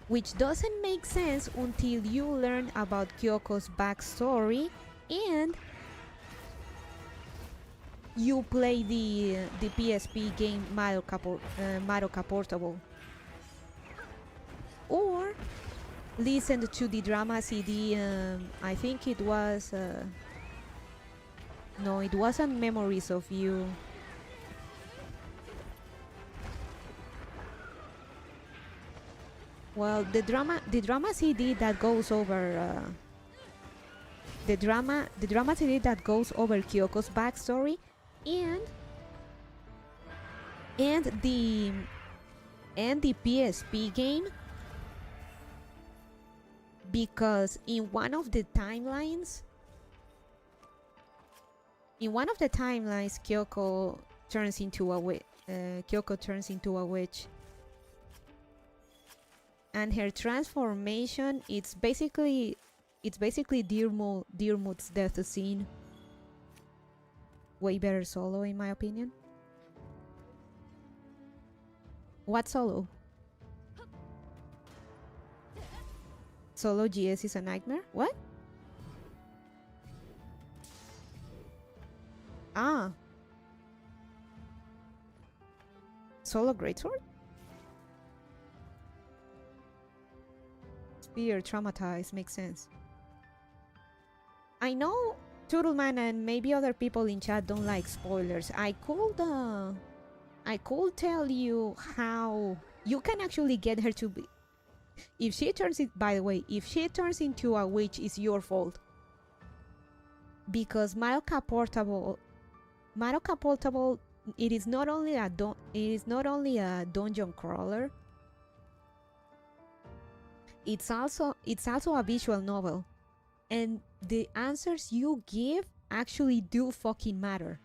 which doesn't make sense until you learn about Kyoko's backstory and you play the PSP game Madoka Portable, or listen to the drama CD. I think it was no, it wasn't Memories of You. Well, the drama CD that goes over the drama CD that goes over Kyoko's backstory and the PSP game, because in one of the timelines Kyoko turns into a witch, and her transformation, it's basically Dirmut's death scene. Way better solo, in my opinion. What solo? Solo GS is a nightmare? What? Ah. Solo greatsword? Spear, traumatized, makes sense. I know Turtleman and maybe other people in chat don't like spoilers. I could tell you how you can actually get her to be. If she turns it, by the way, if she turns into a witch, it's your fault. Because Madoka Portable, it is not only a dungeon crawler. It's also a visual novel, and the answers you give actually do fucking matter.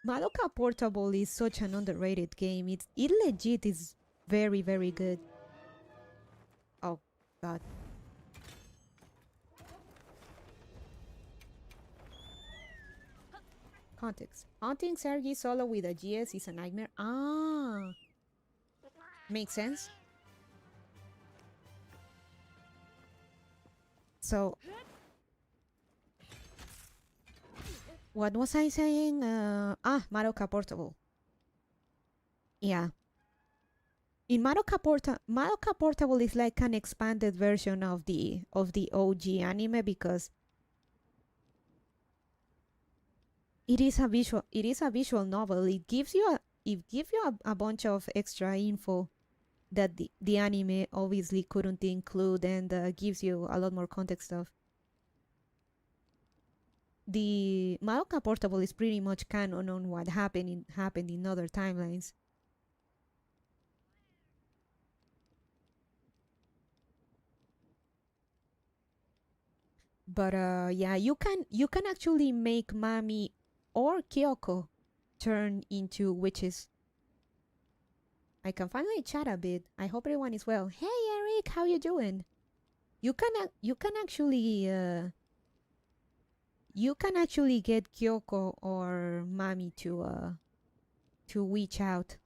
Madoka Portable is such an underrated game. It legit is very, very good. Oh god. Context. Hunting Sergi solo with a GS is a nightmare. Ah. Makes sense. So, what was I saying? Madoka Portable. Yeah. In Madoka Portable is like an expanded version of the OG anime because it is a visual novel. It gives you a bunch of extra info that the anime obviously couldn't include, and gives you a lot more context of. The Madoka Portable is pretty much canon on what happened in other timelines. But yeah, you can actually make Mami or Kyoko turn into witches. I can finally chat a bit. I hope everyone is well. Hey Eric, how you doing? You can actually get Kyoko or Mami to reach out.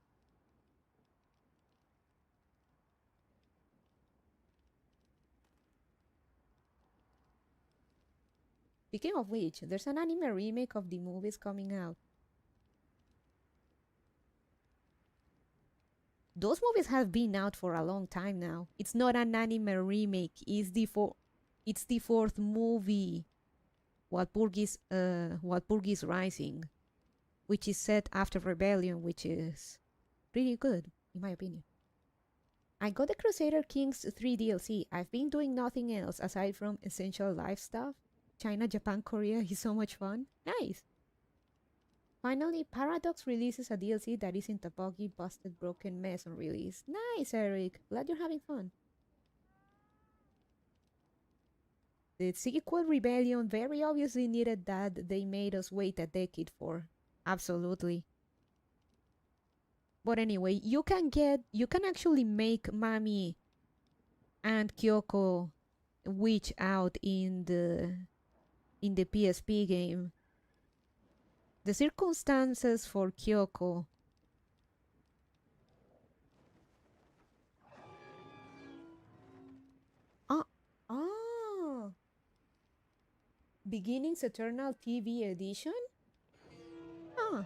Speaking of which, there's an anime remake of the movies coming out. Those movies have been out for a long time now. It's not an anime remake. It's the fourth movie. Walpurgis Rising, which is set after Rebellion, which is pretty good in my opinion. I got the Crusader Kings 3 DLC. I've been doing nothing else aside from essential life stuff. China, Japan, Korea is so much fun. Nice. Finally, Paradox releases a DLC that isn't a buggy, busted, broken mess on release. Nice, Eric. Glad you're having fun. The sequel Rebellion very obviously needed that they made us wait a decade for. Absolutely. But anyway, you can actually make Mami and Kyoko witch out in the PSP game. The circumstances for Kyoko Beginnings Eternal TV edition? Huh.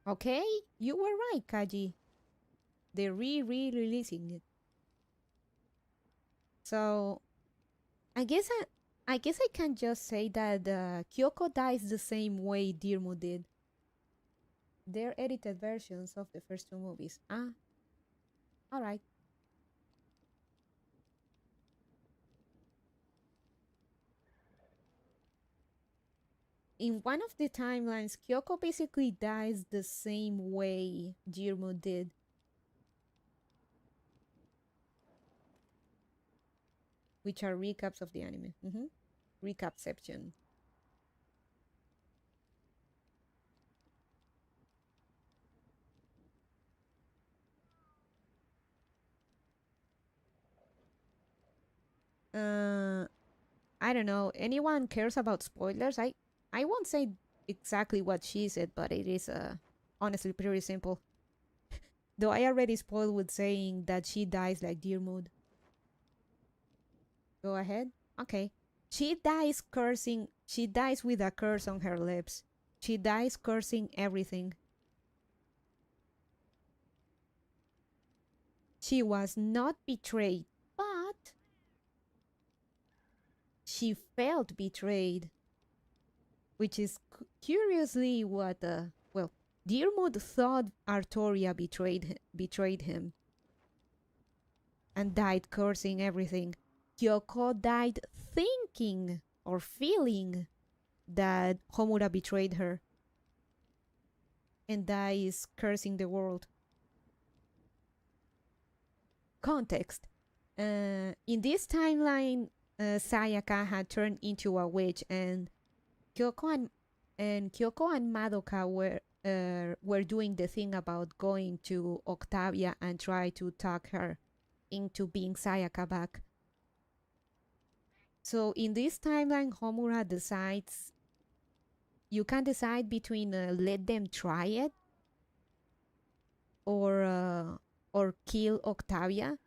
Okay, you were right, Kaji. They're re-releasing it. So, I guess I can just say that Kyoko dies the same way Dirmu did. They're edited versions of the first two movies. Alright. In one of the timelines, Kyoko basically dies the same way Dirmu did. Which are recaps of the anime. Recapception. I don't know. Anyone cares about spoilers? I won't say exactly what she said, but it is honestly pretty simple. Though I already spoiled with saying that she dies like Dear Mood. Go ahead. Okay. She dies cursing. She dies with a curse on her lips. She dies cursing everything. She was not betrayed, but she felt betrayed, which is curiously what well, Diarmuid thought Artoria betrayed him and died cursing everything. Kyoko died thinking or feeling that Homura betrayed her and dies cursing the world. Context. In this timeline, Sayaka had turned into a witch, and Kyoko and Madoka were doing the thing about going to Octavia and try to talk her into being Sayaka back. So in this timeline, Homura decides you can decide between let them try it or kill Octavia.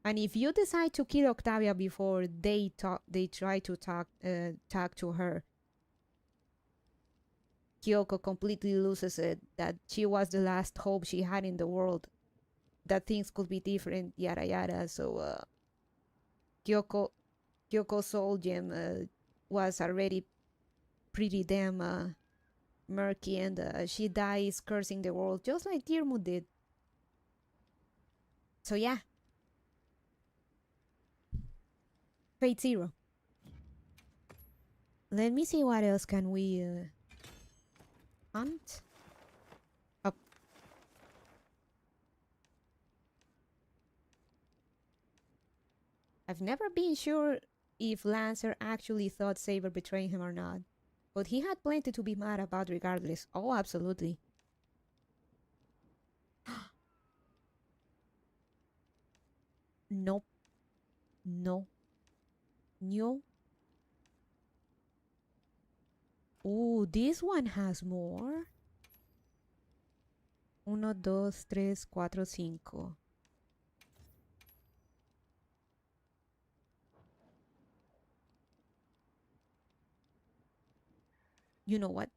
And if you decide to kill Octavia before they try to talk to her, Kyoko completely loses it, that she was the last hope she had in the world, that things could be different, yada yada. So Kyoko's soul gem was already pretty damn murky, and she dies cursing the world, just like Diarmuid did. So yeah. Fate 0. Let me see what else can we hunt. Up. I've never been sure if Lancer actually thought Saber betrayed him or not, but he had plenty to be mad about regardless. Oh, absolutely. Nope. No. No. Ooh, this one has more. 1, 2, 3, 4, 5. You know what?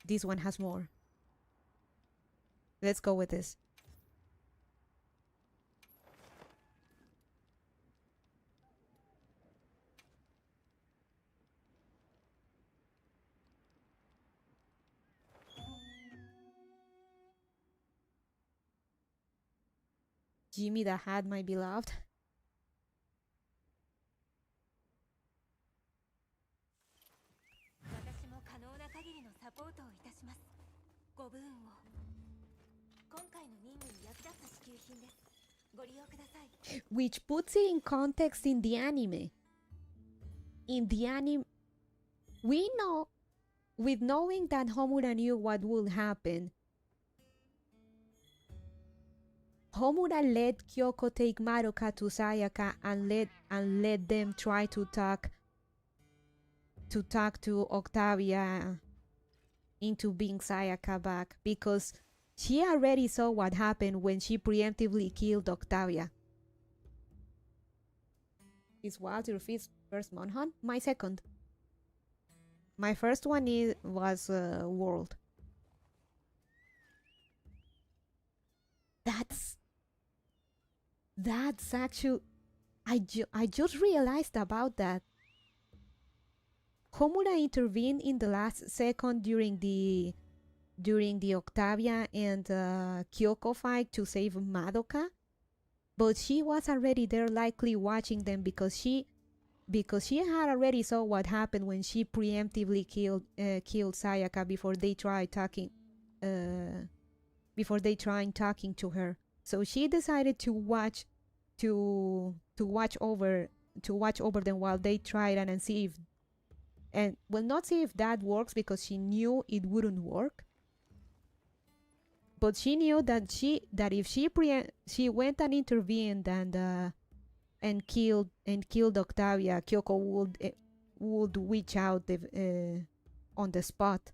This one has more. Let's go with this. Jimmy the Hat, my beloved. Which puts it in context in the anime. In the anime, we know, with knowing that Homura knew what would happen, Homura let Kyoko take Madoka to Sayaka and let them try to talk to Octavia into being Sayaka back, because she already saw what happened when she preemptively killed Octavia. Is Walter Fist's first Monhunt? My second. My first one was World. That's actually... I just realized about that. Homura intervened in the last second during the Octavia and Kyoko fight to save Madoka, but she was already there, likely watching them, because she had already saw what happened when she preemptively killed Sayaka before they tried talking to her. So she decided to watch over them while they tried and see if, and well, not see if that works, because she knew it wouldn't work. But she knew that if she went and intervened and killed Octavia, Kyoko would witch out on the spot.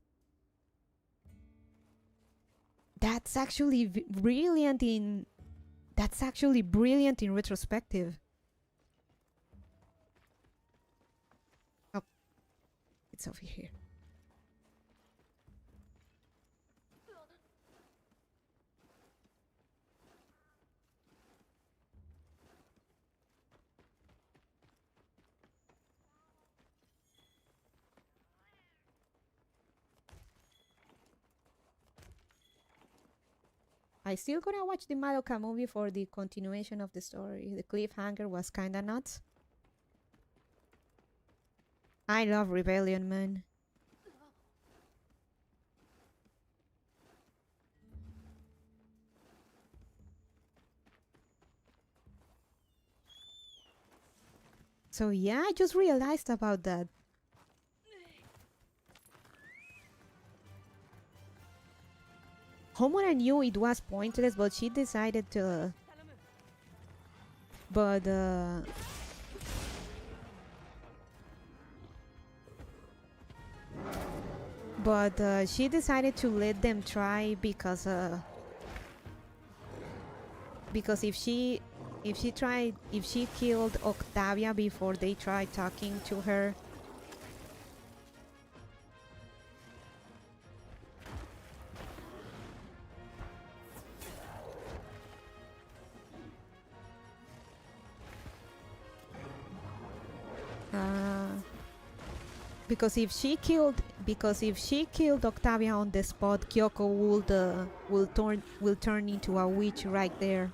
That's actually brilliant in retrospective. it's over here. I still gonna watch the Madoka movie for the continuation of the story. The cliffhanger was kinda nuts. I love Rebellion, man. So yeah, I just realized about that. Homura knew it was pointless, but she decided to... But she decided to let them try because if she killed Octavia before they tried talking to her, because if she killed Octavia on the spot, Kyoko will turn into a witch right there,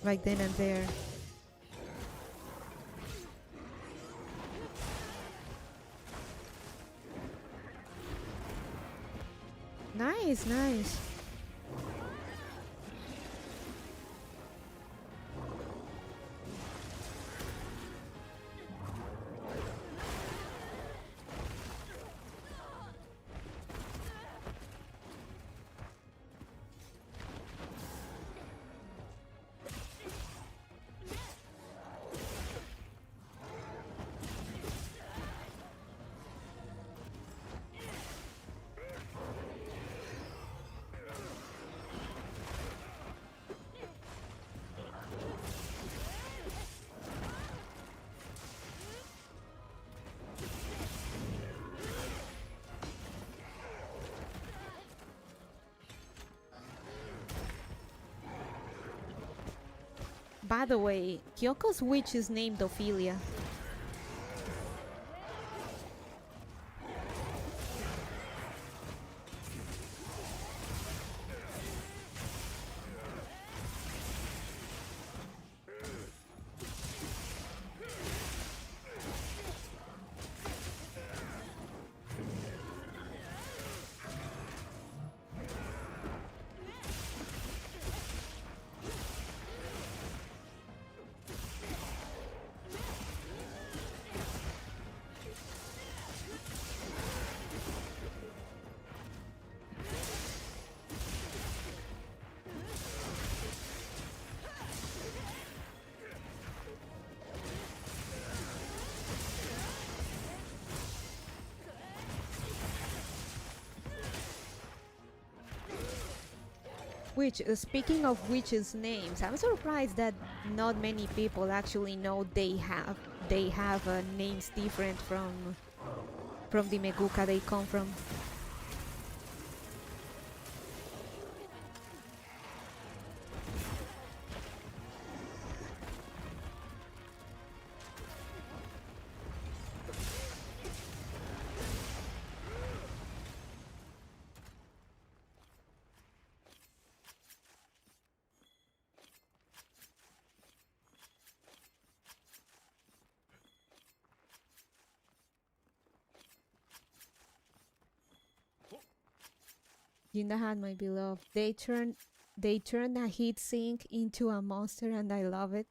right then and there. Nice, nice. By the way, Kyoko's witch is named Ophelia. Which, speaking of witches' names, I'm surprised that not many people actually know they have names different from the Meguka they come from. Jindahan, my beloved. They turn a heat sink into a monster, and I love it.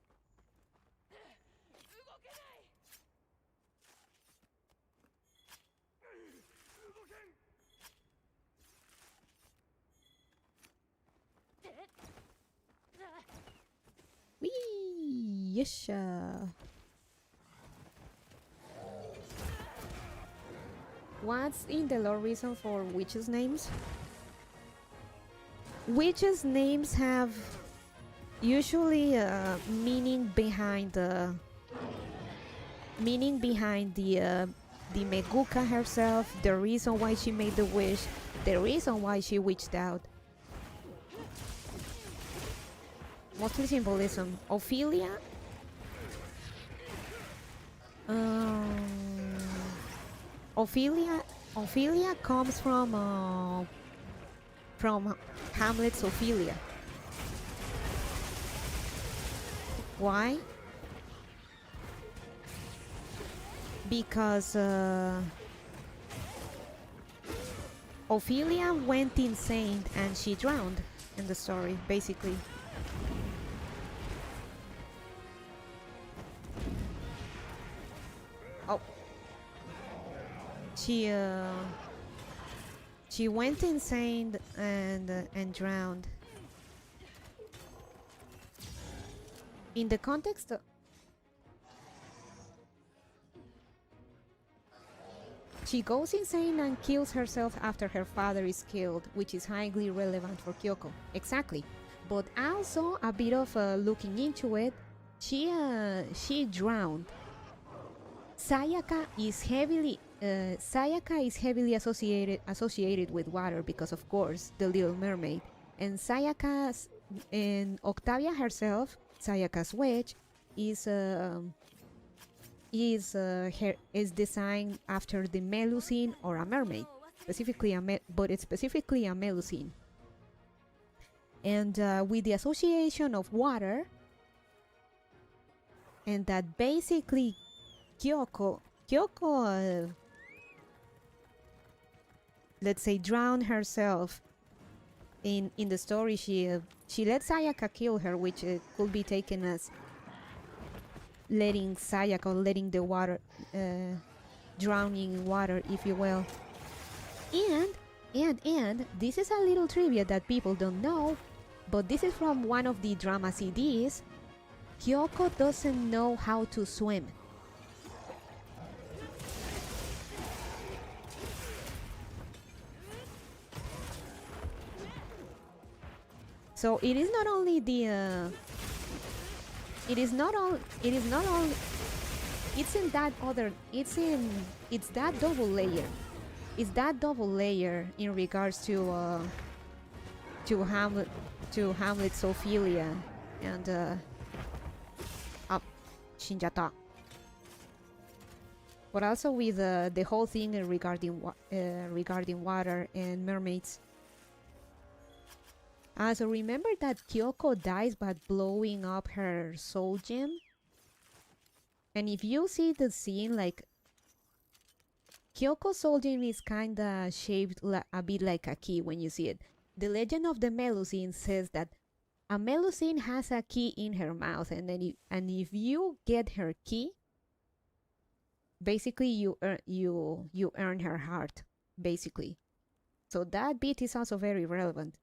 Wee, yesha. What's in the lore reason for witches' names? Witches' names have usually a meaning behind the the Meguka herself, the reason why she made the wish, the reason why she witched out. Mostly symbolism. Ophelia. Ophelia comes from Hamlet's Ophelia. Why? Because Ophelia went insane and she drowned in the story, basically. Oh. She went insane and drowned. In the context of, she goes insane and kills herself after her father is killed, which is highly relevant for Kyoko. Exactly. But also a bit of looking into it, she drowned. Sayaka is heavily associated with water because, of course, the Little Mermaid, and Octavia herself, Sayaka's witch, is designed after the Melusine or a mermaid, specifically but it's specifically a Melusine. And with the association of water, and that basically Kyoko, let's say, drowned herself. In the story, she let Sayaka kill her, which could be taken as letting Sayaka, letting the water, drowning in water, if you will. And this is a little trivia that people don't know, but this is from one of the drama CDs. Kyoko doesn't know how to swim. So it is not only the it's that double layer. It's that double layer in regards to Hamlet's Ophelia and Shinjata. But also with the whole thing regarding water and mermaids. So remember that Kyoko dies by blowing up her soul gem? And if you see the scene, like, Kyoko's soul gem is kinda shaped a bit like a key when you see it. The legend of the Melusine says that a Melusine has a key in her mouth, and then if you get her key, basically you earn her heart, basically. So that bit is also very relevant.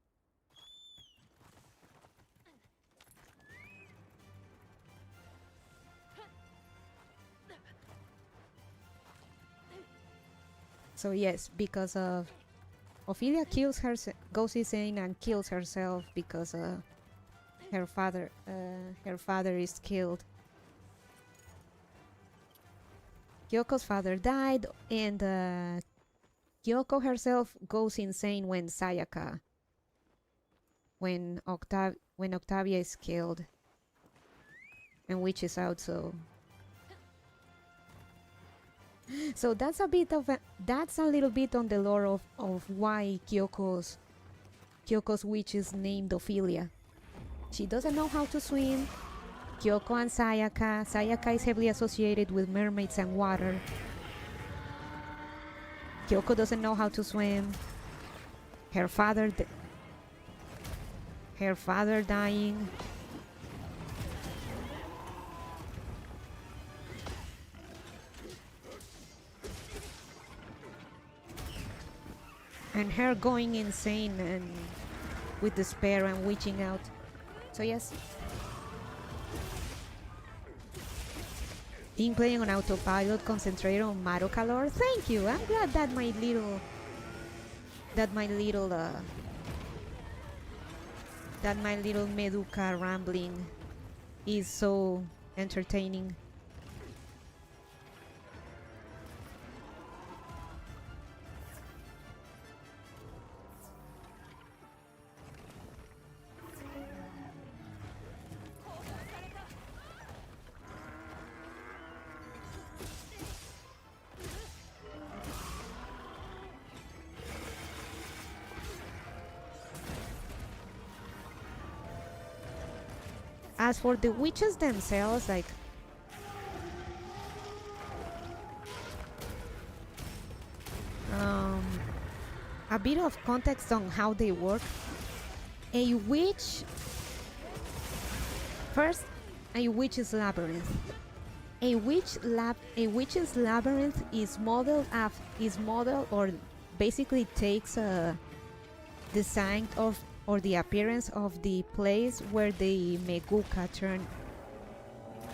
So yes, because of Ophelia goes insane and kills herself because her father is killed. Kyoko's father died, and Kyoko herself goes insane when Octavia is killed, and witches out. So that's a little bit on the lore of why Kyoko's witch is named Ophelia. She doesn't know how to swim. Kyoko and Sayaka is heavily associated with mermaids and water. Kyoko doesn't know how to swim. Her father dying. And her going insane and with despair and witching out. So yes. Being playing on autopilot, concentrate on Marocalor. Thank you. I'm glad that my little Meduca rambling is so entertaining. As for the witches themselves, like, a bit of context on how they work. A witch, first, a witch's labyrinth. A witch's labyrinth is modeled or basically takes the sign of or the appearance of the place where the meguka turn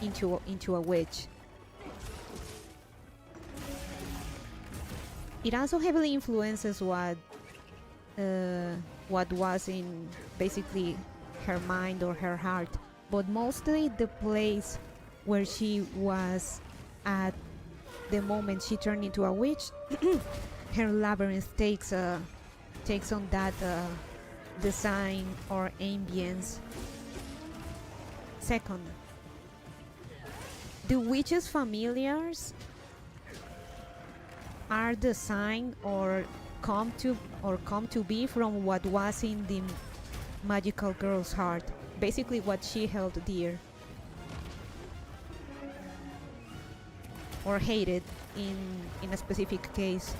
into a witch. It also heavily influences what was in basically her mind or her heart, but mostly the place where she was at the moment she turned into a witch. Her labyrinth takes on that design or ambience. Second, the witch's familiars are designed or come to be from what was in the magical girl's heart, basically what she held dear or hated in a specific case.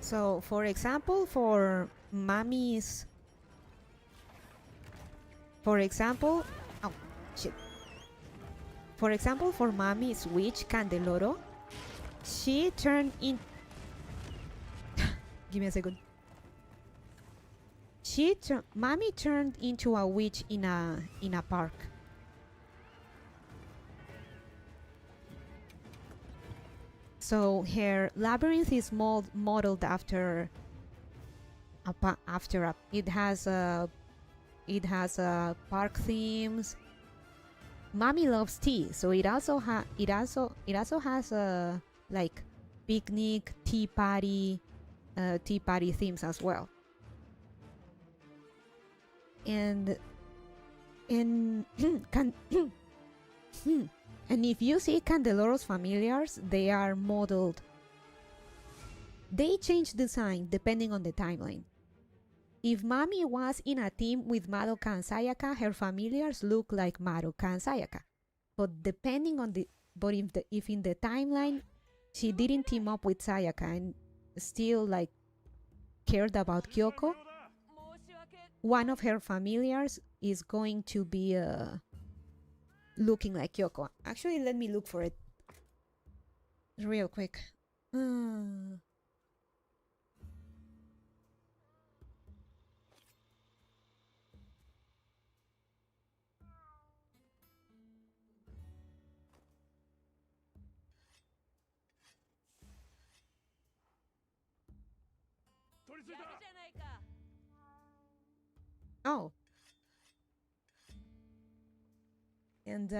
So, for example, for mommy's... For example... Oh, shit. For example, for mommy's witch, Candeloro, she turned in... Give me a second. Mommy turned into a witch in a park. So her labyrinth is modeled after it has park themes. Mommy loves tea, so it also has like picnic, tea party themes as well. And and if you see Candeloro's familiars, they are modeled. They change design depending on the timeline. If Mami was in a team with Madoka and Sayaka, her familiars look like Madoka and Sayaka. But depending on if in the timeline she didn't team up with Sayaka and still like cared about Kyoko, one of her familiars is going to be looking like Kyoko. Actually, let me look for it real quick. Oh. And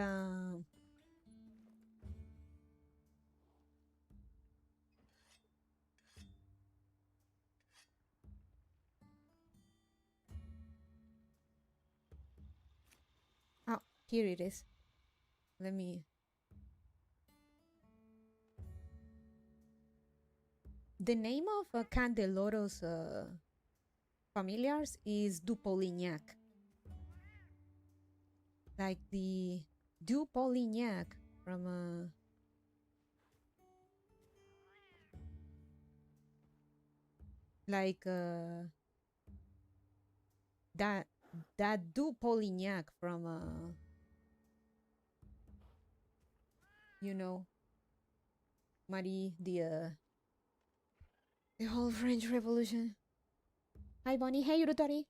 oh, here it is. Let me... The name of Candeloro's familiars is Dupolignac. Like the Dupolignac from that Dupolignac from you know, Marie, the whole French Revolution. Hi Bonnie, hey Yurutori.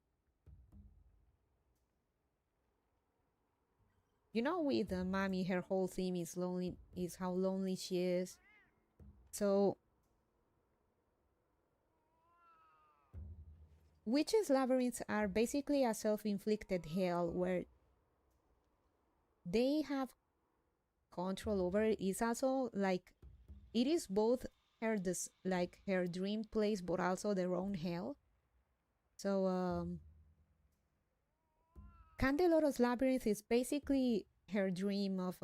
You know, with Mami, her whole theme is how lonely she is. So witches' labyrinths are basically a self-inflicted hell where they have control over it. It's also like it is both her dream place, but also their own hell. So Candeloro's labyrinth is basically her dream of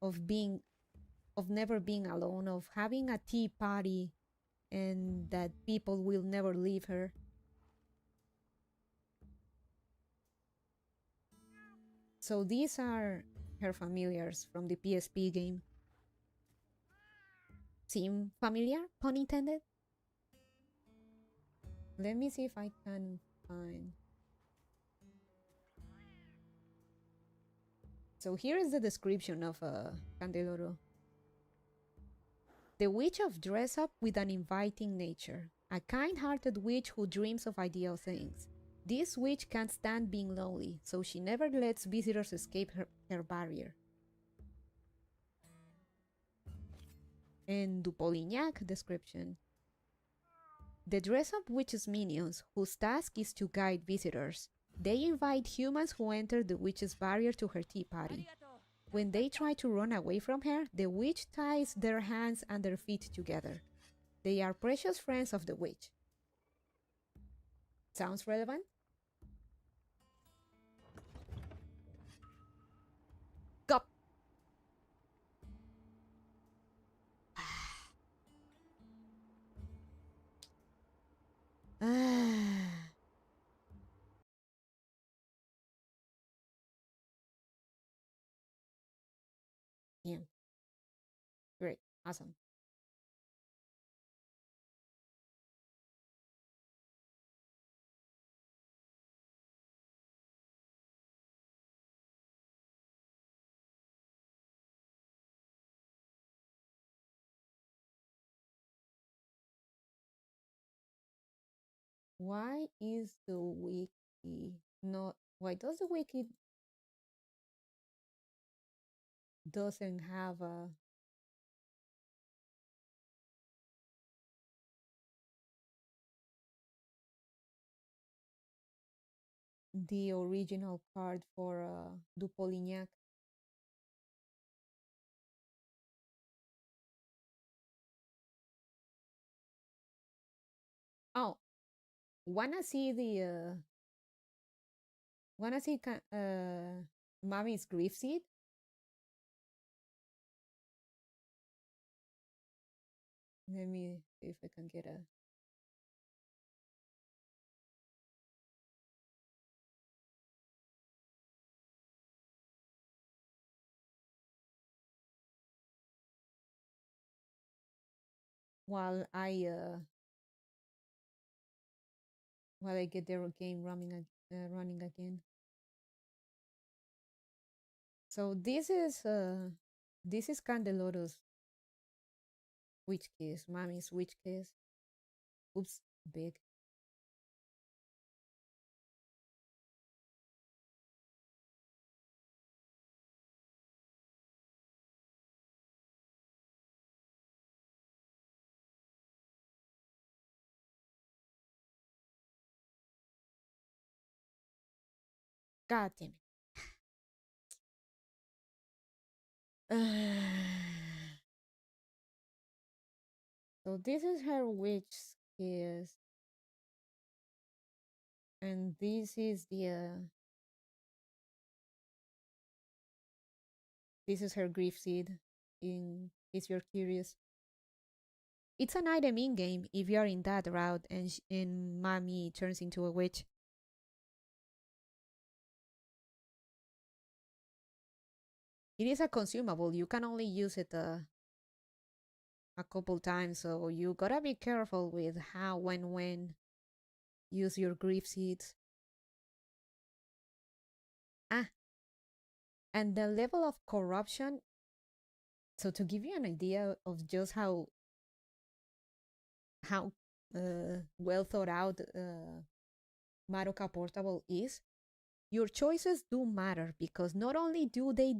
of never being alone, of having a tea party, and that people will never leave her. So these are her familiars from the PSP game. Seem familiar? Pun intended? Let me see if I can find. So here is the description of Candeloro. The witch of dress up with an inviting nature. A kind-hearted witch who dreams of ideal things. This witch can't stand being lonely, so she never lets visitors escape her barrier. And Dupolignac description. The dress-up witch's minions, whose task is to guide visitors. They invite humans who enter the witch's barrier to her tea party. When they try to run away from her, the witch ties their hands and their feet together. They are precious friends of the witch. Sounds relevant? Go! Yeah. Great. Awesome. Why is the wiki not... Why does the wiki doesn't have the original card for Dupolignac? Oh, wanna see the Mommy's grief seed? Let me see if I can get a... while I get their game running again. So this is Candeloro's witch kiss, Mommy's witch kiss. Oops, big. God damn it. So this is her witch kiss, and this is this is her grief seed. In case you're curious, it's an item in game if you're in that route and Mommy turns into a witch. It is a consumable. You can only use it a couple times, so you gotta be careful with how, when use your grief seeds. Ah, and the level of corruption. So to give you an idea of just how well thought out Madoka Portable is, your choices do matter because not only do they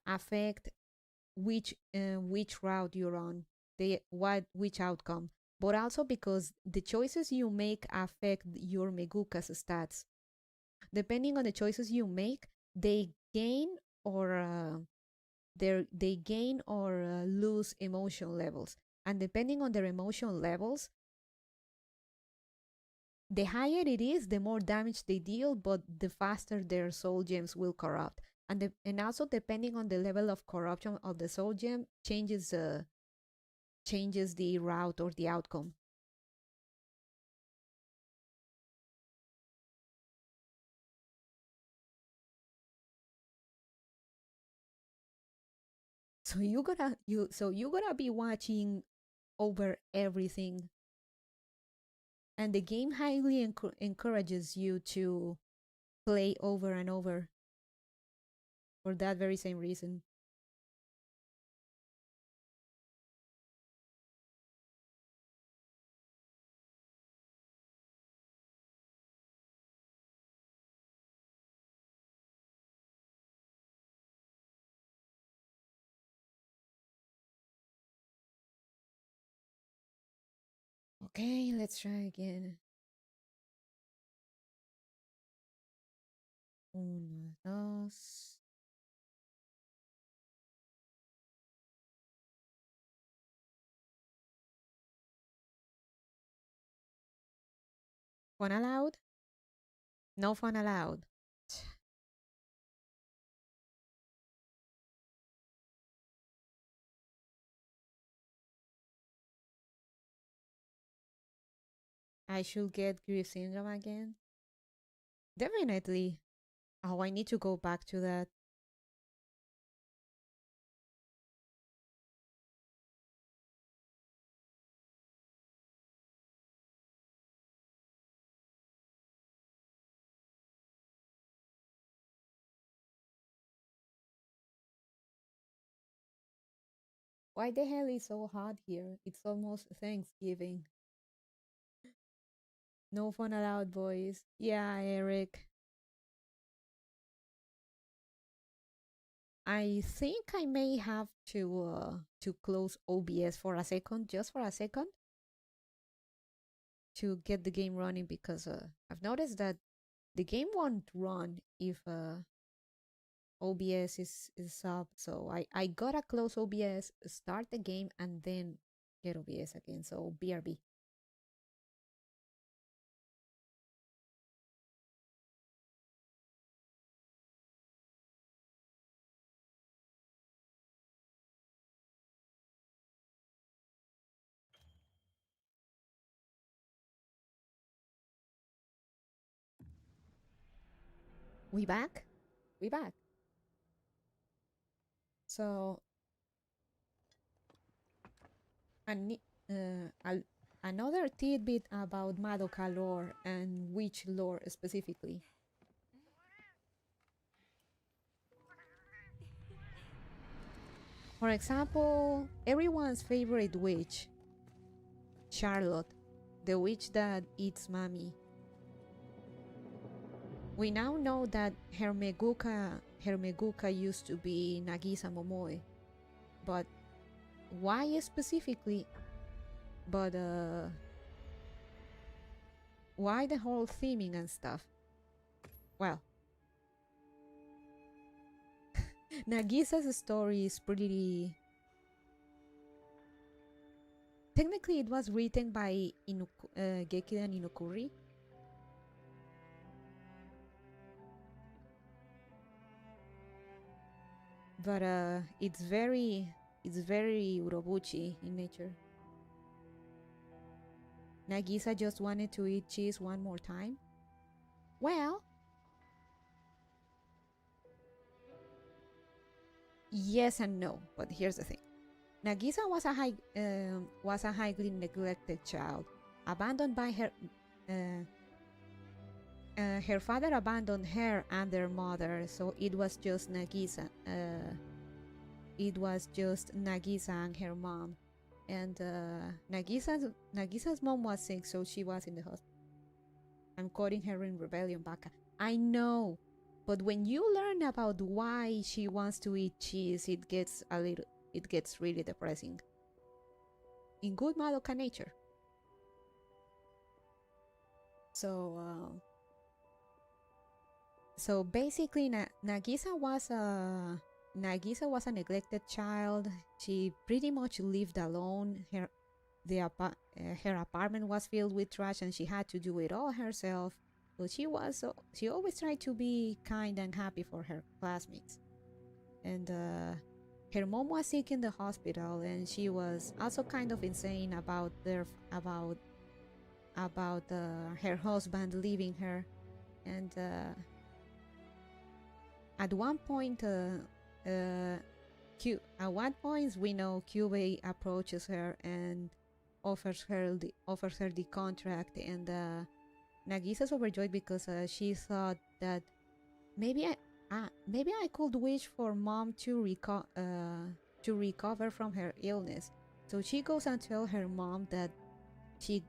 affect which route you're on, which outcome, but also because the choices you make affect your Meguka's stats. Depending on the choices you make, they gain or lose emotion levels, and depending on their emotion levels, the higher it is, the more damage they deal, but the faster their soul gems will corrupt. And also depending on the level of corruption of the soul gem changes the route or the outcome. So you gotta be watching over everything, and the game highly encourages you to play over and over for that very same reason. Okay, let's try again. Uno, dos. Fun allowed? No fun allowed. I should get grief syndrome again. Definitely. Oh, I need to go back to that. Why the hell is so hot here? It's almost Thanksgiving. No fun allowed, boys. Yeah, Eric. I think I may have to close OBS for a second, just for a second, to get the game running because I've noticed that the game won't run if OBS is up. So I gotta close OBS, start the game, and then get OBS again. So BRB. We back? We back. So an, another tidbit about Madoka lore and witch lore specifically. For example, everyone's favorite witch, Charlotte, the witch that eats mommy. We now know that Hermeguka used to be Nagisa Momoe, but why specifically? But why the whole theming and stuff? Well, Nagisa's story is pretty. Technically, it was written by Gekiden Inokuri. But it's very Urobuchi in nature. Nagisa just wanted to eat cheese one more time. Well, yes and no, but here's the thing. Nagisa was a highly neglected child, abandoned by her. Her father abandoned her and their mother, so it was just Nagisa. It was just Nagisa and her mom, and Nagisa's mom was sick, so she was in the hospital. I'm quoting her in Rebellion Baka. I know, but when you learn about why she wants to eat cheese, it gets really depressing. In good Madoka nature. So basically, Nagisa was a neglected child. She pretty much lived alone. her apartment was filled with trash and she had to do it all herself. But she always tried to be kind and happy for her classmates. And her mom was sick in the hospital, and she was also kind of insane about her husband leaving her. And at one point, we know Cube approaches her and offers her the contract, and Nagisa's overjoyed because she thought that maybe I could wish for mom to recover from her illness. So she goes and tells her mom that she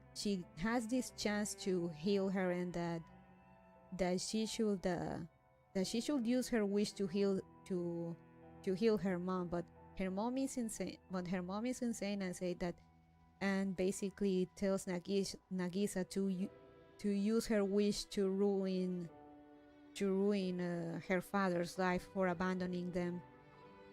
has this chance to heal her, and that she should use her wish to heal her mom. But her mom is insane. And say that, and basically tells Nagisa to use her wish to ruin her father's life for abandoning them.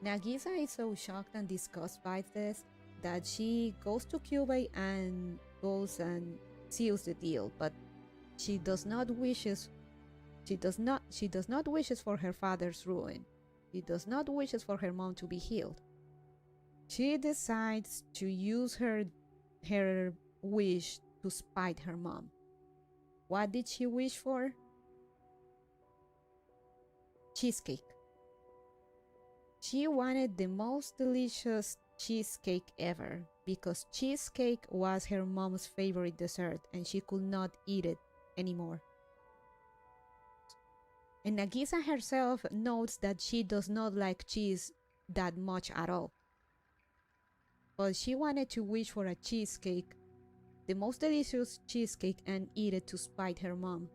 Nagisa is so shocked and disgusted by this that she goes to Cuba and goes and seals the deal, but she does not wishes for her father's ruin. She does not wishes for her mom to be healed. She decides to use her wish to spite her mom. What did she wish for? Cheesecake. She wanted the most delicious cheesecake ever, because cheesecake was her mom's favorite dessert and she could not eat it anymore. And Nagisa herself notes that she does not like cheese that much at all. But she wanted to wish for a cheesecake, the most delicious cheesecake, and eat it to spite her mom.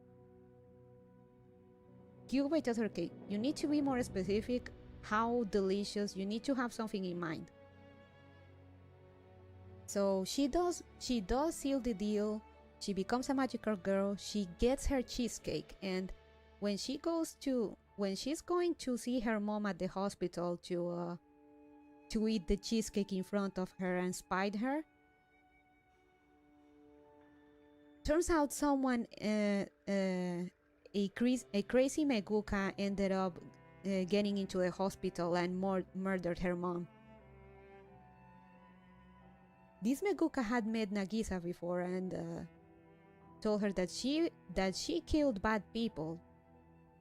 Kyubei tells her, okay, you need to be more specific, how delicious, you need to have something in mind. So she does seal the deal, she becomes a magical girl, she gets her cheesecake, and when she's going to see her mom at the hospital to eat the cheesecake in front of her and spite her, turns out someone, a crazy Meguka, ended up getting into the hospital and murdered her mom. This Meguka had met Nagisa before and told her that she killed bad people,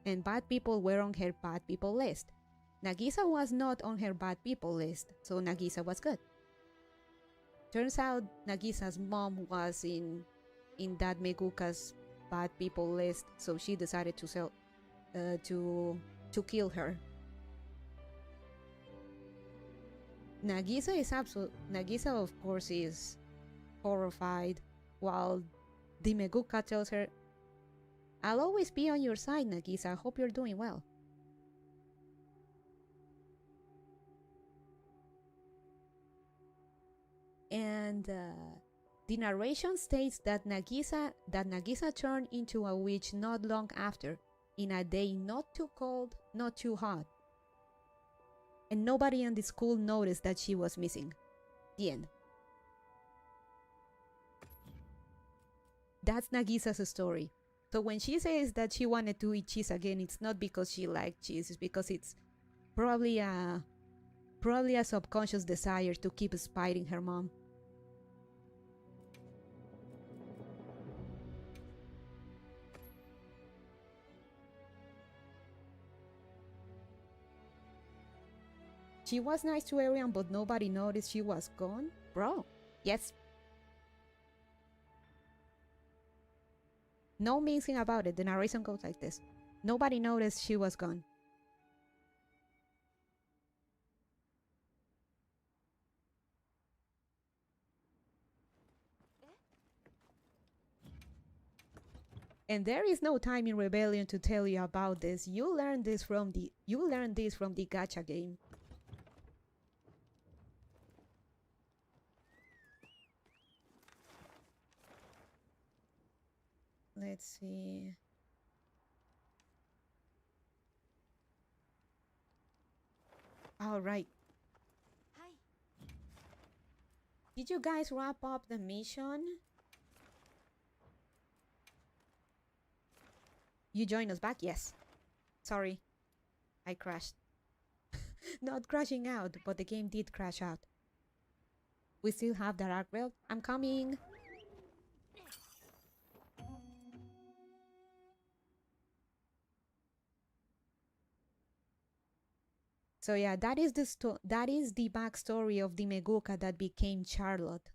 and bad people were on her bad people list. Nagisa was not on her bad people list, so Nagisa was good. Turns out Nagisa's mom was in that Meguka's bad people list, so she decided to kill her. Nagisa of course is horrified, while the Meguka tells her, I'll always be on your side, Nagisa, I hope you're doing well. And the narration states that Nagisa turned into a witch not long after, in a day not too cold, not too hot. And nobody in the school noticed that she was missing. The end. That's Nagisa's story. So when she says that she wanted to eat cheese again, it's not because she liked cheese, it's because it's probably a subconscious desire to keep spiting her mom. She was nice to everyone, but nobody noticed she was gone? Bro, yes. No mixing about it, the narration goes like this. Nobody noticed she was gone. And there is no time in Rebellion to tell you about this. You learned this from the gacha game. Let's see. All right. Did you guys wrap up the mission? You join us back? Yes. Sorry. I crashed. Not crashing out, but the game did crash out. We still have the arc belt. I'm coming. So yeah, that is the backstory of the Meguka that became Charlotte.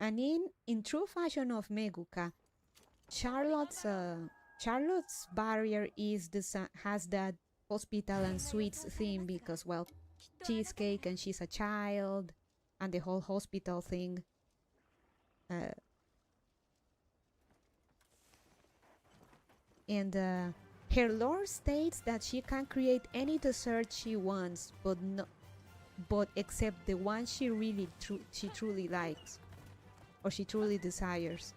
And in true fashion of Meguka, Charlotte's barrier is has that hospital and sweets theme because, well, cheesecake and she's a child and the whole hospital thing. And her lore states that she can create any dessert she wants, but except the one she truly likes or she truly desires.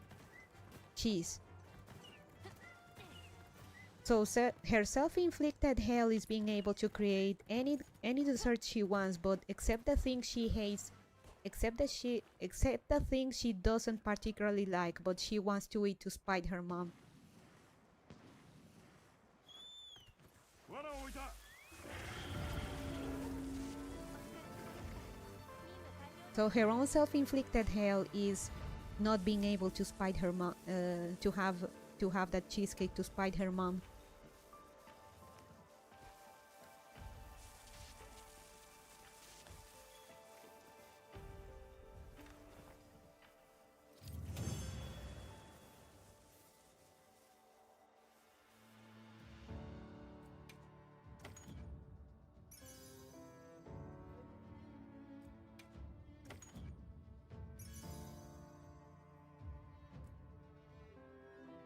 Cheese. So her self-inflicted hell is being able to create any dessert she wants, but except the thing she hates, except the thing she doesn't particularly like, but she wants to eat to spite her mom. So her own self-inflicted hell is not being able to spite her mom, to have that cheesecake to spite her mom.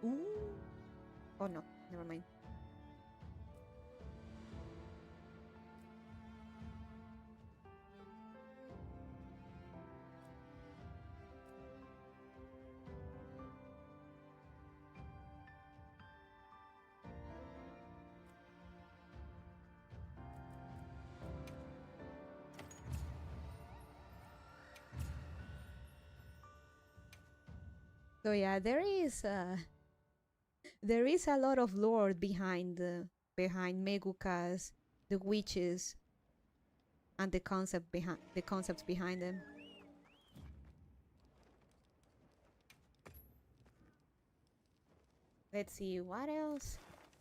Ooh. Oh no, never mind. So yeah, there is a lot of lore behind Megukas, the witches, and the concepts behind them. Let's see what else.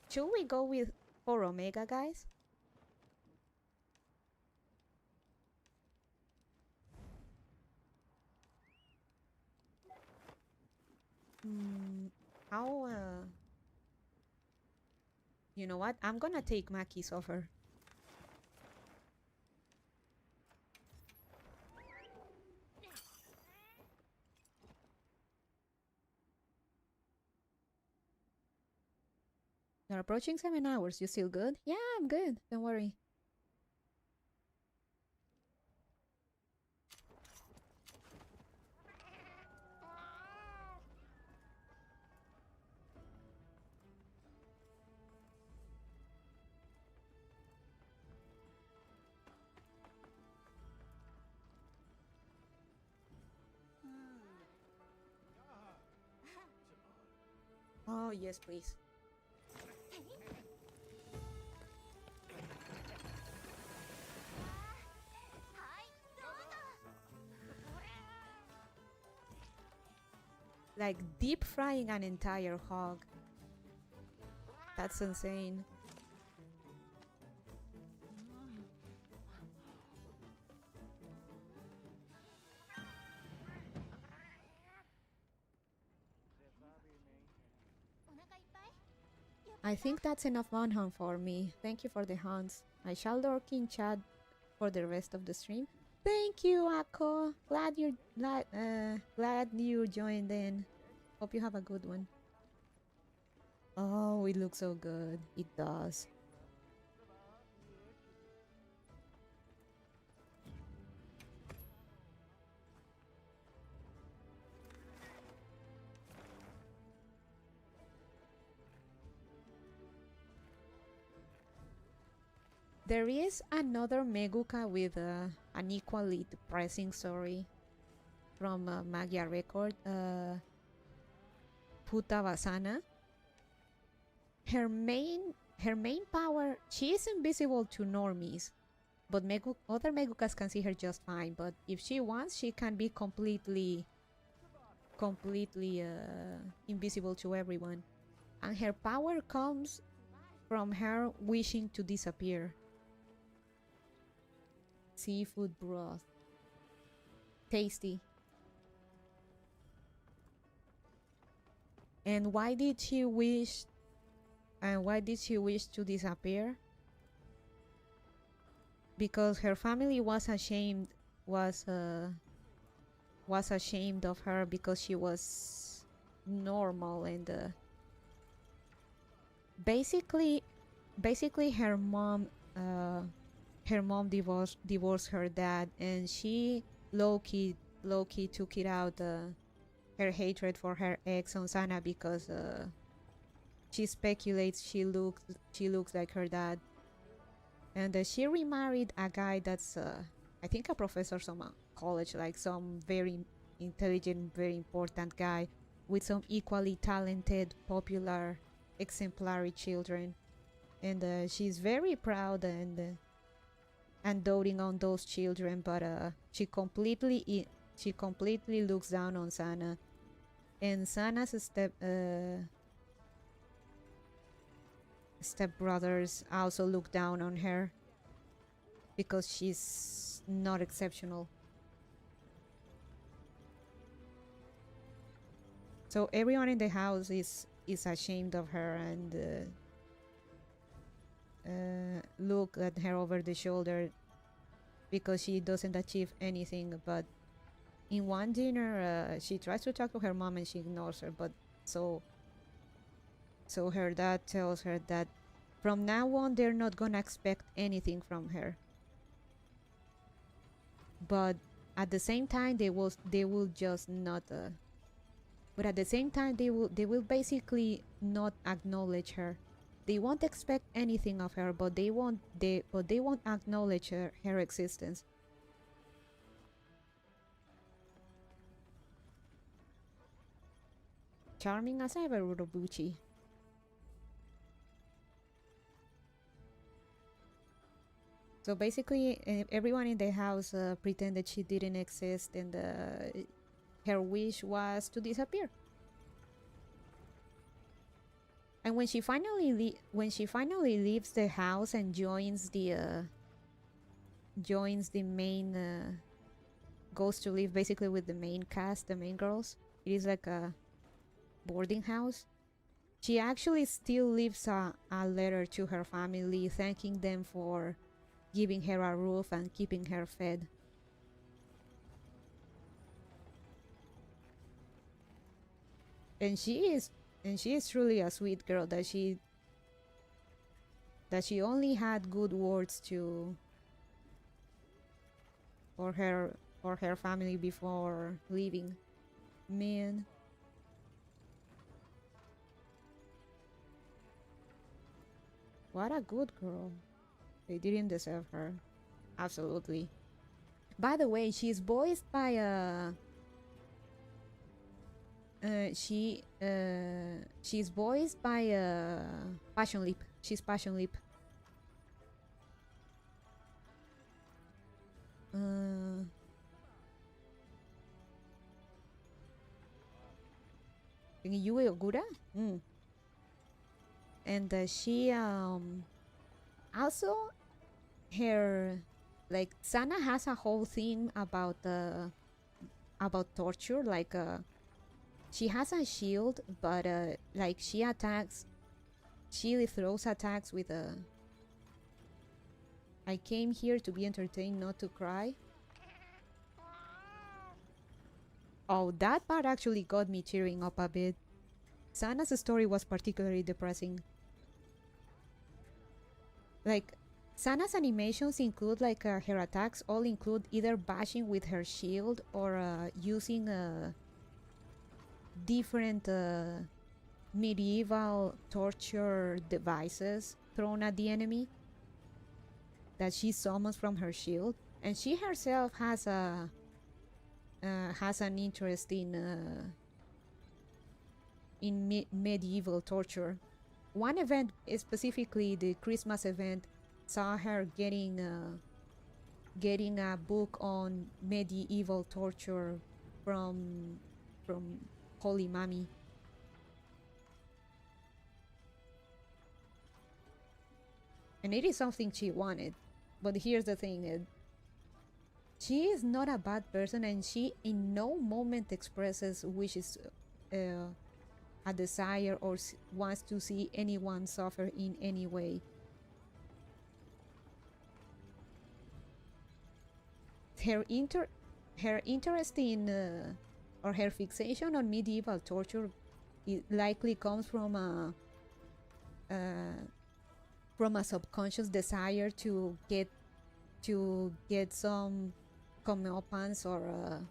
Should we go with 4 Omega, guys? How you know what? I'm gonna take Maki's offer. You're approaching 7 hours. You still good? Yeah, I'm good. Don't worry. Oh, yes, please. Like deep frying an entire hog. That's insane. I think that's enough manhunt for me. Thank you for the hunts. I shall lurk in chat for the rest of the stream. Thank you, Akko. Glad you joined in. Hope you have a good one. Oh, it looks so good. It does. There is another Meguka with an equally depressing story from Magia Record, Puta Vasana. Her main power, she is invisible to normies, but other Megukas can see her just fine. But if she wants, she can be completely invisible to everyone. And her power comes from her wishing to disappear. Seafood broth. Tasty. And why did she wish to disappear? Because her family was ashamed of her because she was normal, and basically her mom divorced her dad, and she low-key took it out, her hatred for her ex on Sana, because she speculates she looks like her dad. And she remarried a guy that's I think a professor from college, like some very intelligent, very important guy with some equally talented, popular, exemplary children. And she's very proud and doting on those children, but she completely looks down on Sana. And Sana's stepbrothers also look down on her because she's not exceptional. So everyone in the house is ashamed of her and look at her over the shoulder because she doesn't achieve anything. But in one dinner, she tries to talk to her mom and she ignores her. But so her dad tells her that from now on they're not gonna expect anything from her. But at the same time they will just not but at the same time they will basically not acknowledge her. They won't expect anything of her, but they won't acknowledge her existence. Charming as ever, Urobuchi. So basically, everyone in the house pretended she didn't exist, and her wish was to disappear. And when she finally leaves the house and joins the main, goes to live basically with the main cast, the main girls. It is like a boarding house. She actually still leaves a letter to her family thanking them for giving her a roof and keeping her fed. And she is truly a sweet girl, that she only had good words for her family before leaving. Man. What a good girl. They didn't deserve her. Absolutely. By the way, she's voiced by she's voiced by Passion Lip. She's Passion Lip. Yue Ogura? And she also, her, like, Sana has a whole thing about torture. Like, she has a shield, but like, she throws attacks with a "I came here to be entertained, not to cry." Oh, that part actually got me tearing up a bit. Sana's story was particularly depressing. Like, Sana's animations include, like, her attacks all include either bashing with her shield or using different medieval torture devices thrown at the enemy. that she summons from her shield, and she herself has an interest in medieval torture. One event, specifically the Christmas event, saw her getting a book on medieval torture from Holy Mommy. And it is something she wanted. But here's the thing, she is not a bad person, and she in no moment expresses wishes, a desire, or wants to see anyone suffer in any way. Her interest in or her fixation on medieval torture, it likely comes from a subconscious desire to get some comeuppance, or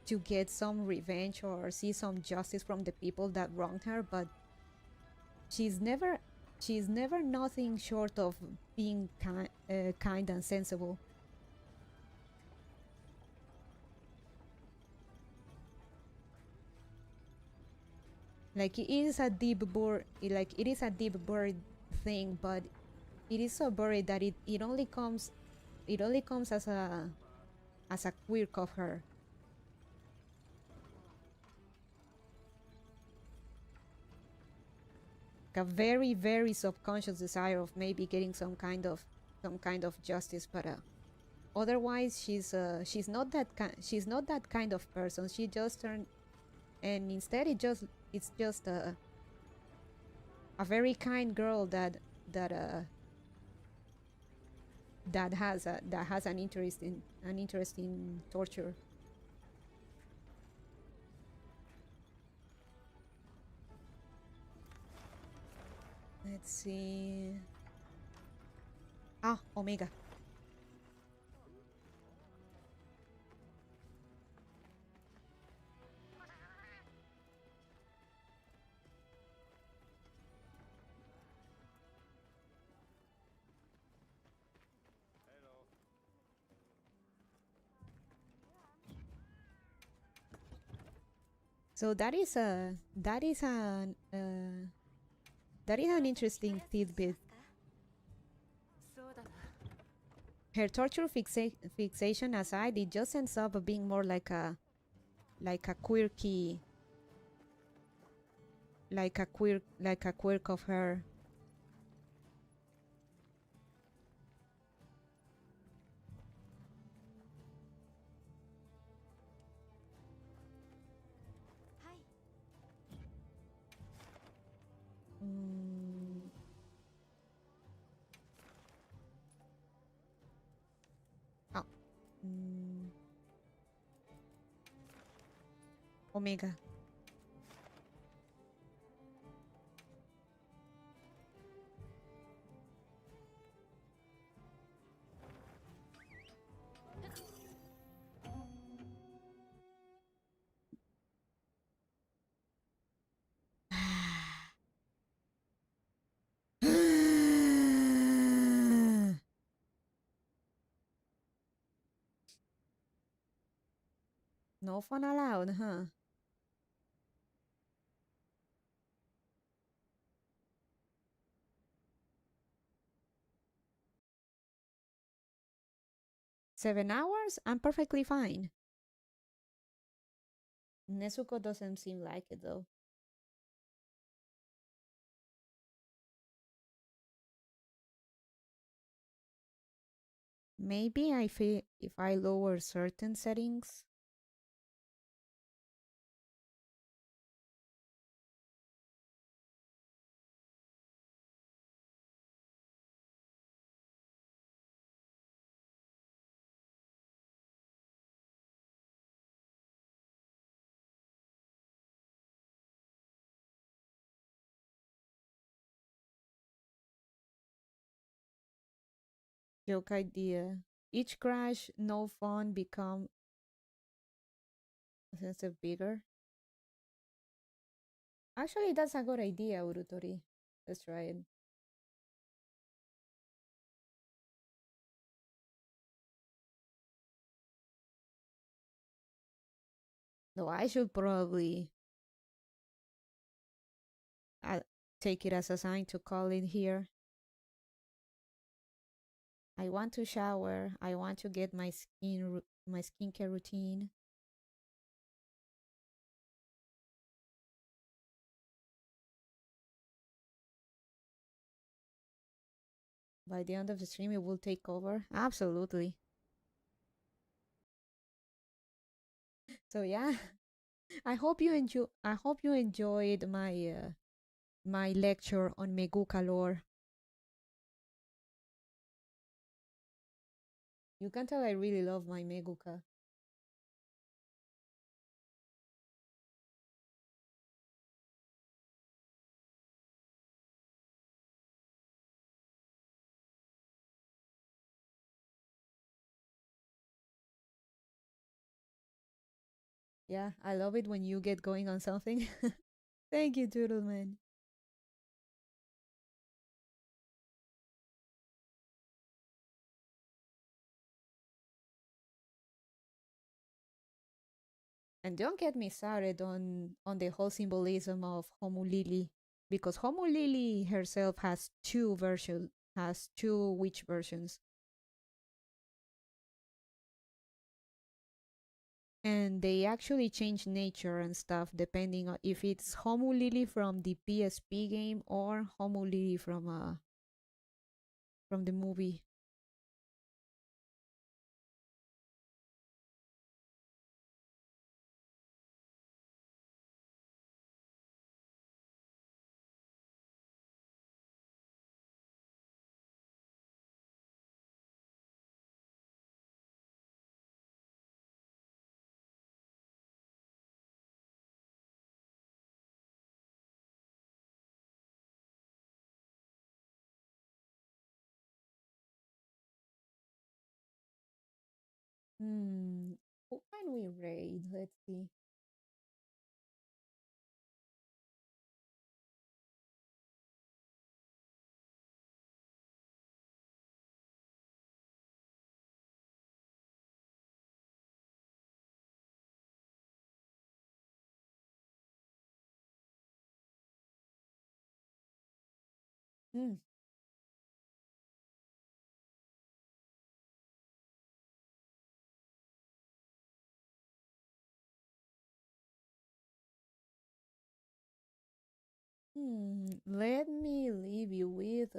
to get some revenge, or see some justice from the people that wronged her. But she's never nothing short of being kind and sensible. Like, it is a deep buried thing, but it is so buried that it only comes as a quirk of her. Like a very, very subconscious desire of maybe getting some kind of justice, but otherwise she's not that kind of person. She just turned, and instead it's just a very kind girl that has an interest in torture. Let's see. Omega. So that is an interesting tidbit. Her torture fixation aside, it just ends up being more like a quirky, like a quirk of her. Omega. No fun allowed, huh? Seven hours? I'm perfectly fine. Nezuko doesn't seem like it, though. Maybe I feel if I lower certain settings. Joke idea. Each crash, no fun, become a sense of bigger. Actually, that's a good idea, Urutori. Let's try it. No, I should probably uh, take it as a sign to call it here. I want to shower. I want to get my my skincare routine. By the end of the stream, it will take over. Absolutely. So yeah, I hope you enjoy. I hope you enjoyed my lecture on Meguka lore. You can tell I really love my Meguka. Yeah, I love it when you get going on something. Thank you, Doodleman. And don't get me started on the whole symbolism of Homulili, because Homulili herself has two witch versions, and they actually change nature and stuff depending on if it's Homulili from the PSP game or Homulili from the movie. Hmm, who can we raid? Let's see. Hmm. Let me leave you with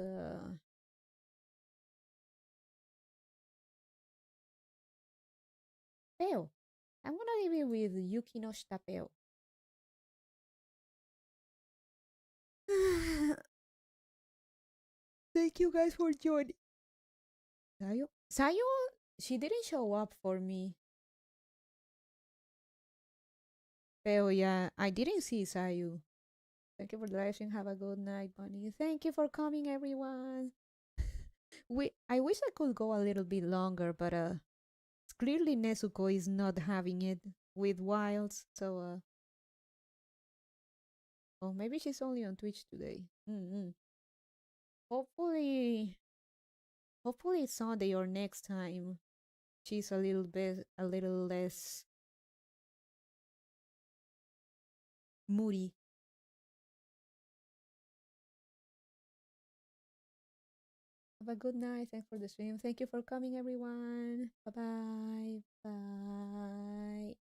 Peo. I'm gonna leave you with Yuki no Shita Peo. Thank you guys for joining. Sayo? Sayo, she didn't show up for me. Pero yeah, I didn't see Sayu. Thank you for the live stream. Have a good night, Bunny. Thank you for coming, everyone. I wish I could go a little bit longer, but clearly Nezuko is not having it with Wilds, so oh, maybe she's only on Twitch today. Hopefully, hopefully Sunday or next time she's a little less moody. Have a good night. Thanks for the stream. Thank you for coming, everyone. Bye bye. Bye.